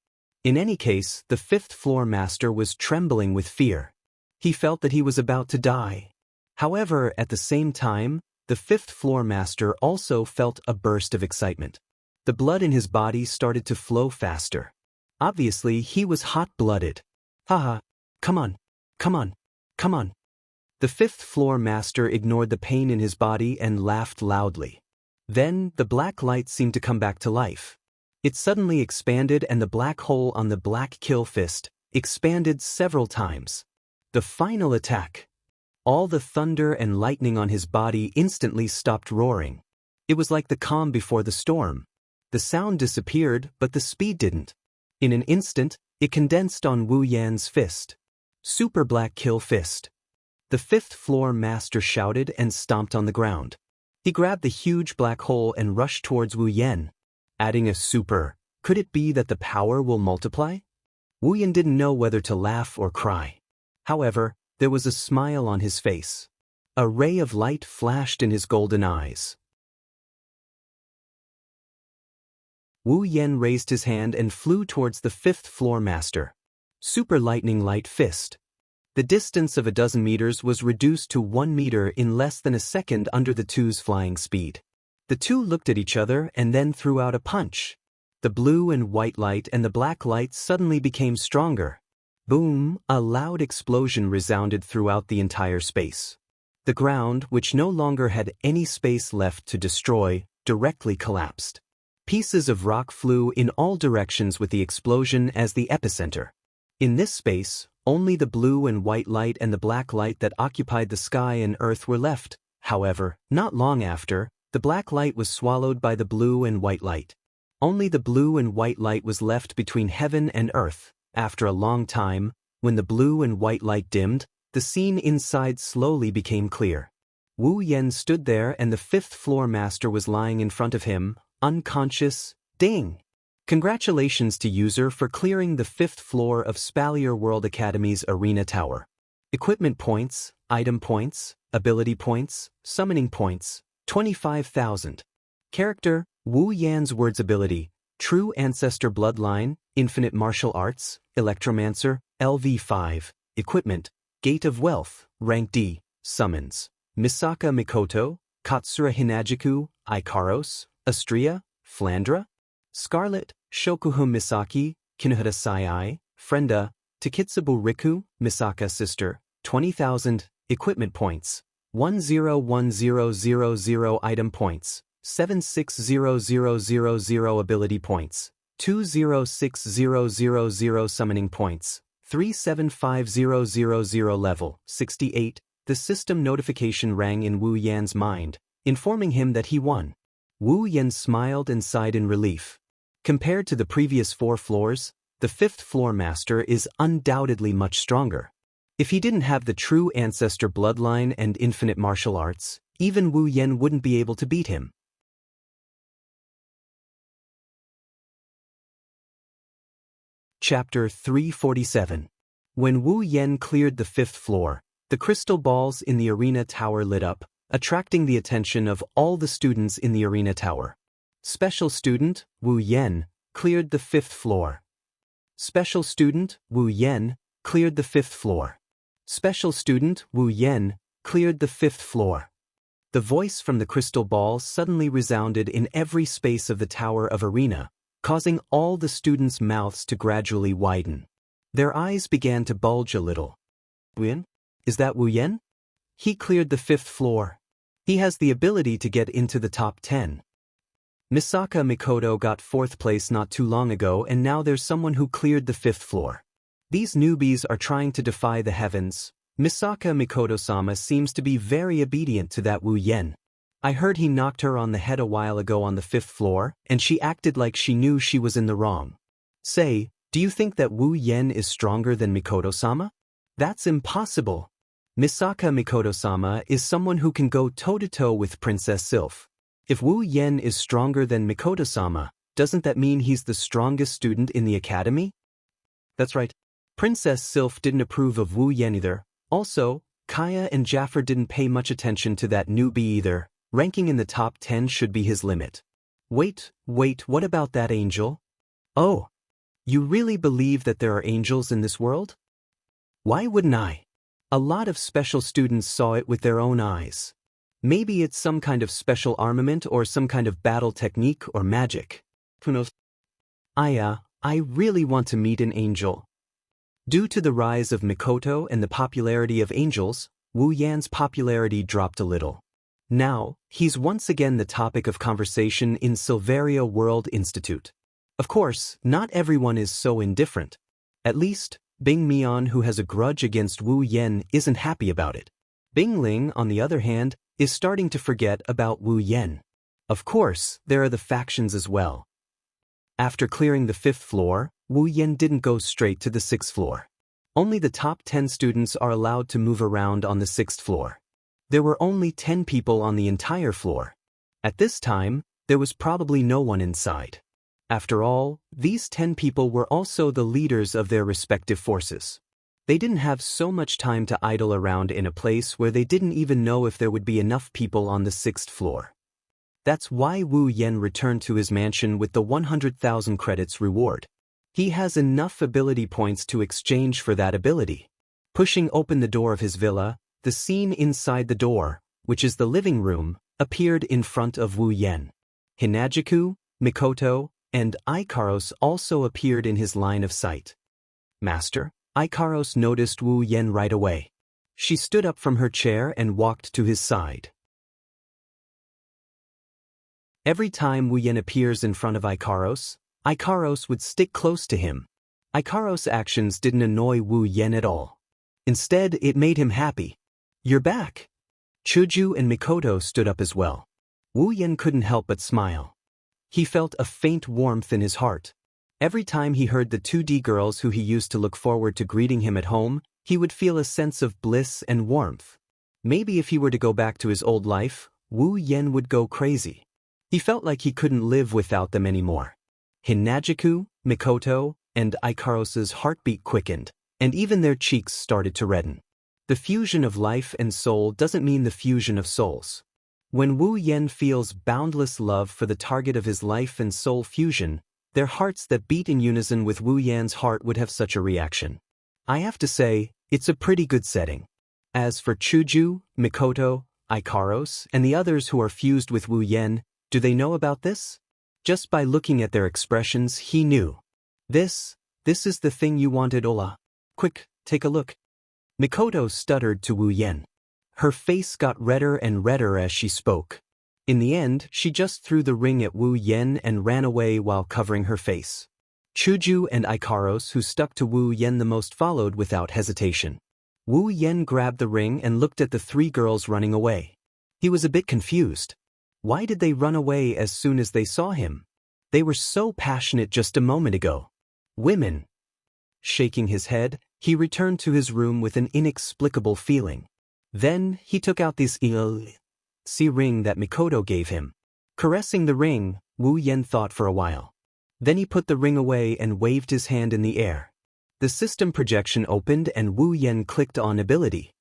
In any case, the fifth-floor master was trembling with fear. He felt that he was about to die. However, at the same time, the fifth-floor master also felt a burst of excitement. The blood in his body started to flow faster. Obviously, he was hot-blooded. Haha, come on, come on, come on. The fifth-floor master ignored the pain in his body and laughed loudly. Then, the black light seemed to come back to life. It suddenly expanded and the black hole on the black kill fist expanded several times. The final attack. All the thunder and lightning on his body instantly stopped roaring. It was like the calm before the storm. The sound disappeared, but the speed didn't. In an instant, it condensed on Wu Yan's fist. Super Black Kill Fist. The fifth-floor master shouted and stomped on the ground. He grabbed the huge black hole and rushed towards Wu Yan. Adding a super, could it be that the power will multiply? Wu Yan didn't know whether to laugh or cry. However, there was a smile on his face. A ray of light flashed in his golden eyes. Wu Yan raised his hand and flew towards the fifth-floor master. Super Lightning Light Fist. The distance of 12 meters was reduced to 1 meter in less than a second under the two's flying speed. The two looked at each other and then threw out a punch. The blue and white light and the black light suddenly became stronger. Boom! A loud explosion resounded throughout the entire space. The ground, which no longer had any space left to destroy, directly collapsed. Pieces of rock flew in all directions with the explosion as the epicenter. In this space, only the blue and white light and the black light that occupied the sky and earth were left. However, not long after, the black light was swallowed by the blue and white light. Only the blue and white light was left between heaven and earth. After a long time, when the blue and white light dimmed, the scene inside slowly became clear. Wu Yan stood there and the fifth-floor master was lying in front of him, unconscious. Ding! Congratulations to user for clearing the 5th floor of Spalier World Academy's Arena Tower. Equipment points, item points, ability points, summoning points, 25,000. Character, Wu Yan's Words ability, True Ancestor Bloodline, Infinite Martial Arts, Electromancer, LV5. Equipment, Gate of Wealth, Rank D, Summons, Misaka Mikoto, Katsura Hinajiku, Ikaros, Astria, Flandra, Scarlet, Shokuhu Misaki, Kinohara Sai, Frenda, Takitsubu Riku, Misaka Sister, 20,000. Equipment points, 101000 item points, 760000 ability points, 206000 summoning points, 375000 level, 68. The system notification rang in Wu Yan's mind, informing him that he won. Wu Yan smiled and sighed in relief. Compared to the previous 4 floors, the 5th floor master is undoubtedly much stronger. If he didn't have the true ancestor bloodline and infinite martial arts, even Wu Yan wouldn't be able to beat him. Chapter 347. When Wu Yan cleared the 5th floor, the crystal balls in the arena tower lit up, attracting the attention of all the students in the arena tower. Special student, Wu Yan, cleared the 5th floor. Special student, Wu Yan, cleared the 5th floor. Special student, Wu Yan, cleared the 5th floor. The voice from the crystal ball suddenly resounded in every space of the tower of arena, causing all the students' mouths to gradually widen. Their eyes began to bulge a little. Wu Yan? Is that Wu Yan? He cleared the 5th floor. He has the ability to get into the top 10. Misaka Mikoto got 4th place not too long ago and now there's someone who cleared the 5th floor. These newbies are trying to defy the heavens. Misaka Mikoto-sama seems to be very obedient to that Wu Yen. I heard he knocked her on the head a while ago on the 5th floor, and she acted like she knew she was in the wrong. Say, do you think that Wu Yen is stronger than Mikoto-sama? That's impossible. Misaka Mikoto-sama is someone who can go toe-to-toe with Princess Sylph. If Wu Yen is stronger than Mikoto-sama, doesn't that mean he's the strongest student in the academy? That's right. Princess Sylph didn't approve of Wu Yen either. Also, Kaya and Jaffer didn't pay much attention to that newbie either. Ranking in the top 10 should be his limit. Wait, what about that angel? Oh, you really believe that there are angels in this world? Why wouldn't I? A lot of special students saw it with their own eyes. Maybe it's some kind of special armament or some kind of battle technique or magic. Who knows? I really want to meet an angel. Due to the rise of Mikoto and the popularity of angels, Wu Yan's popularity dropped a little. Now, he's once again the topic of conversation in Silveria World Institute. Of course, not everyone is so indifferent. At least, Bing Mian, who has a grudge against Wu Yen, isn't happy about it. Bing Ling, on the other hand, is starting to forget about Wu Yen. Of course, there are the factions as well. After clearing the 5th floor, Wu Yen didn't go straight to the 6th floor. Only the top 10 students are allowed to move around on the 6th floor. There were only 10 people on the entire floor. At this time, there was probably no one inside. After all, these 10 people were also the leaders of their respective forces. They didn't have so much time to idle around in a place where they didn't even know if there would be enough people on the 6th floor. That's why Wu Yen returned to his mansion with the 100,000 credits reward. He has enough ability points to exchange for that ability. Pushing open the door of his villa, the scene inside the door, which is the living room, appeared in front of Wu Yen. Hinajiku, Mikoto, and Ikaros also appeared in his line of sight. Master, Ikaros noticed Wu Yen right away. She stood up from her chair and walked to his side. Every time Wu Yen appears in front of Ikaros, Ikaros would stick close to him. Ikaros' actions didn't annoy Wu Yen at all. Instead, it made him happy. You're back. Chuju and Mikoto stood up as well. Wu Yen couldn't help but smile. He felt a faint warmth in his heart. Every time he heard the 2D girls who he used to look forward to greeting him at home, he would feel a sense of bliss and warmth. Maybe if he were to go back to his old life, Wu Yen would go crazy. He felt like he couldn't live without them anymore. Hinajiku, Mikoto, and Ikaros's heartbeat quickened, and even their cheeks started to redden. The fusion of life and soul doesn't mean the fusion of souls. When Wu Yen feels boundless love for the target of his life and soul fusion, their hearts that beat in unison with Wu Yan's heart would have such a reaction. I have to say, it's a pretty good setting. As for Chuju, Mikoto, Ikaros, and the others who are fused with Wu Yen, do they know about this? Just by looking at their expressions, he knew. This is the thing you wanted, Ola. Quick, take a look. Mikoto stuttered to Wu Yen. Her face got redder and redder as she spoke. In the end, she just threw the ring at Wu Yen and ran away while covering her face. Chuju and Ikaros, who stuck to Wu Yen the most, followed without hesitation. Wu Yen grabbed the ring and looked at the 3 girls running away. He was a bit confused. Why did they run away as soon as they saw him? They were so passionate just a moment ago. Women. Shaking his head, he returned to his room with an inexplicable feeling. Then, he took out this ring that Mikoto gave him. Caressing the ring, Wu Yen thought for a while. Then he put the ring away and waved his hand in the air. The system projection opened and Wu Yen clicked on ability.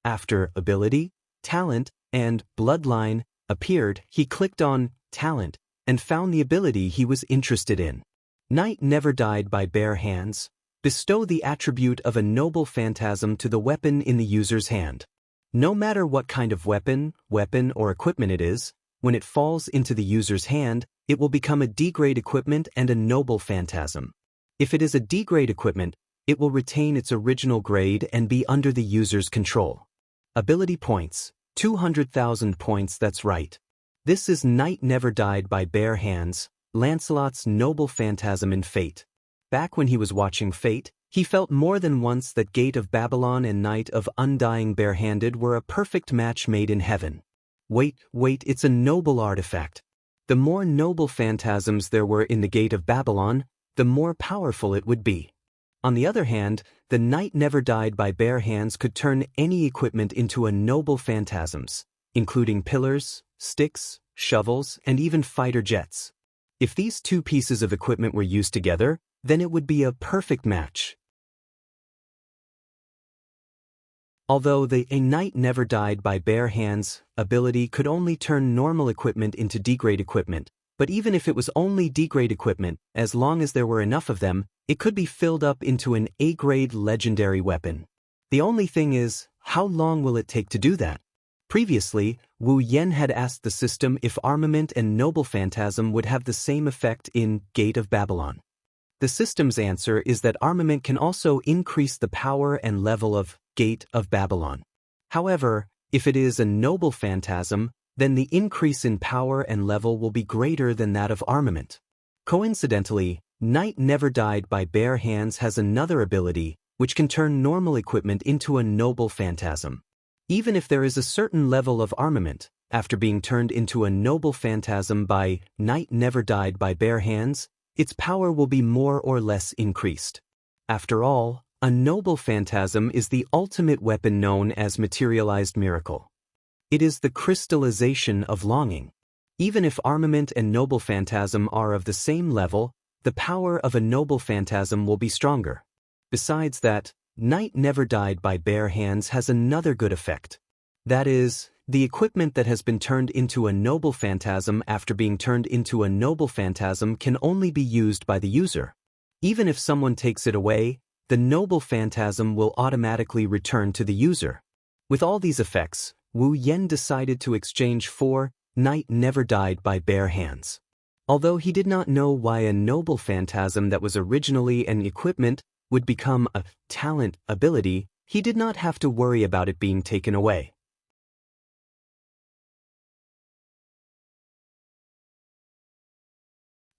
After ability, talent, and bloodline appeared, he clicked on talent and found the ability he was interested in. Night never died by bare hands. Bestow the attribute of a noble phantasm to the weapon in the user's hand. No matter what kind of weapon, or equipment it is, when it falls into the user's hand, it will become a D-grade equipment and a noble phantasm. If it is a D-grade equipment, it will retain its original grade and be under the user's control. Ability points, 200,000 points, that's right. This is Night Never Died by Bare Hands, Lancelot's noble phantasm in Fate. Back when he was watching Fate, He felt more than once that Gate of Babylon and Night of Undying Barehanded were a perfect match made in heaven. Wait, it's a noble artifact. The more noble phantasms there were in the Gate of Babylon, the more powerful it would be. On the other hand, the Night Never Died by Bare Hands could turn any equipment into a noble phantasms, including pillars, sticks, shovels, and even fighter jets. If these two pieces of equipment were used together, then it would be a perfect match. Although the A Night Never Died by Bare Hands ability could only turn normal equipment into D-grade equipment, but even if it was only D-grade equipment, as long as there were enough of them, it could be filled up into an A-grade legendary weapon. The only thing is, how long will it take to do that? Previously, Wu Yen had asked the system if armament and noble phantasm would have the same effect in Gate of Babylon. The system's answer is that armament can also increase the power and level of Gate of Babylon. However, if it is a noble phantasm, then the increase in power and level will be greater than that of armament. Coincidentally, Night Never Died by Bare Hands has another ability, which can turn normal equipment into a noble phantasm. Even if there is a certain level of armament, after being turned into a noble phantasm by Night Never Died by Bare Hands, its power will be more or less increased. After all, a noble phantasm is the ultimate weapon known as materialized miracle. It is the crystallization of longing. Even if armament and noble phantasm are of the same level, the power of a noble phantasm will be stronger. Besides that, Night Never Died by Bare Hands has another good effect. That is, the equipment that has been turned into a noble phantasm after being turned into a noble phantasm can only be used by the user. Even if someone takes it away, the noble phantasm will automatically return to the user. With all these effects, Wu Yen decided to exchange for Night Never Died by Bare Hands. Although he did not know why a noble phantasm that was originally an equipment would become a talent ability, he did not have to worry about it being taken away.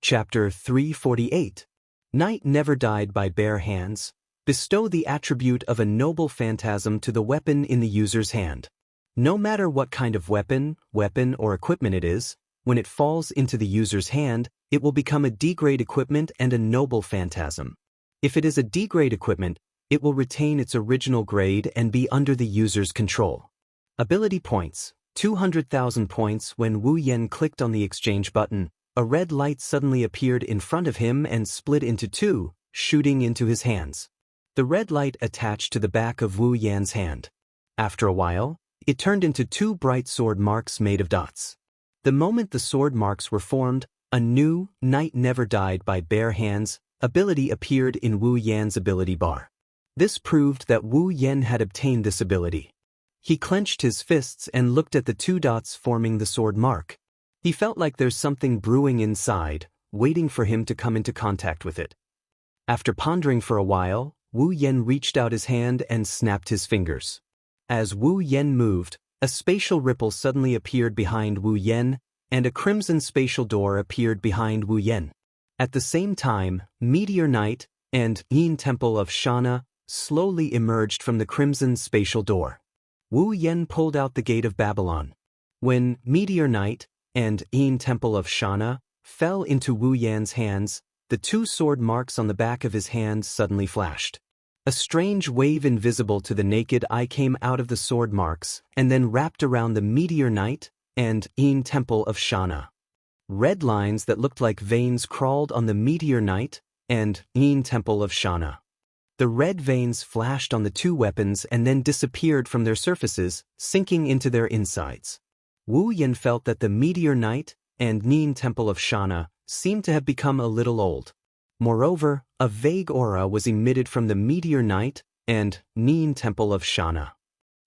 Chapter 348. Night Never Died by Bare Hands. Bestow the attribute of a noble phantasm to the weapon in the user's hand. No matter what kind of weapon, or equipment it is, when it falls into the user's hand, it will become a D-grade equipment and a noble phantasm. If it is a D-grade equipment, it will retain its original grade and be under the user's control. Ability points, 200,000 points. When Wu Yen clicked on the exchange button, a red light suddenly appeared in front of him and split into two, shooting into his hands. The red light attached to the back of Wu Yan's hand. After a while, it turned into two bright sword marks made of dots. The moment the sword marks were formed, a new Night Never Died by Bare Hands ability appeared in Wu Yan's ability bar. This proved that Wu Yen had obtained this ability. He clenched his fists and looked at the two dots forming the sword mark. He felt like there's something brewing inside, waiting for him to come into contact with it. After pondering for a while, Wu Yen reached out his hand and snapped his fingers. As Wu Yen moved, a spatial ripple suddenly appeared behind Wu Yen, and a crimson spatial door appeared behind Wu Yen. At the same time, Meteor Knight and Yin Temple of Shana slowly emerged from the crimson spatial door. Wu Yen pulled out the Gate of Babylon. When Meteor Knight and Yin Temple of Shana fell into Wu Yan's hands, the two sword marks on the back of his hand suddenly flashed. A strange wave invisible to the naked eye came out of the sword marks and then wrapped around the Meteor Knight and Yin Temple of Shana. Red lines that looked like veins crawled on the Meteor Knight and Yin Temple of Shana. The red veins flashed on the two weapons and then disappeared from their surfaces, sinking into their insides. Wu Yen felt that the Meteor Knight and Yin Temple of Shana seemed to have become a little old. Moreover, a vague aura was emitted from the Meteor Knight and Yin Temple of Shana.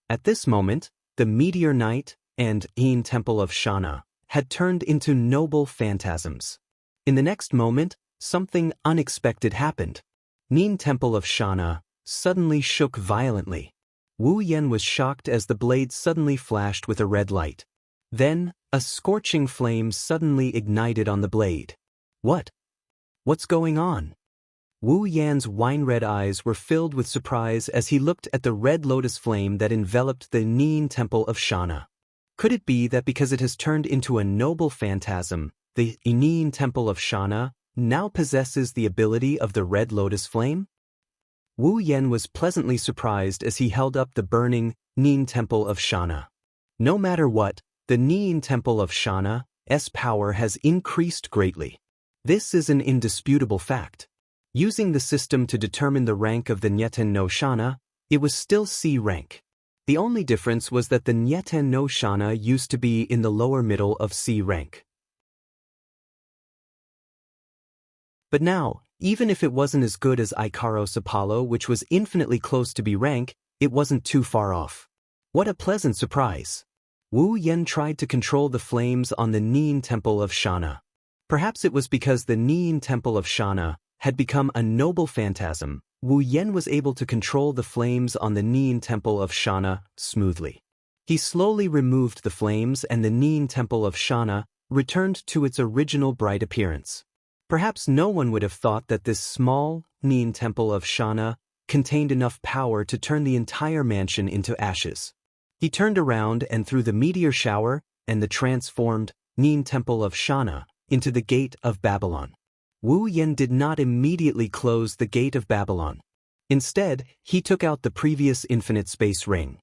At this moment, the Meteor Knight and Yin Temple of Shana had turned into noble phantasms. In the next moment, something unexpected happened. Yin Temple of Shana suddenly shook violently. Wu Yen was shocked as the blade suddenly flashed with a red light. Then, a scorching flame suddenly ignited on the blade. What's going on? Wu Yan's wine-red eyes were filled with surprise as he looked at the red lotus flame that enveloped the Nian Temple of Shana. Could it be that because it has turned into a noble phantasm, the Nian Temple of Shana now possesses the ability of the red lotus flame? Wu Yan was pleasantly surprised as he held up the burning Nian Temple of Shana. No matter what, the Nian Temple of Shana's power has increased greatly. This is an indisputable fact. Using the system to determine the rank of the Nyeten no Shana, it was still C rank. The only difference was that the Nyeten no Shana used to be in the lower middle of C rank. But now, even if it wasn't as good as Icaros Apollo, which was infinitely close to B rank, it wasn't too far off. What a pleasant surprise! Wu Yan tried to control the flames on the Nian Temple of Shana. Perhaps it was because the Nian Temple of Shana had become a noble phantasm. Wu Yan was able to control the flames on the Nian Temple of Shana smoothly. He slowly removed the flames and the Nian Temple of Shana returned to its original bright appearance. Perhaps no one would have thought that this small Nian Temple of Shana contained enough power to turn the entire mansion into ashes. He turned around and threw the meteor shower and the transformed Nian Temple of Shana into the gate of Babylon. Wu Yan did not immediately close the gate of Babylon. Instead, he took out the previous infinite space ring.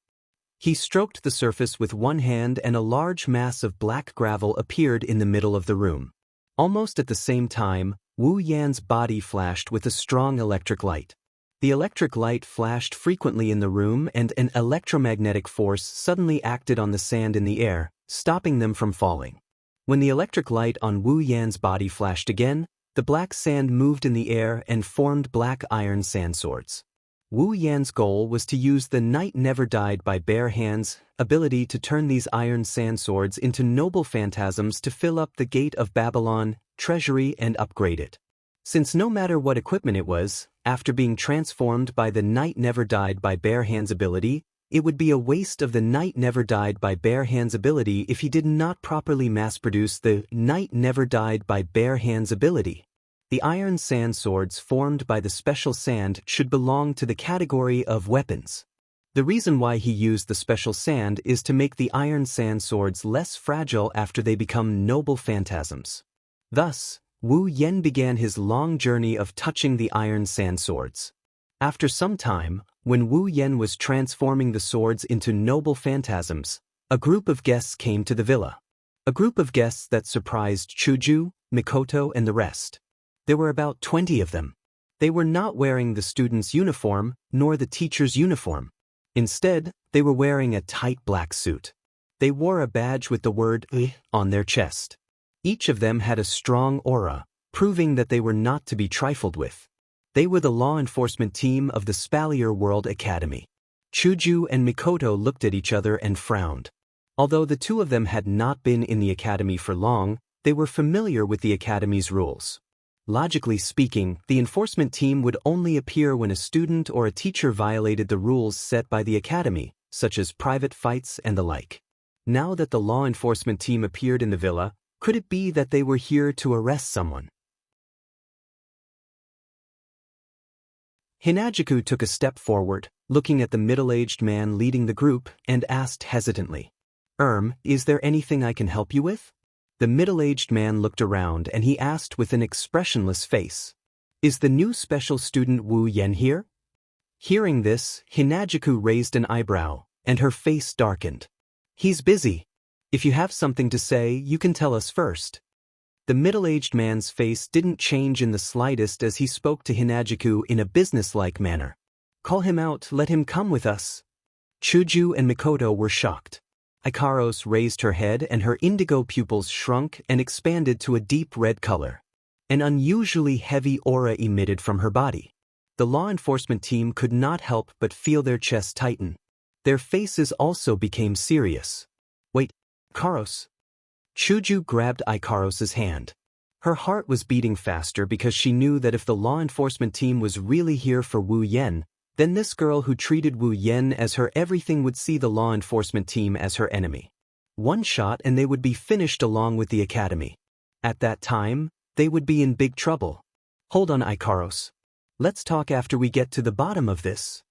He stroked the surface with one hand and a large mass of black gravel appeared in the middle of the room. Almost at the same time, Wu Yan's body flashed with a strong electric light. The electric light flashed frequently in the room and an electromagnetic force suddenly acted on the sand in the air, stopping them from falling. When the electric light on Wu Yan's body flashed again, the black sand moved in the air and formed black iron sand swords. Wu Yan's goal was to use the Knight Never Died by Bare Hands ability to turn these iron sand swords into noble phantasms to fill up the gate of Babylon treasury and upgrade it. Since no matter what equipment it was, after being transformed by the Knight Never Died by Bare Hands ability, it would be a waste of the Knight Never Died by Bare Hands ability if he did not properly mass-produce the Knight Never Died by Bare Hands ability. The iron sand swords formed by the special sand should belong to the category of weapons. The reason why he used the special sand is to make the iron sand swords less fragile after they become noble phantasms. Thus, Wu Yan began his long journey of touching the iron sand swords. After some time, when Wu Yan was transforming the swords into noble phantasms, a group of guests came to the villa. A group of guests that surprised Chuju, Mikoto, and the rest. There were about 20 of them. They were not wearing the student's uniform, nor the teacher's uniform. Instead, they were wearing a tight black suit. They wore a badge with the word on their chest. Each of them had a strong aura, proving that they were not to be trifled with. They were the law enforcement team of the Spalier World Academy. Chuju and Mikoto looked at each other and frowned. Although the two of them had not been in the academy for long, they were familiar with the academy's rules. Logically speaking, the enforcement team would only appear when a student or a teacher violated the rules set by the academy, such as private fights and the like. Now that the law enforcement team appeared in the villa, could it be that they were here to arrest someone? Hinajuku took a step forward, looking at the middle-aged man leading the group, and asked hesitantly, Is there anything I can help you with? The middle-aged man looked around and he asked with an expressionless face, Is the new special student Wu Yan here? Hearing this, Hinajuku raised an eyebrow, and her face darkened. He's busy. If you have something to say, you can tell us first. The middle-aged man's face didn't change in the slightest as he spoke to Hinajuku in a businesslike manner. Call him out, let him come with us. Chuju and Mikoto were shocked. Ikaros raised her head and her indigo pupils shrunk and expanded to a deep red color. An unusually heavy aura emitted from her body. The law enforcement team could not help but feel their chests tighten. Their faces also became serious. Wait, Ikaros. Chuju grabbed Ikaros's hand. Her heart was beating faster because she knew that if the law enforcement team was really here for Wu Yan, then this girl who treated Wu Yan as her everything would see the law enforcement team as her enemy. One shot and they would be finished along with the academy. At that time, they would be in big trouble. Hold on, Ikaros. Let's talk after we get to the bottom of this.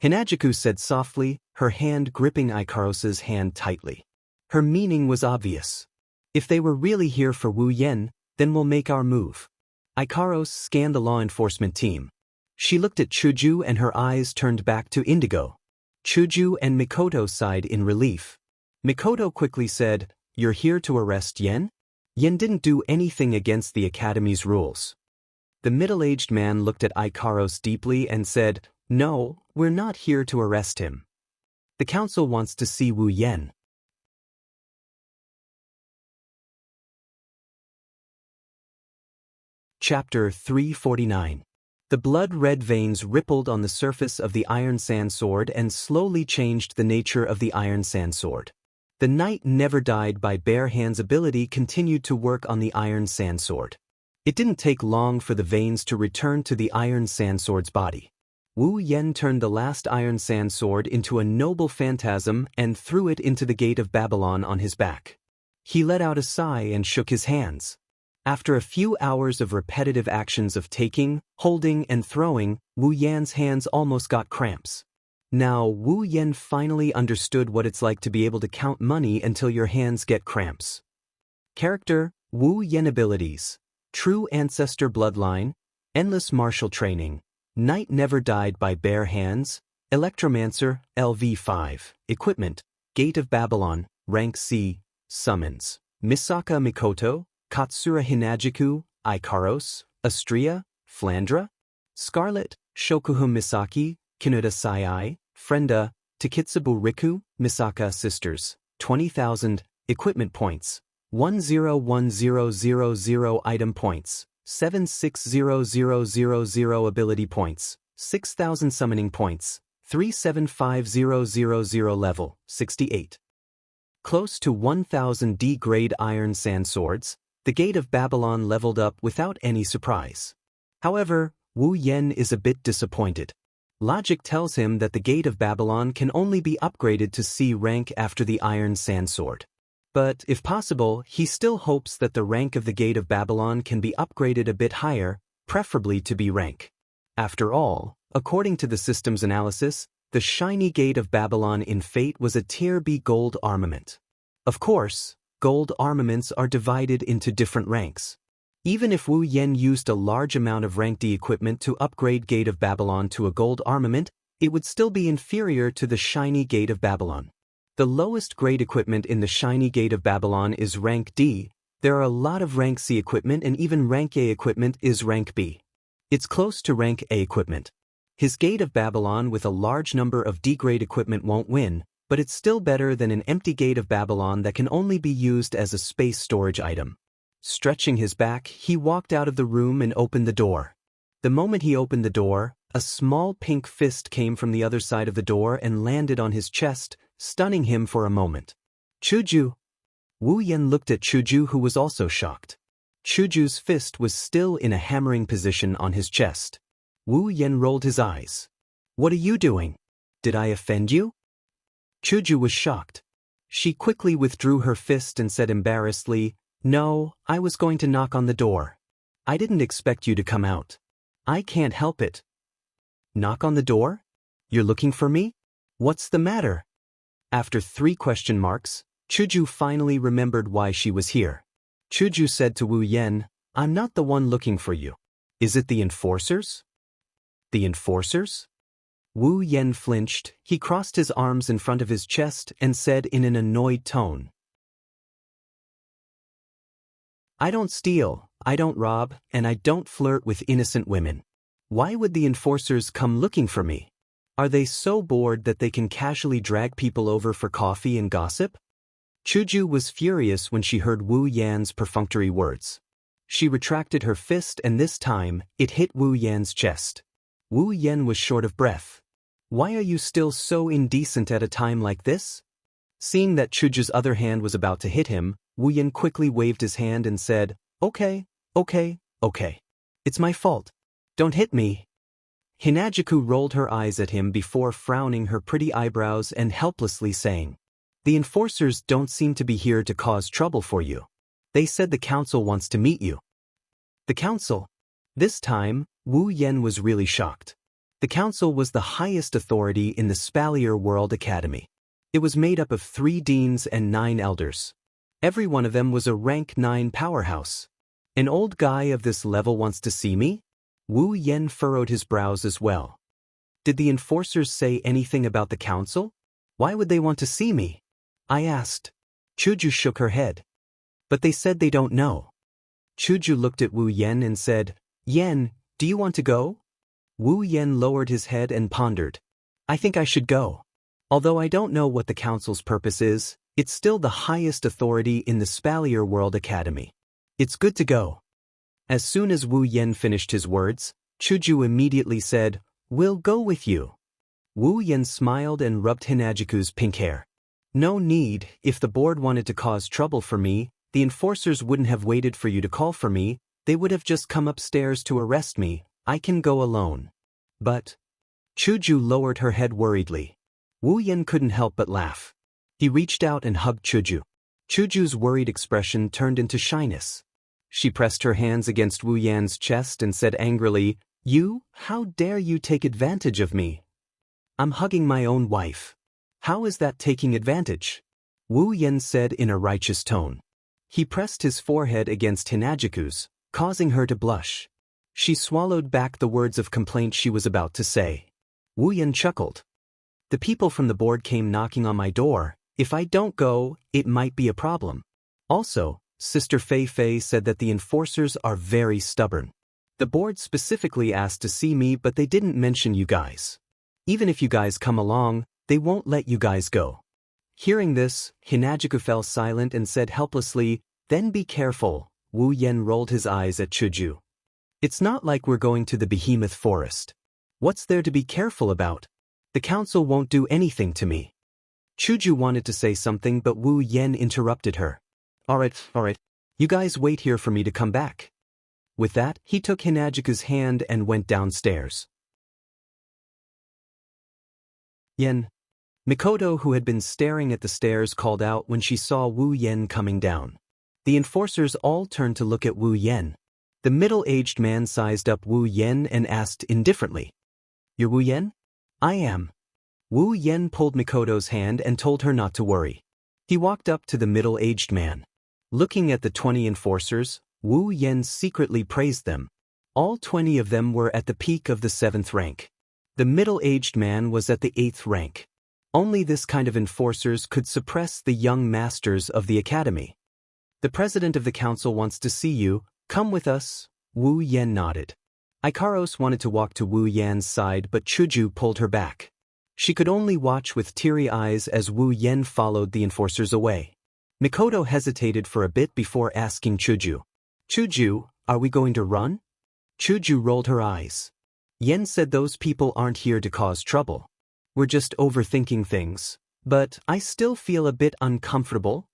Hinajiku said softly, her hand gripping Ikaros's hand tightly. Her meaning was obvious. If they were really here for Wu Yen, then we'll make our move. Ikaros scanned the law enforcement team. She looked at Chuju and her eyes turned back to Indigo. Chuju and Mikoto sighed in relief. Mikoto quickly said, "You're here to arrest Yen?" Yen didn't do anything against the Academy's rules. The middle-aged man looked at Ikaros deeply and said, "No, we're not here to arrest him. The council wants to see Wu Yen." Chapter 349. The blood-red veins rippled on the surface of the iron sand sword and slowly changed the nature of the iron sand sword. The Knight Never Died by Bare Hands ability continued to work on the iron sand sword. It didn't take long for the veins to return to the iron sand sword's body. Wu Yen turned the last iron sand sword into a noble phantasm and threw it into the gate of Babylon on his back. He let out a sigh and shook his hands. After a few hours of repetitive actions of taking, holding, and throwing, Wu Yan's hands almost got cramps. Now, Wu Yen finally understood what it's like to be able to count money until your hands get cramps. Character: Wu Yen. Abilities: True Ancestor Bloodline, Endless Martial Training, Knight Never Died by Bare Hands, Electromancer, LV5, Equipment, Gate of Babylon, Rank C, Summons, Misaka Mikoto, Katsura Hinajiku, Ikaros, Astria, Flandra, Scarlet, Shokuhu Misaki, Kinuda Sai, Frenda, Takitsubu Riku, Misaka Sisters, 20,000, Equipment Points, 101000 Item Points, 760000 Ability Points, 6,000 Summoning Points, 375000 Level, 68. Close to 1,000 D-grade iron sand swords, the Gate of Babylon leveled up without any surprise. However, Wu Yen is a bit disappointed. Logic tells him that the Gate of Babylon can only be upgraded to C rank after the Iron Sand Sword. But, if possible, he still hopes that the rank of the Gate of Babylon can be upgraded a bit higher, preferably to B rank. After all, according to the system's analysis, the shiny Gate of Babylon in Fate was a Tier B gold armament. Of course, gold armaments are divided into different ranks. Even if Wu Yen used a large amount of rank D equipment to upgrade Gate of Babylon to a gold armament, it would still be inferior to the shiny Gate of Babylon. The lowest grade equipment in the shiny Gate of Babylon is rank D. There are a lot of rank C equipment, and even rank A equipment is rank B. It's close to rank A equipment. His Gate of Babylon with a large number of D-grade equipment won't win, but it's still better than an empty Gate of Babylon that can only be used as a space storage item. Stretching his back, he walked out of the room and opened the door. The moment he opened the door, a small pink fist came from the other side of the door and landed on his chest, stunning him for a moment. Chuju! Wu Yen looked at Chuju, who was also shocked. Chuju's fist was still in a hammering position on his chest. Wu Yen rolled his eyes. "What are you doing? Did I offend you?" Chuju was shocked. She quickly withdrew her fist and said embarrassedly, "No, I was going to knock on the door. I didn't expect you to come out. I can't help it." "Knock on the door? You're looking for me? What's the matter?" After 3 question marks, Chuju finally remembered why she was here. Chuju said to Wu Yen, "I'm not the one looking for you. Is it the enforcers?" "The enforcers?" Wu Yen flinched. He crossed his arms in front of his chest and said in an annoyed tone, "I don't steal, I don't rob, and I don't flirt with innocent women. Why would the enforcers come looking for me? Are they so bored that they can casually drag people over for coffee and gossip?" Chuju was furious when she heard Wu Yan's perfunctory words. She retracted her fist, and this time, it hit Wu Yan's chest. Wu Yen was short of breath. "Why are you still so indecent at a time like this?" Seeing that Chuju's other hand was about to hit him, Wu Yen quickly waved his hand and said, Okay. It's my fault. Don't hit me." Hinajiku rolled her eyes at him before frowning her pretty eyebrows and helplessly saying, "The enforcers don't seem to be here to cause trouble for you. They said the council wants to meet you." "The council?" This time, Wu Yen was really shocked. The council was the highest authority in the Spalier World Academy. It was made up of 3 deans and 9 elders. Every one of them was a rank 9 powerhouse. An old guy of this level wants to see me? Wu Yen furrowed his brows as well. Did the enforcers say anything about the council? Why would they want to see me? I asked. Chuju shook her head. But they said they don't know. Chuju looked at Wu Yen and said, Yen, do you want to go? Wu Yen lowered his head and pondered. I think I should go. Although I don't know what the council's purpose is, it's still the highest authority in the Spalier World Academy. It's good to go. As soon as Wu Yen finished his words, Chuju immediately said, We'll go with you. Wu Yen smiled and rubbed Hinajiku's pink hair. No need, if the board wanted to cause trouble for me, the enforcers wouldn't have waited for you to call for me, they would have just come upstairs to arrest me, I can go alone. But... Chuju lowered her head worriedly. Wu Yen couldn't help but laugh. He reached out and hugged Chuju. Chuju's worried expression turned into shyness. She pressed her hands against Wu Yen's chest and said angrily, You, how dare you take advantage of me? I'm hugging my own wife. How is that taking advantage? Wu Yen said in a righteous tone. He pressed his forehead against Hinajiku's, causing her to blush. She swallowed back the words of complaint she was about to say. Wu Yen chuckled. The people from the board came knocking on my door. If I don't go, it might be a problem. Also, Sister Fei Fei said that the enforcers are very stubborn. The board specifically asked to see me, but they didn't mention you guys. Even if you guys come along, they won't let you guys go. Hearing this, Hinajiku fell silent and said helplessly, Then be careful. Wu Yen rolled his eyes at Chuju. It's not like we're going to the behemoth forest. What's there to be careful about? The council won't do anything to me. Chuju wanted to say something, but Wu Yen interrupted her. Alright. You guys wait here for me to come back. With that, he took Hinajiku's hand and went downstairs. Yen. Mikoto, who had been staring at the stairs, called out when she saw Wu Yen coming down. The enforcers all turned to look at Wu Yen. The middle-aged man sized up Wu Yen and asked indifferently, You're Wu Yen? I am. Wu Yen pulled Mikoto's hand and told her not to worry. He walked up to the middle-aged man. Looking at the 20 enforcers, Wu Yen secretly praised them. All 20 of them were at the peak of the 7th rank. The middle-aged man was at the 8th rank. Only this kind of enforcers could suppress the young masters of the academy. The president of the council wants to see you, come with us. Wu Yen nodded. Ikaros wanted to walk to Wu Yen's side, but Chuju pulled her back. She could only watch with teary eyes as Wu Yen followed the enforcers away. Mikoto hesitated for a bit before asking Chuju, Chuju, are we going to run? Chuju rolled her eyes. Yen said those people aren't here to cause trouble. We're just overthinking things, but I still feel a bit uncomfortable.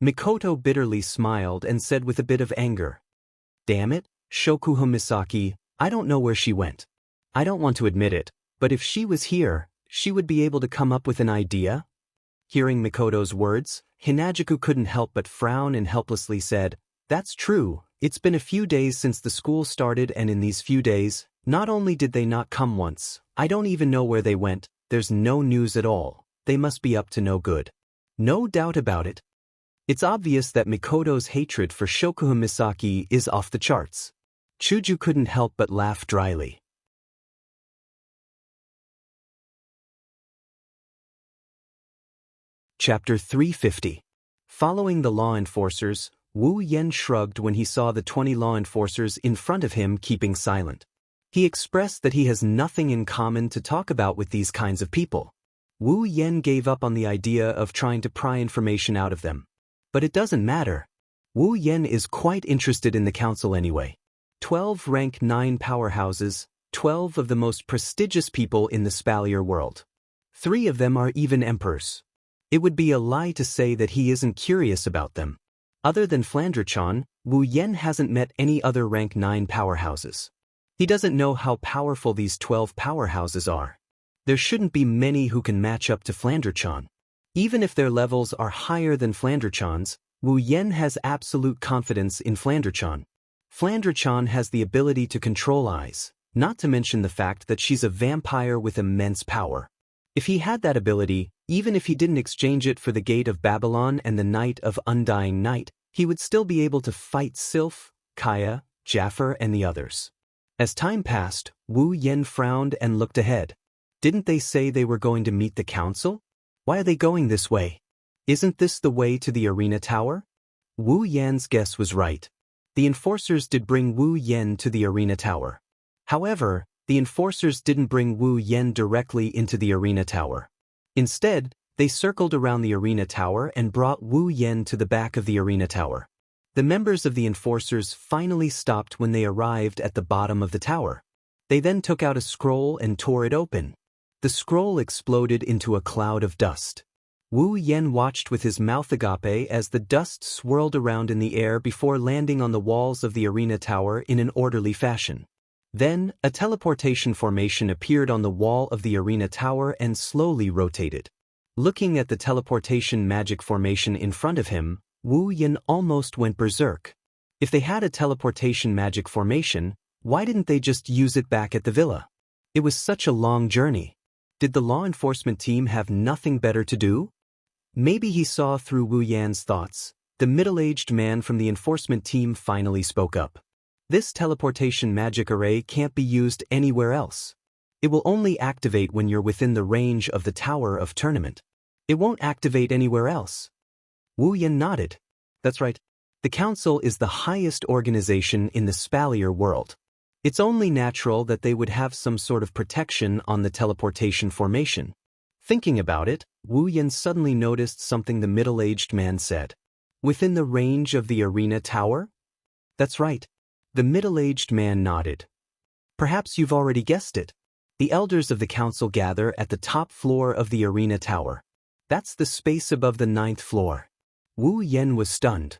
Mikoto bitterly smiled and said with a bit of anger, Damn it, Shokuho Misaki, I don't know where she went. I don't want to admit it, but if she was here, she would be able to come up with an idea? Hearing Mikoto's words, Hinajiku couldn't help but frown and helplessly said, That's true, it's been a few days since the school started, and in these few days, not only did they not come once, I don't even know where they went. There's no news at all. They must be up to no good. No doubt about it. It's obvious that Mikoto's hatred for Shokuha Misaki is off the charts. Chuju couldn't help but laugh dryly. Chapter 350. Following the law enforcers, Wu Yen shrugged when he saw the 20 law enforcers in front of him keeping silent. He expressed that he has nothing in common to talk about with these kinds of people. Wu Yen gave up on the idea of trying to pry information out of them. But it doesn't matter. Wu Yen is quite interested in the council anyway. 12 rank 9 powerhouses, 12 of the most prestigious people in the Spalier world. 3 of them are even emperors. It would be a lie to say that he isn't curious about them. Other than Flandre-chan, Wu Yen hasn't met any other rank 9 powerhouses. He doesn't know how powerful these 12 powerhouses are. There shouldn't be many who can match up to Flandre-chan. Even if their levels are higher than Flandre-chan's, Wu Yen has absolute confidence in Flandre-chan. Flandre-chan has the ability to control eyes. Not to mention the fact that she's a vampire with immense power. If he had that ability, even if he didn't exchange it for the Gate of Babylon and the Night of Undying Night, he would still be able to fight Sylph, Kaya, Jaffer and the others. As time passed, Wu Yen frowned and looked ahead. Didn't they say they were going to meet the council? Why are they going this way? Isn't this the way to the arena tower? Wu Yan's guess was right. The enforcers did bring Wu Yen to the arena tower. However, the enforcers didn't bring Wu Yen directly into the arena tower. Instead, they circled around the arena tower and brought Wu Yen to the back of the arena tower. The members of the enforcers finally stopped when they arrived at the bottom of the tower. They then took out a scroll and tore it open. The scroll exploded into a cloud of dust. Wu Yen watched with his mouth agape as the dust swirled around in the air before landing on the walls of the arena tower in an orderly fashion. Then, a teleportation formation appeared on the wall of the arena tower and slowly rotated. Looking at the teleportation magic formation in front of him, Wu Yen almost went berserk. If they had a teleportation magic formation, why didn't they just use it back at the villa? It was such a long journey. Did the law enforcement team have nothing better to do? Maybe he saw through Wu Yan's thoughts. The middle-aged man from the enforcement team finally spoke up. This teleportation magic array can't be used anywhere else. It will only activate when you're within the range of the Tower of Tournament. It won't activate anywhere else. Wu Yan nodded. That's right. The Council is the highest organization in the Spalier world. It's only natural that they would have some sort of protection on the teleportation formation. Thinking about it, Wu Yan suddenly noticed something the middle-aged man said. Within the range of the arena tower? That's right. The middle-aged man nodded. Perhaps you've already guessed it. The elders of the council gather at the top floor of the arena tower. That's the space above the 9th floor. Wu Yan was stunned.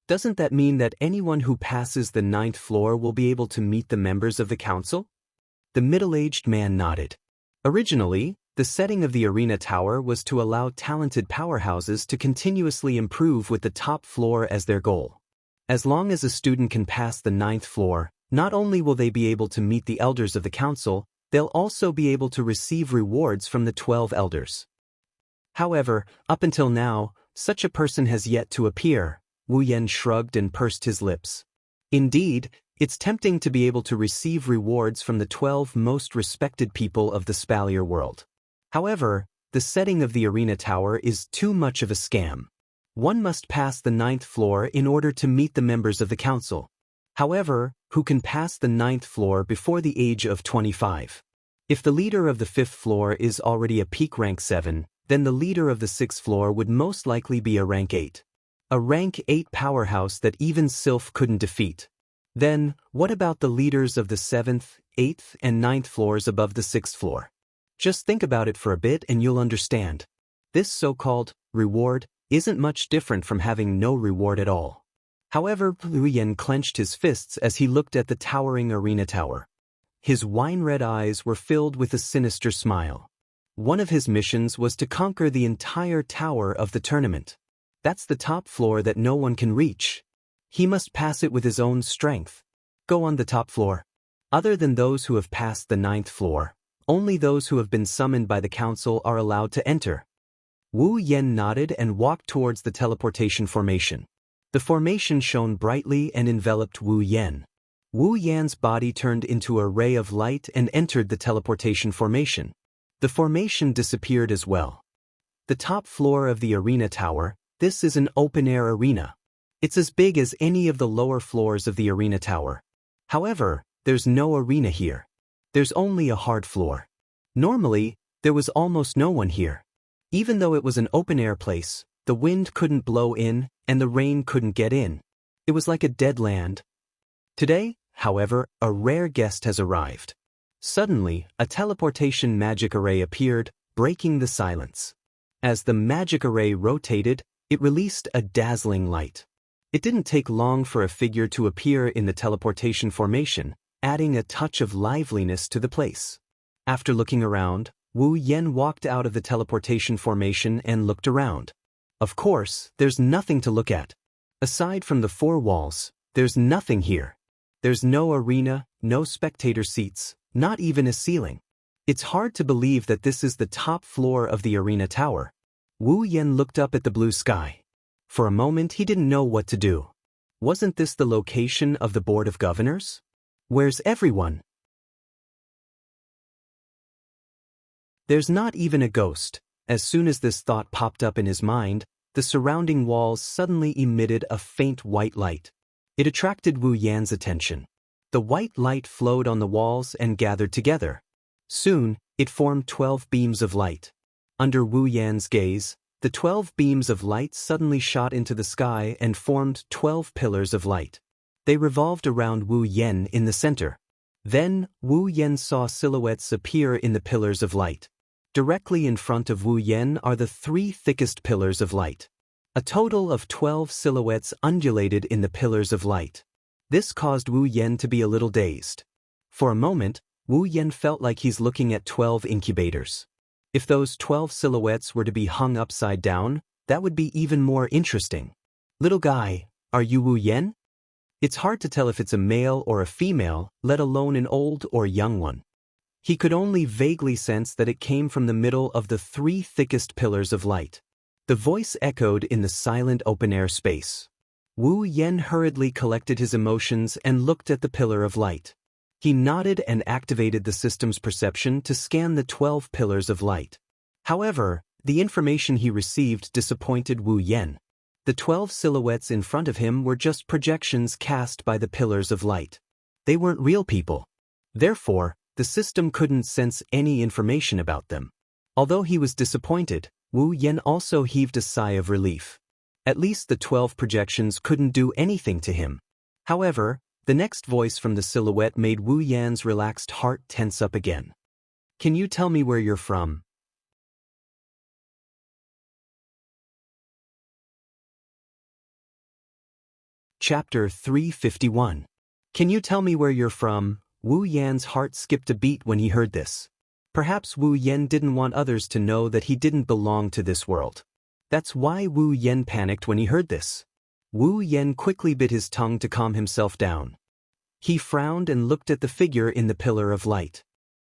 Doesn't that mean that anyone who passes the 9th floor will be able to meet the members of the council? The middle-aged man nodded. Originally, the setting of the arena tower was to allow talented powerhouses to continuously improve with the top floor as their goal. As long as a student can pass the 9th floor, not only will they be able to meet the elders of the council, they'll also be able to receive rewards from the 12 elders. However, up until now, such a person has yet to appear. Wu Yan shrugged and pursed his lips. Indeed, it's tempting to be able to receive rewards from the 12 most respected people of the Spalier world. However, the setting of the arena tower is too much of a scam. One must pass the 9th floor in order to meet the members of the council. However, who can pass the 9th floor before the age of 25? If the leader of the 5th floor is already a peak rank 7, then the leader of the 6th floor would most likely be a rank 8. A rank 8 powerhouse that even Sylph couldn't defeat. Then, what about the leaders of the 7th, 8th, and 9th floors above the 6th floor? Just think about it for a bit and you'll understand. This so-called reward isn't much different from having no reward at all. However, Wu Yan clenched his fists as he looked at the towering arena tower. His wine-red eyes were filled with a sinister smile. One of his missions was to conquer the entire tower of the tournament. That's the top floor that no one can reach. He must pass it with his own strength. Go on the top floor. Other than those who have passed the 9th floor, only those who have been summoned by the council are allowed to enter. Wu Yan nodded and walked towards the teleportation formation. The formation shone brightly and enveloped Wu Yan. Wu Yan's body turned into a ray of light and entered the teleportation formation. The formation disappeared as well. The top floor of the arena tower, this is an open-air arena. It's as big as any of the lower floors of the arena tower. However, there's no arena here. There's only a hard floor. Normally, there was almost no one here. Even though it was an open-air place, the wind couldn't blow in and the rain couldn't get in. It was like a dead land. Today, however, a rare guest has arrived. Suddenly, a teleportation magic array appeared, breaking the silence. As the magic array rotated, it released a dazzling light. It didn't take long for a figure to appear in the teleportation formation, adding a touch of liveliness to the place. After looking around, Wu Yan walked out of the teleportation formation and looked around. Of course, there's nothing to look at. Aside from the 4 walls, there's nothing here. There's no arena, no spectator seats, not even a ceiling. It's hard to believe that this is the top floor of the arena tower. Wu Yan looked up at the blue sky. For a moment he didn't know what to do. Wasn't this the location of the Board of Governors? Where's everyone? There's not even a ghost. As soon as this thought popped up in his mind, the surrounding walls suddenly emitted a faint white light. It attracted Wu Yan's attention. The white light flowed on the walls and gathered together. Soon, it formed 12 beams of light. Under Wu Yan's gaze, the 12 beams of light suddenly shot into the sky and formed 12 pillars of light. They revolved around Wu Yan in the center. Then, Wu Yan saw silhouettes appear in the pillars of light. Directly in front of Wu Yan are the 3 thickest pillars of light. A total of 12 silhouettes undulated in the pillars of light. This caused Wu Yan to be a little dazed. For a moment, Wu Yan felt like he's looking at 12 incubators. If those 12 silhouettes were to be hung upside down, that would be even more interesting. Little guy, are you Wu Yan? It's hard to tell if it's a male or a female, let alone an old or young one. He could only vaguely sense that it came from the middle of the 3 thickest pillars of light. The voice echoed in the silent open-air space. Wu Yan hurriedly collected his emotions and looked at the pillar of light. He nodded and activated the system's perception to scan the 12 pillars of light. However, the information he received disappointed Wu Yan. The 12 silhouettes in front of him were just projections cast by the pillars of light. They weren't real people. Therefore, the system couldn't sense any information about them. Although he was disappointed, Wu Yan also heaved a sigh of relief. At least the 12 projections couldn't do anything to him. However, the next voice from the silhouette made Wu Yan's relaxed heart tense up again. Can you tell me where you're from? Chapter 351. Can you tell me where you're from? Wu Yan's heart skipped a beat when he heard this. Perhaps Wu Yan didn't want others to know that he didn't belong to this world. That's why Wu Yan panicked when he heard this. Wu Yan quickly bit his tongue to calm himself down. He frowned and looked at the figure in the pillar of light.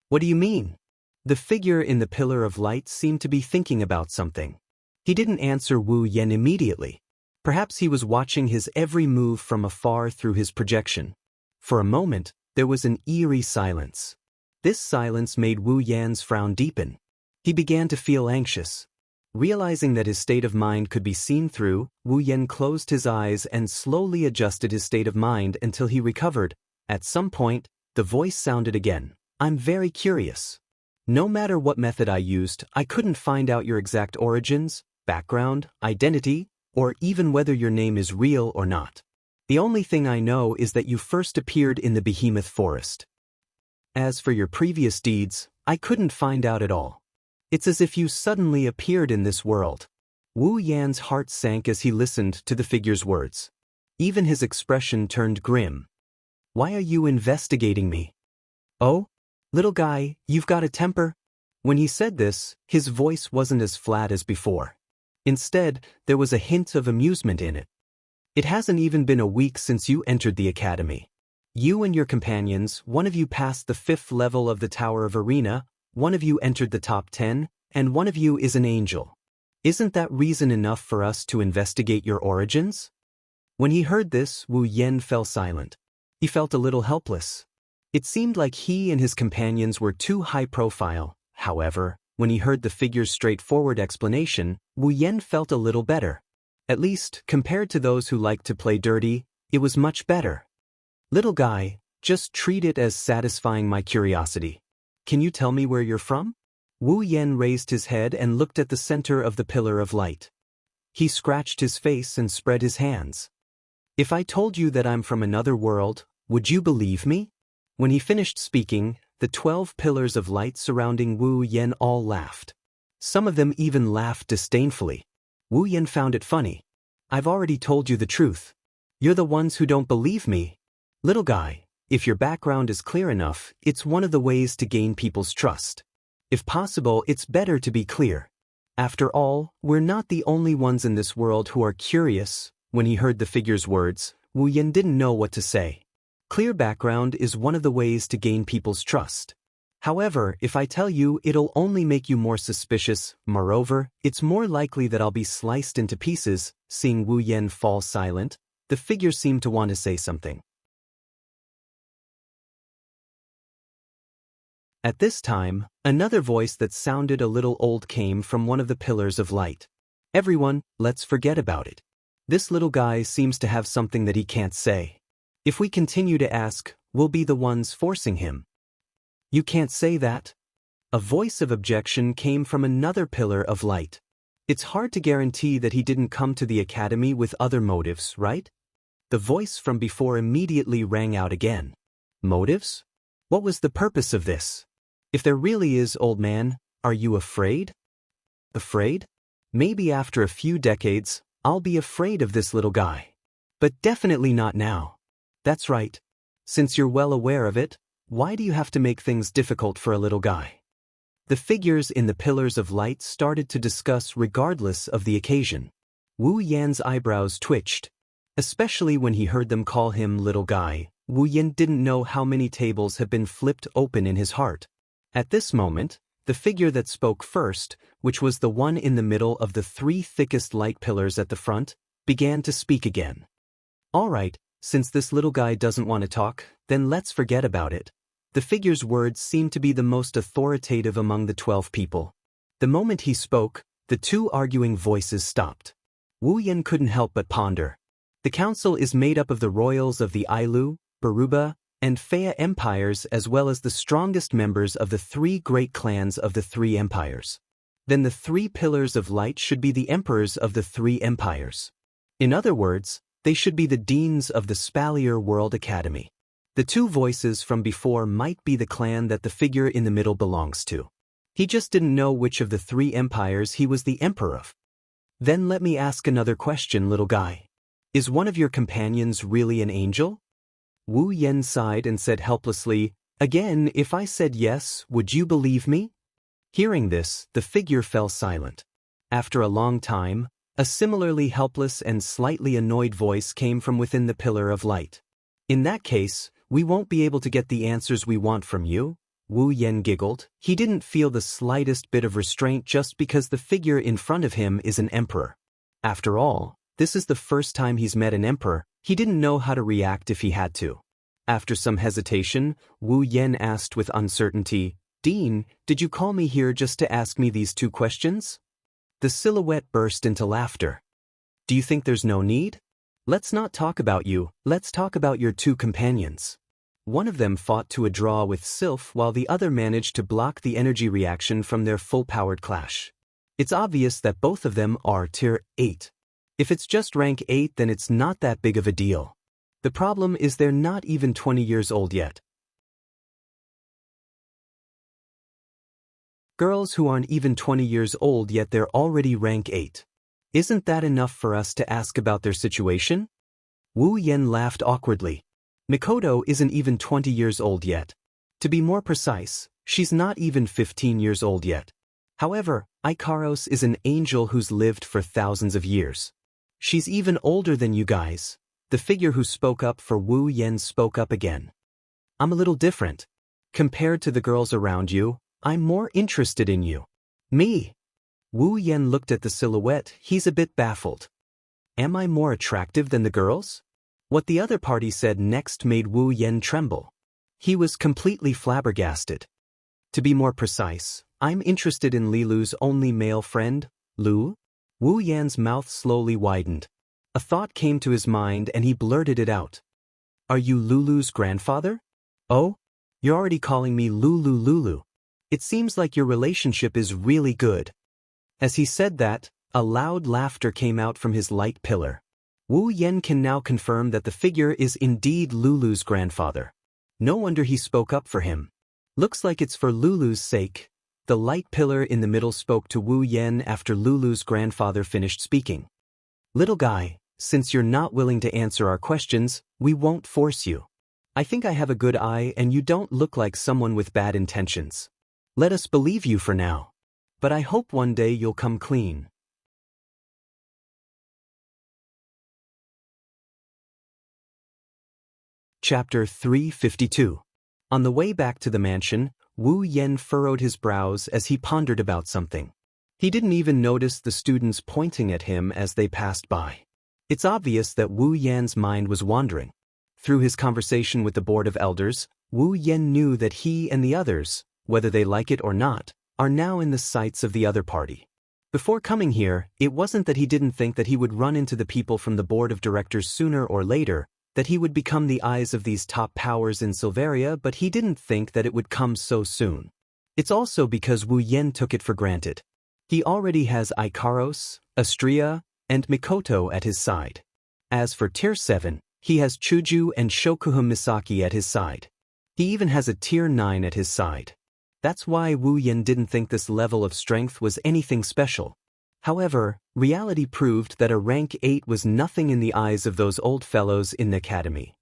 What do you mean? The figure in the pillar of light seemed to be thinking about something. He didn't answer Wu Yan immediately. Perhaps he was watching his every move from afar through his projection. For a moment, there was an eerie silence. This silence made Wu Yan's frown deepen. He began to feel anxious. Realizing that his state of mind could be seen through, Wu Yan closed his eyes and slowly adjusted his state of mind until he recovered. At some point, the voice sounded again. I'm very curious. No matter what method I used, I couldn't find out your exact origins, background, identity, or even whether your name is real or not. The only thing I know is that you first appeared in the Behemoth Forest. As for your previous deeds, I couldn't find out at all. It's as if you suddenly appeared in this world. Wu Yan's heart sank as he listened to the figure's words. Even his expression turned grim. Why are you investigating me? Oh? Little guy, you've got a temper? When he said this, his voice wasn't as flat as before. Instead, there was a hint of amusement in it. It hasn't even been a week since you entered the academy. You and your companions, one of you passed the 5th level of the Tower of Arena, one of you entered the top 10, and one of you is an angel. Isn't that reason enough for us to investigate your origins? When he heard this, Wu Yan fell silent. He felt a little helpless. It seemed like he and his companions were too high profile. However, when he heard the figure's straightforward explanation, Wu Yan felt a little better. At least, compared to those who like to play dirty, it was much better. Little guy, just treat it as satisfying my curiosity. Can you tell me where you're from? Wu Yan raised his head and looked at the center of the pillar of light. He scratched his face and spread his hands. If I told you that I'm from another world, would you believe me? When he finished speaking, the 12 pillars of light surrounding Wu Yan all laughed. Some of them even laughed disdainfully. Wu Yan found it funny. I've already told you the truth. You're the ones who don't believe me. Little guy, if your background is clear enough, it's one of the ways to gain people's trust. If possible, it's better to be clear. After all, we're not the only ones in this world who are curious. When he heard the figure's words, Wu Yan didn't know what to say. Clear background is one of the ways to gain people's trust. However, if I tell you, it'll only make you more suspicious. Moreover, it's more likely that I'll be sliced into pieces. Seeing Wu Yan fall silent, the figure seemed to want to say something. At this time, another voice that sounded a little old came from one of the pillars of light. Everyone, let's forget about it. This little guy seems to have something that he can't say. If we continue to ask, we'll be the ones forcing him. You can't say that. A voice of objection came from another pillar of light. It's hard to guarantee that he didn't come to the academy with other motives, right? The voice from before immediately rang out again. Motives? What was the purpose of this? If there really is, old man, are you afraid? Afraid? Maybe after a few decades, I'll be afraid of this little guy. But definitely not now. That's right. Since you're well aware of it, why do you have to make things difficult for a little guy? The figures in the pillars of light started to discuss regardless of the occasion. Wu Yan's eyebrows twitched. Especially when he heard them call him little guy, Wu Yan didn't know how many tables had been flipped open in his heart. At this moment, the figure that spoke first, which was the one in the middle of the three thickest light pillars at the front, began to speak again. All right, since this little guy doesn't want to talk, then let's forget about it. The figure's words seemed to be the most authoritative among the 12 people. The moment he spoke, the two arguing voices stopped. Wu Yan couldn't help but ponder. The council is made up of the royals of the Ailu, Baruba, and Fea empires as well as the strongest members of the three great clans of the three empires. Then the three pillars of light should be the emperors of the three empires. In other words, they should be the deans of the Spalier World Academy. The two voices from before might be the clan that the figure in the middle belongs to. He just didn't know which of the three empires he was the emperor of. Then let me ask another question, little guy. Is one of your companions really an angel? Wu Yan sighed and said helplessly, again, if I said yes, would you believe me? Hearing this, the figure fell silent. After a long time, a similarly helpless and slightly annoyed voice came from within the pillar of light. In that case, we won't be able to get the answers we want from you. Wu Yan giggled. He didn't feel the slightest bit of restraint just because the figure in front of him is an emperor. After all, this is the first time he's met an emperor. He didn't know how to react if he had to. After some hesitation, Wu Yan asked with uncertainty, Dean, did you call me here just to ask me these two questions? The silhouette burst into laughter. Do you think there's no need? Let's not talk about you, let's talk about your two companions. One of them fought to a draw with Sylph while the other managed to block the energy reaction from their full-powered clash. It's obvious that both of them are tier 8. If it's just rank 8, then it's not that big of a deal. The problem is they're not even 20 years old yet. Girls who aren't even 20 years old yet they're already rank 8. Isn't that enough for us to ask about their situation? Wu Yan laughed awkwardly. Mikoto isn't even 20 years old yet. To be more precise, she's not even 15 years old yet. However, Ikaros is an angel who's lived for thousands of years. She's even older than you guys. The figure who spoke up for Wu Yan spoke up again. I'm a little different. Compared to the girls around you, I'm more interested in you. Me. Wu Yan looked at the silhouette, he's a bit baffled. Am I more attractive than the girls? What the other party said next made Wu Yan tremble. He was completely flabbergasted. To be more precise, I'm interested in Lilu's only male friend, Lu. Wu Yan's mouth slowly widened. A thought came to his mind and he blurted it out. Are you Lulu's grandfather? Oh? You're already calling me Lulu. It seems like your relationship is really good. As he said that, a loud laughter came out from his light pillar. Wu Yan can now confirm that the figure is indeed Lulu's grandfather. No wonder he spoke up for him. Looks like it's for Lulu's sake. The light pillar in the middle spoke to Wu Yan after Lulu's grandfather finished speaking. Little guy, since you're not willing to answer our questions, we won't force you. I think I have a good eye and you don't look like someone with bad intentions. Let us believe you for now. But I hope one day you'll come clean. Chapter 352. On the way back to the mansion, Wu Yen furrowed his brows as he pondered about something. He didn't even notice the students pointing at him as they passed by. It's obvious that Wu Yan's mind was wandering. Through his conversation with the Board of Elders, Wu Yen knew that he and the others, whether they like it or not, are now in the sights of the other party. Before coming here, it wasn't that he didn't think that he would run into the people from the board of directors sooner or later, that he would become the eyes of these top powers in Silveria, but he didn't think that it would come so soon. It's also because Wu Yen took it for granted. He already has Ikaros, Astria, and Mikoto at his side. As for Tier 7, he has Chuju and Shokuhun Misaki at his side. He even has a Tier 9 at his side. That's why Wu Yen didn't think this level of strength was anything special. However, reality proved that a rank 8 was nothing in the eyes of those old fellows in the academy.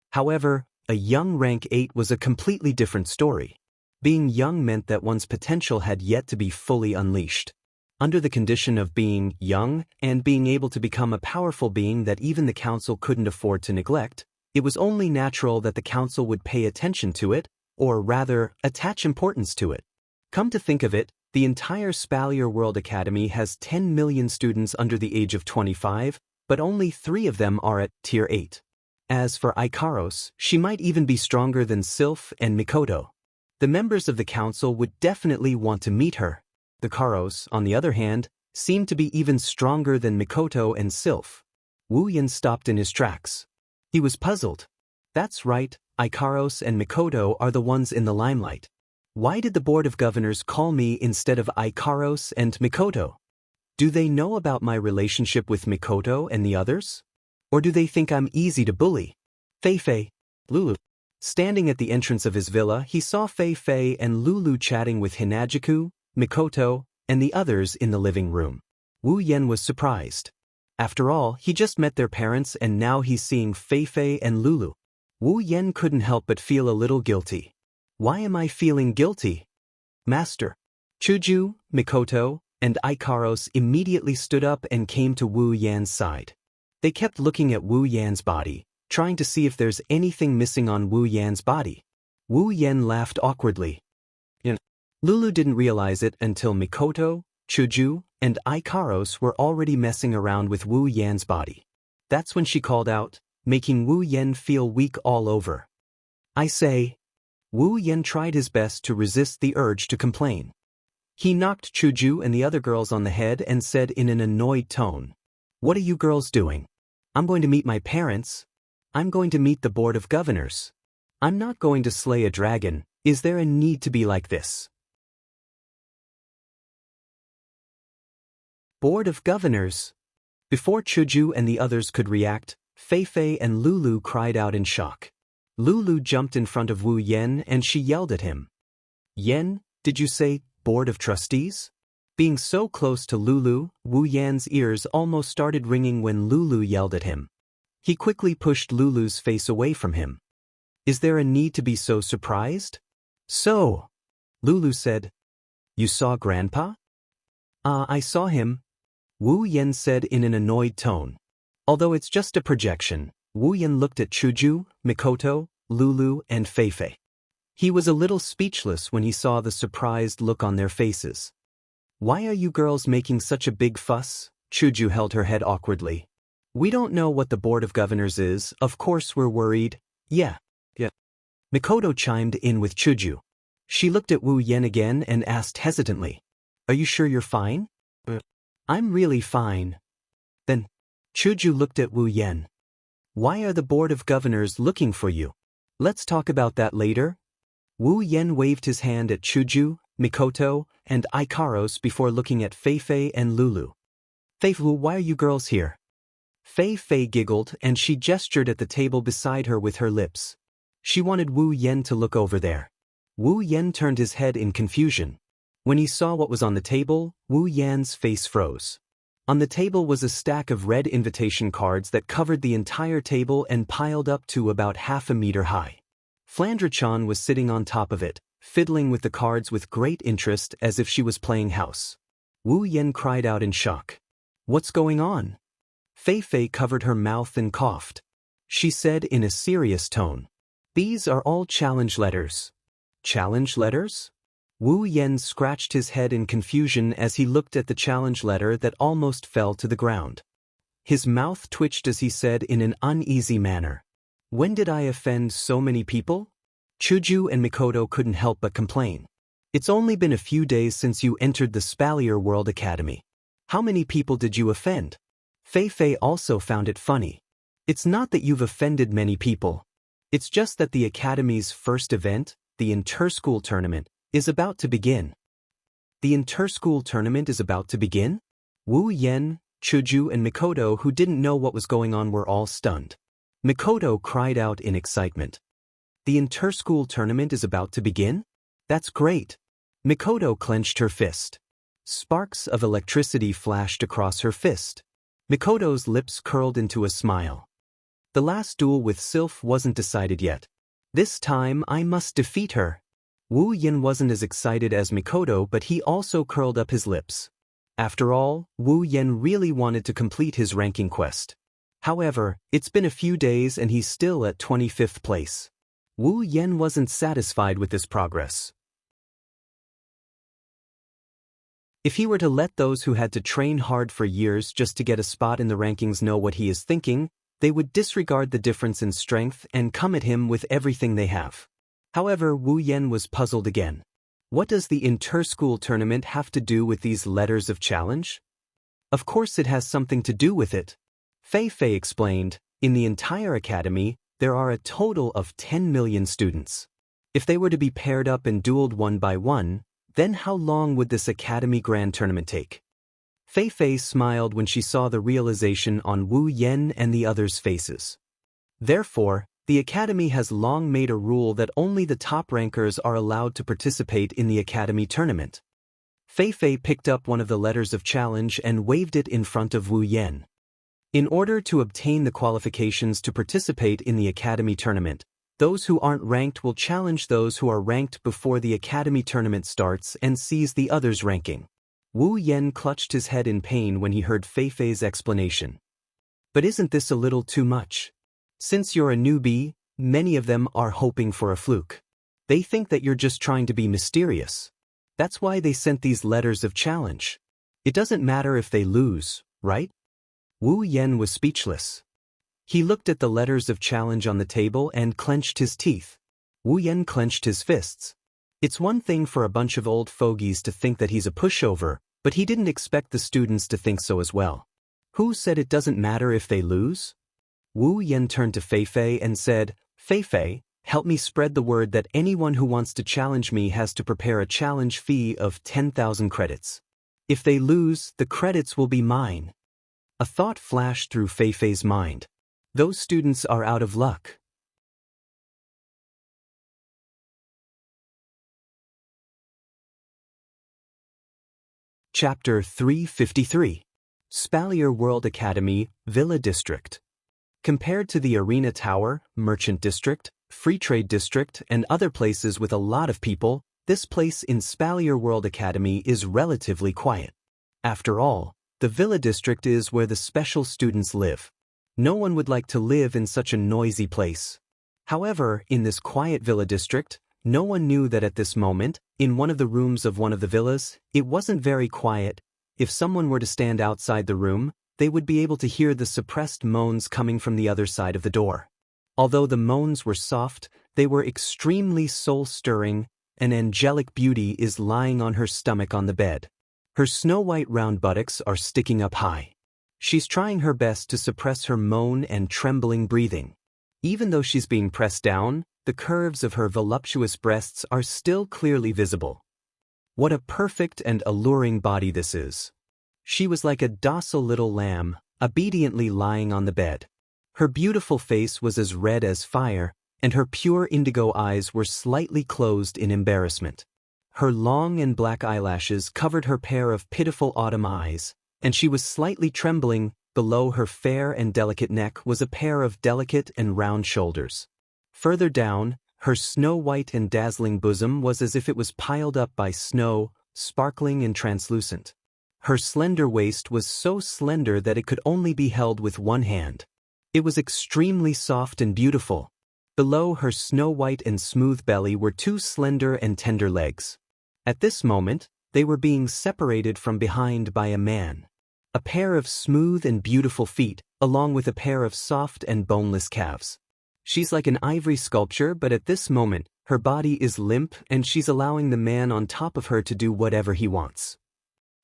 However, a young rank 8 was a completely different story. Being young meant that one's potential had yet to be fully unleashed. Under the condition of being young and being able to become a powerful being that even the council couldn't afford to neglect, it was only natural that the council would pay attention to it, or rather, attach importance to it. Come to think of it, the entire Spalier World Academy has 10 million students under the age of 25, but only 3 of them are at Tier 8. As for Ikaros, she might even be stronger than Sylph and Mikoto. The members of the council would definitely want to meet her. The Karos, on the other hand, seemed to be even stronger than Mikoto and Sylph. Wu Yen stopped in his tracks. He was puzzled. That's right, Ikaros and Mikoto are the ones in the limelight. Why did the Board of Governors call me instead of Ikaros and Mikoto? Do they know about my relationship with Mikoto and the others? Or do they think I'm easy to bully? Fei-Fei, Lulu. Standing at the entrance of his villa, he saw Fei-Fei and Lulu chatting with Hinajiku, Mikoto, and the others in the living room. Wu Yen was surprised. After all, he just met their parents and now he's seeing Fei-Fei and Lulu. Wu Yen couldn't help but feel a little guilty. Why am I feeling guilty? Master. Chuju, Mikoto, and Ikaros immediately stood up and came to Wu Yan's side. They kept looking at Wu Yan's body, trying to see if there's anything missing on Wu Yan's body. Wu Yen laughed awkwardly. Lulu didn't realize it until Mikoto, Chuju, and Ikaros were already messing around with Wu Yan's body. That's when she called out, making Wu Yen feel weak all over. I say. Wu Yen tried his best to resist the urge to complain. He knocked Chuju and the other girls on the head and said in an annoyed tone, "What are you girls doing? I'm going to meet my parents. I'm going to meet the Board of Governors. I'm not going to slay a dragon. Is there a need to be like this?" Board of Governors. Before Chuju and the others could react, Fei-Fei and Lulu cried out in shock. Lulu jumped in front of Wu Yen and she yelled at him. "Yen, did you say Board of Trustees?" Being so close to Lulu, Wu Yan's ears almost started ringing when Lulu yelled at him. He quickly pushed Lulu's face away from him. "Is there a need to be so surprised?" "So," Lulu said. "You saw Grandpa?" I saw him," Wu Yen said in an annoyed tone. Although it's just a projection, Wu Yen looked at Chuju, Mikoto, Lulu, and Fei-Fei. He was a little speechless when he saw the surprised look on their faces. "Why are you girls making such a big fuss?" Chuju held her head awkwardly. "We don't know what the Board of Governors is, of course we're worried." Yeah. Mikoto chimed in with Chuju. She looked at Wu Yen again and asked hesitantly, "Are you sure you're fine?" "I'm really fine." Then, Chuju looked at Wu Yen. "Why are the Board of Governors looking for you? Let's talk about that later." Wu Yen waved his hand at Chuju, Mikoto, and Ikaros before looking at Fei-Fei and Lulu. "Fei-Fei, why are you girls here?" Fei-Fei giggled and she gestured at the table beside her with her lips. She wanted Wu Yen to look over there. Wu Yen turned his head in confusion. When he saw what was on the table, Wu Yan's face froze. On the table was a stack of red invitation cards that covered the entire table and piled up to about half a meter high. Flandra-chan was sitting on top of it, fiddling with the cards with great interest as if she was playing house. Wu Yen cried out in shock. "What's going on?" Fei-Fei covered her mouth and coughed. she said in a serious tone. These are all challenge letters. Challenge letters? Wu Yen scratched his head in confusion as he looked at the challenge letter that almost fell to the ground. His mouth twitched as he said in an uneasy manner, "When did I offend so many people?" Chuju and Mikoto couldn't help but complain. "It's only been a few days since you entered the Spalier World Academy. How many people did you offend?" Fei Fei also found it funny. "It's not that you've offended many people. It's just that the Academy's first event, the inter-school tournament, is about to begin." The inter-school tournament is about to begin? Wu Yen, Chuju and Mikoto, who didn't know what was going on, were all stunned. Mikoto cried out in excitement. "The inter-school tournament is about to begin? That's great." Mikoto clenched her fist. Sparks of electricity flashed across her fist. Mikoto's lips curled into a smile. The last duel with Sylph wasn't decided yet. This time I must defeat her. Wu Yen wasn't as excited as Mikoto, but he also curled up his lips. After all, Wu Yen really wanted to complete his ranking quest. However, it's been a few days and he's still at 25th place. Wu Yen wasn't satisfied with this progress. If he were to let those who had to train hard for years just to get a spot in the rankings know what he is thinking, they would disregard the difference in strength and come at him with everything they have. However, Wu Yen was puzzled again. What does the inter-school tournament have to do with these letters of challenge? Of course it has something to do with it. Fei Fei explained, in the entire academy, there are a total of 10 million students. If they were to be paired up and dueled one by one, then how long would this academy grand tournament take? Fei Fei smiled when she saw the realization on Wu Yen and the others' faces. Therefore, the academy has long made a rule that only the top rankers are allowed to participate in the academy tournament. Fei Fei picked up one of the letters of challenge and waved it in front of Wu Yen. In order to obtain the qualifications to participate in the academy tournament, those who aren't ranked will challenge those who are ranked before the academy tournament starts and seize the others' ranking. Wu Yen clutched his head in pain when he heard Fei Fei's explanation. But isn't this a little too much? Since you're a newbie, many of them are hoping for a fluke. They think that you're just trying to be mysterious. That's why they sent these letters of challenge. It doesn't matter if they lose, right? Wu Yen was speechless. He looked at the letters of challenge on the table and clenched his teeth. Wu Yen clenched his fists. It's one thing for a bunch of old fogies to think that he's a pushover, but he didn't expect the students to think so as well. Who said it doesn't matter if they lose? Wu Yen turned to Fei Fei and said, "Fei Fei, help me spread the word that anyone who wants to challenge me has to prepare a challenge fee of 10,000 credits. If they lose, the credits will be mine." A thought flashed through Fei Fei's mind. Those students are out of luck. Chapter 353. Spalier World Academy, Villa District. Compared to the Arena Tower, Merchant District, Free Trade District, and other places with a lot of people, this place in Spalier World Academy is relatively quiet. After all, the Villa District is where the special students live. No one would like to live in such a noisy place. However, in this quiet Villa District, no one knew that at this moment, in one of the rooms of one of the villas, it wasn't very quiet. If someone were to stand outside the room, they would be able to hear the suppressed moans coming from the other side of the door. Although the moans were soft, they were extremely soul-stirring. An angelic beauty is lying on her stomach on the bed. Her snow-white round buttocks are sticking up high. She's trying her best to suppress her moan and trembling breathing. Even though she's being pressed down, the curves of her voluptuous breasts are still clearly visible. What a perfect and alluring body this is. She was like a docile little lamb, obediently lying on the bed. Her beautiful face was as red as fire, and her pure indigo eyes were slightly closed in embarrassment. Her long and black eyelashes covered her pair of pitiful autumn eyes, and she was slightly trembling. Below her fair and delicate neck was a pair of delicate and round shoulders. Further down, her snow-white and dazzling bosom was as if it was piled up by snow, sparkling and translucent. Her slender waist was so slender that it could only be held with one hand. It was extremely soft and beautiful. Below her snow-white and smooth belly were two slender and tender legs. At this moment, they were being separated from behind by a man. A pair of smooth and beautiful feet, along with a pair of soft and boneless calves. She's like an ivory sculpture, but at this moment, her body is limp and she's allowing the man on top of her to do whatever he wants.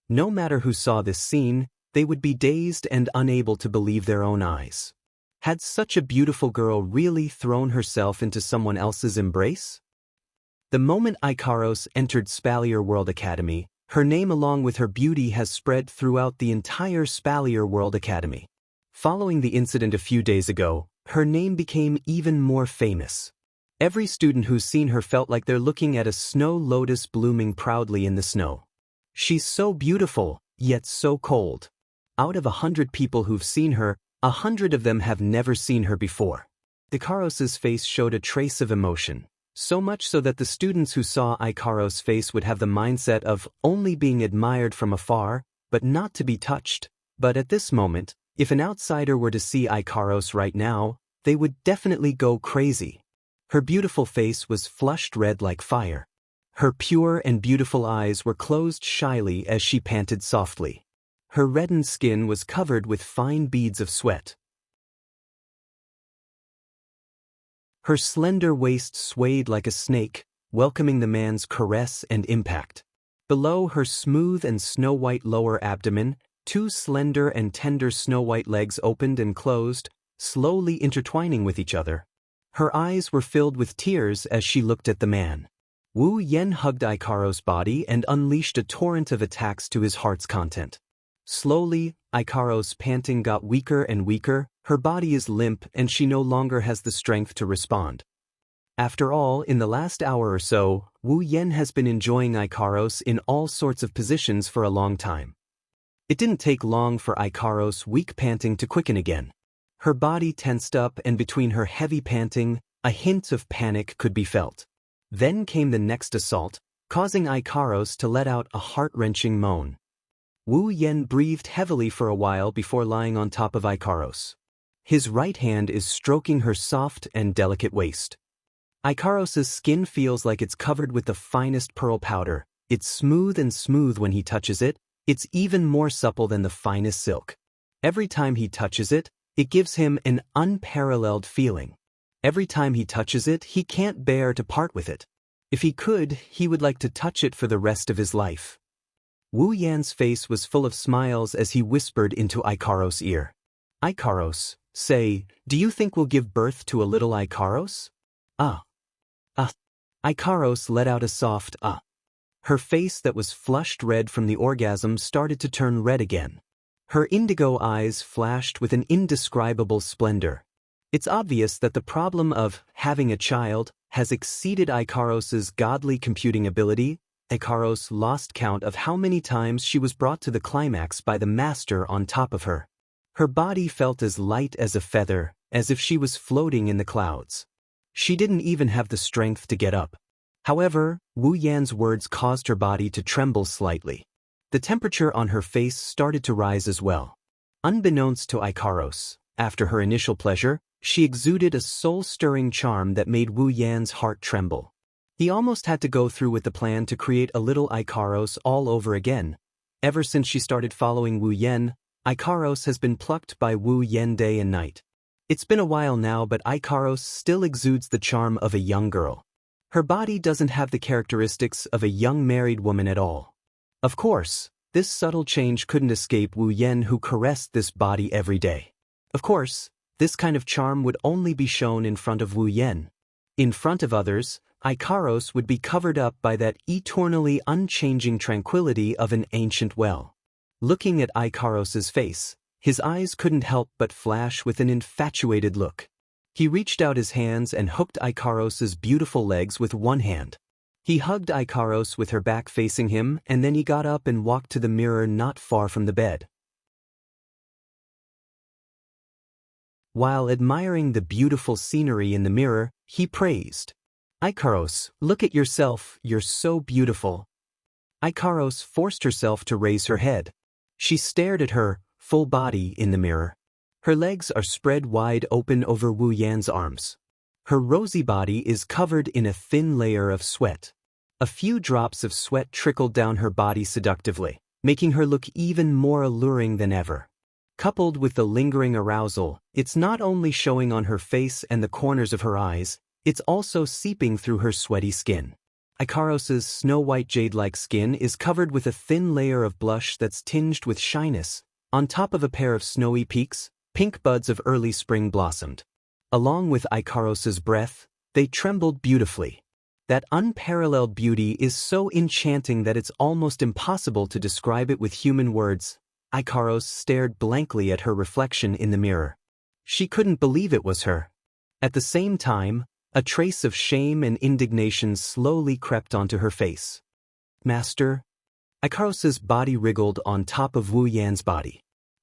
No matter who saw this scene, they would be dazed and unable to believe their own eyes. Had such a beautiful girl really thrown herself into someone else's embrace? The moment Ikaros entered Spalier World Academy, her name along with her beauty has spread throughout the entire Spalier World Academy. Following the incident a few days ago, her name became even more famous. Every student who's seen her felt like they're looking at a snow lotus blooming proudly in the snow. She's so beautiful, yet so cold. Out of 100 people who've seen her, 100 of them have never seen her before. Ikaros's face showed a trace of emotion, so much so that the students who saw Ikaros' face would have the mindset of only being admired from afar, but not to be touched. But at this moment, if an outsider were to see Ikaros right now, they would definitely go crazy. Her beautiful face was flushed red like fire. Her pure and beautiful eyes were closed shyly as she panted softly. Her reddened skin was covered with fine beads of sweat. Her slender waist swayed like a snake, welcoming the man's caress and impact. Below her smooth and snow-white lower abdomen, two slender and tender snow-white legs opened and closed, slowly intertwining with each other. Her eyes were filled with tears as she looked at the man. Wu Yen hugged Ikaros' body and unleashed a torrent of attacks to his heart's content. Slowly, Ikaros' panting got weaker and weaker, her body is limp and she no longer has the strength to respond. After all, in the last hour or so, Wu Yen has been enjoying Ikaros in all sorts of positions for a long time. It didn't take long for Ikaros' weak panting to quicken again. Her body tensed up and between her heavy panting, a hint of panic could be felt. Then came the next assault, causing Ikaros to let out a heart-wrenching moan. Wu Yen breathed heavily for a while before lying on top of Ikaros. His right hand is stroking her soft and delicate waist. Ikaros' skin feels like it's covered with the finest pearl powder. It's smooth and smooth when he touches it. It's even more supple than the finest silk. Every time he touches it, it gives him an unparalleled feeling. Every time he touches it, he can't bear to part with it. If he could, he would like to touch it for the rest of his life. Wu Yan's face was full of smiles as he whispered into Ikaros' ear. Ikaros, say, do you think we'll give birth to a little Ikaros? Ikaros let out a soft Her face that was flushed red from the orgasm started to turn red again. Her indigo eyes flashed with an indescribable splendor. It's obvious that the problem of having a child has exceeded Ikaros' godly computing ability. Ikaros lost count of how many times she was brought to the climax by the master on top of her. Her body felt as light as a feather, as if she was floating in the clouds. She didn't even have the strength to get up. However, Wu Yan's words caused her body to tremble slightly. The temperature on her face started to rise as well. Unbeknownst to Ikaros, after her initial pleasure, she exuded a soul-stirring charm that made Wu Yan's heart tremble. He almost had to go through with the plan to create a little Ikaros all over again. Ever since she started following Wu Yan, Ikaros has been plucked by Wu Yan day and night. It's been a while now, but Ikaros still exudes the charm of a young girl. Her body doesn't have the characteristics of a young married woman at all. Of course, this subtle change couldn't escape Wu Yan, who caressed this body every day. Of course, this kind of charm would only be shown in front of Wu Yan. In front of others, Ikaros would be covered up by that eternally unchanging tranquility of an ancient well. Looking at Ikaros' face, his eyes couldn't help but flash with an infatuated look. He reached out his hands and hooked Ikaros' beautiful legs with one hand. He hugged Ikaros with her back facing him, and then he got up and walked to the mirror not far from the bed. While admiring the beautiful scenery in the mirror, he praised, Ikaros, look at yourself, you're so beautiful. Ikaros forced herself to raise her head. She stared at her full body in the mirror. Her legs are spread wide open over Wu Yan's arms. Her rosy body is covered in a thin layer of sweat. A few drops of sweat trickled down her body seductively, making her look even more alluring than ever. Coupled with the lingering arousal, it's not only showing on her face and the corners of her eyes, it's also seeping through her sweaty skin. Ikaros's snow-white jade-like skin is covered with a thin layer of blush that's tinged with shyness. On top of a pair of snowy peaks, pink buds of early spring blossomed. Along with Ikaros's breath, they trembled beautifully. That unparalleled beauty is so enchanting that it's almost impossible to describe it with human words. Ikaros stared blankly at her reflection in the mirror. She couldn't believe it was her. At the same time, a trace of shame and indignation slowly crept onto her face. Master? Ikaros's body wriggled on top of Wu Yan's body.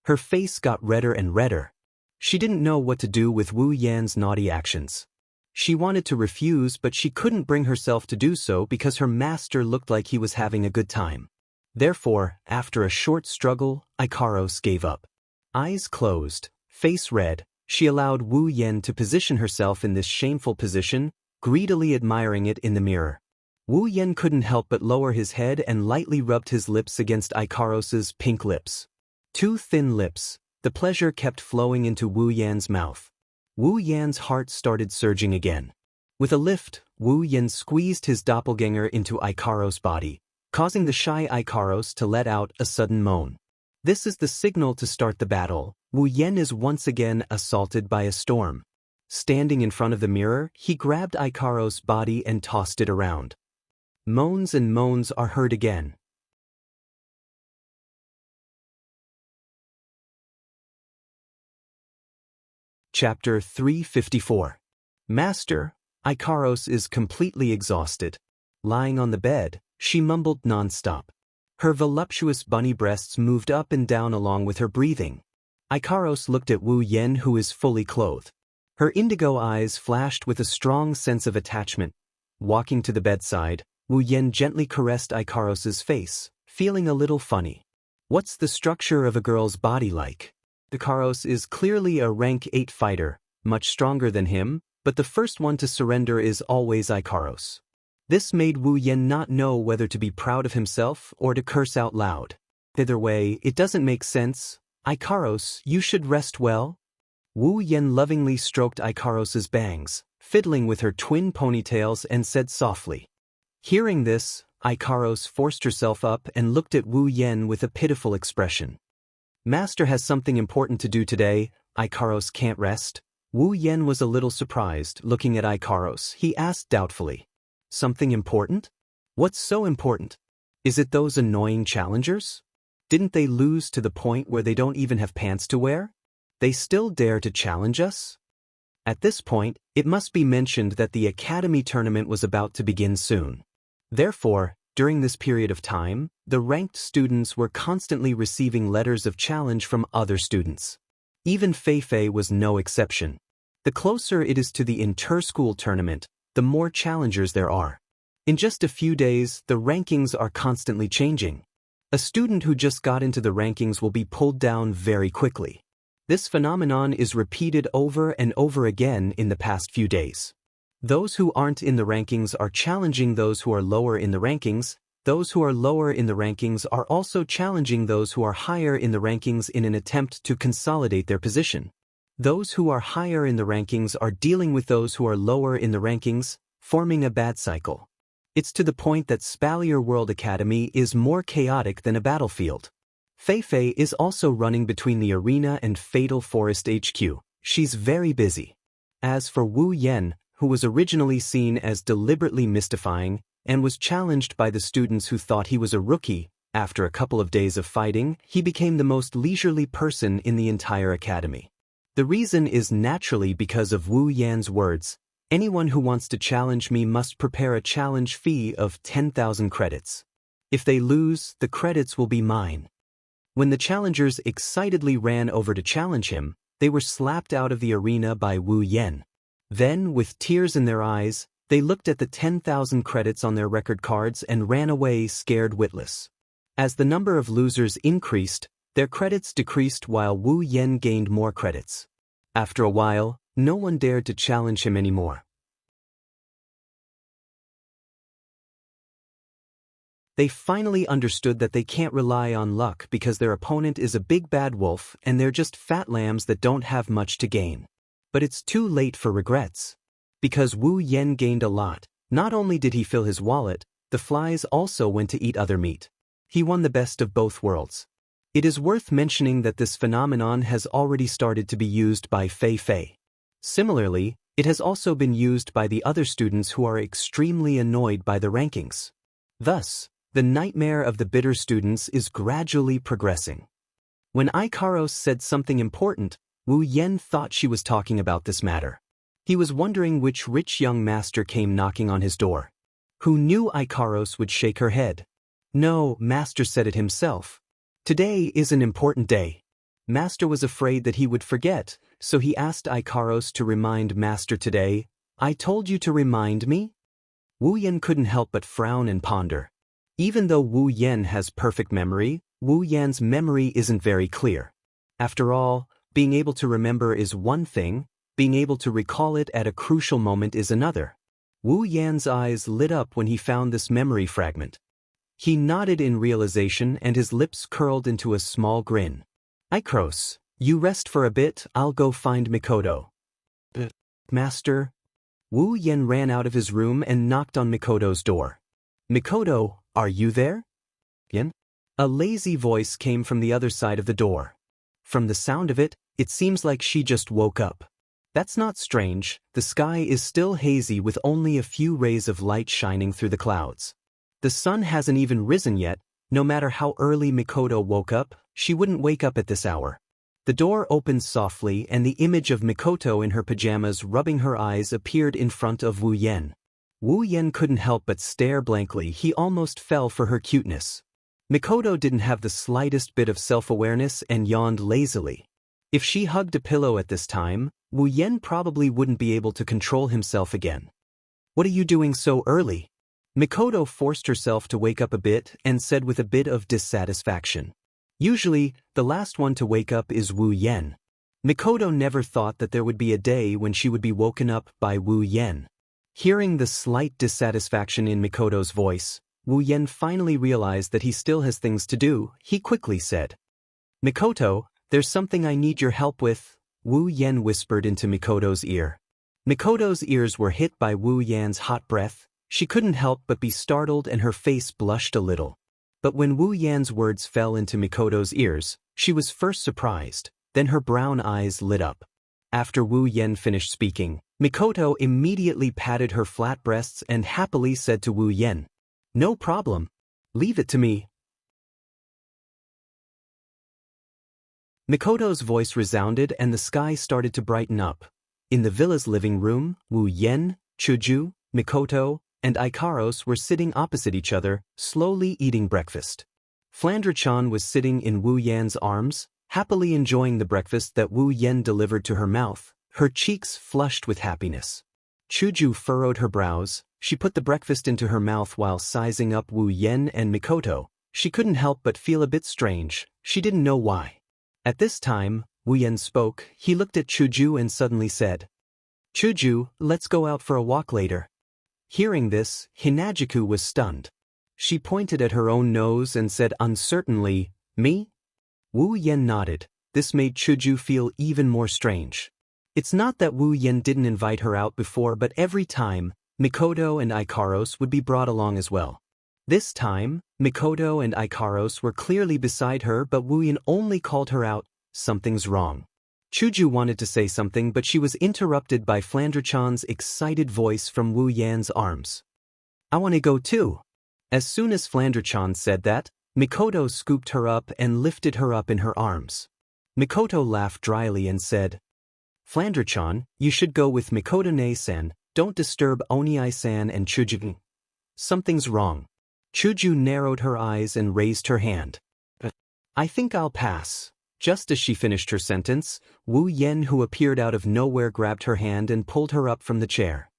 Her face got redder and redder. She didn't know what to do with Wu Yan's naughty actions. She wanted to refuse, but she couldn't bring herself to do so because her master looked like he was having a good time. Therefore, after a short struggle, Ikaros gave up. Eyes closed, face red, she allowed Wu Yan to position herself in this shameful position, greedily admiring it in the mirror. Wu Yan couldn't help but lower his head and lightly rubbed his lips against Ikaros's pink lips. Two thin lips, the pleasure kept flowing into Wu Yan's mouth. Wu Yan's heart started surging again. With a lift, Wu Yan squeezed his doppelganger into Ikaros' body, causing the shy Ikaros to let out a sudden moan. This is the signal to start the battle. Wu Yan is once again assaulted by a storm. Standing in front of the mirror, he grabbed Ikaros' body and tossed it around. Moans and moans are heard again. Chapter 354. Master, Ikaros is completely exhausted. Lying on the bed, she mumbled non-stop. Her voluptuous bunny breasts moved up and down along with her breathing. Ikaros looked at Wu Yan, who is fully clothed. Her indigo eyes flashed with a strong sense of attachment. Walking to the bedside, Wu Yan gently caressed Ikaros's face, feeling a little funny. What's the structure of a girl's body like? Ikaros is clearly a rank 8 fighter, much stronger than him, but the first one to surrender is always Ikaros. This made Wu Yan not know whether to be proud of himself or to curse out loud. Either way, it doesn't make sense. Ikaros, you should rest well. Wu Yan lovingly stroked Ikaros's bangs, fiddling with her twin ponytails, and said softly. Hearing this, Ikaros forced herself up and looked at Wu Yan with a pitiful expression. Master has something important to do today. Ikaros can't rest. Wu Yan was a little surprised, looking at Ikaros. He asked doubtfully. Something important? What's so important? Is it those annoying challengers? Didn't they lose to the point where they don't even have pants to wear? They still dare to challenge us? At this point, it must be mentioned that the Academy tournament was about to begin soon. Therefore, during this period of time, the ranked students were constantly receiving letters of challenge from other students. Even Fei was no exception. The closer it is to the inter-school tournament, the more challengers there are. In just a few days, the rankings are constantly changing. A student who just got into the rankings will be pulled down very quickly. This phenomenon is repeated over and over again in the past few days. Those who aren't in the rankings are challenging those who are lower in the rankings. Those who are lower in the rankings are also challenging those who are higher in the rankings in an attempt to consolidate their position. Those who are higher in the rankings are dealing with those who are lower in the rankings, forming a bad cycle. It's to the point that Spalier World Academy is more chaotic than a battlefield. Fei is also running between the arena and Fatal Forest HQ. She's very busy. As for Wu Yan, who was originally seen as deliberately mystifying and was challenged by the students who thought he was a rookie, after a couple of days of fighting, he became the most leisurely person in the entire academy. The reason is naturally because of Wu Yan's words. Anyone who wants to challenge me must prepare a challenge fee of 10,000 credits. If they lose, the credits will be mine. When the challengers excitedly ran over to challenge him, they were slapped out of the arena by Wu Yan. Then, with tears in their eyes, they looked at the 10,000 credits on their record cards and ran away scared witless. As the number of losers increased, Their credits decreased while Wu Yen gained more credits. After a while, no one dared to challenge him anymore. They finally understood that they can't rely on luck because their opponent is a big bad wolf and they're just fat lambs that don't have much to gain. But it's too late for regrets. Because Wu Yen gained a lot, not only did he fill his wallet, the flies also went to eat other meat. He won the best of both worlds. It is worth mentioning that this phenomenon has already started to be used by Fei Fei. Similarly, it has also been used by the other students who are extremely annoyed by the rankings. Thus, the nightmare of the bitter students is gradually progressing. When Ikaros said something important, Wu Yen thought she was talking about this matter. He was wondering which rich young master came knocking on his door. Who knew Ikaros would shake her head? No, Master said it himself. Today is an important day. Master was afraid that he would forget, so he asked Ikaros to remind Master today. I told you to remind me? Wu Yen couldn't help but frown and ponder. Even though Wu Yen has perfect memory, Wu Yan's memory isn't very clear. After all, being able to remember is one thing, being able to recall it at a crucial moment is another. Wu Yan's eyes lit up when he found this memory fragment. He nodded in realization and his lips curled into a small grin. Ikaros, you rest for a bit, I'll go find Mikoto. Master? Wu Yen ran out of his room and knocked on Mikoto's door. Mikoto, are you there? Yen? A lazy voice came from the other side of the door. From the sound of it, it seems like she just woke up. That's not strange, the sky is still hazy with only a few rays of light shining through the clouds. The sun hasn't even risen yet, no matter how early Mikoto woke up, she wouldn't wake up at this hour. The door opened softly and the image of Mikoto in her pajamas rubbing her eyes appeared in front of Wu Yen. Wu Yen couldn't help but stare blankly, he almost fell for her cuteness. Mikoto didn't have the slightest bit of self-awareness and yawned lazily. If she hugged a pillow at this time, Wu Yen probably wouldn't be able to control himself again. What are you doing so early? Mikoto forced herself to wake up a bit and said with a bit of dissatisfaction. Usually, the last one to wake up is Wu Yen. Mikoto never thought that there would be a day when she would be woken up by Wu Yen. Hearing the slight dissatisfaction in Mikoto's voice, Wu Yen finally realized that he still has things to do. He quickly said, Mikoto, there's something I need your help with, Wu Yen whispered into Mikoto's ear. Mikoto's ears were hit by Wu Yan's hot breath. She couldn't help but be startled and her face blushed a little. But when Wu Yan's words fell into Mikoto's ears, she was first surprised, then her brown eyes lit up. After Wu Yen finished speaking, Mikoto immediately patted her flat breasts and happily said to Wu Yen, No problem. Leave it to me. Mikoto's voice resounded and the sky started to brighten up. In the villa's living room, Wu Yen, Chuju, Mikoto, and Ikaros were sitting opposite each other, slowly eating breakfast. Flandre-chan was sitting in Wu Yan's arms, happily enjoying the breakfast that Wu Yen delivered to her mouth, her cheeks flushed with happiness. Chuju furrowed her brows, she put the breakfast into her mouth while sizing up Wu Yen and Mikoto. She couldn't help but feel a bit strange, she didn't know why. At this time, Wu Yen spoke, he looked at Chuju and suddenly said, Chuju, let's go out for a walk later. Hearing this, Hinajiku was stunned. She pointed at her own nose and said uncertainly, Me? Wu Yen nodded. This made Chuju feel even more strange. It's not that Wu Yen didn't invite her out before, but every time, Mikoto and Ikaros would be brought along as well. This time, Mikoto and Ikaros were clearly beside her, but Wu Yen only called her out, Something's wrong. Chuju wanted to say something, but she was interrupted by Flandre-chan's excited voice from Wu Yan's arms. I want to go too. As soon as Flandre-chan said that, Mikoto scooped her up and lifted her up in her arms. Mikoto laughed dryly and said, Flandre-chan, you should go with Mikoto-ne-san, don't disturb Oni-san and Chuju. Something's wrong. Chuju narrowed her eyes and raised her hand. I think I'll pass. Just as she finished her sentence, Wu Yen, who appeared out of nowhere, grabbed her hand and pulled her up from the chair.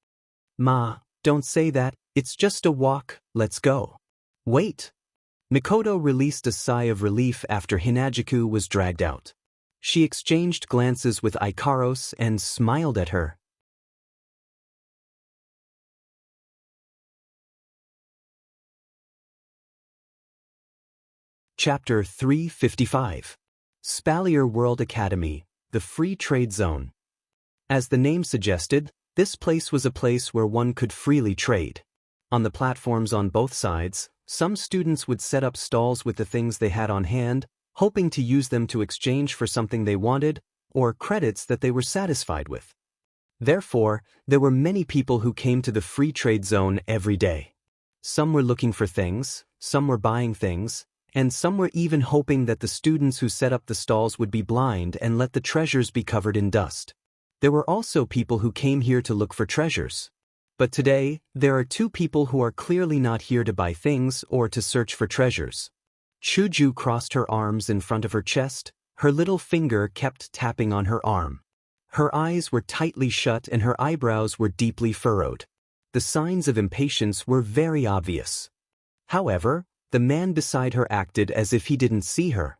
Ma, don't say that, it's just a walk, let's go. Wait. Mikoto released a sigh of relief after Hinajiku was dragged out. She exchanged glances with Ikaros and smiled at her. Chapter 355. Spalier World Academy, the Free Trade Zone. As the name suggested, this place was a place where one could freely trade. On the platforms on both sides, some students would set up stalls with the things they had on hand, hoping to use them to exchange for something they wanted, or credits that they were satisfied with. Therefore, there were many people who came to the Free Trade Zone every day. Some were looking for things, some were buying things, and some were even hoping that the students who set up the stalls would be blind and let the treasures be covered in dust. There were also people who came here to look for treasures. But today, there are two people who are clearly not here to buy things or to search for treasures. Chuju crossed her arms in front of her chest, her little finger kept tapping on her arm. Her eyes were tightly shut and her eyebrows were deeply furrowed. The signs of impatience were very obvious. However, the man beside her acted as if he didn't see her.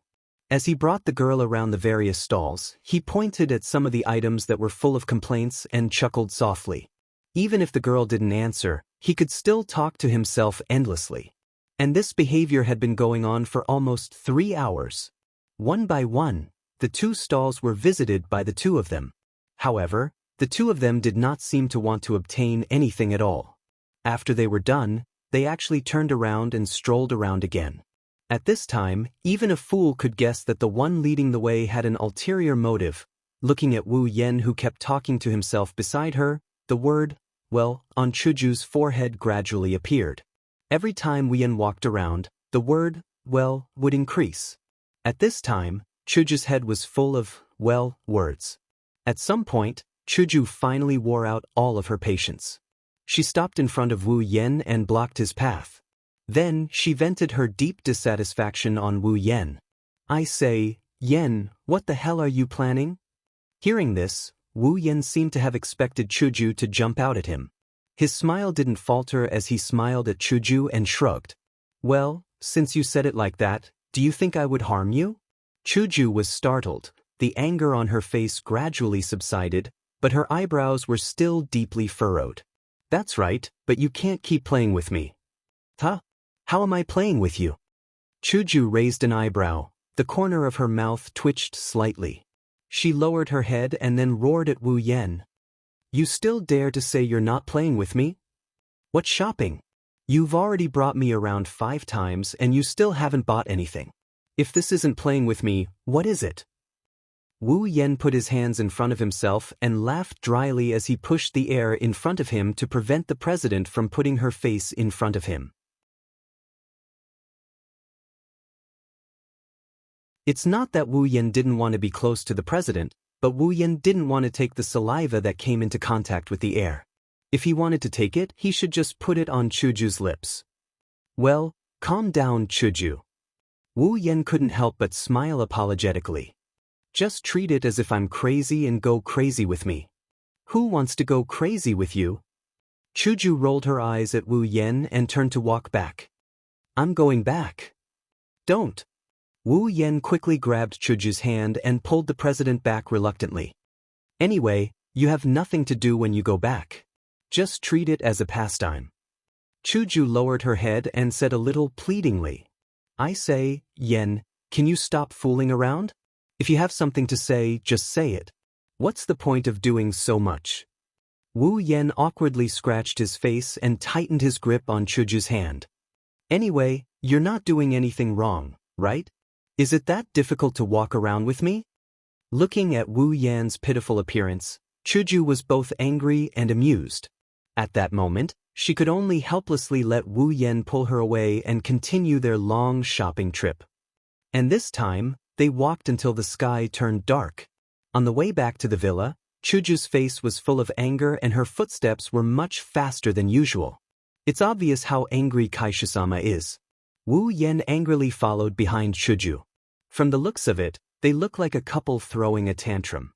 As he brought the girl around the various stalls, he pointed at some of the items that were full of complaints and chuckled softly. Even if the girl didn't answer, he could still talk to himself endlessly. And this behavior had been going on for almost 3 hours. One by one, the two stalls were visited by the two of them. However, the two of them did not seem to want to obtain anything at all. After they were done, they actually turned around and strolled around again. At this time, even a fool could guess that the one leading the way had an ulterior motive. Looking at Wu Yen, who kept talking to himself beside her, the word, well, on Chuju's forehead gradually appeared. Every time Wu Yen walked around, the word, well, would increase. At this time, Chuju's head was full of, well, words. At some point, Chuju finally wore out all of her patience. She stopped in front of Wu Yen and blocked his path. Then, she vented her deep dissatisfaction on Wu Yen. I say, Yen, what the hell are you planning? Hearing this, Wu Yen seemed to have expected Chuju to jump out at him. His smile didn't falter as he smiled at Chuju and shrugged. Well, since you said it like that, do you think I would harm you? Chuju was startled. The anger on her face gradually subsided, but her eyebrows were still deeply furrowed. That's right, but you can't keep playing with me. Huh? How am I playing with you? Chuju raised an eyebrow. The corner of her mouth twitched slightly. She lowered her head and then roared at Wu Yen. You still dare to say you're not playing with me? What shopping? You've already brought me around 5 times and you still haven't bought anything. If this isn't playing with me, what is it? Wu Yen put his hands in front of himself and laughed dryly as he pushed the air in front of him to prevent the president from putting her face in front of him. It's not that Wu Yen didn't want to be close to the president, but Wu Yen didn't want to take the saliva that came into contact with the air. If he wanted to take it, he should just put it on Chuju's lips. Well, calm down, Chuju. Wu Yen couldn't help but smile apologetically. Just treat it as if I'm crazy and go crazy with me. Who wants to go crazy with you? Chuju rolled her eyes at Wu Yen and turned to walk back. I'm going back. Don't. Wu Yen quickly grabbed Chuju's hand and pulled the president back reluctantly. Anyway, you have nothing to do when you go back. Just treat it as a pastime. Chuju lowered her head and said a little pleadingly. I say, Yen, can you stop fooling around? If you have something to say, just say it. What's the point of doing so much? Wu Yen awkwardly scratched his face and tightened his grip on Chuju's hand. Anyway, you're not doing anything wrong, right? Is it that difficult to walk around with me? Looking at Wu Yan's pitiful appearance, Chuju was both angry and amused. At that moment, she could only helplessly let Wu Yen pull her away and continue their long shopping trip. And this time, they walked until the sky turned dark. On the way back to the villa, Chuju's face was full of anger and her footsteps were much faster than usual. It's obvious how angry Kaishisama is. Wu Yen angrily followed behind Chuju. From the looks of it, they look like a couple throwing a tantrum.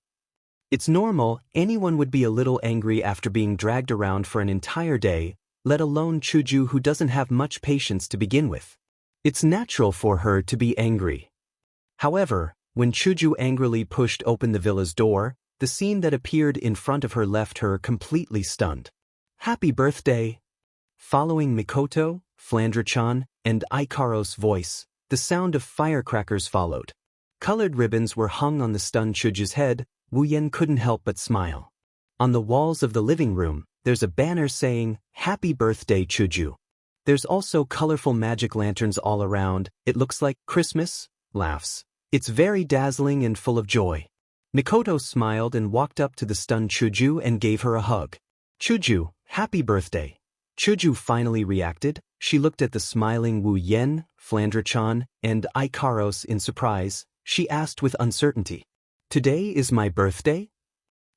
It's normal, anyone would be a little angry after being dragged around for an entire day, let alone Chuju who doesn't have much patience to begin with. It's natural for her to be angry. However, when Chuju angrily pushed open the villa's door, the scene that appeared in front of her left her completely stunned. Happy birthday! Following Mikoto, Flandre-chan, and Ikaro's voice, the sound of firecrackers followed. Colored ribbons were hung on the stunned Chuju's head. Wuyen couldn't help but smile. On the walls of the living room, there's a banner saying, Happy Birthday Chuju. There's also colorful magic lanterns all around. It looks like Christmas. Laughs. It's very dazzling and full of joy. Mikoto smiled and walked up to the stunned Chuju and gave her a hug. Chuju, happy birthday. Chuju finally reacted. She looked at the smiling Wuyen, Flandre-chan, and Ikaros in surprise. She asked with uncertainty. Today is my birthday?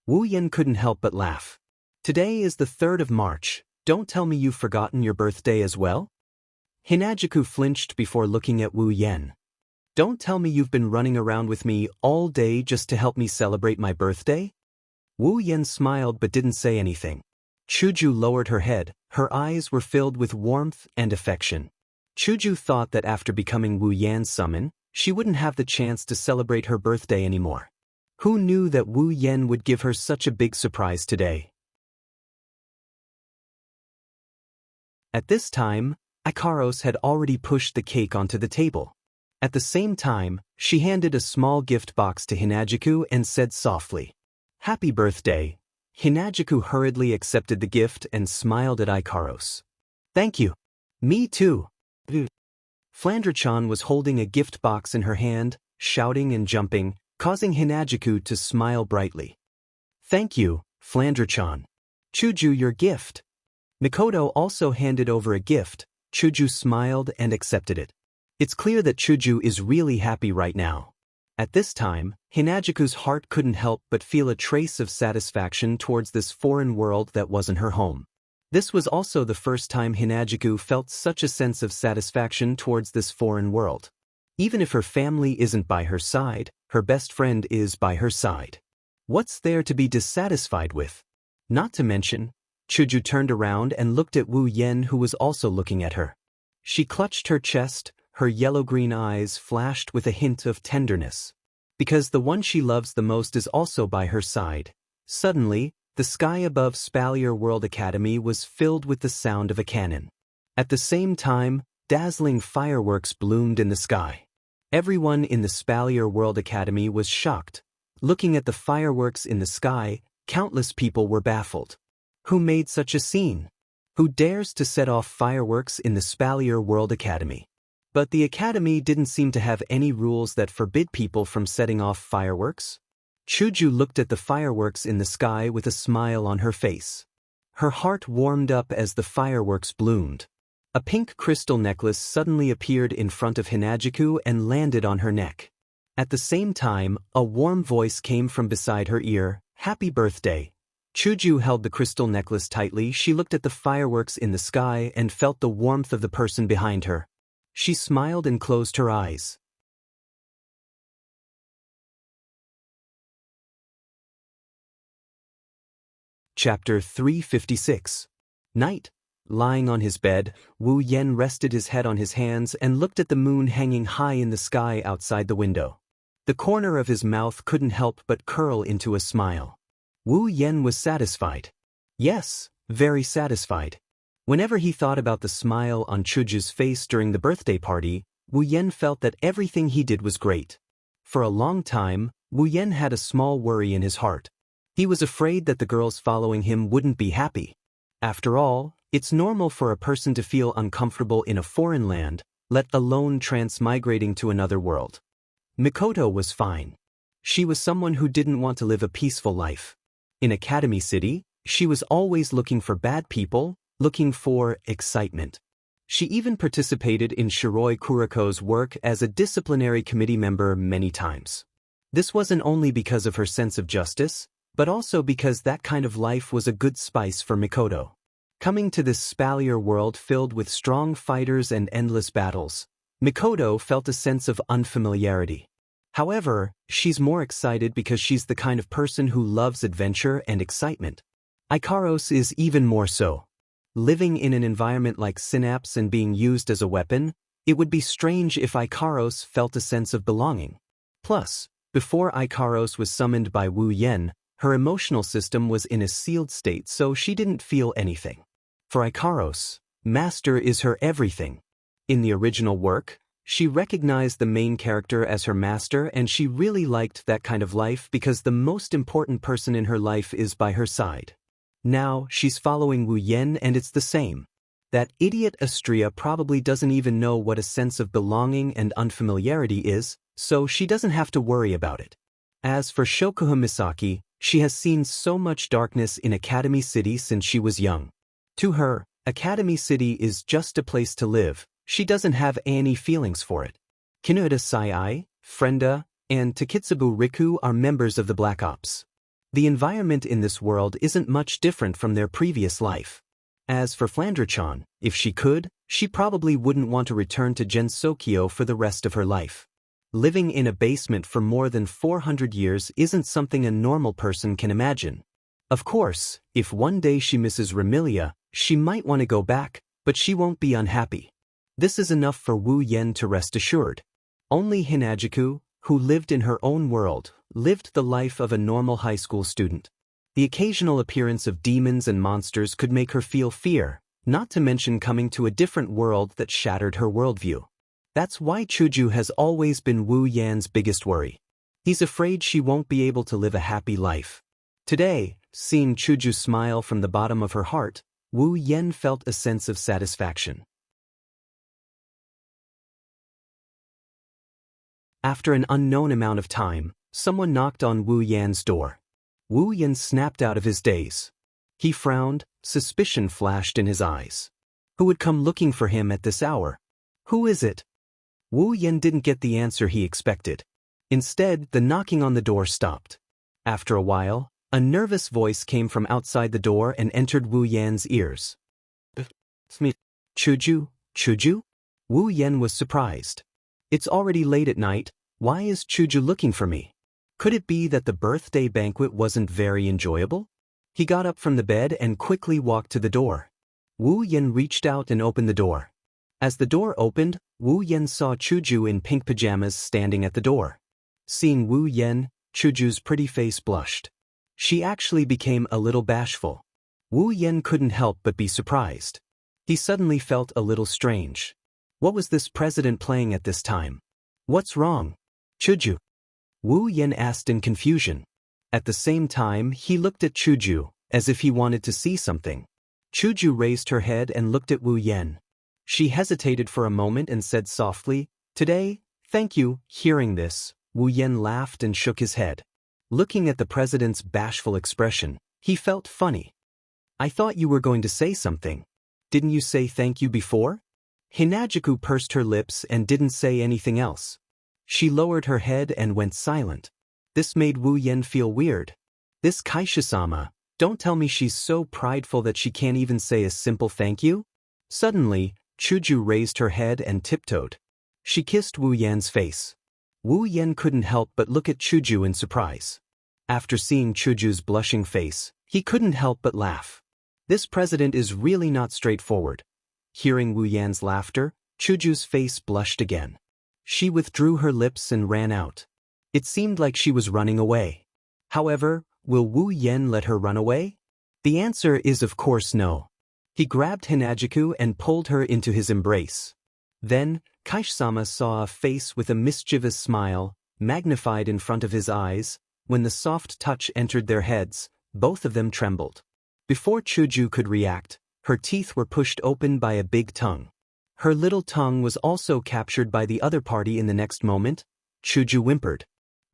Wuyen couldn't help but laugh. Today is the 3rd of March. Don't tell me you've forgotten your birthday as well? Hinajuku flinched before looking at Wuyen. Don't tell me you've been running around with me all day just to help me celebrate my birthday? Wuyen smiled but didn't say anything. Chuju lowered her head. Her eyes were filled with warmth and affection. Chuju thought that after becoming Wuyen's summon, she wouldn't have the chance to celebrate her birthday anymore. Who knew that Wuyen would give her such a big surprise today? At this time, Ikaros had already pushed the cake onto the table. At the same time, she handed a small gift box to Hinajuku and said softly, Happy birthday. Hinajuku hurriedly accepted the gift and smiled at Ikaros. Thank you. Me too. Flandre-chan was holding a gift box in her hand, shouting and jumping, causing Hinajuku to smile brightly. Thank you, Flandre-chan. Chuju, your gift. Mikoto also handed over a gift. Chuju smiled and accepted it. It's clear that Chuju is really happy right now. At this time, Hinajuku's heart couldn't help but feel a trace of satisfaction towards this foreign world that wasn't her home. This was also the first time Hinajuku felt such a sense of satisfaction towards this foreign world. Even if her family isn't by her side, her best friend is by her side. What's there to be dissatisfied with? Not to mention, Chuju turned around and looked at Wuyen, who was also looking at her. She clutched her chest, her yellow-green eyes flashed with a hint of tenderness. Because the one she loves the most is also by her side. Suddenly, the sky above Spalier World Academy was filled with the sound of a cannon. At the same time, dazzling fireworks bloomed in the sky. Everyone in the Spalier World Academy was shocked. Looking at the fireworks in the sky, countless people were baffled. Who made such a scene? Who dares to set off fireworks in the Spalier World Academy? But the Academy didn't seem to have any rules that forbid people from setting off fireworks. Chuju looked at the fireworks in the sky with a smile on her face. Her heart warmed up as the fireworks bloomed. A pink crystal necklace suddenly appeared in front of Hinajuku and landed on her neck. At the same time, a warm voice came from beside her ear, Happy birthday. Chuju held the crystal necklace tightly. She looked at the fireworks in the sky and felt the warmth of the person behind her. She smiled and closed her eyes. Chapter 356. Night. Lying on his bed, Wuyen rested his head on his hands and looked at the moon hanging high in the sky outside the window. The corner of his mouth couldn't help but curl into a smile. Wuyen was satisfied. Yes, very satisfied. Whenever he thought about the smile on Chuju's face during the birthday party, Wuyen felt that everything he did was great. For a long time, Wuyen had a small worry in his heart. He was afraid that the girls following him wouldn't be happy. After all, it's normal for a person to feel uncomfortable in a foreign land, let alone transmigrating to another world. Mikoto was fine. She was someone who didn't want to live a peaceful life. In Academy City, she was always looking for bad people, looking for excitement. She even participated in Shiroi Kuriko's work as a disciplinary committee member many times. This wasn't only because of her sense of justice, but also because that kind of life was a good spice for Mikoto. Coming to this Spalier world filled with strong fighters and endless battles, Mikoto felt a sense of unfamiliarity. However, she's more excited because she's the kind of person who loves adventure and excitement. Ikaros is even more so. Living in an environment like Synapse and being used as a weapon, It would be strange if Ikaros felt a sense of belonging. Plus, before Ikaros was summoned by Wu Yen, her emotional system was in a sealed state, so she didn't feel anything. For Ikaros, Master is her everything. In the original work, she recognized the main character as her master, and she really liked that kind of life because the most important person in her life is by her side. Now, she's following Wu Yen and it's the same. That idiot Astria probably doesn't even know what a sense of belonging and unfamiliarity is, so she doesn't have to worry about it. As for Shokuha Misaki, she has seen so much darkness in Academy City since she was young. To her, Academy City is just a place to live. She doesn't have any feelings for it. Kinuda Sai, Frenda, and Takitsubu Riku are members of the Black Ops. The environment in this world isn't much different from their previous life. As for Flandra-chan, if she could, she probably wouldn't want to return to Gensokyo for the rest of her life. Living in a basement for more than 400 years isn't something a normal person can imagine. Of course, if one day she misses Remilia, she might want to go back, but she won't be unhappy. This is enough for Wu Yen to rest assured. Only Hinajiku, who lived in her own world, lived the life of a normal high school student. The occasional appearance of demons and monsters could make her feel fear, not to mention coming to a different world that shattered her worldview. That's why Chuju has always been Wu Yan's biggest worry. He's afraid she won't be able to live a happy life. Today, seeing Chuju smile from the bottom of her heart, Wu Yen felt a sense of satisfaction. After an unknown amount of time, someone knocked on Wu Yan's door. Wu Yan snapped out of his daze. He frowned, suspicion flashed in his eyes. Who would come looking for him at this hour? Who is it? Wu Yan didn't get the answer he expected. Instead, the knocking on the door stopped. After a while, a nervous voice came from outside the door and entered Wu Yan's ears. It's me. Chuju? Chuju? Wu Yan was surprised. It's already late at night, why is Chuju looking for me? Could it be that the birthday banquet wasn't very enjoyable? He got up from the bed and quickly walked to the door. Wu Yan reached out and opened the door. As the door opened, Wu Yan saw Chuju in pink pajamas standing at the door. Seeing Wu Yan, Chuju's pretty face blushed. She actually became a little bashful. Wu Yan couldn't help but be surprised. He suddenly felt a little strange. What was this president playing at this time? What's wrong? Chuju? Wu Yan asked in confusion. At the same time, he looked at Chuju, as if he wanted to see something. Chuju raised her head and looked at Wu Yan. She hesitated for a moment and said softly, "Today, thank you." Hearing this, Wu Yan laughed and shook his head. Looking at the president's bashful expression, he felt funny. "I thought you were going to say something. Didn't you say thank you before?" Hinajiku pursed her lips and didn't say anything else. She lowered her head and went silent. This made Wu Yan feel weird. This Kaisha-sama, don't tell me she's so prideful that she can't even say a simple thank you? Suddenly, Chuju raised her head and tiptoed. She kissed Wu Yan's face. Wu Yan couldn't help but look at Chuju in surprise. After seeing Chuju's blushing face, he couldn't help but laugh. This president is really not straightforward. Hearing Wu Yan's laughter, Chuju's face blushed again. She withdrew her lips and ran out. It seemed like she was running away. However, will Wu Yan let her run away? The answer is of course no. He grabbed Hinajiku and pulled her into his embrace. Then, Kaisha-sama saw a face with a mischievous smile, magnified in front of his eyes. When the soft touch entered their heads, both of them trembled. Before Chuju could react, her teeth were pushed open by a big tongue. Her little tongue was also captured by the other party in the next moment. Chuju whimpered.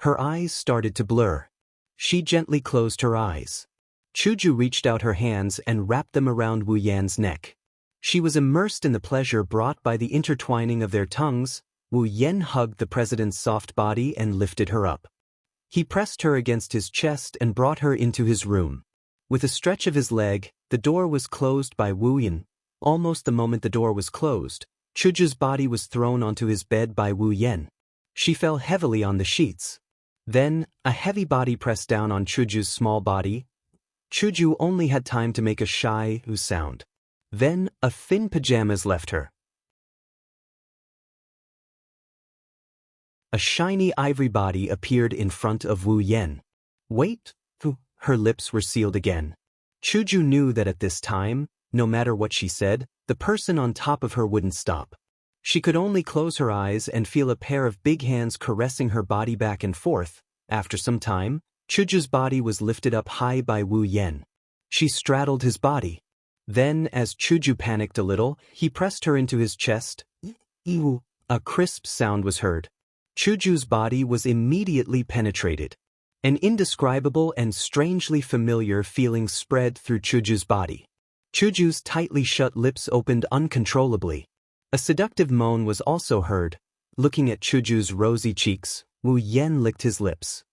Her eyes started to blur. She gently closed her eyes. Chuju reached out her hands and wrapped them around Wu Yan's neck. She was immersed in the pleasure brought by the intertwining of their tongues. Wu Yan hugged the president's soft body and lifted her up. He pressed her against his chest and brought her into his room. With a stretch of his leg, the door was closed by Wu Yan. Almost the moment the door was closed, Chuju's body was thrown onto his bed by Wu Yan. She fell heavily on the sheets. Then, a heavy body pressed down on Chuju's small body. Chuju only had time to make a shy "oo" sound. Then, a thin pajamas left her. A shiny ivory body appeared in front of Wu Yan. Wait, her lips were sealed again. Chuju knew that at this time, no matter what she said, the person on top of her wouldn't stop. She could only close her eyes and feel a pair of big hands caressing her body back and forth. After some time, Chuju's body was lifted up high by Wu Yan. She straddled his body. Then, as Chuju panicked a little, he pressed her into his chest. Ew! A crisp sound was heard. Chuju's body was immediately penetrated. An indescribable and strangely familiar feeling spread through Chuju's body. Chuju's tightly shut lips opened uncontrollably. A seductive moan was also heard. Looking at Chuju's rosy cheeks, Wu Yan licked his lips.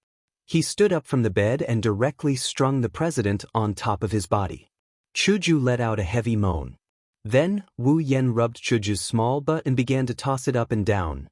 He stood up from the bed and directly strung the president on top of his body. Chuju let out a heavy moan. Then, Wu Yan rubbed Chuju's small butt and began to toss it up and down.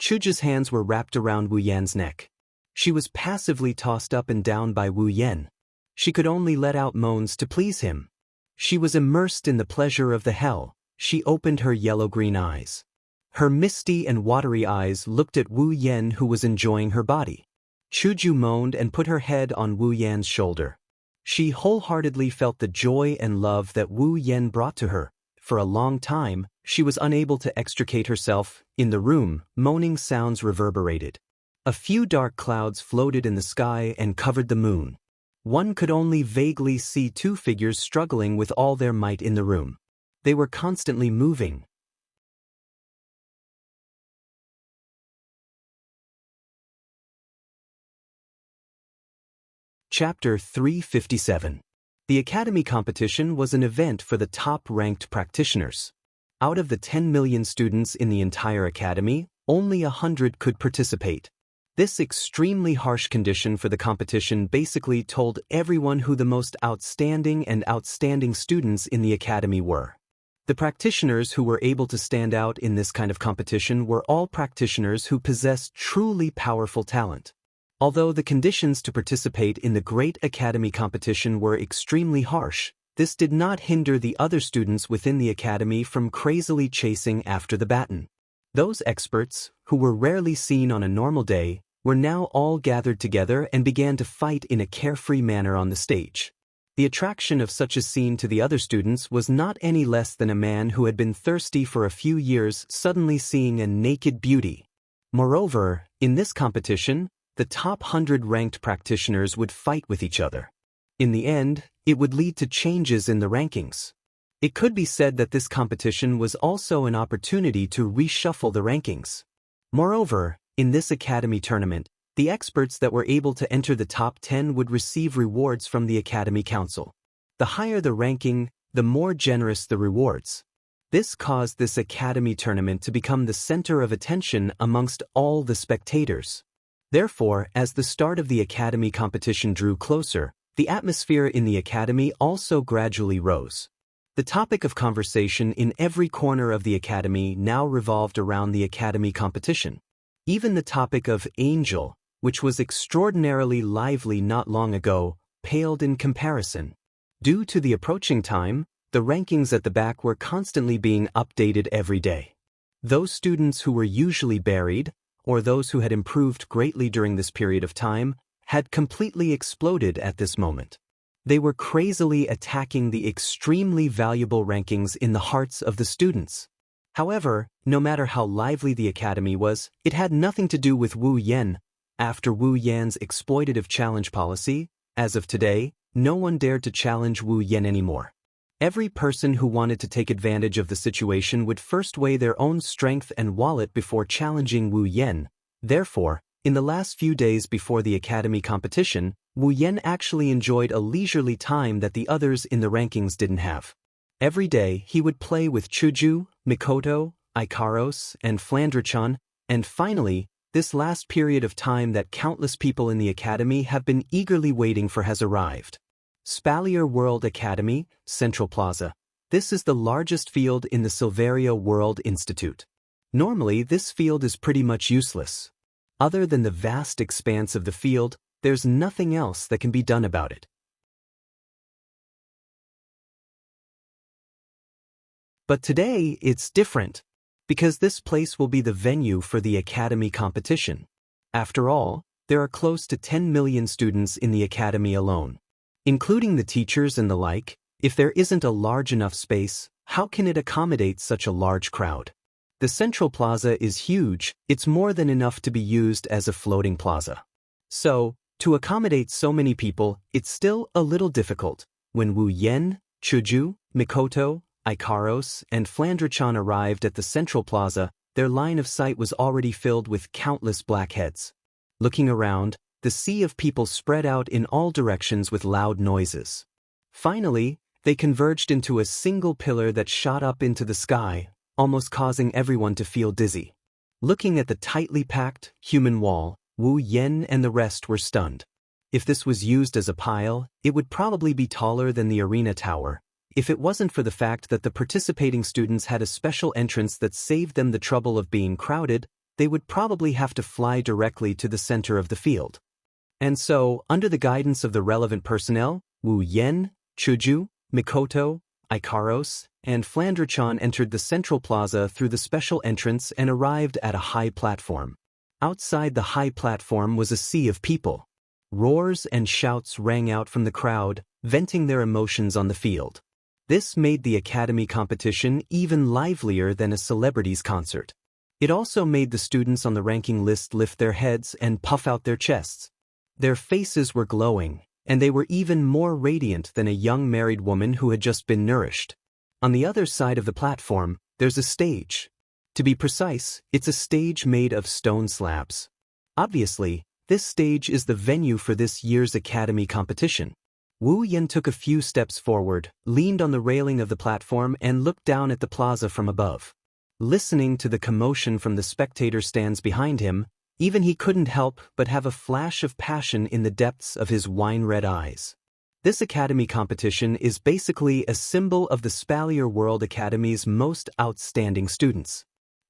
Chuju's hands were wrapped around Wu Yan's neck. She was passively tossed up and down by Wu Yan. She could only let out moans to please him. She was immersed in the pleasure of the hell. She opened her yellow-green eyes. Her misty and watery eyes looked at Wu Yan, who was enjoying her body. Chuju moaned and put her head on Wu Yan's shoulder. She wholeheartedly felt the joy and love that Wu Yan brought to her. For a long time, she was unable to extricate herself. In the room, moaning sounds reverberated. A few dark clouds floated in the sky and covered the moon. One could only vaguely see two figures struggling with all their might in the room. They were constantly moving. Chapter 357. The Academy competition was an event for the top-ranked practitioners. Out of the 10 million students in the entire Academy, only 100 could participate. This extremely harsh condition for the competition basically told everyone who the most outstanding students in the Academy were. The practitioners who were able to stand out in this kind of competition were all practitioners who possessed truly powerful talent. Although the conditions to participate in the Great Academy competition were extremely harsh, this did not hinder the other students within the Academy from crazily chasing after the baton. Those experts, who were rarely seen on a normal day, were now all gathered together and began to fight in a carefree manner on the stage. The attraction of such a scene to the other students was not any less than a man who had been thirsty for a few years suddenly seeing a naked beauty. Moreover, in this competition, the top 100 ranked practitioners would fight with each other. In the end, it would lead to changes in the rankings. It could be said that this competition was also an opportunity to reshuffle the rankings. Moreover, in this Academy tournament, the experts that were able to enter the top 10 would receive rewards from the Academy Council. The higher the ranking, the more generous the rewards. This caused this Academy tournament to become the center of attention amongst all the spectators. Therefore, as the start of the Academy competition drew closer, the atmosphere in the Academy also gradually rose. The topic of conversation in every corner of the Academy now revolved around the Academy competition. Even the topic of Angel, which was extraordinarily lively not long ago, paled in comparison. Due to the approaching time, the rankings at the back were constantly being updated every day. Those students who were usually buried, or those who had improved greatly during this period of time, had completely exploded at this moment. They were crazily attacking the extremely valuable rankings in the hearts of the students. However, no matter how lively the Academy was, it had nothing to do with Wu Yan. After Wu Yan's exploitative challenge policy, as of today, no one dared to challenge Wu Yan anymore. Every person who wanted to take advantage of the situation would first weigh their own strength and wallet before challenging Wu Yan. Therefore, in the last few days before the Academy competition, Wu Yan actually enjoyed a leisurely time that the others in the rankings didn't have. Every day, he would play with Chuju, Mikoto, Ikaros, and Flandrachan, and finally, this last period of time that countless people in the Academy have been eagerly waiting for has arrived. Spalier World Academy, Central Plaza. This is the largest field in the Silverio World Institute. Normally, this field is pretty much useless. Other than the vast expanse of the field, there's nothing else that can be done about it. But today, it's different. because this place will be the venue for the academy competition. After all, there are close to 10 million students in the academy alone. Including the teachers and the like, if there isn't a large enough space, how can it accommodate such a large crowd? The central plaza is huge, it's more than enough to be used as a floating plaza. So, to accommodate so many people, it's still a little difficult. When Wu Yen, Chuju, Mikoto, Ikaros, and Flandrechan arrived at the central plaza, their line of sight was already filled with countless blackheads. Looking around, the sea of people spread out in all directions with loud noises. Finally, they converged into a single pillar that shot up into the sky, almost causing everyone to feel dizzy. Looking at the tightly packed, human wall, Wu Yen and the rest were stunned. If this was used as a pile, it would probably be taller than the arena tower, if it wasn't for the fact that the participating students had a special entrance that saved them the trouble of being crowded. They would probably have to fly directly to the center of the field. And so, under the guidance of the relevant personnel, Wu Yen, Chuju, Mikoto, Ikaros, and Flandrechan entered the central plaza through the special entrance and arrived at a high platform. Outside the high platform was a sea of people. Roars and shouts rang out from the crowd, venting their emotions on the field. This made the academy competition even livelier than a celebrities concert. It also made the students on the ranking list lift their heads and puff out their chests. Their faces were glowing, and they were even more radiant than a young married woman who had just been nourished. On the other side of the platform, there's a stage. To be precise, it's a stage made of stone slabs. Obviously, this stage is the venue for this year's academy competition. Wu Yen took a few steps forward, leaned on the railing of the platform and looked down at the plaza from above. Listening to the commotion from the spectator stands behind him, even he couldn't help but have a flash of passion in the depths of his wine-red eyes. This academy competition is basically a symbol of the Spalier World Academy's most outstanding students.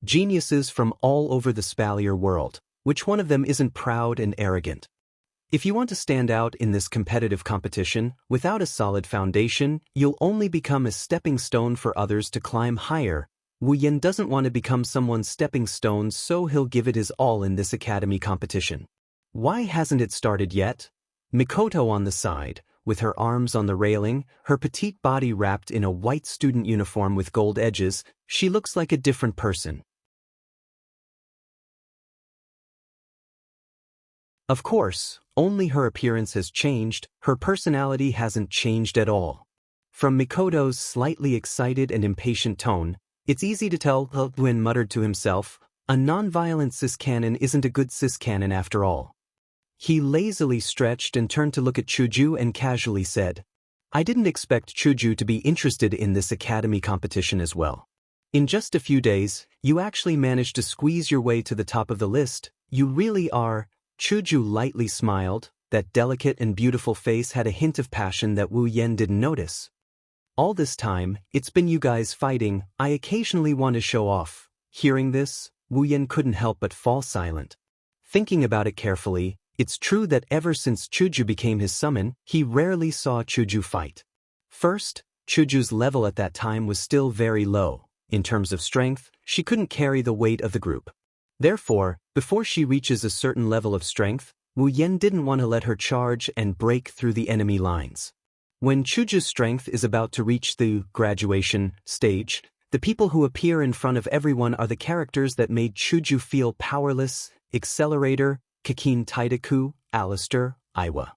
Geniuses from all over the Spalier world. Which one of them isn't proud and arrogant? If you want to stand out in this competitive competition, without a solid foundation, you'll only become a stepping stone for others to climb higher. Wu Yen doesn't want to become someone's stepping stone, so he'll give it his all in this academy competition. Why hasn't it started yet? Mikoto on the side, with her arms on the railing, her petite body wrapped in a white student uniform with gold edges, she looks like a different person. Of course, only her appearance has changed, her personality hasn't changed at all. From Mikoto's slightly excited and impatient tone, it's easy to tell Wen muttered to himself, a non-violent cis-canon isn't a good cis-canon after all. He lazily stretched and turned to look at Chuju and casually said, I didn't expect Chuju to be interested in this academy competition as well. In just a few days, you actually managed to squeeze your way to the top of the list, you really are. Chuju lightly smiled, that delicate and beautiful face had a hint of passion that Wu Yen didn't notice. All this time, it's been you guys fighting, I occasionally want to show off. Hearing this, Wu Yen couldn't help but fall silent. Thinking about it carefully, it's true that ever since Chuju became his summon, he rarely saw Chuju fight. First, Chuju's level at that time was still very low. In terms of strength, she couldn't carry the weight of the group. Therefore, before she reaches a certain level of strength, Wu Yen didn't want to let her charge and break through the enemy lines. When Chuju's strength is about to reach the graduation stage, the people who appear in front of everyone are the characters that made Chuju feel powerless: Accelerator, Kakin Taidaku, Alistair, Iwa.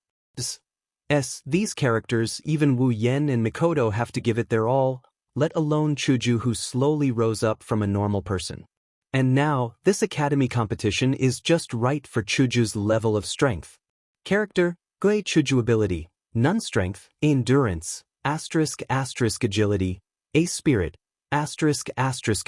These characters, even Wu Yen and Mikoto have to give it their all, let alone Chuju, who slowly rose up from a normal person. And now, this academy competition is just right for Chuju's level of strength. Character, Gui Chuju ability, none strength, endurance, *** agility, A spirit, ***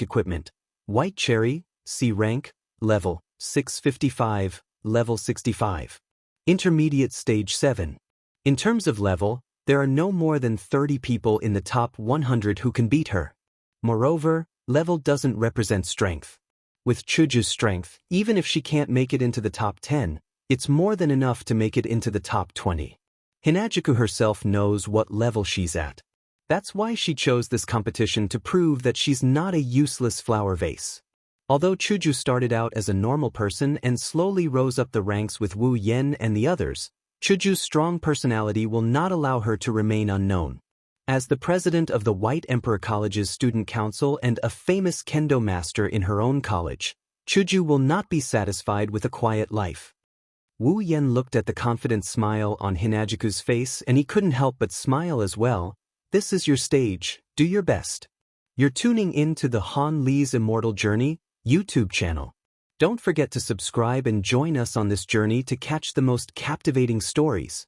equipment, white cherry, C rank, level, 655, level 65. Intermediate stage 7. In terms of level, there are no more than 30 people in the top 100 who can beat her. Moreover, level doesn't represent strength. With Chuju's strength, even if she can't make it into the top 10, it's more than enough to make it into the top 20. Hinajuku herself knows what level she's at. That's why she chose this competition, to prove that she's not a useless flower vase. Although Chuju started out as a normal person and slowly rose up the ranks with Wu Yan and the others, Chuju's strong personality will not allow her to remain unknown. As the president of the White Emperor College's student council and a famous kendo master in her own college, Chuju will not be satisfied with a quiet life. Wu Yan looked at the confident smile on Hinajiku's face and he couldn't help but smile as well. This is your stage, do your best. You're tuning in to the Han Li's Immortal Journey YouTube channel. Don't forget to subscribe and join us on this journey to catch the most captivating stories.